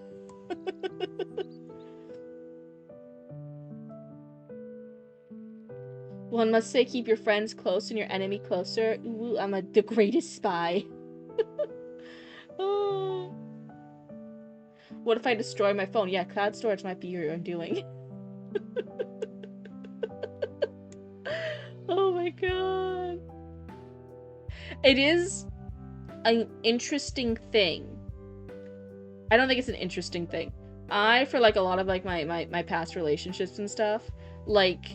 One must say, keep your friends close and your enemy closer. Ooh, I'm the greatest spy. Oh. What if I destroy my phone? Yeah, cloud storage might be your undoing. Oh my god. It is an interesting thing. I don't think it's an interesting thing. For like a lot of like my past relationships and stuff, like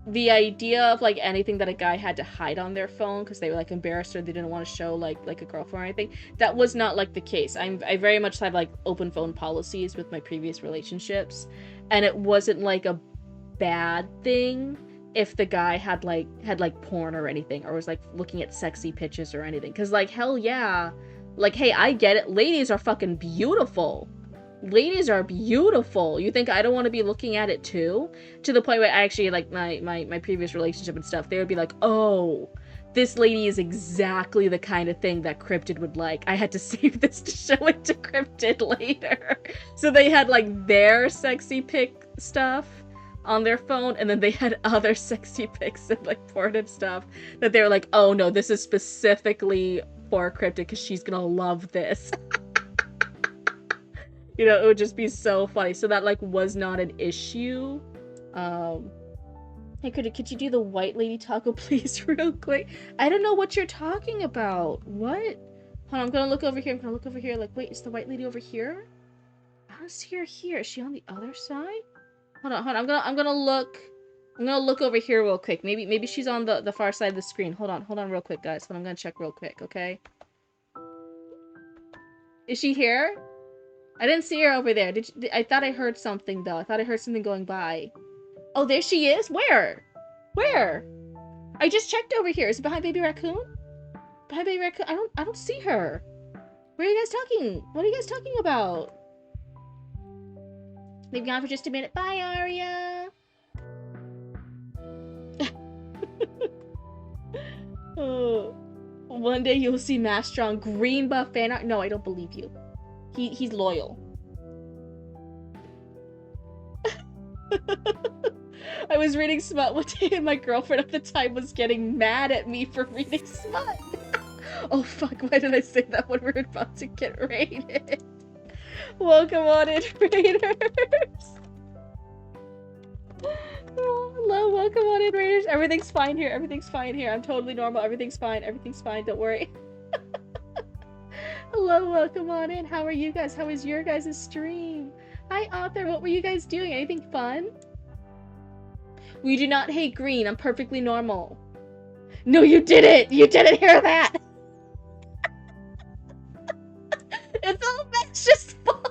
the idea of like anything that a guy had to hide on their phone because they were like embarrassed or they didn't want to show like a girlfriend or anything, that was not like the case. I very much had like open phone policies with my previous relationships, and it wasn't like a bad thing if the guy had porn or anything, or was like looking at sexy pictures or anything, because like hell yeah, like hey, I get it, ladies are fucking beautiful. Ladies are beautiful. You think I don't want to be looking at it too? To the point where I actually, like, my previous relationship and stuff, they would be like, oh, this lady is exactly the kind of thing that Cryptid would like. I had to save this to show it to Cryptid later. So they had, like, their sexy pic stuff on their phone, and then they had other sexy pics and, like, porn and stuff that they were like, oh no, this is specifically for Cryptid because she's gonna love this. You know, it would just be so funny. So that, like, was not an issue. Hey, could you do the white lady taco, please, real quick? I don't know what you're talking about. What? Hold on, I'm gonna look over here. Like, wait, is the white lady over here? I don't see her here. Is she on the other side? Hold on. I'm gonna look over here real quick. Maybe she's on the far side of the screen. Hold on real quick, guys. I'm gonna check real quick, okay? Is she here? I didn't see her over there. I thought I heard something, though. I thought I heard something going by. Oh, there she is? Where? Where? I just checked over here. Is it behind Baby Raccoon? Bye, baby raccoon. I don't see her. Where are you guys talking? What are you guys talking about? They've gone for just a minute. Bye, Aria. Oh. One day you'll see Master on green buff fan art. No, I don't believe you. He's loyal. I was reading Smut one day and my girlfriend at the time was getting mad at me for reading Smut. Oh fuck, why did I say that when we're about to get raided? Welcome on in, raiders. Oh, hello, welcome on in, raiders. Everything's fine here, everything's fine here. I'm totally normal, everything's fine, don't worry. Hello, welcome on in. How are you guys? How was your guys' stream? Hi, author, what were you guys doing? Anything fun? We do not hate green, I'm perfectly normal. No, you didn't! You didn't hear that! It's all Mash's fault!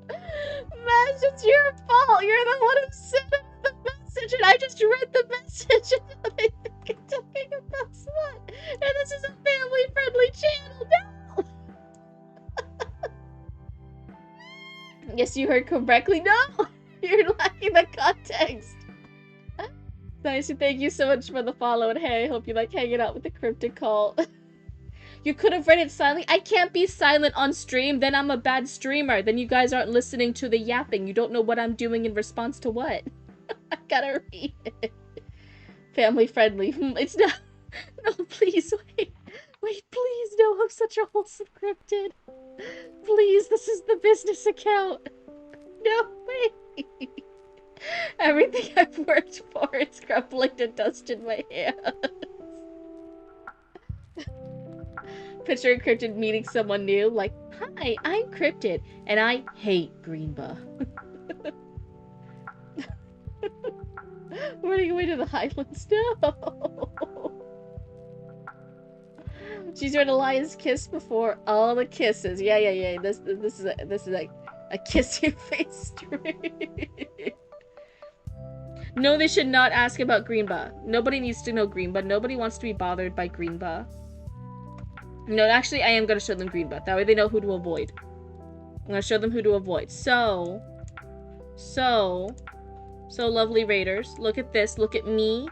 Mash, it's your fault! You're the one who sent the message, and I just read the message, and I think I'm talking about Smut! And this is a family-friendly channel, no! Yes, you heard correctly. No! You're lacking the context! Nice, thank you so much for the follow, and hey, I hope you like hanging out with the Cryptid Cult. You could have read it silently. I can't be silent on stream, then I'm a bad streamer. Then you guys aren't listening to the yapping. You don't know what I'm doing in response to what. I gotta read it. Family friendly. It's not. No, please, wait. Wait, please, no, I'm such a wholesome cryptid. Please, this is the business account. No, wait. Everything I've worked for is crumbling to dust in my hands. Picture Cryptid meeting someone new, like, hi, I'm Cryptid, and I hate Greenba. Running away to the Highlands, no! She's read a lion's kiss before all the kisses. Yeah. This is a kiss your face stream. No, they should not ask about Greenba. Nobody needs to know Greenba. Nobody wants to be bothered by Greenba. No, actually, I am going to show them Greenba. That way they know who to avoid. I'm going to show them who to avoid. So lovely raiders. Look at this. Look at me.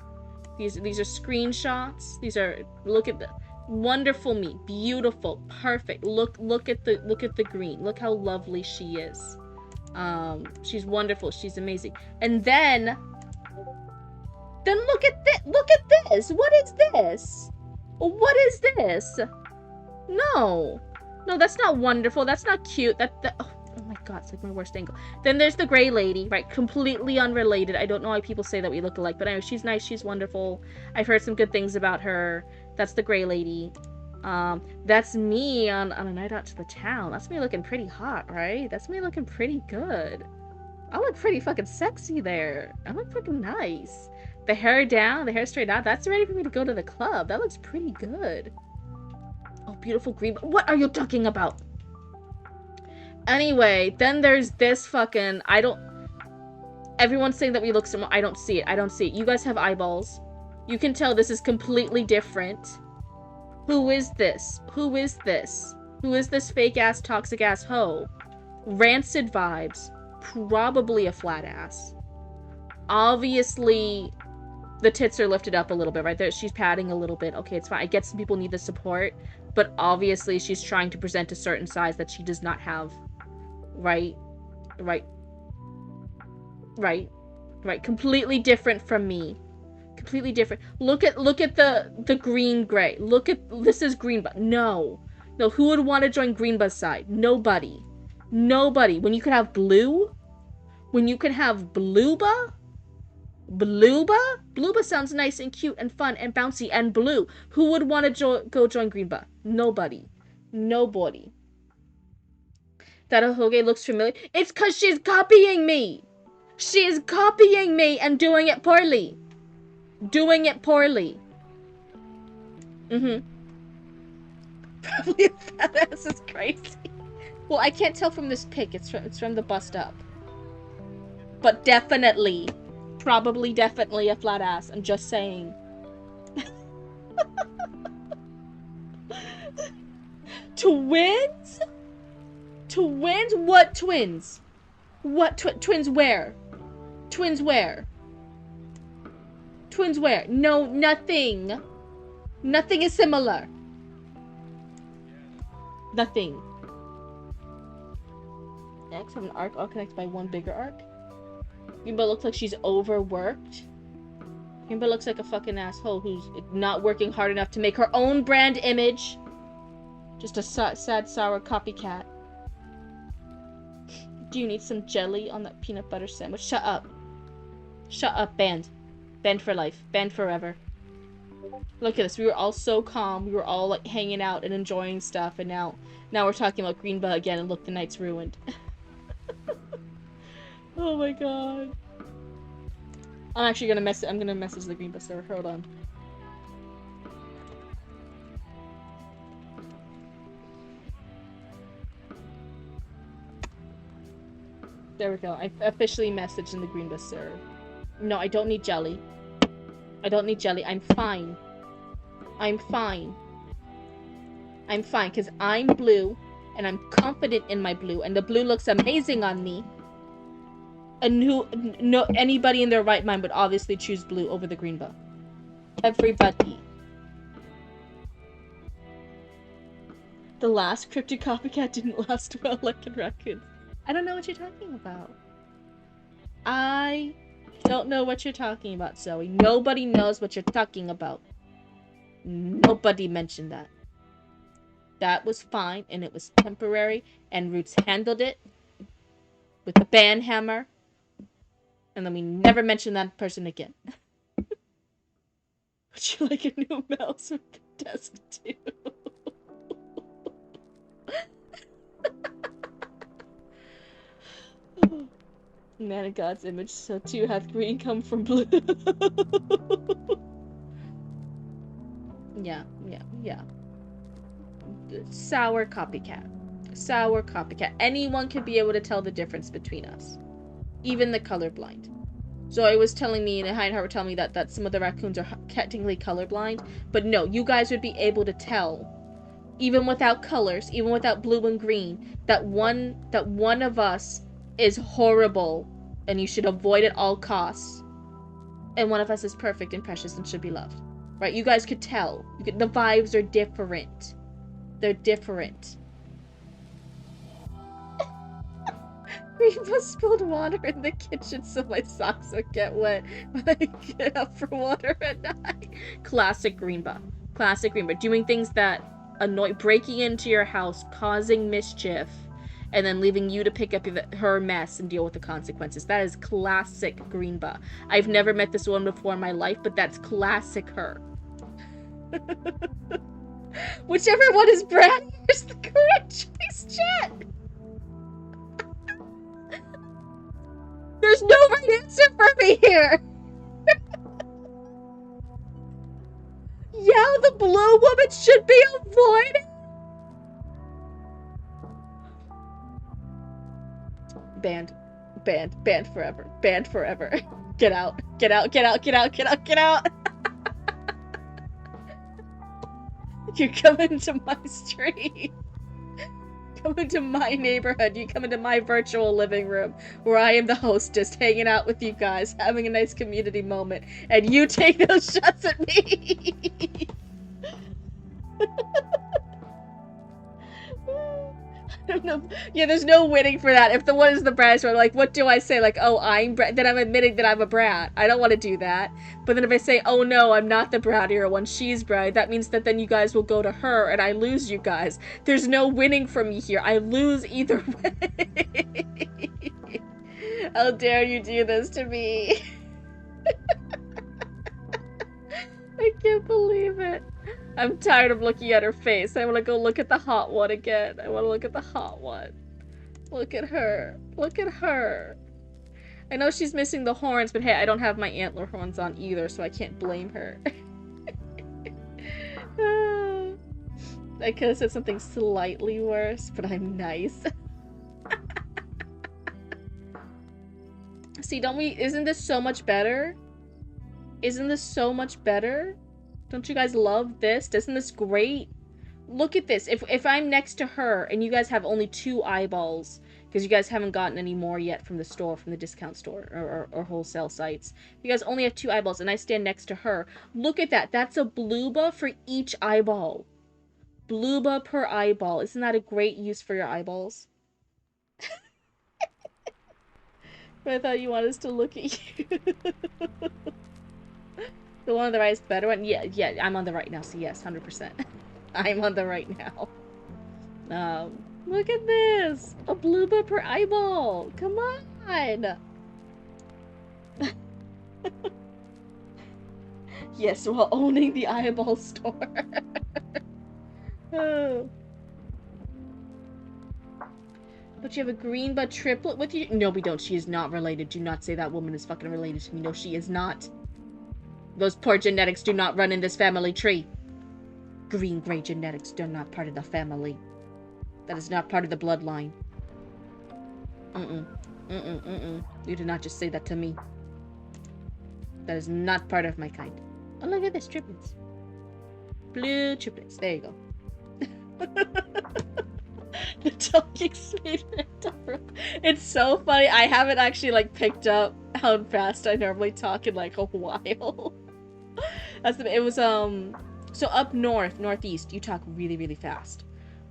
These are screenshots. These are, look at the wonderful me. Beautiful. Perfect. Look at the green. Look how lovely she is. She's wonderful. She's amazing. And then look at this. Look at this. What is this? What is this? No, that's not wonderful. That's not cute. Oh my god, it's like my worst angle. Then there's the gray lady, right? Completely unrelated. I don't know why people say that we look alike, but anyway, she's nice. She's wonderful. I've heard some good things about her. That's the gray lady. That's me on a night out to the town. That's me looking pretty hot, right? That's me looking pretty good. I look pretty fucking sexy there. I look fucking nice. The hair down, the hair straight out. That's ready for me to go to the club. That looks pretty good. Oh, beautiful green. What are you talking about? Anyway, then there's this fucking... Everyone's saying that we look similar. I don't see it. You guys have eyeballs. You can tell this is completely different. Who is this? Who is this fake-ass, toxic-ass hoe? Rancid vibes. Probably a flat ass. Obviously... the tits are lifted up a little bit, right there. She's padding a little bit. Okay, it's fine. I get some people need the support, but obviously she's trying to present a certain size that she does not have. Right. Completely different from me. Completely different. Look at the green gray. This is Greenba. No, who would want to join Greenba's side? Nobody. When you could have blue. When you could have Blueba. Blueba sounds nice and cute and fun and bouncy and blue. Who would want to go join Greenba? Nobody. That Ahoge looks familiar. It's because she's copying me. She is copying me and doing it poorly. Probably a fat ass is crazy. Well, I can't tell from this pic. It's from the bust up. But definitely. Probably definitely a flat ass. I'm just saying. Twins? Twins? What twins? What twins where? Twins where? Twins where? No, nothing. Nothing is similar. Nothing. X have an arc all connected by one bigger arc. Greenbow looks like she's overworked. Greenbow looks like a fucking asshole who's not working hard enough to make her own brand image. Just a sad, sour copycat. Do you need some jelly on that peanut butter sandwich? Shut up. Shut up, banned. Banned for life. Banned forever. Look at this. We were all so calm. We were all like hanging out and enjoying stuff, and now we're talking about Greenbow again, and look, the night's ruined. Oh my god. I'm actually gonna message the Greenbow server. Hold on. There we go. I officially messaged in the Greenbow server. No, I don't need jelly. I don't need jelly. I'm fine. I'm fine. I'm fine, because I'm blue, and I'm confident in my blue, and the blue looks amazing on me. And anybody in their right mind would obviously choose blue over the Greenbow. Everybody. The last cryptid copycat didn't last well like in raccoons. I don't know what you're talking about. I don't know what you're talking about, Zoe. Nobody knows what you're talking about. Nobody mentioned that. That was fine, and it was temporary, and Roots handled it with the ban hammer, and then we never mentioned that person again. Would you like a new mouse with the desk too? Man of God's image, so too hath green come from blue. Yeah. Sour copycat. Sour copycat. Anyone could be able to tell the difference between us. Even the colorblind. Zoe was telling me, and Hindheart were telling me that some of the raccoons are technically colorblind. But no, you guys would be able to tell, even without colors, even without blue and green, that one of us is horrible and you should avoid at all costs, and one of us is perfect and precious and should be loved. Right? You guys could tell. The vibes are different. They're different. Greenbow spilled water in the kitchen so my socks would get wet when I get up for water at night. Classic Greenbow. Classic Greenbow. Doing things that annoy, breaking into your house, causing mischief, and then leaving you to pick up her mess and deal with the consequences. That is classic Greenbow. I've never met this woman before in my life, but that's classic her. Whichever one is Brad, here's the correct choice, chat. There's no right answer for me here. Yeah, the blue woman should be avoided. Banned forever. Banned forever. Get out. Get out. Get out. Get out. Get out. Get out. You're coming to my street. Come into my neighborhood. You come into my virtual living room where I am the hostess, hanging out with you guys, having a nice community moment, and you take those shots at me. I don't know. Yeah, there's no winning for that. If the one is the brat, so like, what do I say? Like, oh, I'm brat. Then I'm admitting that I'm a brat. I don't want to do that. But then if I say, oh no, I'm not the brattier one, she's brat, that means that then you guys will go to her and I lose you guys. There's no winning for me here. I lose either way. How dare you do this to me? I can't believe it. I'm tired of looking at her face. I want to go look at the hot one again. I want to look at the hot one. Look at her. Look at her. I know she's missing the horns, but hey, I don't have my antler horns on either, so I can't blame her. I could have said something slightly worse, but I'm nice. See, don't we... Isn't this so much better? Isn't this so much better? Don't you guys love this? Isn't this great? Look at this. If I'm next to her and you guys have only 2 eyeballs, because you guys haven't gotten any more yet from the store, from the discount store or wholesale sites. You guys only have 2 eyeballs and I stand next to her. Look at that. That's a blooba for each eyeball. Blooba per eyeball. Isn't that a great use for your eyeballs? But I thought you wanted us to look at you. The one on the right is the better one? Yeah, I'm on the right now, so yes, 100%. I'm on the right now. Look at this! A blooba per eyeball! Come on! Yes, while owning the eyeball store. Oh. But you have a green bud triplet with you? No, we don't. She is not related. Do not say that woman is fucking related to me. No, she is not. Those poor genetics do not run in this family tree. Green-gray genetics are not part of the family. That is not part of the bloodline. You did not just say that to me. That is not part of my kind. Oh, look at this. Triplets. Blue triplets. There you go. The talking speed. It's so funny. I haven't actually, like, picked up how fast I normally talk in, like, a while. It was, so up northeast, you talk really, really fast.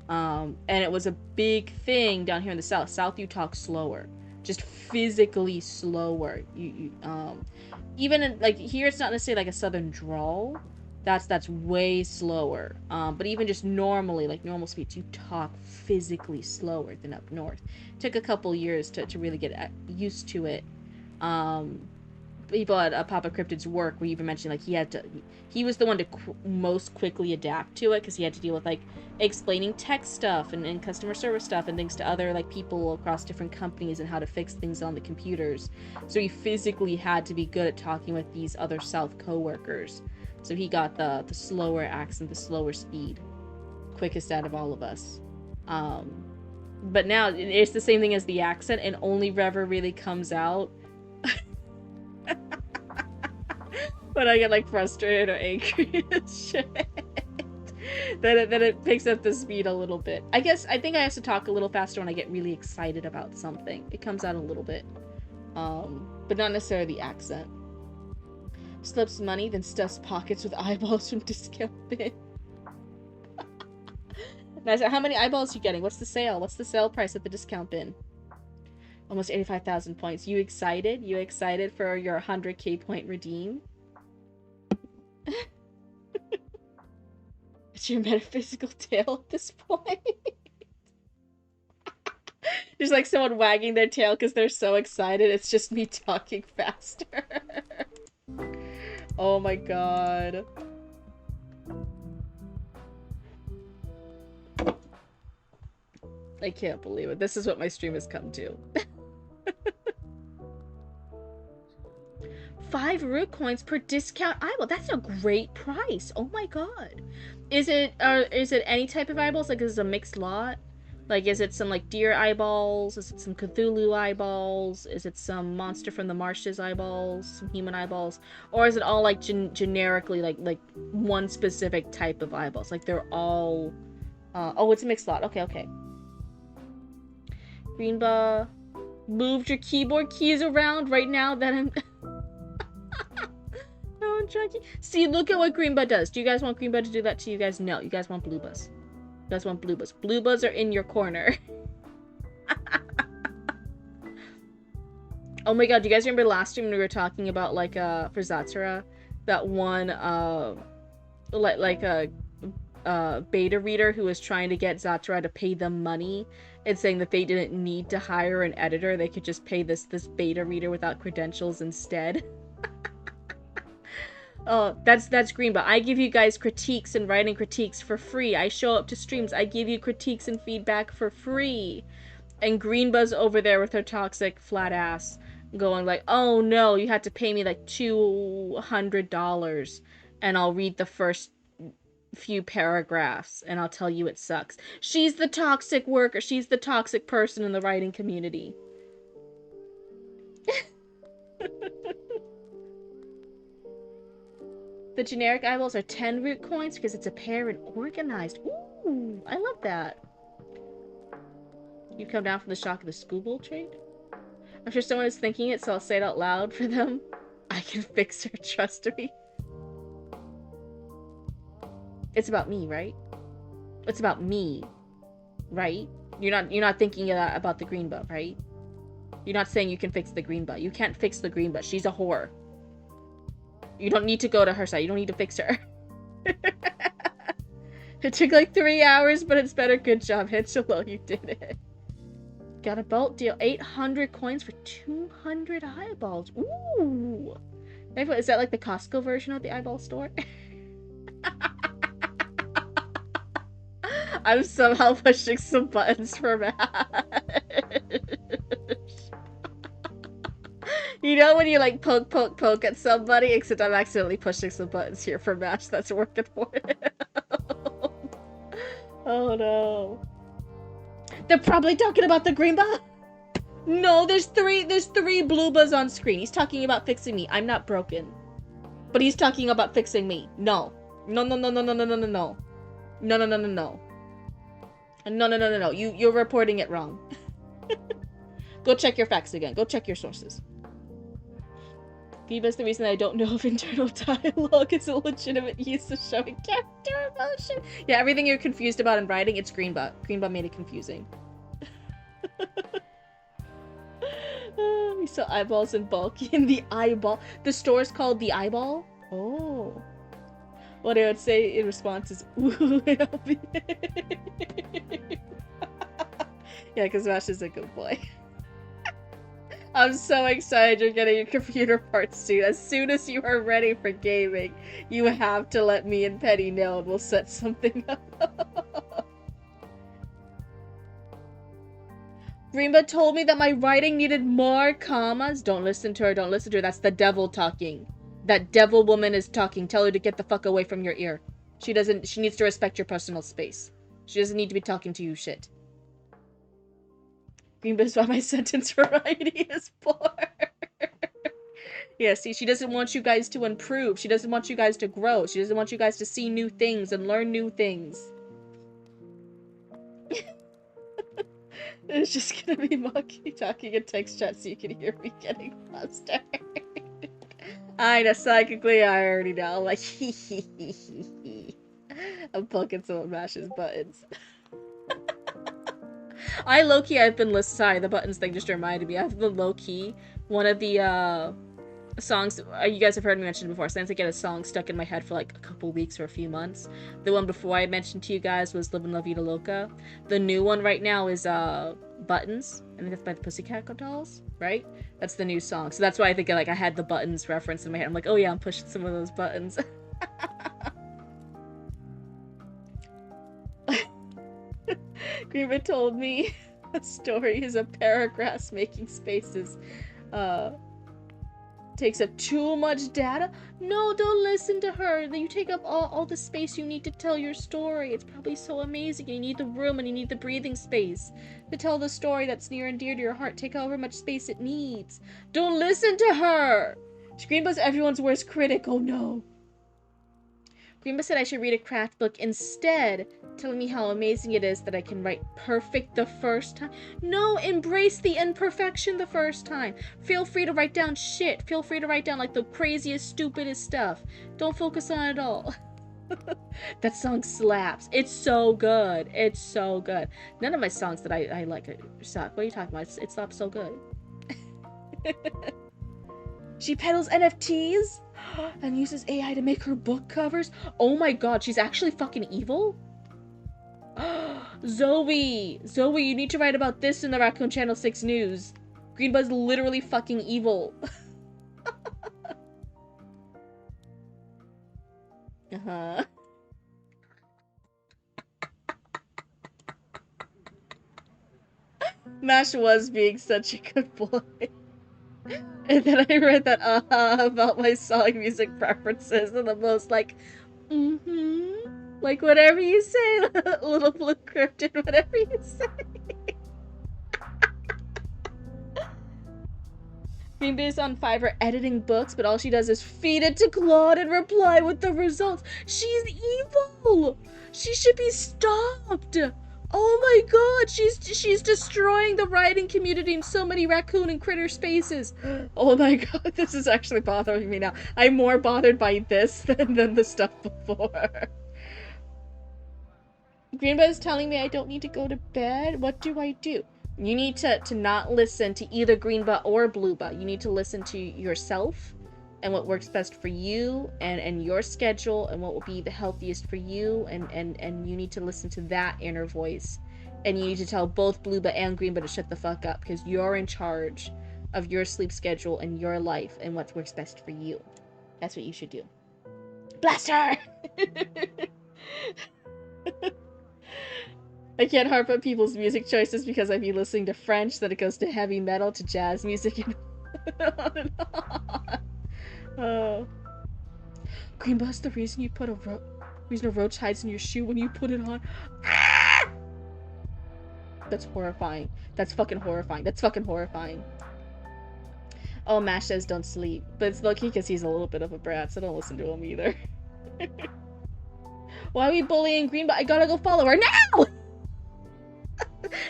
And it was a big thing down here in the south. South, you talk slower. Just physically slower. Even in, like, here it's not necessarily like a southern drawl. That's way slower. But even just normally, like normal speech, you talk physically slower than up north. It took a couple years to really get used to it. People at Papa Cryptid's work were even mentioning, like, he was the one to most quickly adapt to it, because he had to deal with, like, explaining tech stuff and customer service stuff and things to other, like, people across different companies and how to fix things on the computers. So he physically had to be good at talking with these other South co-workers. So he got the slower accent, the slower speed. Quickest out of all of us. But now, it's the same thing as the accent, and only Rever really comes out when I get, like, frustrated or angry and shit. Then it picks up the speed a little bit. I think I have to talk a little faster when I get really excited about something. It comes out a little bit. But not necessarily the accent. Slips money, then stuffs pockets with eyeballs from discount bin. Nice. How many eyeballs are you getting? What's the sale? What's the sale price at the discount bin? Almost 85,000 points. You excited? You excited for your 100k point redeem? It's your metaphysical tail at this point. There's like someone wagging their tail because they're so excited. It's just me talking faster. Oh my god. I can't believe it. This is what my stream has come to. 5 root coins per discount eyeball. That's a great price. Oh my god. Is it any type of eyeballs? Like, is it a mixed lot? Like, is it some, like, deer eyeballs? Is it some Cthulhu eyeballs? Is it some monster from the marshes eyeballs? Some human eyeballs? Or is it all, like, generically, like one specific type of eyeballs? Like, they're all... oh, it's a mixed lot. Okay. Greenba, moved your keyboard keys around right now that I'm... No, I'm trying to... See, look at what Greenba does. Do you guys want Greenba to do that to you guys? No, you guys want Blue Buzz. You guys want Blue Buzz. Blue Buzz are in your corner. Oh my god, do you guys remember last time when we were talking about, like, for Zatsura, that one, beta reader who was trying to get Zatsura to pay them money and saying that they didn't need to hire an editor, they could just pay this beta reader without credentials instead? Oh, that's Greenba. I give you guys critiques and writing critiques for free. I show up to streams. I give you critiques and feedback for free. And Greenba's over there with her toxic flat ass going like, oh no, you had to pay me like $200 and I'll read the first few paragraphs and I'll tell you it sucks. She's the toxic worker. She's the toxic person in the writing community. The generic eyeballs are 10 root coins because it's a pair and organized. Ooh, I love that. You come down from the shock of the schoolboy trade? I'm sure someone is thinking it, so I'll say it out loud for them. I can fix her, trust me. It's about me, right? It's about me, right? You're not thinking about the green butt, right? You're not saying you can fix the green butt. You can't fix the green butt. She's a whore. You don't need to go to her side. You don't need to fix her. It took like 3 hours, but it's better. Good job, Hitchelo. You did it. Got a belt deal. 800 coins for 200 eyeballs. Ooh. Is that like the Costco version of the eyeball store? I'm somehow pushing some buttons for Matt. You know when you like poke at somebody, except I'm accidentally pushing some buttons here for Match that's working for it. Oh no. They're probably talking about the green ball. No, there's three blue buzz on screen. He's talking about fixing me. I'm not broken. But he's talking about fixing me. No. No. You're reporting it wrong. Go check your facts again. Go check your sources. Phoeba's the reason I don't know if internal dialogue is a legitimate use of showing character emotion. Yeah, everything you're confused about in writing, it's Greenbutt. Greenbutt made it confusing. We sell eyeballs in bulk in the eyeball. The store's called the Eyeball? Oh. What I would say in response is, ooh, it'll be... Yeah, because Vash is a good boy. I'm so excited you're getting your computer parts soon. As soon as you are ready for gaming, you have to let me and Penny know and we'll set something up. Greenba told me that my writing needed more commas. Don't listen to her, don't listen to her. That's the devil talking. That devil woman is talking. Tell her to get the fuck away from your ear. She needs to respect your personal space. She doesn't need to be talking to you shit. Greenba's why my sentence variety is poor. Yeah, see, she doesn't want you guys to improve. She doesn't want you guys to grow. She doesn't want you guys to see new things and learn new things. It's just gonna be Monkey talking in text chat so you can hear me getting flustered. I know, psychically, I already know. I'm like, hee hee hee hee hee. I'm poking some of Mash's buttons. I've been listening. Sorry, the buttons thing just reminded me. I've been low-key. One of the songs you guys have heard me mention before. Since I get a song stuck in my head for like a couple weeks or a few months. The one before I mentioned to you guys was Livin' La Vida Loca. The new one right now is Buttons. I think that's by the Pussycat Dolls, right? That's the new song. So that's why I think I had the Buttons reference in my head. I'm like, oh yeah, I'm pushing some of those buttons. Greenwood told me a story is a paragraph making spaces takes up too much data. No, don't listen to her. You take up all the space you need to tell your story. It's probably so amazing. You need the room and you need the breathing space to tell the story that's near and dear to your heart. Take however much space it needs. Don't listen to her. Greenbus everyone's worst critic. Oh no. Greenba said I should read a craft book instead, telling me how amazing it is that I can write perfect the first time. No, embrace the imperfection the first time. Feel free to write down shit. Feel free to write down like the craziest, stupidest stuff. Don't focus on it all. That song slaps. It's so good. It's so good. None of my songs that I like suck. What are you talking about? It slaps so good. She peddles NFTs and uses AI to make her book covers. Oh my god, she's actually fucking evil? Zoe, you need to write about this in the Raccoon Channel 6 news. Greenbuzz literally fucking evil. Uh-huh. Mash was being such a good boy. And then I read that about my song music preferences and the most like, like whatever you say, little blue cryptid, whatever you say. Greenba's on Fiverr editing books, but all she does is feed it to Claude and reply with the results. She's evil! She should be stopped! Oh my god, she's destroying the writing community in so many raccoon and critter spaces. Oh my god, this is actually bothering me now. I'm more bothered by this than the stuff before. Greenba is telling me I don't need to go to bed. What do I do? You need to not listen to either Greenba or Blueba. You need to listen to yourself and what works best for you and your schedule and what will be the healthiest for you, and you need to listen to that inner voice. And you need to tell both Blueba and Greenba to shut the fuck up, because you're in charge of your sleep schedule and your life and what works best for you. That's what you should do. Blast her! I can't harp on people's music choices because I'd be listening to French, then it goes to heavy metal, to jazz music, and on and on. Oh. Greenba's the reason you put reason a roach hides in your shoe when you put it on. That's horrifying. That's fucking horrifying. That's fucking horrifying. Oh, Mash says don't sleep. But it's low-key because he's a little bit of a brat, so don't listen to him either. Why are we bullying Greenba? I gotta go follow her now!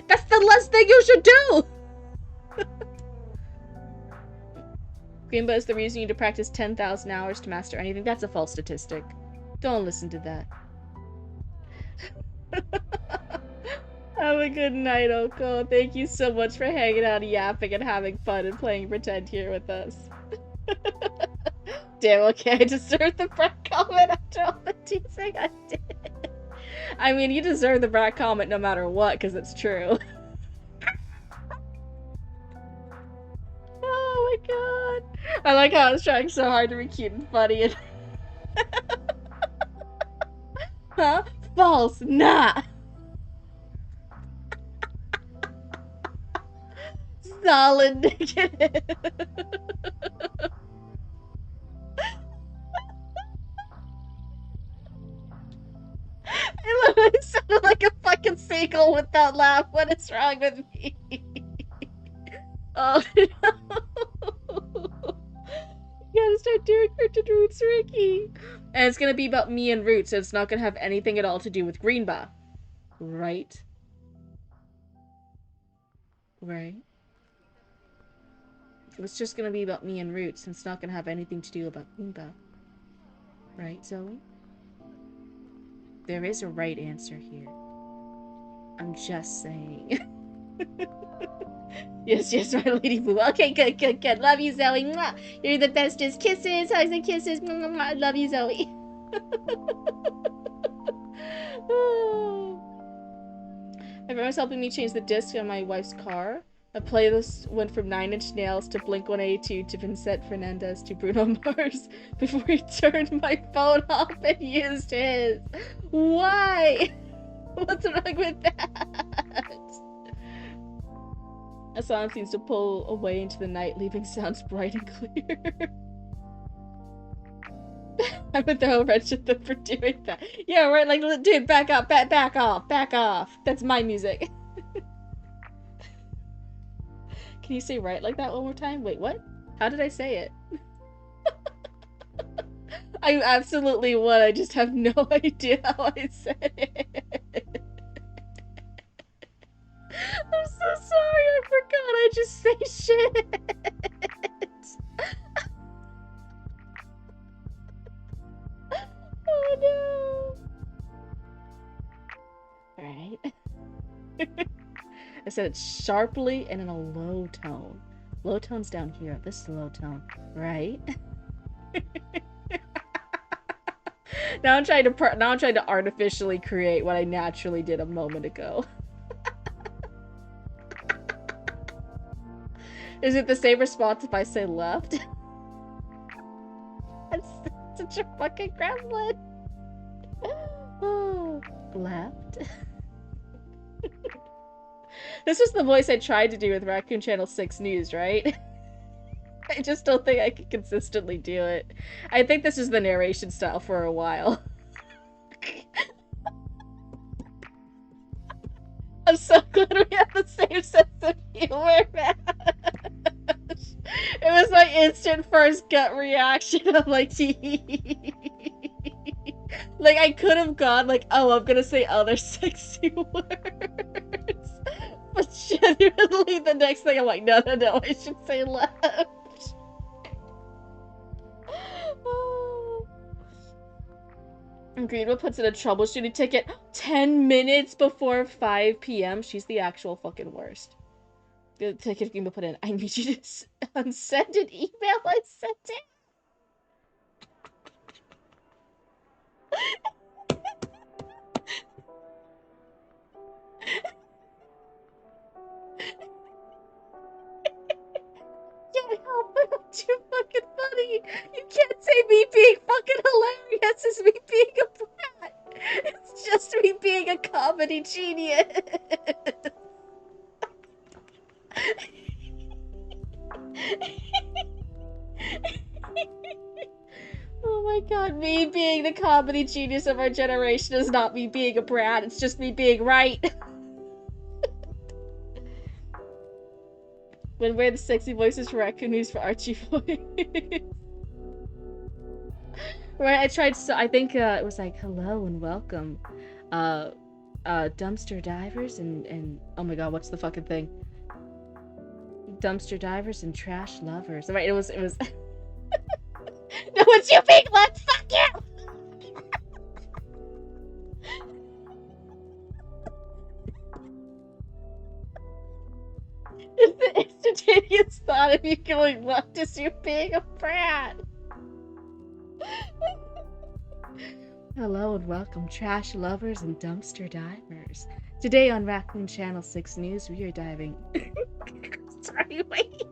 That's the last thing you should do! Greenba is the reason you need to practice 10,000 hours to master anything. That's a false statistic. Don't listen to that. Have a good night, Oko. Thank you so much for hanging out, yapping, and having fun and playing pretend here with us. Damn, okay, I deserve the brat comment after all the teasing I did. I mean, you deserve the brat comment no matter what, because it's true. Oh my god. I like how I was trying so hard to be cute and funny and... Huh? False. Nah. Solid negative. I literally sounded like a fucking seagull with that laugh. What is wrong with me? Oh no. You gotta start doing Cryptid Roots, Ricky. And it's gonna be about me and Roots, so it's not gonna have anything at all to do with Greenba. Right? Right? It's just gonna be about me and Roots, and it's not gonna have anything to do about Greenba. Right, Zoe? There is a right answer here. I'm just saying. Yes, yes, my lady boo. Okay, good, good, good. Love you, Zoe. Mwah. You're the bestest. Kisses, hugs, and kisses. Mwah, mwah. Love you, Zoe. My friend was helping me change the disc on my wife's car. A playlist went from 9 Inch Nails to Blink-182 to Vincent Fernandez to Bruno Mars before he turned my phone off and used his. Why? What's wrong with that? A song seems to pull away into the night, leaving sounds bright and clear. I would throw a wrench at them for doing that. Yeah, right, like, dude, back up, back off, back off. That's my music. Can you say right like that one more time? Wait, what? How did I say it? I absolutely would, I just have no idea how I said it. I'm so sorry, I forgot I just say shit. Oh no. Alright. I said it sharply and in a low tone. Low tone's down here. This is low tone, right? Now I'm trying to artificially create what I naturally did a moment ago. Is it the same response if I say left? That's such a fucking gremlin. Oh, left. This was the voice I tried to do with Raccoon Channel 6 News, right? I just don't think I can consistently do it. I think this is the narration style for a while. I'm so glad we have the same sense of humor, man. It was my instant first gut reaction. I'm like, like I could have gone like, oh, I'm gonna say other sexy words, but genuinely, the next thing I'm like, no, I should say left. Greenwood puts in a troubleshooting ticket 10 minutes before 5 p.m. She's the actual fucking worst. The ticket Greenwood put in, I need you to unsend an email I sent it. Can't help it, I'm too fucking funny. You can't say me being fucking hilarious is me being a brat. It's just me being a comedy genius. Oh my god, me being the comedy genius of our generation is not me being a brat, it's just me being right. When we're the sexy voices for Raccoon News for Archie voice. Right, I tried, so I think it was like, hello and welcome. Dumpster divers and oh my god, what's the fucking thing? Dumpster divers and trash lovers. Right, it was no, it's you, big left, fuck you! It's the instantaneous thought of you going left is you being a brat. Hello and welcome, trash lovers and dumpster divers. Today on Raccoon Channel 6 News, we are diving. Sorry, wait.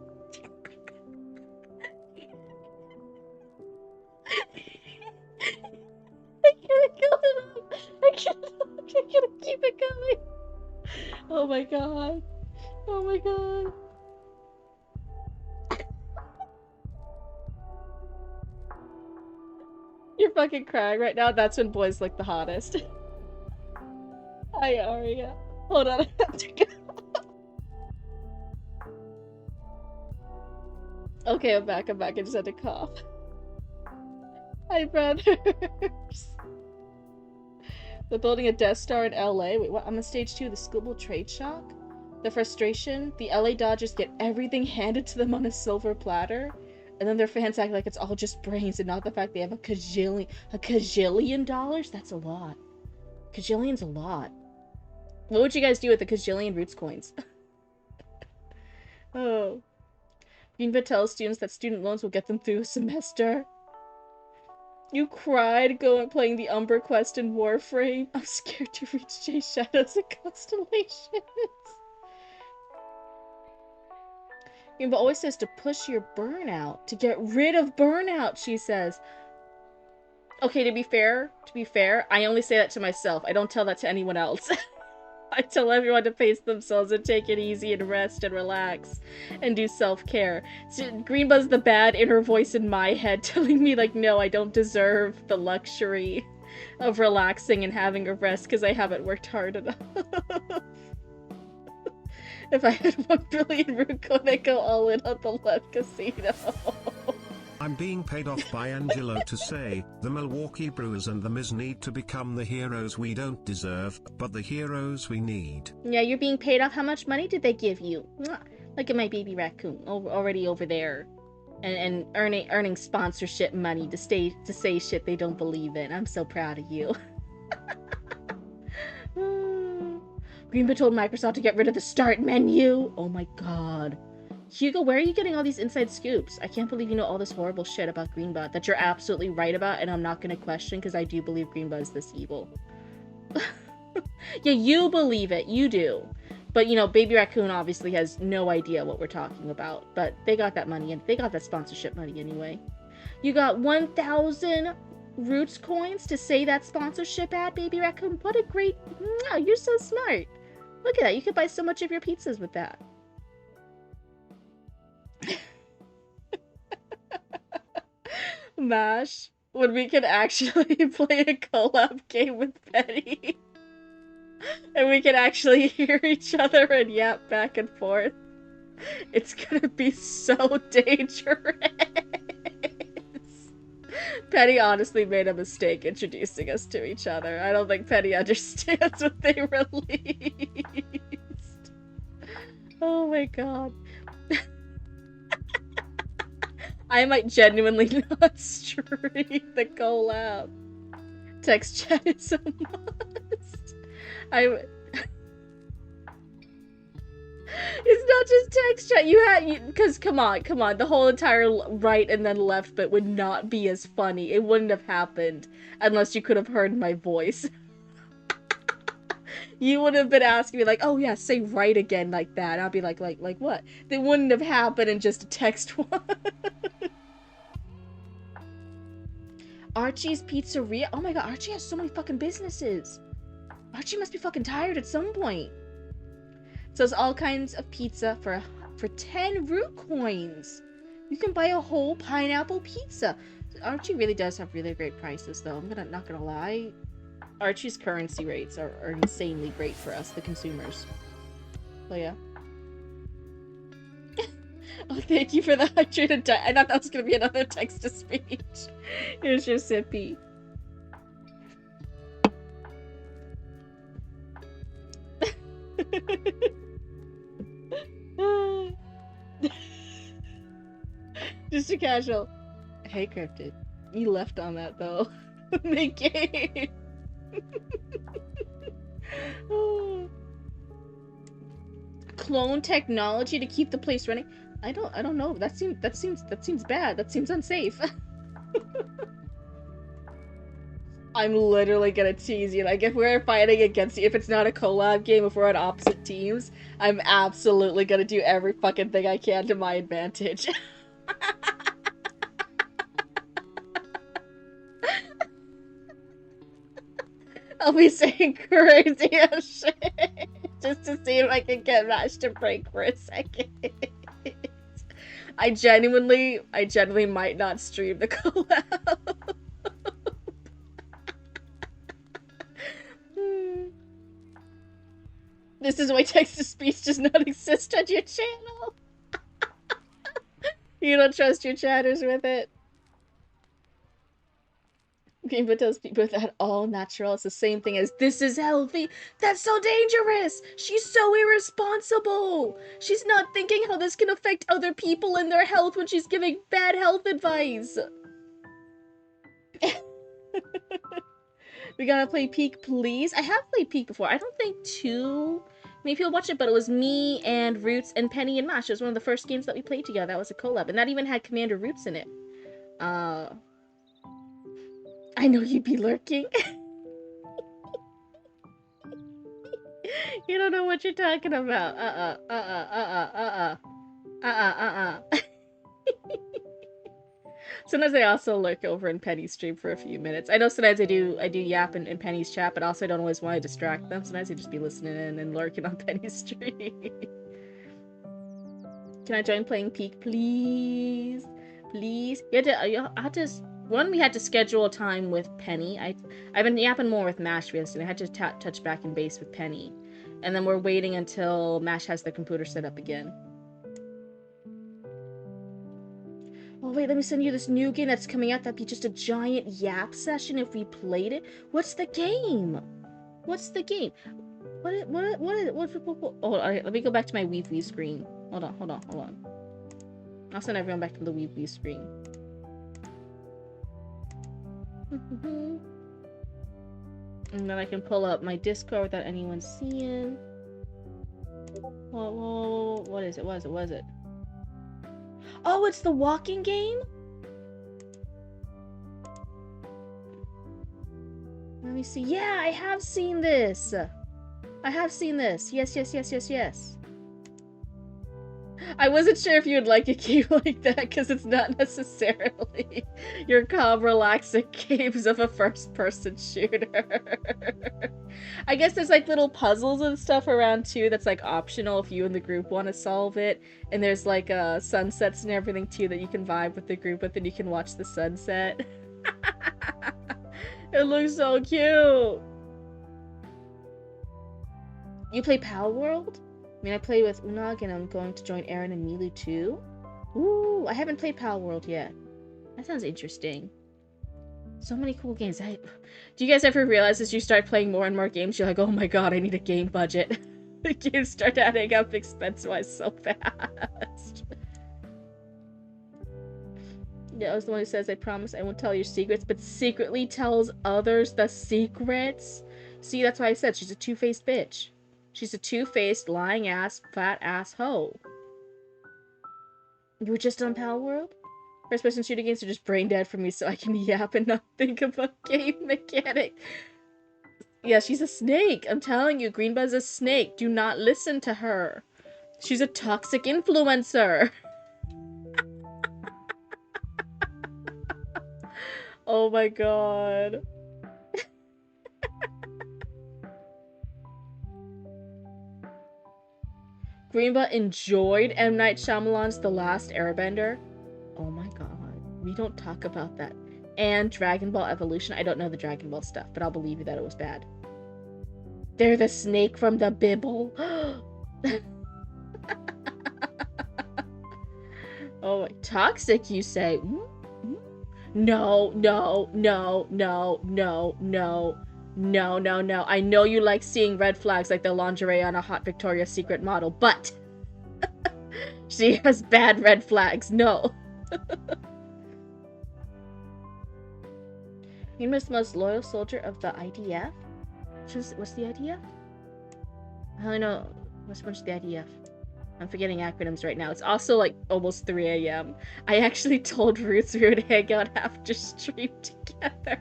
I can't kill it up. I can't keep it going. Oh my god. Oh my god. You're fucking crying right now. That's when boys look the hottest. Hi, Aria. Hold on, I have to go. Okay, I'm back. I just had to cough. Hi, brothers. They're building a Death Star in LA. Wait, what? I'm on stage 2 of the School Trade Shock. The frustration, the LA Dodgers get everything handed to them on a silver platter, and then their fans act like it's all just brains and not the fact they have a kajillion dollars? That's a lot. Kajillion's a lot. What would you guys do with the kajillion Roots coins? Oh. Greenwood tells students that student loans will get them through a semester. You cried playing the Umber quest in Warframe. I'm scared to reach J Shadows and Constellations. Greenwood always says to push your burnout, to get rid of burnout, she says. Okay, to be fair, I only say that to myself. I don't tell that to anyone else. I tell everyone to pace themselves and take it easy and rest and relax and do self-care. So Greenbuzz the bad inner voice in my head telling me like, no, I don't deserve the luxury of relaxing and having a rest because I haven't worked hard enough. If I had 1 billion Ruko, I'd go all in on the left casino. I'm being paid off by Angelo to say, the Milwaukee Brewers and the Miz need to become the heroes we don't deserve, but the heroes we need. Yeah, you're being paid off. How much money did they give you? Look at my baby raccoon, already over there. And earning sponsorship money to say shit they don't believe in. I'm so proud of you. Greenwood told Microsoft to get rid of the start menu. Oh my god. Hugo, where are you getting all these inside scoops? I can't believe you know all this horrible shit about Greenbot that you're absolutely right about, and I'm not going to question because I do believe Greenbot is this evil. Yeah, you believe it. You do. But, you know, Baby Raccoon obviously has no idea what we're talking about. But they got that money, and they got that sponsorship money anyway. You got 1,000 Roots coins to say that sponsorship ad, Baby Raccoon. What a great... Wow, you're so smart. Look at that. You could buy so much of your pizzas with that. Mash, when we can actually play a collab game with Betty. And we can actually hear each other and yap back and forth. It's gonna be so dangerous. Penny honestly made a mistake introducing us to each other. I don't think Penny understands what they released. Oh my god. I might genuinely not stream the collab. Text chat is a must. It's not just text chat. Because come on, the whole entire right and then left bit would not be as funny. It wouldn't have happened unless you could have heard my voice. You would have been asking me like, "Oh yeah, say right again like that." I'll be like what? They wouldn't have happened in just a text one. Archie's Pizzeria. Oh my god, Archie has so many fucking businesses. Archie must be fucking tired at some point. So it's all kinds of pizza for 10 root coins. You can buy a whole pineapple pizza. Archie really does have really great prices, though. I'm not gonna lie. Archie's currency rates are insanely great for us, the consumers. So yeah. Oh, thank you for the 100. I thought that was gonna be another text to speech. Here's your sippy. Just a casual. Hey, Cryptid. You left on that though. The game. Clone technology to keep the place running. I don't know. That seems bad. That seems unsafe. I'm literally gonna tease you. Like, if we're fighting against you, if it's not a collab game, if we're on opposite teams, I'm absolutely gonna do every fucking thing I can to my advantage. I'll be saying crazy ass shit just to see if I can get Match to break for a second. I genuinely might not stream the collab. This is why text-to-speech does not exist on your channel. You don't trust your chatters with it. But those people that all natural, it's the same thing as this is healthy. That's so dangerous. She's so irresponsible. She's not thinking how this can affect other people and their health when she's giving bad health advice. We gotta play Peak, please. I have played Peak before. I don't think too many people watched it, but it was me and Roots and Penny and Mash. It was one of the first games that we played together. That was a collab, and that even had Commander Roots in it. I know you'd be lurking. You don't know what you're talking about. Sometimes I also lurk over in Penny's stream for a few minutes. I know sometimes I do yap in Penny's chat, but also I don't always want to distract them. Sometimes I just be listening in and lurking on Penny's stream. Can I join playing Peak, please? Please? We had to schedule a time with Penny. I've been yapping more with Mash recently. I had to touch back in base with Penny. And then we're waiting until Mash has the computer set up again. Oh wait, let me send you this new game that's coming out. That'd be just a giant yap session if we played it. What's the game? What's the game? Oh, let me go back to my Weebly screen. Hold on. I'll send everyone back to the Weebly screen. And then I can pull up my Discord without anyone seeing. Whoa, what is it? What is it? Oh, it's the walking game? Let me see. Yeah, I have seen this. Yes. I wasn't sure if you would like a game like that, because it's not necessarily your calm, relaxing games of a first-person shooter. I guess there's like little puzzles and stuff around too that's like optional if you and the group want to solve it. And there's like sunsets and everything too that you can vibe with the group with, and you can watch the sunset. It looks so cute. You play Pal World? mean, I play with Unag, and I'm going to join Aaron and Milu too. Ooh, I haven't played Pal World yet. That sounds interesting. So many cool games. Do you guys ever realize as you start playing more and more games, you're like, oh my god, I need a game budget. The games start adding up expense-wise so fast. Yeah, I was the one who says, I promise I won't tell your secrets, but secretly tells others the secrets. See, that's why I said she's a two-faced bitch. She's a two-faced, lying ass, fat ass hoe. You were just on Pal World? First person shooting games are just brain dead for me, so I can yap and not think about game mechanic. Yeah, she's a snake. I'm telling you, Greenbuzz is a snake. Do not listen to her. She's a toxic influencer. Oh my god. Greenbuzz enjoyed M. Night Shyamalan's The Last Airbender. Oh my god. We don't talk about that. And Dragon Ball Evolution. I don't know the Dragon Ball stuff, but I'll believe you that it was bad. They're the snake from the Bible. Oh, toxic, you say? No, no, no, no, no, no. No, no, no. I know you like seeing red flags like the lingerie on a hot Victoria's Secret model, but she has bad red flags. No. He the most loyal soldier of the IDF? What's the IDF? I don't know. What's the IDF? I'm forgetting acronyms right now. It's also like almost 3 a.m. I actually told Roots we would hang out after stream together.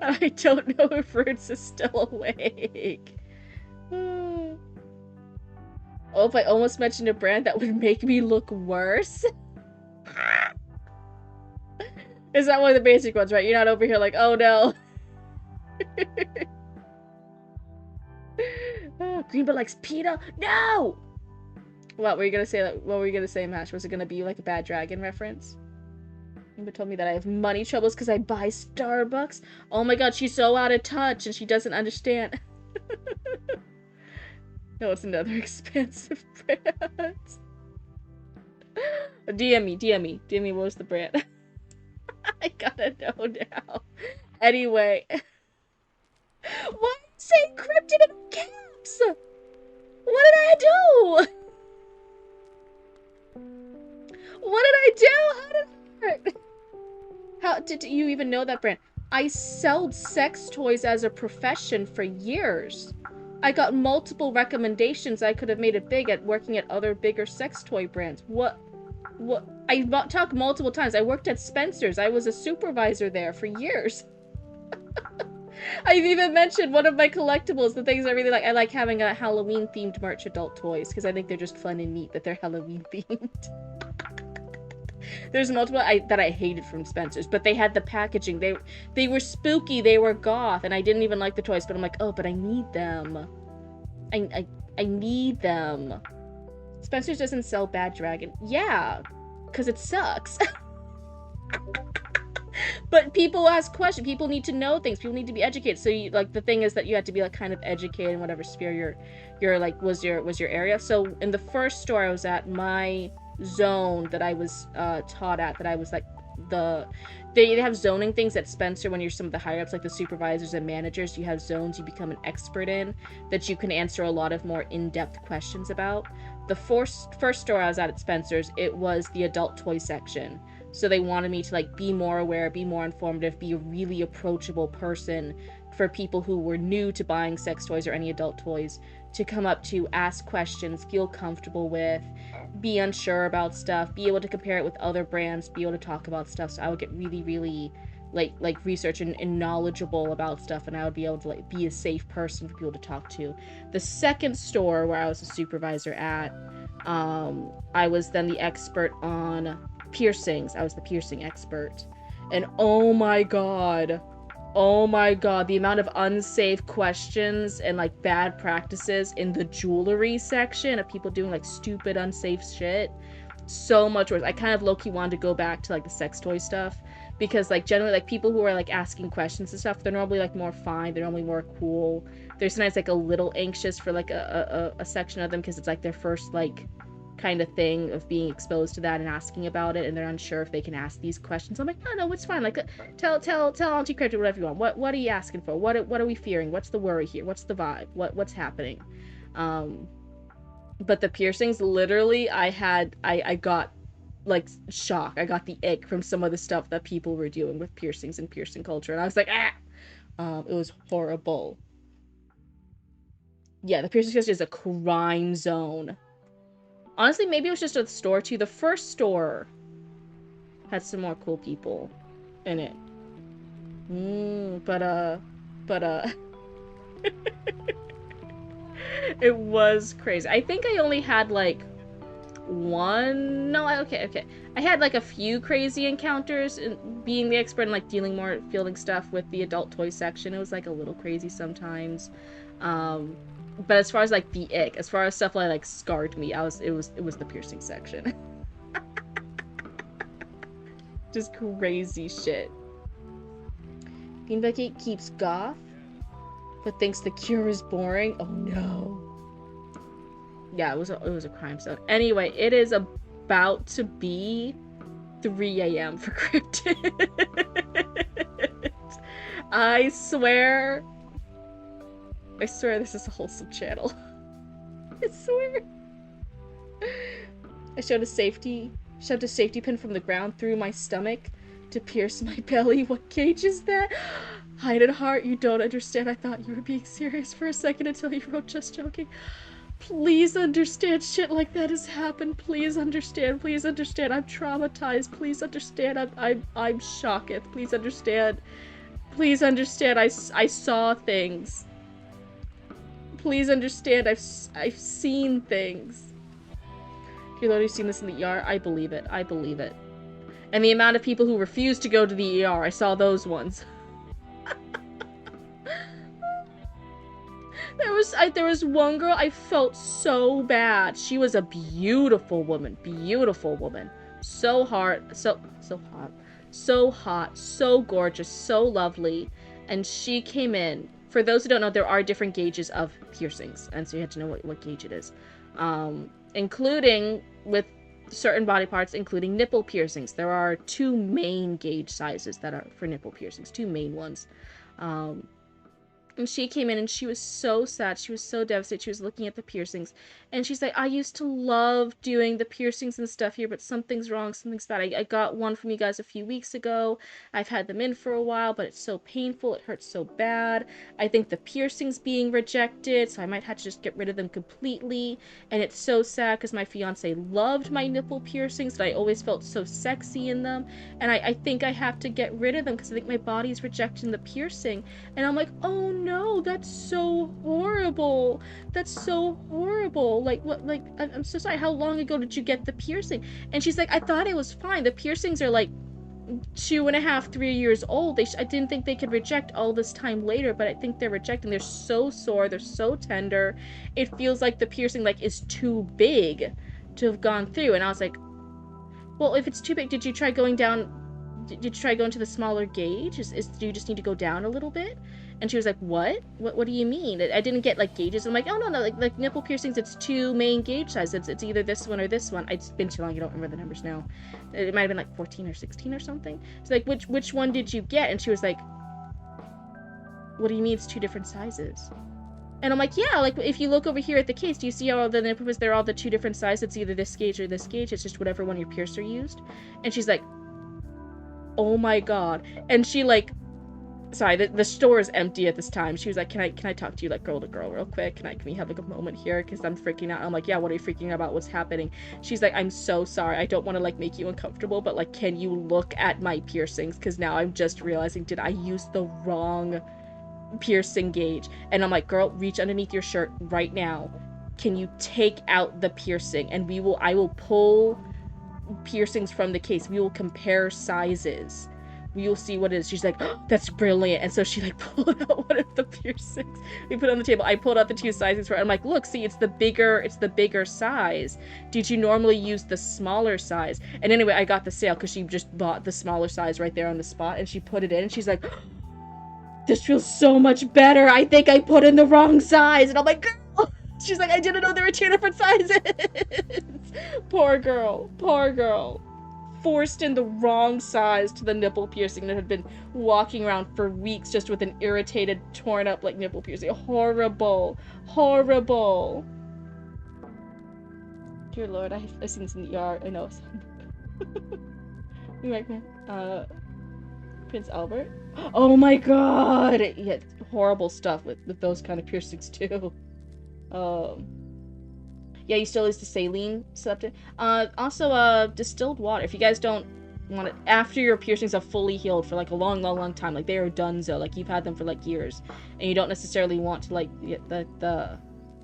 I don't know if Roots is still awake. Oh, if I almost mentioned a brand that would make me look worse. Is that one of the basic ones, right? You're not over here like, oh no. Greenbot likes PETA? No! What were you gonna say? What were you gonna say, Mash? Was it gonna be like a Bad Dragon reference? Greenbot told me that I have money troubles because I buy Starbucks. Oh my god, she's so out of touch and she doesn't understand. No, it's another expensive brand. DM me, what was the brand? I gotta know now. Anyway. Why are you saying Cryptid in caps? What did I do? What did I do? How did it hurt? How did you even know that brand? I sold sex toys as a profession for years. I got multiple recommendations. I could have made it big at working at other bigger sex toy brands. What? I talked multiple times. I worked at Spencer's. I was a supervisor there for years. I've even mentioned one of my collectibles, the things I really like. I like having a Halloween-themed merch adult toys, because I think they're just fun and neat that they're Halloween-themed. There's multiple that I hated from Spencer's, but they had the packaging. They were spooky, they were goth, and I didn't even like the toys, but I'm like, oh, but I need them. I need them. Spencer's doesn't sell Bad Dragon. Yeah, because it sucks. But people ask questions. People need to know things. People need to be educated. So you, like, the thing is that you have to be like kind of educated in whatever sphere your like was your area. So in the first store I was at, my zone that I was taught at, that I was like they have zoning things at Spencer. When you're some of the higher ups, like the supervisors and managers, you have zones you become an expert in that you can answer a lot of more in-depth questions about. The first store I was at Spencer's, it was the adult toy section. So they wanted me to like be more aware, be more informative, be a really approachable person for people who were new to buying sex toys or any adult toys, to come up to, ask questions, feel comfortable with, be unsure about stuff, be able to compare it with other brands, be able to talk about stuff. So I would get really, really like research and knowledgeable about stuff, and I would be able to like be a safe person for people to talk to. The second store where I was a supervisor at, I was then the expert on piercings. I was the piercing expert. And oh my god, the amount of unsafe questions and like bad practices in the jewelry section of people doing like stupid unsafe shit, so much worse. I kind of low-key wanted to go back to like the sex toy stuff, because like generally like people who are like asking questions and stuff, they're normally like more fine, they're normally more cool. They're sometimes like a little anxious for like a section of them because it's like their first like kind of thing of being exposed to that and asking about it, and they're unsure if they can ask these questions. I'm like, no, it's fine. Like, tell Auntie Cryptid whatever you want. What are you asking for? What are we fearing? What's the worry here? What's the vibe? What's happening? But the piercings, literally, I got like shock. I got the ick from some of the stuff that people were doing with piercings and piercing culture, and I was like, it was horrible. Yeah, the piercing industry is a crime zone. Honestly, maybe it was just a store too. The first store had some more cool people in it. But it was crazy. I think I only had like one. No, okay. I had like a few crazy encounters in being the expert and like dealing more fielding stuff with the adult toy section. It was like a little crazy sometimes. But as far as like the ick, as far as stuff that like scarred me, it was the piercing section. Just crazy shit. Bean Bucket keeps goth, but thinks the cure is boring. Oh no. Yeah, it was a crime zone. Anyway, it is about to be 3 a.m. for Cryptid. I swear this is a wholesome channel. I swear. I shoved a safety pin from the ground through my stomach to pierce my belly. What gauge is that? Hide and heart, you don't understand. I thought you were being serious for a second until you wrote just joking. Please understand, shit like that has happened. Please understand. I'm traumatized. Please understand. I'm shocked. Please understand. I saw things. Please understand. I've seen things. You've already seen this in the ER. I believe it. And the amount of people who refuse to go to the ER, I saw those ones. There was one girl, I felt so bad. She was a beautiful woman. So hot, so gorgeous, so lovely. And she came in. For those who don't know, there are different gauges of piercings, and so you have to know what gauge it is. Including with certain body parts, including nipple piercings. There are 2 main gauge sizes that are for nipple piercings, 2 main ones. And she came in and she was so sad. She was so devastated. She was looking at the piercings. And she's like, I used to love doing the piercings and stuff here, but something's wrong. Something's bad. I got one from you guys a few weeks ago. I've had them in for a while, but it's so painful. It hurts so bad. I think the piercing's being rejected, so I might have to just get rid of them completely. And it's so sad because my fiance loved my nipple piercings, but I always felt so sexy in them. And I think I have to get rid of them because I think my body's rejecting the piercing. And I'm like, oh no, that's so horrible. Like, what, like, I'm so sorry. How long ago did you get the piercing? And she's like, I thought it was fine. The piercings are like 2.5, 3 years old. I didn't think they could reject all this time later, but I think they're rejecting. They're so sore. They're so tender. It feels like the piercing, like, is too big to have gone through. And I was like, well, if it's too big, did you try going down? Did you try going to the smaller gauge? Do you just need to go down a little bit? And she was like, what do you mean? I didn't get like gauges. I'm like, oh no, like nipple piercings, it's 2 main gauge sizes. It's either this one or this one. It's been too long, I don't remember the numbers now. It might have been like 14 or 16 or something. So like, which one did you get? And she was like, what do you mean it's 2 different sizes? And I'm like, yeah, like if you look over here at the case, do you see how all the nipples, they're all the 2 different sizes? It's either this gauge or this gauge. It's just whatever one your piercer used. And she's like, oh my god. And she like, sorry, the store is empty at this time. She was like, can I talk to you like girl to girl real quick? Can we have like a moment here? Because I'm freaking out. I'm like, yeah, what are you freaking out about? What's happening? She's like, I'm so sorry. I don't want to like make you uncomfortable, but like, can you look at my piercings? Because now I'm just realizing, did I use the wrong piercing gauge? And I'm like, girl, reach underneath your shirt right now. Can you take out the piercing? And I will pull piercings from the case. We will compare sizes. you'll see what it is. She's like, oh, that's brilliant. And so she like pulled out one of the piercings. We put it on the table. I pulled out the 2 sizes for it. I'm like, look, see, it's the bigger size. Did you normally use the smaller size? And anyway, I got the sale because she just bought the smaller size right there on the spot, and she put it in, and she's like, this feels so much better. I think I put in the wrong size. And I'm like, girl. She's like, I didn't know there were 2 different sizes. Poor girl. Poor girl. Forced in the wrong size to the nipple piercing that had been walking around for weeks just with an irritated, torn up like nipple piercing. Horrible. Horrible. Dear Lord, I've seen this in the ER. I know. Prince Albert. Oh my god! Yeah, horrible stuff with those kind of piercings too. Yeah, you still use the saline septic. Also, distilled water. If you guys don't want it, after your piercings have fully healed for like a long time, like they are donezo, like you've had them for like years, and you don't necessarily want to like get the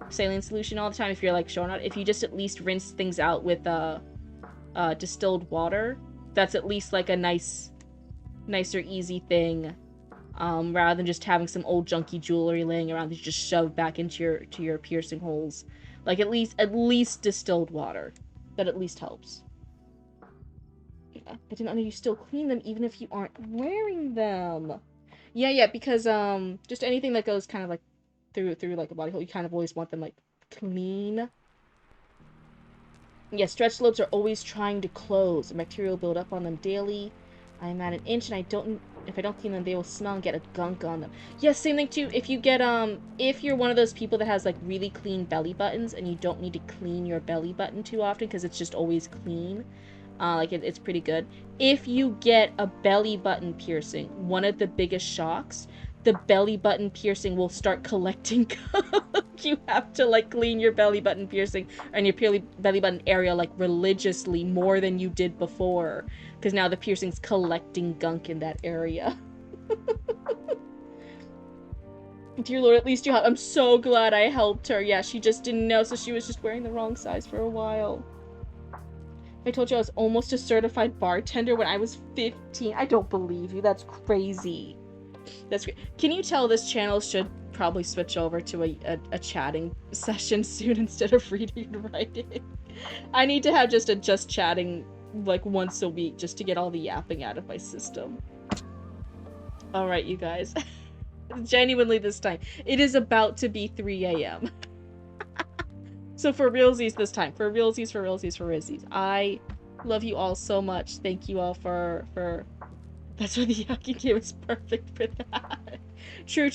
saline solution all the time if you're like showing out. If you just at least rinse things out with distilled water, that's at least like a nicer, easy thing, rather than just having some old junky jewelry laying around that you just shove back into your piercing holes. Like at least distilled water. That at least helps. Yeah, I didn't know you still clean them even if you aren't wearing them. Yeah, because just anything that goes kind of like through like a body hole, you kind of always want them like clean. Yeah, stretch lobes are always trying to close. The bacteria will build up on them daily. I'm at 1 inch, and if I don't clean them, they will smell and get a gunk on them. Yes, same thing too. If you get if you're one of those people that has like really clean belly buttons and you don't need to clean your belly button too often because it's just always clean, it's pretty good. If you get a belly button piercing, one of the biggest shocks, the belly button piercing will start collecting gunk. You have to like clean your belly button piercing and your belly button area like religiously more than you did before, because now the piercing's collecting gunk in that area. Dear Lord, at least you helped. I'm so glad I helped her. Yeah, she just didn't know, so she was just wearing the wrong size for a while. I told you I was almost a certified bartender when I was 15. I don't believe you. That's crazy. That's great. Can you tell this channel should probably switch over to a chatting session soon instead of reading and writing? I need to have just chatting like once a week just to get all the yapping out of my system. Alright, you guys. Genuinely this time. It is about to be 3 a.m. So for realsies this time. For realsies. I love you all so much. Thank you all for that's why the Yaki game is perfect for that. True.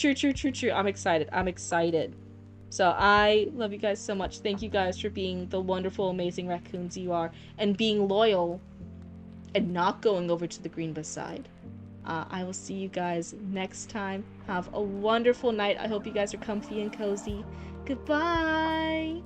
I'm excited. So I love you guys so much. Thank you guys for being the wonderful, amazing raccoons you are, and being loyal and not going over to the green bus side. I will see you guys next time. Have a wonderful night. I hope you guys are comfy and cozy. Goodbye!